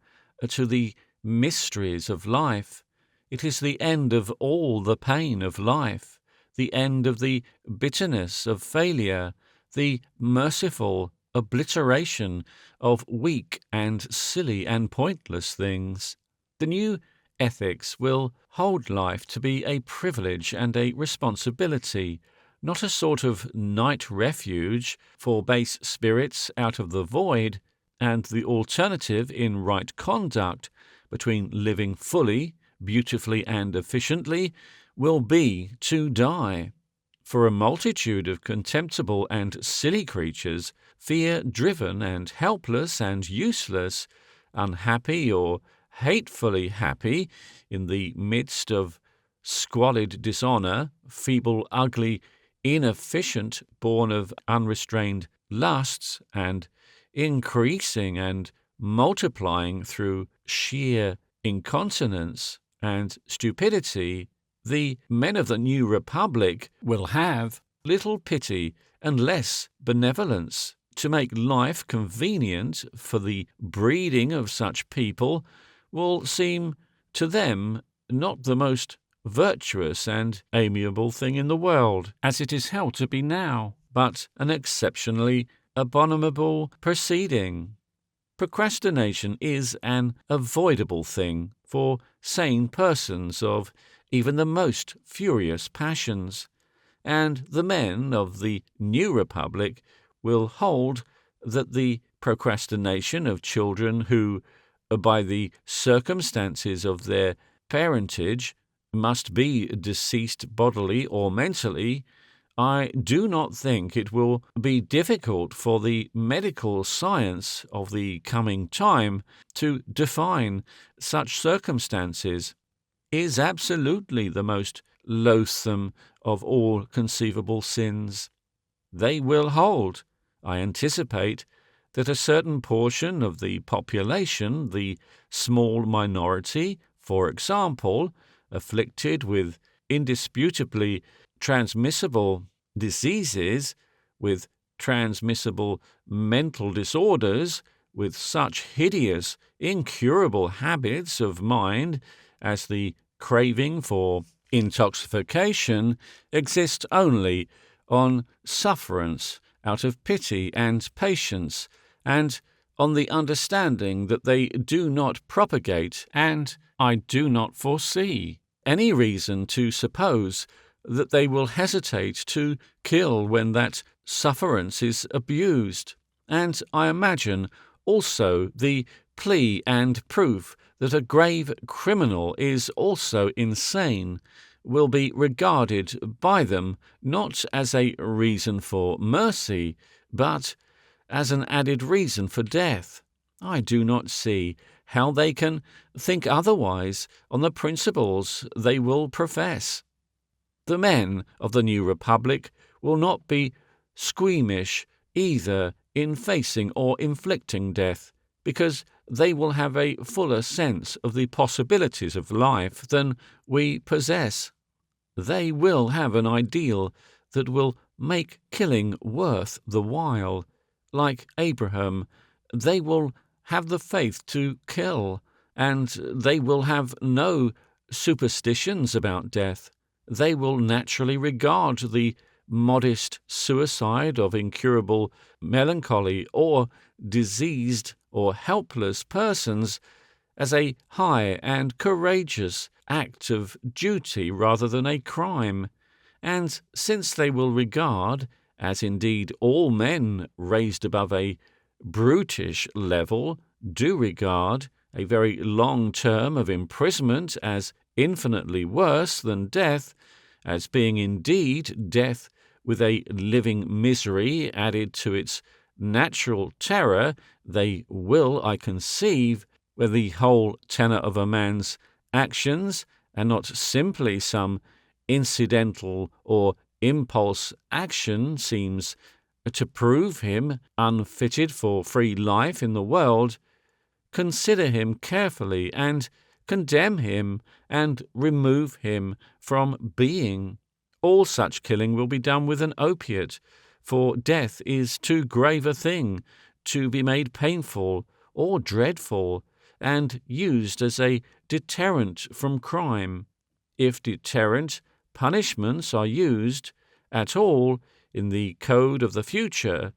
to the mysteries of life. It is the end of all the pain of life, the end of the bitterness of failure, the merciful obliteration of weak and silly and pointless things. The new ethics will hold life to be a privilege and a responsibility, not a sort of night refuge for base spirits out of the void, and the alternative in right conduct between living fully, beautifully, and efficiently will be to die. For a multitude of contemptible and silly creatures, fear-driven and helpless and useless, unhappy or hatefully happy in the midst of squalid dishonour, feeble, ugly, inefficient, born of unrestrained lusts, and increasing and multiplying through sheer incontinence and stupidity, the men of the new republic will have little pity and less benevolence. To make life convenient for the breeding of such people will seem to them not the most virtuous and amiable thing in the world, as it is held to be now, but an exceptionally abominable proceeding. Procrastination is an avoidable thing for sane persons of even the most furious passions, and the men of the new republic will hold that the procrastination of children who, by the circumstances of their parentage, must be deceased bodily or mentally, I do not think it will be difficult for the medical science of the coming time to define such circumstances, is absolutely the most loathsome of all conceivable sins. They will hold, I anticipate, that a certain portion of the population, the small minority, for example, afflicted with indisputably transmissible diseases, with transmissible mental disorders, with such hideous, incurable habits of mind as the craving for intoxication, exist only on sufferance out of pity and patience, and on the understanding that they do not propagate, and I do not foresee any reason to suppose that they will hesitate to kill when that sufferance is abused. And I imagine also the plea and proof that a grave criminal is also insane will be regarded by them not as a reason for mercy, but as an added reason for death. I do not see how they can think otherwise on the principles they will profess. The men of the new republic will not be squeamish either in facing or inflicting death, because they will have a fuller sense of the possibilities of life than we possess. They will have an ideal that will make killing worth the while. Like Abraham, they will have the faith to kill, and they will have no superstitions about death. They will naturally regard the modest suicide of incurable melancholy or diseased or helpless persons as a high and courageous act of duty rather than a crime. And since they will regard, as indeed all men raised above a brutish level do regard, a very long term of imprisonment as infinitely worse than death, as being indeed death with a living misery added to its natural terror, they will, I conceive, where the whole tenor of a man's actions, and not simply some incidental or impulse action, seems to prove him unfitted for free life in the world, consider him carefully and condemn him and remove him from being. All such killing will be done with an opiate, for death is too grave a thing to be made painful or dreadful, and used as a deterrent from crime. If deterrent punishments are used at all, in the code of the future,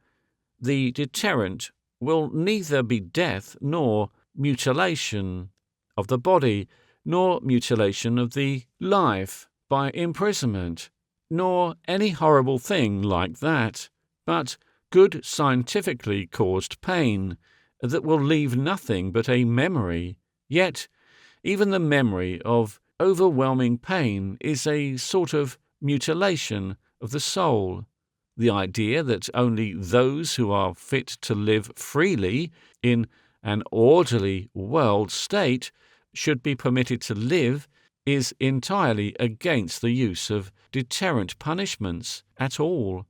the deterrent will neither be death nor mutilation of the body, nor mutilation of the life by imprisonment, nor any horrible thing like that, but good scientifically caused pain that will leave nothing but a memory. Yet even the memory of overwhelming pain is a sort of mutilation of the soul. The idea that only those who are fit to live freely in an orderly world state should be permitted to live is entirely against the use of deterrent punishments at all.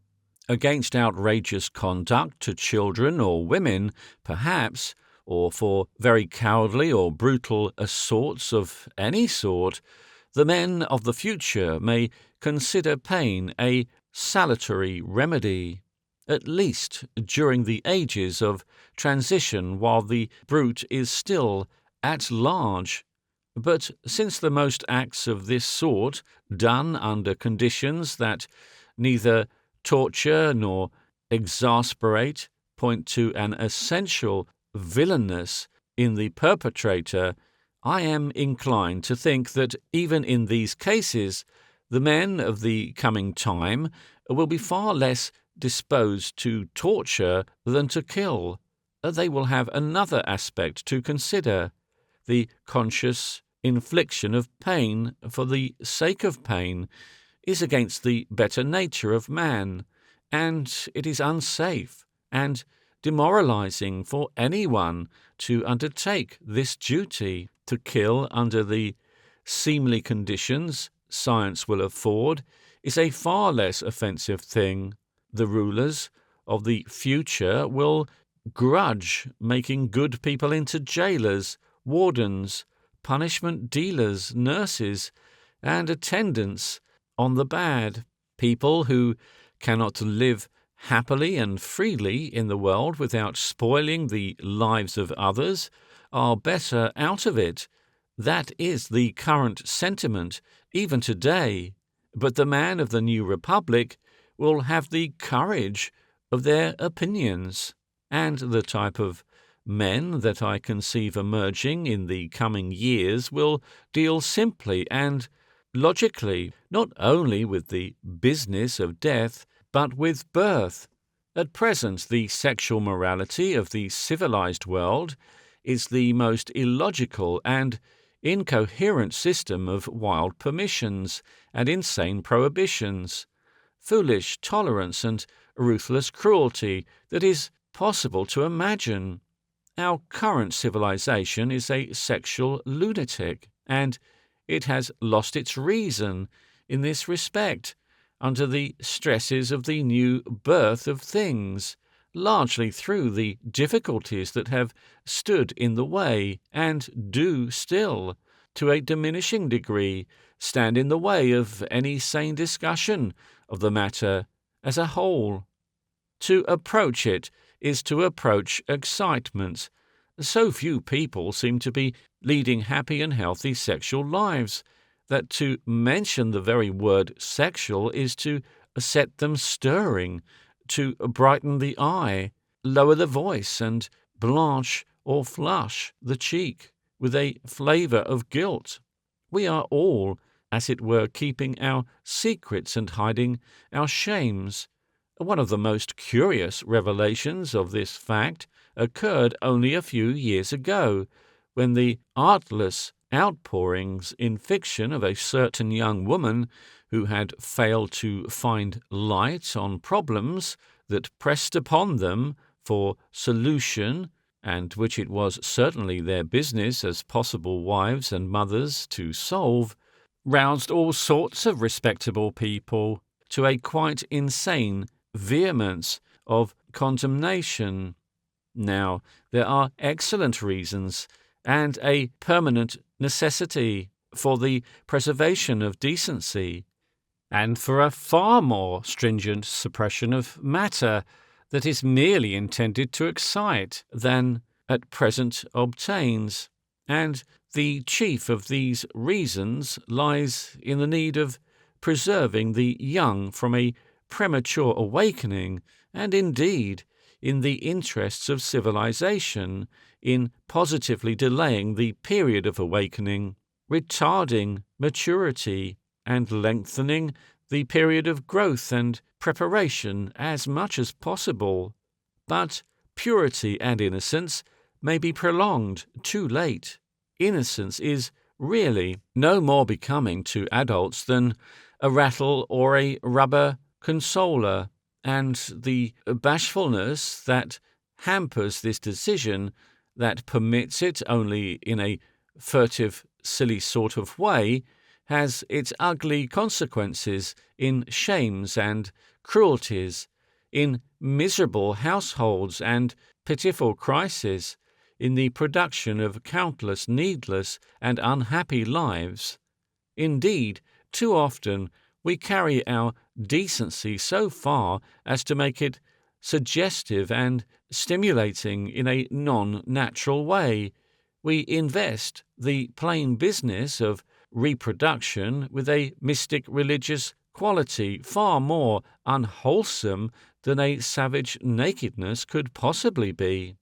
Against outrageous conduct to children or women, perhaps, or for very cowardly or brutal assaults of any sort, the men of the future may consider pain a salutary remedy, at least during the ages of transition while the brute is still at large. But since the most acts of this sort, done under conditions that neither torture nor exasperate, point to an essential villainous in the perpetrator, I am inclined to think that even in these cases the men of the coming time will be far less disposed to torture than to kill. They will have another aspect to consider, the conscious infliction of pain for the sake of pain is against the better nature of man, and it is unsafe and demoralizing for anyone to undertake this duty. To kill under the seemly conditions science will afford is a far less offensive thing. The rulers of the future will grudge making good people into jailers, wardens, punishment dealers, nurses, and attendants on the bad. People who cannot live happily and freely in the world without spoiling the lives of others are better out of it. That is the current sentiment even today. But the man of the new republic will have the courage of their opinions, and the type of men that I conceive emerging in the coming years will deal simply and logically, not only with the business of death, but with birth. At present, the sexual morality of the civilized world is the most illogical and incoherent system of wild permissions and insane prohibitions, foolish tolerance and ruthless cruelty that is possible to imagine. Our current civilization is a sexual lunatic, and it has lost its reason in this respect under the stresses of the new birth of things, largely through the difficulties that have stood in the way, and do still, to a diminishing degree, stand in the way of any sane discussion of the matter as a whole. To approach it is to approach excitement. So few people seem to be leading happy and healthy sexual lives that to mention the very word sexual is to set them stirring, to brighten the eye, lower the voice, and blanch or flush the cheek with a flavour of guilt. We are all, as it were, keeping our secrets and hiding our shames. One of the most curious revelations of this fact occurred only a few years ago, when the artless outpourings in fiction of a certain young woman who had failed to find light on problems that pressed upon them for solution, and which it was certainly their business as possible wives and mothers to solve, roused all sorts of respectable people to a quite insane vehemence of condemnation. Now, there are excellent reasons and a permanent necessity for the preservation of decency, and for a far more stringent suppression of matter that is merely intended to excite than at present obtains. And the chief of these reasons lies in the need of preserving the young from a premature awakening, and indeed, in the interests of civilization, in positively delaying the period of awakening, retarding maturity, and lengthening the period of growth and preparation as much as possible. But purity and innocence may be prolonged too late. Innocence is really no more becoming to adults than a rattle or a rubber consoler, and the bashfulness that hampers this decision, that permits it only in a furtive, silly sort of way, has its ugly consequences in shames and cruelties, in miserable households and pitiful crises, in the production of countless needless and unhappy lives. Indeed, too often we carry our decency so far as to make it suggestive and stimulating in a non-natural way. We invest the plain business of reproduction with a mystic religious quality far more unwholesome than a savage nakedness could possibly be.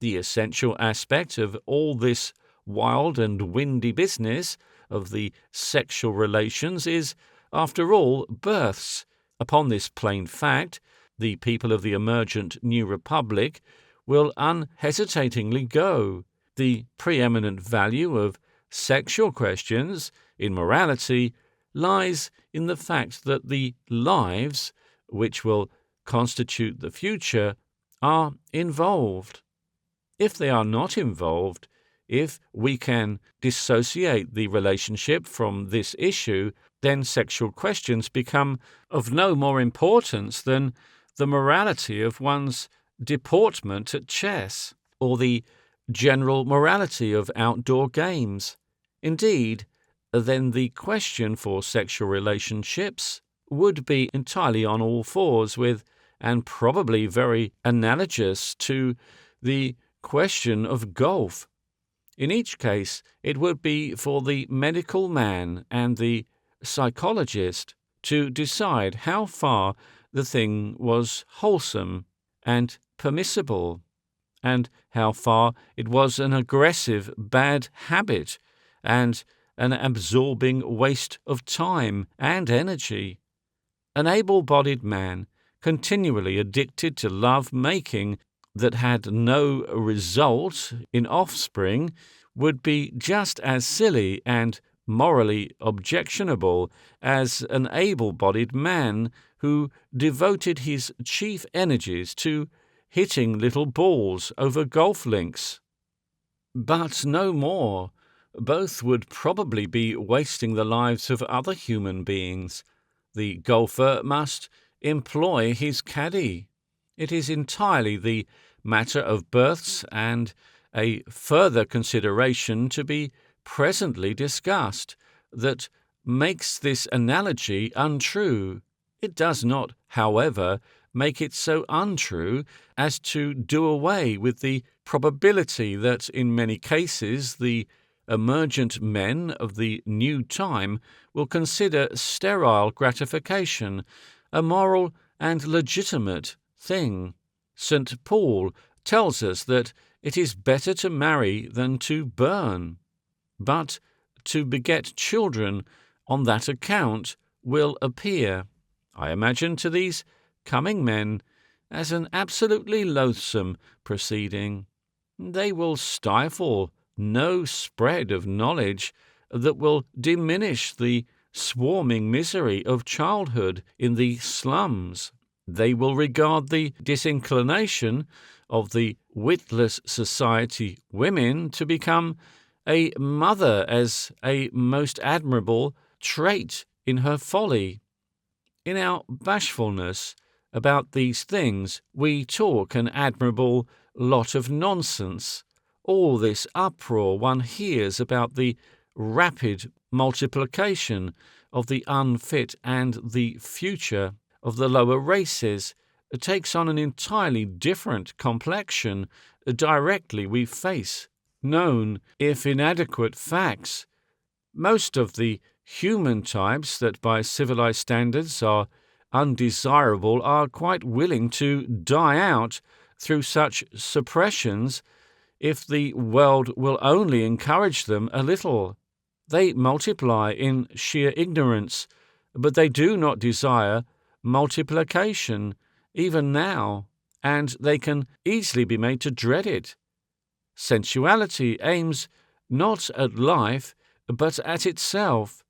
The essential aspect of all this wild and windy business of the sexual relations is, after all, births. Upon this plain fact, the people of the emergent New Republic will unhesitatingly go. The preeminent value of sexual questions in morality lies in the fact that the lives, which will constitute the future, are involved. If they are not involved, if we can dissociate the relationship from this issue, then sexual questions become of no more importance than the morality of one's deportment at chess, or the general morality of outdoor games. Indeed, then the question for sexual relationships would be entirely on all fours with, and probably very analogous to, the question of golf. In each case, it would be for the medical man and the psychologist to decide how far the thing was wholesome and permissible, and how far it was an aggressive bad habit and an absorbing waste of time and energy. An able-bodied man, continually addicted to love-making that had no result in offspring, would be just as silly and morally objectionable as an able-bodied man who devoted his chief energies to hitting little balls over golf links. But no more. Both would probably be wasting the lives of other human beings. The golfer must employ his caddy. It is entirely the matter of births and a further consideration to be presently discussed that makes this analogy untrue. It does not, however, make it so untrue as to do away with the probability that in many cases the emergent men of the new time will consider sterile gratification a moral and legitimate thing. St. Paul tells us that it is better to marry than to burn, but to beget children on that account will appear, I imagine, to these coming men as an absolutely loathsome proceeding. They will stifle no spread of knowledge that will diminish the swarming misery of childhood in the slums. They will regard the disinclination of the witless society women to become a mother as a most admirable trait in her folly. In our bashfulness about these things, we talk an admirable lot of nonsense. All this uproar one hears about the rapid multiplication of the unfit and the future of the lower races takes on an entirely different complexion directly we face known, if inadequate, facts. Most of the human types that by civilized standards are undesirable are quite willing to die out through such suppressions if the world will only encourage them a little. They multiply in sheer ignorance, but they do not desire multiplication, even now, and they can easily be made to dread it. Sensuality aims not at life, but at itself.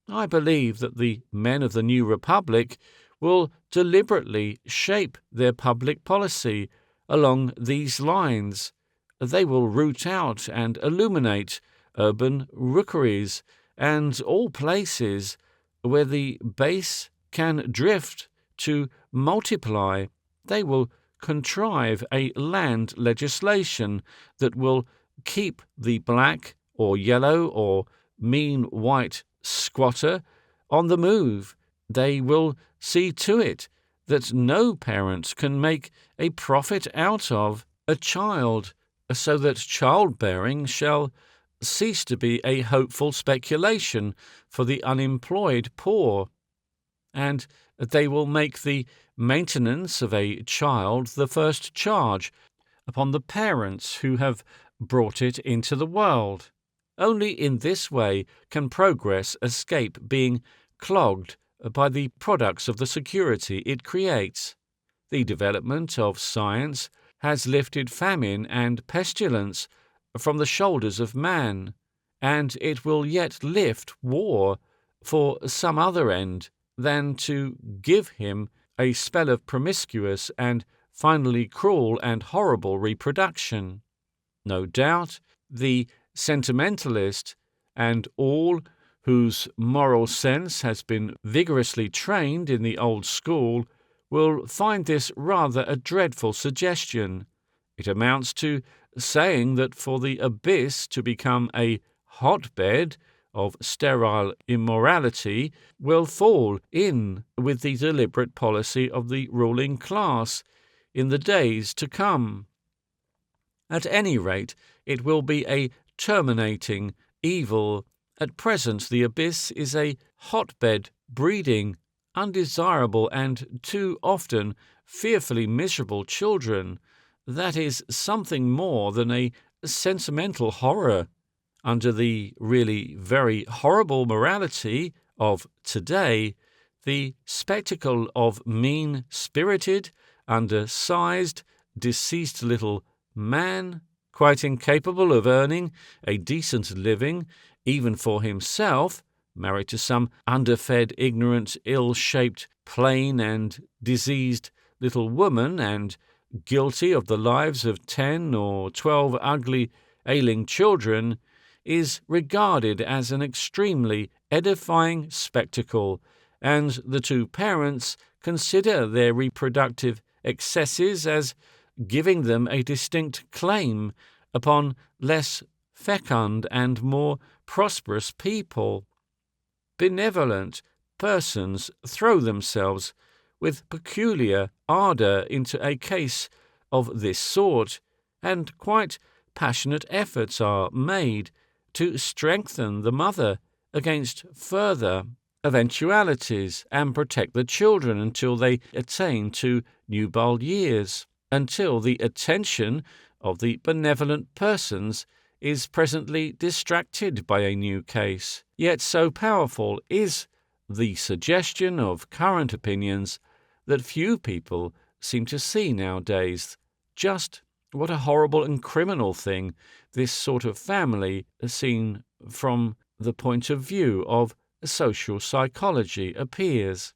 I believe that the men of the New Republic will deliberately shape their public policy along these lines. They will root out and illuminate urban rookeries and all places where the base can drift to multiply. They will contrive a land legislation that will keep the black or yellow or mean white squatter on the move. They will see to it that no parent can make a profit out of a child, so that childbearing shall cease to be a hopeful speculation for the unemployed poor. And they will make the maintenance of a child the first charge upon the parents who have brought it into the world. Only in this way can progress escape being clogged by the products of the security it creates. The development of science has lifted famine and pestilence from the shoulders of man, and it will yet lift war for some other end than to give him a spell of promiscuous and finally cruel and horrible reproduction. No doubt, the sentimentalist and all whose moral sense has been vigorously trained in the old school will find this rather a dreadful suggestion. It amounts to saying that for the abyss to become a hotbed of sterile immorality will fall in with the deliberate policy of the ruling class in the days to come. At any rate, it will be a terminating evil. At present, the abyss is a hotbed breeding undesirable and too often fearfully miserable children. That is something more than a sentimental horror. Under the really very horrible morality of today, the spectacle of mean-spirited, undersized, deceased little man, quite incapable of earning a decent living, even for himself, married to some underfed, ignorant, ill-shaped, plain and diseased little woman, and guilty of the lives of 10 or 12 ugly, ailing children, is regarded as an extremely edifying spectacle, and the two parents consider their reproductive excesses as giving them a distinct claim upon less fecund and more prosperous people. Benevolent persons throw themselves with peculiar ardour into a case of this sort, and quite passionate efforts are made to strengthen the mother against further eventualities and protect the children until they attain to nubile years, until the attention of the benevolent persons is presently distracted by a new case. Yet so powerful is the suggestion of current opinions that few people seem to see nowadays just what a horrible and criminal thing this sort of family, seen from the point of view of social psychology, appears.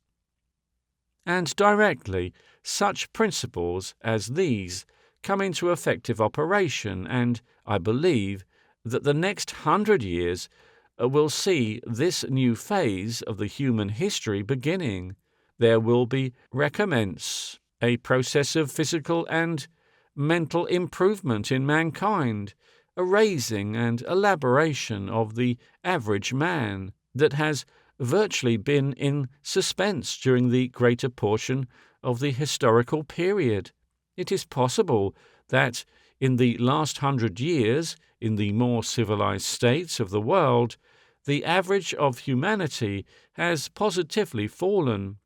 And directly such principles as these come into effective operation, and I believe that the next 100 years will see this new phase of the human history beginning. There will be recommence a process of physical and mental improvement in mankind, a raising and elaboration of the average man that has virtually been in suspense during the greater portion of the historical period. It is possible that in the last 100 years, in the more civilized states of the world, the average of humanity has positively fallen.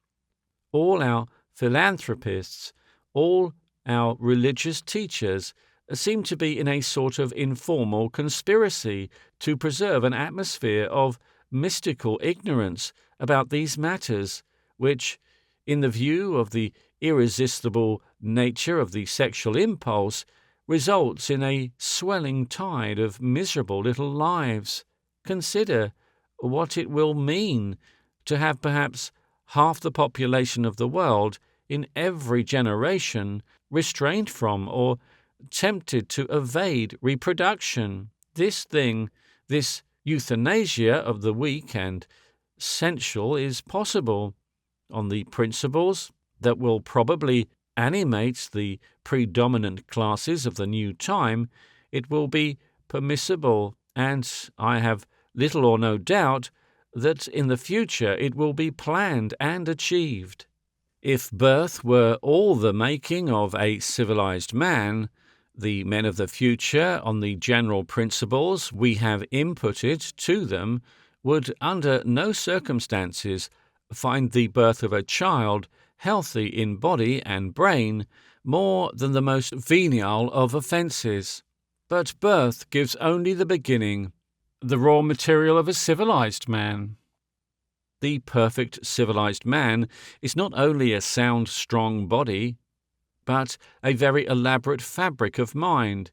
all our philanthropists, all our religious teachers seem to be in a sort of informal conspiracy to preserve an atmosphere of mystical ignorance about these matters, which, in the view of the irresistible nature of the sexual impulse, results in a swelling tide of miserable little lives. Consider what it will mean to have perhaps half the population of the world in every generation restrained from or tempted to evade reproduction. This euthanasia of the weak and sensual is possible on the principles that will probably animate the predominant classes of the new time. It will be permissible, and I have little or no doubt that in the future it will be planned and achieved. If birth were all the making of a civilized man, the men of the future, on the general principles we have inputted to them, would under no circumstances find the birth of a child healthy in body and brain more than the most venial of offences. But birth gives only the beginning, the raw material of a civilized man. The perfect civilized man is not only a sound, strong body, but a very elaborate fabric of mind.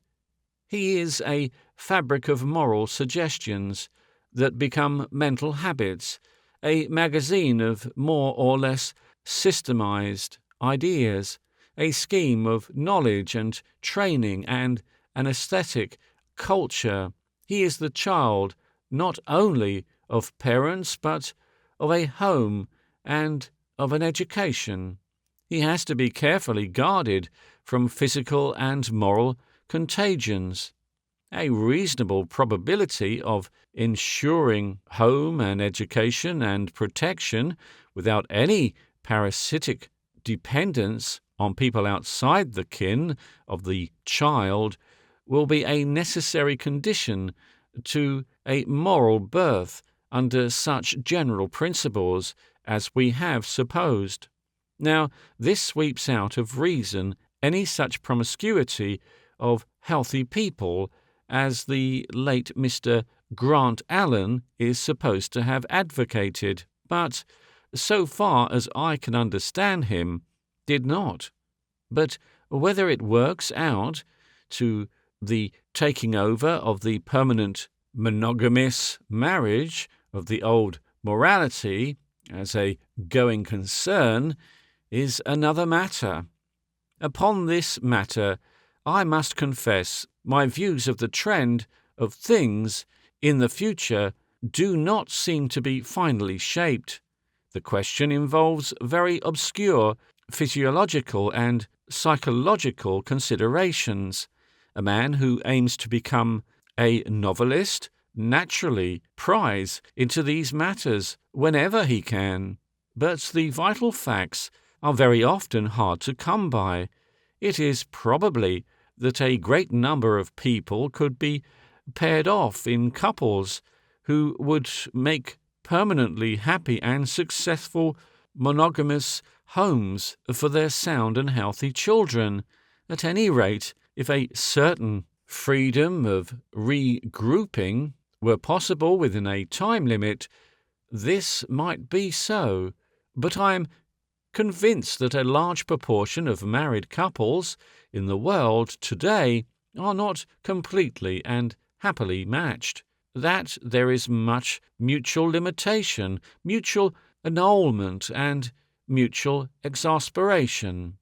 He is a fabric of moral suggestions that become mental habits, a magazine of more or less systemized ideas, a scheme of knowledge and training and an aesthetic culture. He is the child not only of parents but of a home and of an education. He has to be carefully guarded from physical and moral contagions. A reasonable probability of ensuring home and education and protection without any parasitic dependence on people outside the kin of the child will be a necessary condition to a moral birth under such general principles as we have supposed. Now, this sweeps out of reason any such promiscuity of healthy people as the late Mr. Grant Allen is supposed to have advocated, but, so far as I can understand him, did not. But whether it works out to the taking over of the permanent monogamous marriage of the old morality as a going concern is another matter. Upon this matter, I must confess my views of the trend of things in the future do not seem to be finally shaped. The question involves very obscure physiological and psychological considerations. A man who aims to become a novelist naturally pries into these matters whenever he can, but the vital facts are very often hard to come by. It is probably that a great number of people could be paired off in couples who would make permanently happy and successful monogamous homes for their sound and healthy children. At any rate, if a certain freedom of regrouping were possible within a time limit, this might be so, but I am convinced that a large proportion of married couples in the world today are not completely and happily matched, that there is much mutual limitation, mutual annulment, and mutual exasperation.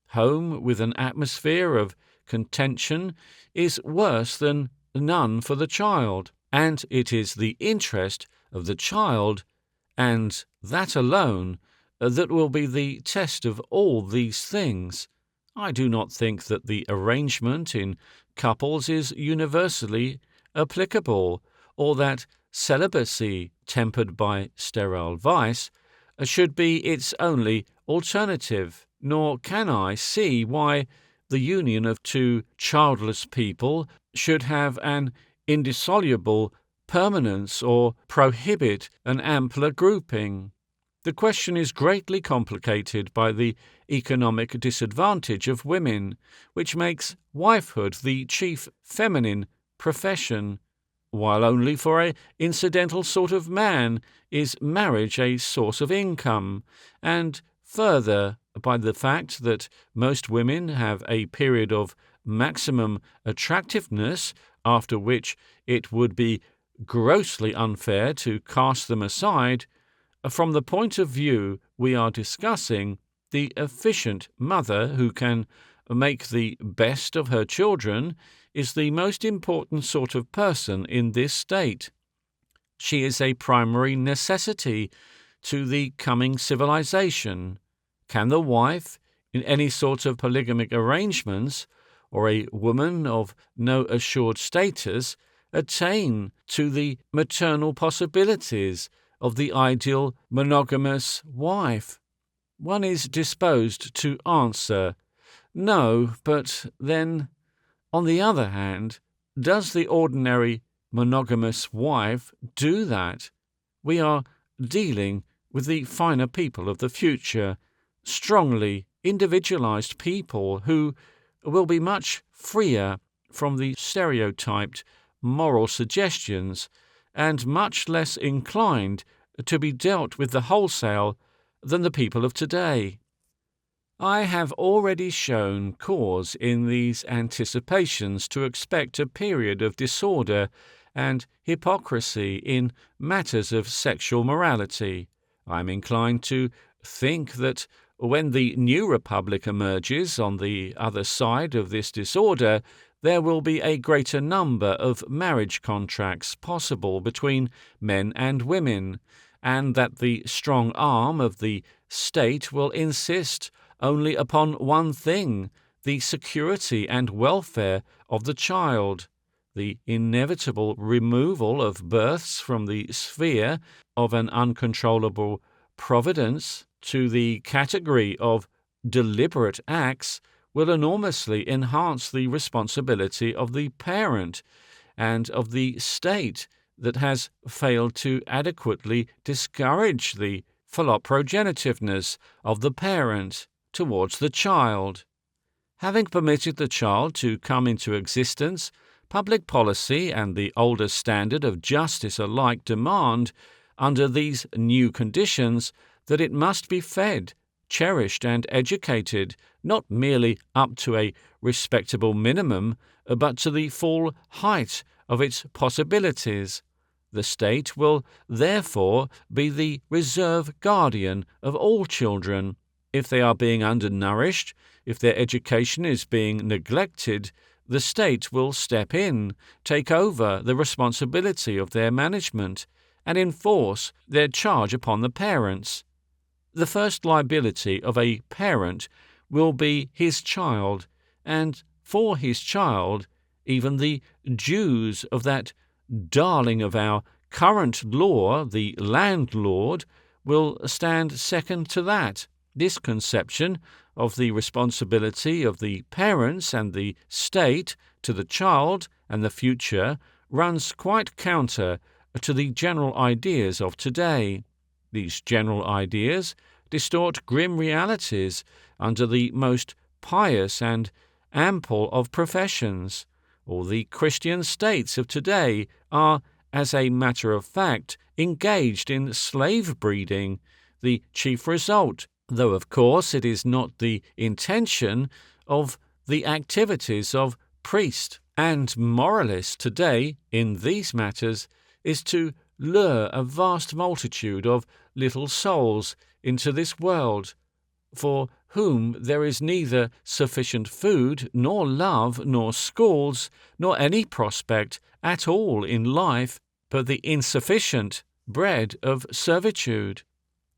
Home with an atmosphere of contention is worse than none for the child, and it is the interest of the child, and that alone, that will be the test of all these things. I do not think that the arrangement in couples is universally applicable, or that celibacy, tempered by sterile vice, should be its only alternative, nor can I see why the union of two childless people should have an indissoluble permanence or prohibit an ampler grouping. The question is greatly complicated by the economic disadvantage of women, which makes wifehood the chief feminine profession, while only for an incidental sort of man is marriage a source of income, and further by the fact that most women have a period of maximum attractiveness after which it would be grossly unfair to cast them aside. From the point of view we are discussing, the efficient mother who can make the best of her children is the most important sort of person in this state. She is a primary necessity to the coming civilization. Can the wife, in any sort of polygamic arrangements, or a woman of no assured status, attain to the maternal possibilities of the ideal monogamous wife? One is disposed to answer, no, but then, on the other hand, does the ordinary monogamous wife do that? We are dealing with the finer people of the future, strongly individualized people who will be much freer from the stereotyped moral suggestions and much less inclined to be dealt with the wholesale than the people of today. I have already shown cause in these anticipations to expect a period of disorder and hypocrisy in matters of sexual morality. I am inclined to think that when the new republic emerges on the other side of this disorder, there will be a greater number of marriage contracts possible between men and women, and that the strong arm of the state will insist only upon one thing, the security and welfare of the child, the inevitable removal of births from the sphere of an uncontrollable providence to the category of deliberate acts will enormously enhance the responsibility of the parent and of the state that has failed to adequately discourage the philoprogenitiveness of the parent towards the child. Having permitted the child to come into existence, public policy and the older standard of justice alike demand, under these new conditions, that it must be fed, cherished and educated, not merely up to a respectable minimum, but to the full height of its possibilities. The state will therefore be the reserve guardian of all children. If they are being undernourished, if their education is being neglected, the state will step in, take over the responsibility of their management, and enforce their charge upon the parents. The first liability of a parent will be his child, and for his child, even the dues of that darling of our current law, the landlord, will stand second to that. This conception of the responsibility of the parents and the state to the child and the future runs quite counter to the general ideas of today. These general ideas distort grim realities under the most pious and ample of professions. All the Christian states of today are, as a matter of fact, engaged in slave breeding, the chief result, though of course it is not the intention, of the activities of priest and moralist today in these matters, is to lure a vast multitude of little souls into this world, for whom there is neither sufficient food, nor love, nor schools, nor any prospect at all in life but the insufficient bread of servitude.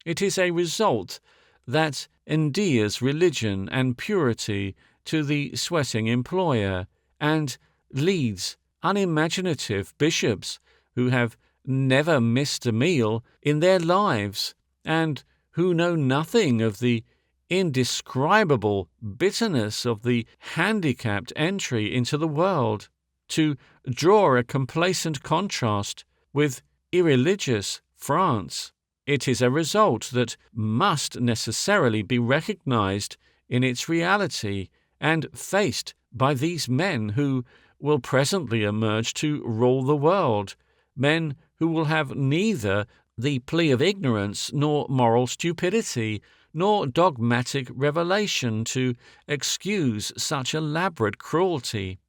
It is a result that endears religion and purity to the sweating employer, and leads unimaginative bishops who have never missed a meal in their lives, and who know nothing of the indescribable bitterness of the handicapped entry into the world, to draw a complacent contrast with irreligious France. It is a result that must necessarily be recognized in its reality and faced by these men who will presently emerge to rule the world, men who will have neither the plea of ignorance nor moral stupidity nor dogmatic revelation to excuse such elaborate cruelty.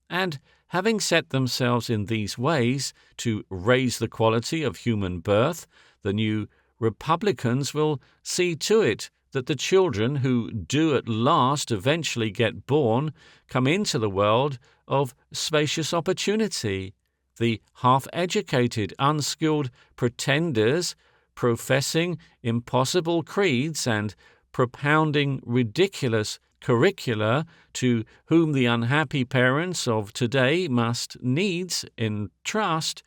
And having set themselves in these ways to raise the quality of human birth, the new republicans will see to it that the children who do at last eventually get born come into the world of spacious opportunity. The half-educated, unskilled pretenders professing impossible creeds and propounding ridiculous curricula to whom the unhappy parents of today must needs entrust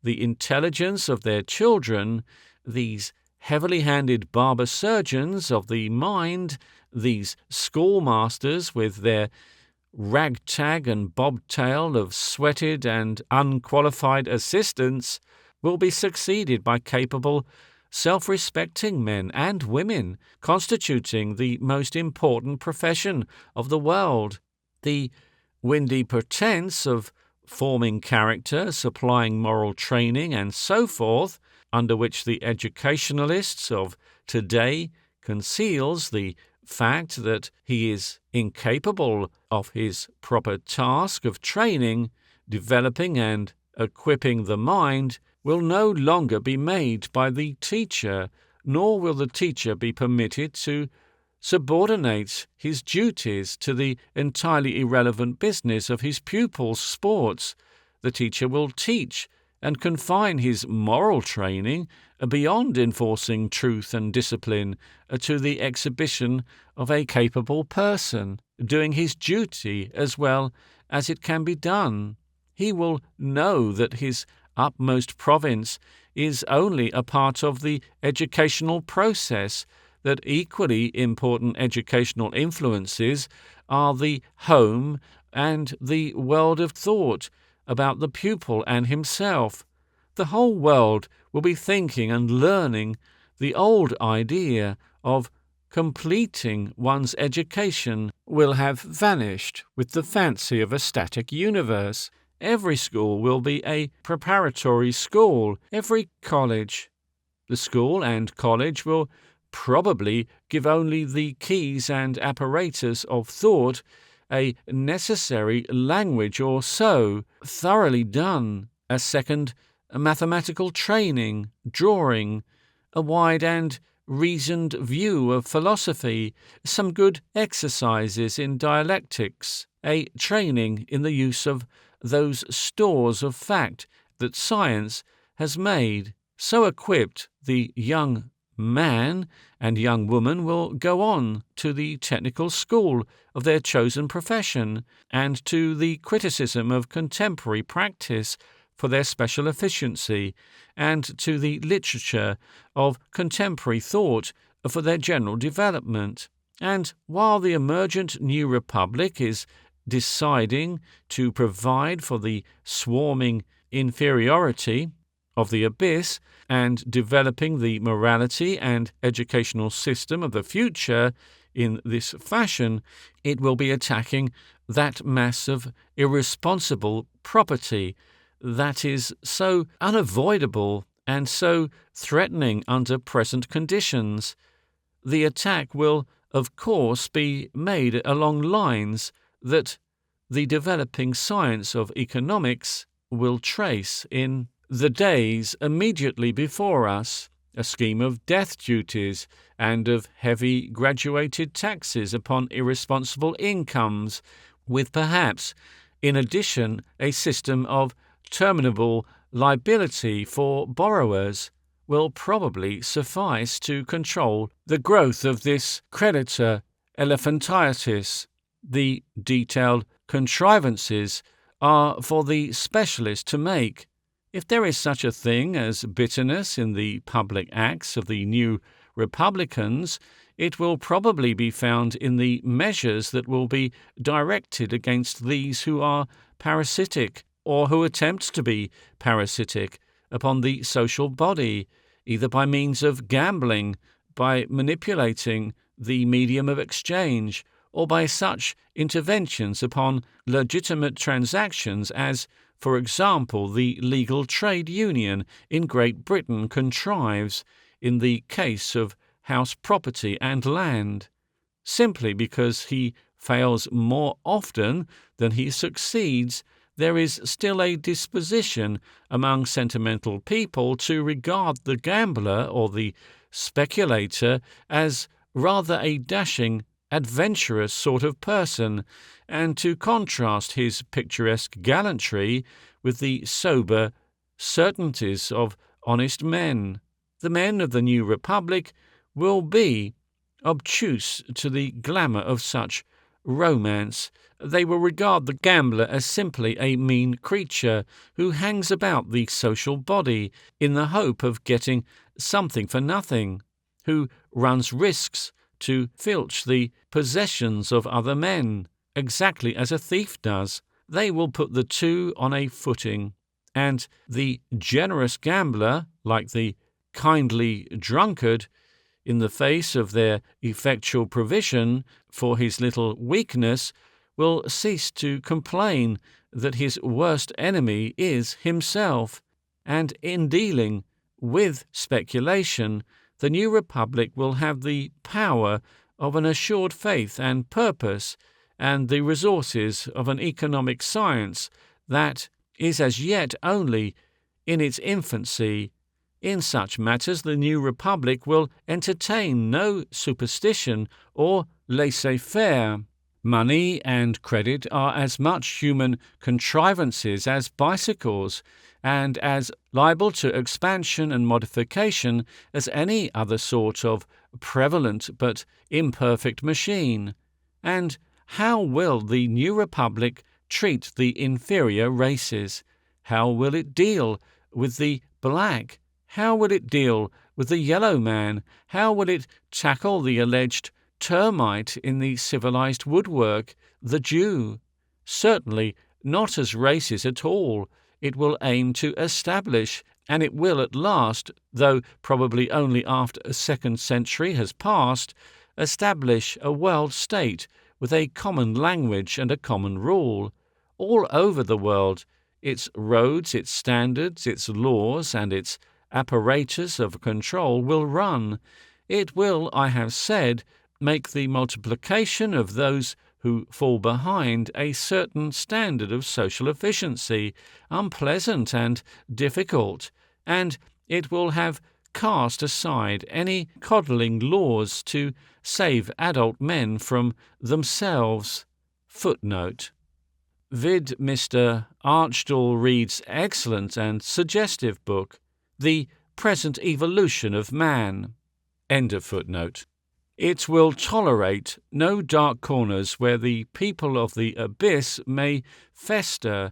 the intelligence of their children, these heavily-handed barber surgeons of the mind, these schoolmasters with their ragtag and bobtail of sweated and unqualified assistants, will be succeeded by capable, self-respecting men and women constituting the most important profession of the world. The windy pretense of forming character, supplying moral training, and so forth, under which the educationalists of today conceals the fact that he is incapable of his proper task of training, developing and equipping the mind, will no longer be made by the teacher, nor will the teacher be permitted to subordinate his duties to the entirely irrelevant business of his pupils' sports. The teacher will teach and confine his moral training beyond enforcing truth and discipline to the exhibition of a capable person, doing his duty as well as it can be done. He will know that his utmost province is only a part of the educational process, that equally important educational influences are the home and the world of thought about the pupil and himself. The whole world will be thinking and learning. The old idea of completing one's education will have vanished with the fancy of a static universe. Every school will be a preparatory school, every college. The school and college will probably give only the keys and apparatus of thought, a necessary language or so, thoroughly done, a second mathematical training, drawing, a wide and reasoned view of philosophy, some good exercises in dialectics, a training in the use of those stores of fact that science has made. So equipped, the young man and young woman will go on to the technical school of their chosen profession and to the criticism of contemporary practice for their special efficiency, and to the literature of contemporary thought for their general development. And while the emergent new republic is deciding to provide for the swarming inferiority of the abyss and developing the morality and educational system of the future in this fashion, it will be attacking that mass of irresponsible property that is so unavoidable and so threatening under present conditions. The attack will, of course, be made along lines that the developing science of economics will trace in the days immediately before us, a scheme of death duties and of heavy graduated taxes upon irresponsible incomes, with perhaps, in addition, a system of terminable liability for borrowers, will probably suffice to control the growth of this creditor elephantiasis. The detailed contrivances are for the specialist to make. If there is such a thing as bitterness in the public acts of the new republicans, it will probably be found in the measures that will be directed against these who are parasitic, or who attempt to be parasitic, upon the social body, either by means of gambling, by manipulating the medium of exchange, or by such interventions upon legitimate transactions as, for example, the legal trade union in Great Britain contrives in the case of house property and land, simply because he fails more often than he succeeds. There is still a disposition among sentimental people to regard the gambler or the speculator as rather a dashing, adventurous sort of person, and to contrast his picturesque gallantry with the sober certainties of honest men. The men of the new republic will be obtuse to the glamour of such romance. They will regard the gambler as simply a mean creature who hangs about the social body in the hope of getting something for nothing, who runs risks to filch the possessions of other men, exactly as a thief does. They will put the two on a footing, and the generous gambler, like the kindly drunkard, in the face of their effectual provision for his little weakness, will cease to complain that his worst enemy is himself. And in dealing with speculation, the new republic will have the power of an assured faith and purpose, and the resources of an economic science that is as yet only in its infancy. In such matters the new republic will entertain no superstition or laissez-faire. Money and credit are as much human contrivances as bicycles, and as liable to expansion and modification as any other sort of prevalent but imperfect machine. And how will the new republic treat the inferior races? How will it deal with the black? How will it deal with the yellow man? How will it tackle the alleged termite in the civilized woodwork, the Jew? Certainly not as races at all. It will aim to establish, and it will at last, though probably only after a second century has passed, establish a world state with a common language and a common rule. All over the world, its roads, its standards, its laws, and its apparatus of control will run. It will, I have said, make the multiplication of those who fall behind a certain standard of social efficiency unpleasant and difficult, and it will have cast aside any coddling laws to save adult men from themselves. Footnote. Vid Mr. Archdale Reed's excellent and suggestive book, The Present Evolution of Man. End of footnote. It will tolerate no dark corners where the people of the abyss may fester,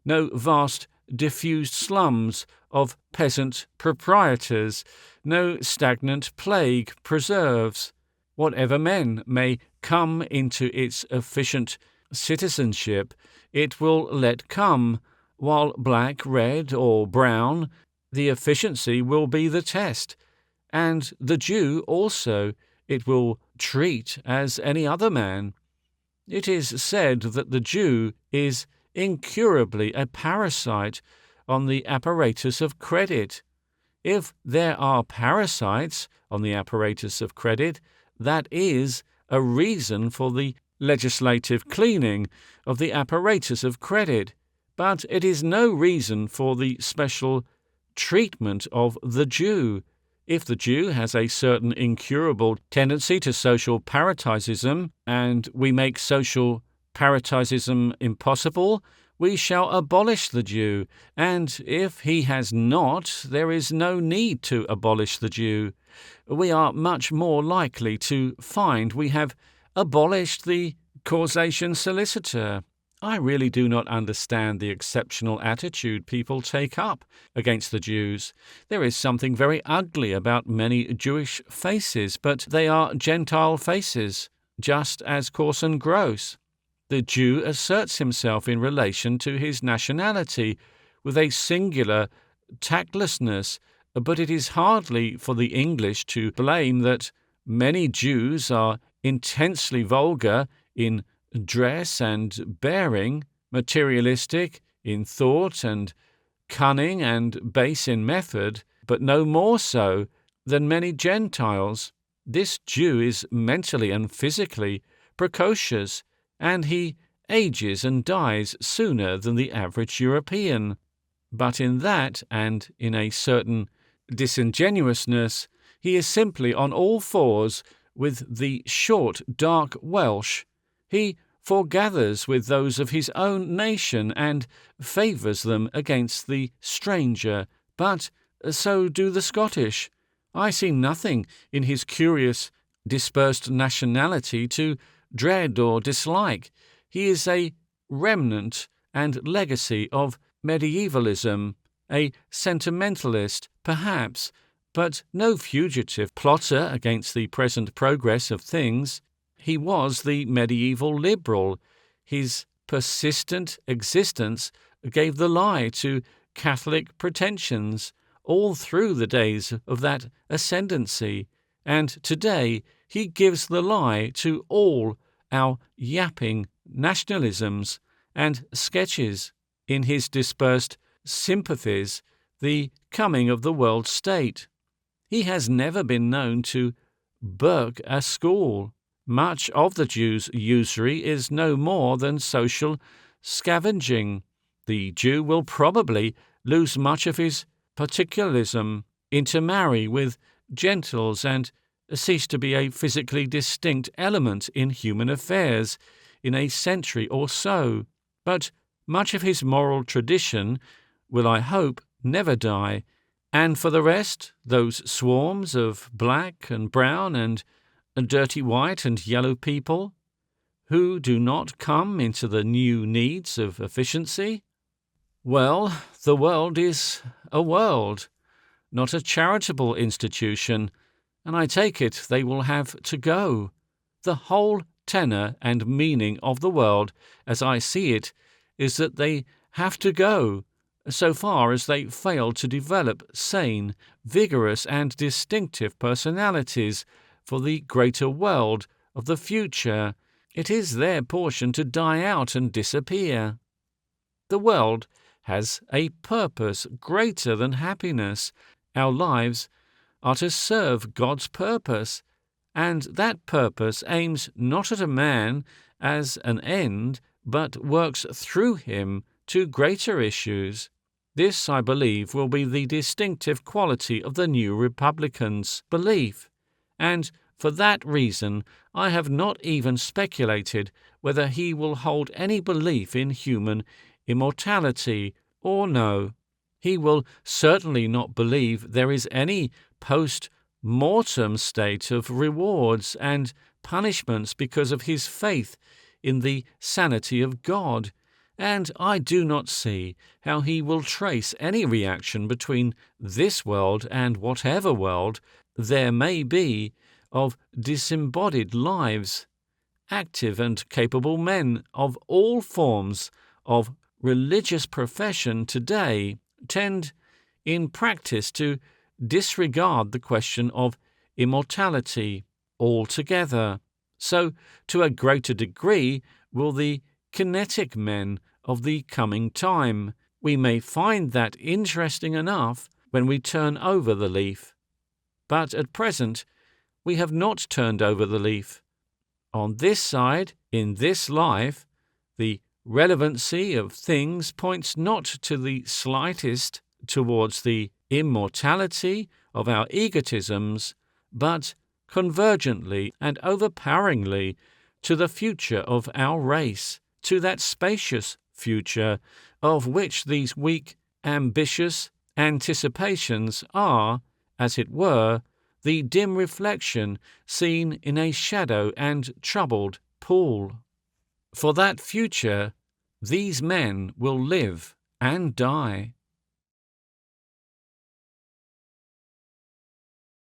no vast diffused slums of peasant proprietors, no stagnant plague preserves. Whatever men may come into its efficient citizenship, it will let come, while black, red, or brown, the efficiency will be the test, and the Jew also it will treat as any other man. It is said that the Jew is incurably a parasite on the apparatus of credit. If there are parasites on the apparatus of credit, that is a reason for the legislative cleaning of the apparatus of credit, but it is no reason for the special treatment of the Jew. If the Jew has a certain incurable tendency to social parasitism, and we make social parasitism impossible, we shall abolish the Jew, and if he has not, there is no need to abolish the Jew. We are much more likely to find we have abolished the causation solicitor. I really do not understand the exceptional attitude people take up against the Jews. There is something very ugly about many Jewish faces, but they are Gentile faces, just as coarse and gross. The Jew asserts himself in relation to his nationality with a singular tactlessness but it is hardly for the English to blame that many Jews are intensely vulgar in dress and bearing, materialistic in thought and cunning and base in method, but no more so than many Gentiles. This Jew is mentally and physically precocious, and he ages and dies sooner than the average European. But in that, and in a certain disingenuousness, he is simply on all fours with the short, dark Welsh. He foregathers with those of his own nation and favours them against the stranger, but so do the Scottish. I see nothing in his curious, dispersed nationality to dread or dislike. He is a remnant and legacy of medievalism, a sentimentalist, perhaps, but no fugitive plotter against the present progress of things. He was the medieval liberal. His persistent existence gave the lie to Catholic pretensions all through the days of that ascendancy, and today he gives the lie to all our yapping nationalisms and sketches in his dispersed sympathies the coming of the world state. He has never been known to burke a school. Much of the Jew's usury is no more than social scavenging. The Jew will probably lose much of his particularism, intermarry with gentles, and cease to be a physically distinct element in human affairs in a century or so. But much of his moral tradition will, I hope, never die, and for the rest, those swarms of black and brown and dirty white and yellow people who do not come into the new needs of efficiency? Well, the world is a world, not a charitable institution, and I take it they will have to go. The whole tenor and meaning of the world, as I see it, is that they have to go, so far as they fail to develop sane, vigorous, and distinctive personalities for the greater world of the future. It is their portion to die out and disappear. The world has a purpose greater than happiness. Our lives are to serve God's purpose, and that purpose aims not at a man as an end, but works through him to greater issues. This, I believe, will be the distinctive quality of the New Republican's belief, and for that reason I have not even speculated whether he will hold any belief in human immortality or no. He will certainly not believe there is any post-mortem state of rewards and punishments because of his faith in the sanity of God, and I do not see how he will trace any reaction between this world and whatever world there may be of disembodied lives. Active and capable men of all forms of religious profession today tend in practice to disregard the question of immortality altogether. So, to a greater degree, will the kinetic men of the coming time. We may find that interesting enough when we turn over the leaf. But at present, we have not turned over the leaf. On this side, in this life, the relevancy of things points not to the slightest towards the immortality of our egotisms, but convergently and overpoweringly to the future of our race, to that spacious future of which these weak, ambitious anticipations are, as it were, the dim reflection seen in a shadow and troubled pool. For that future, these men will live and die.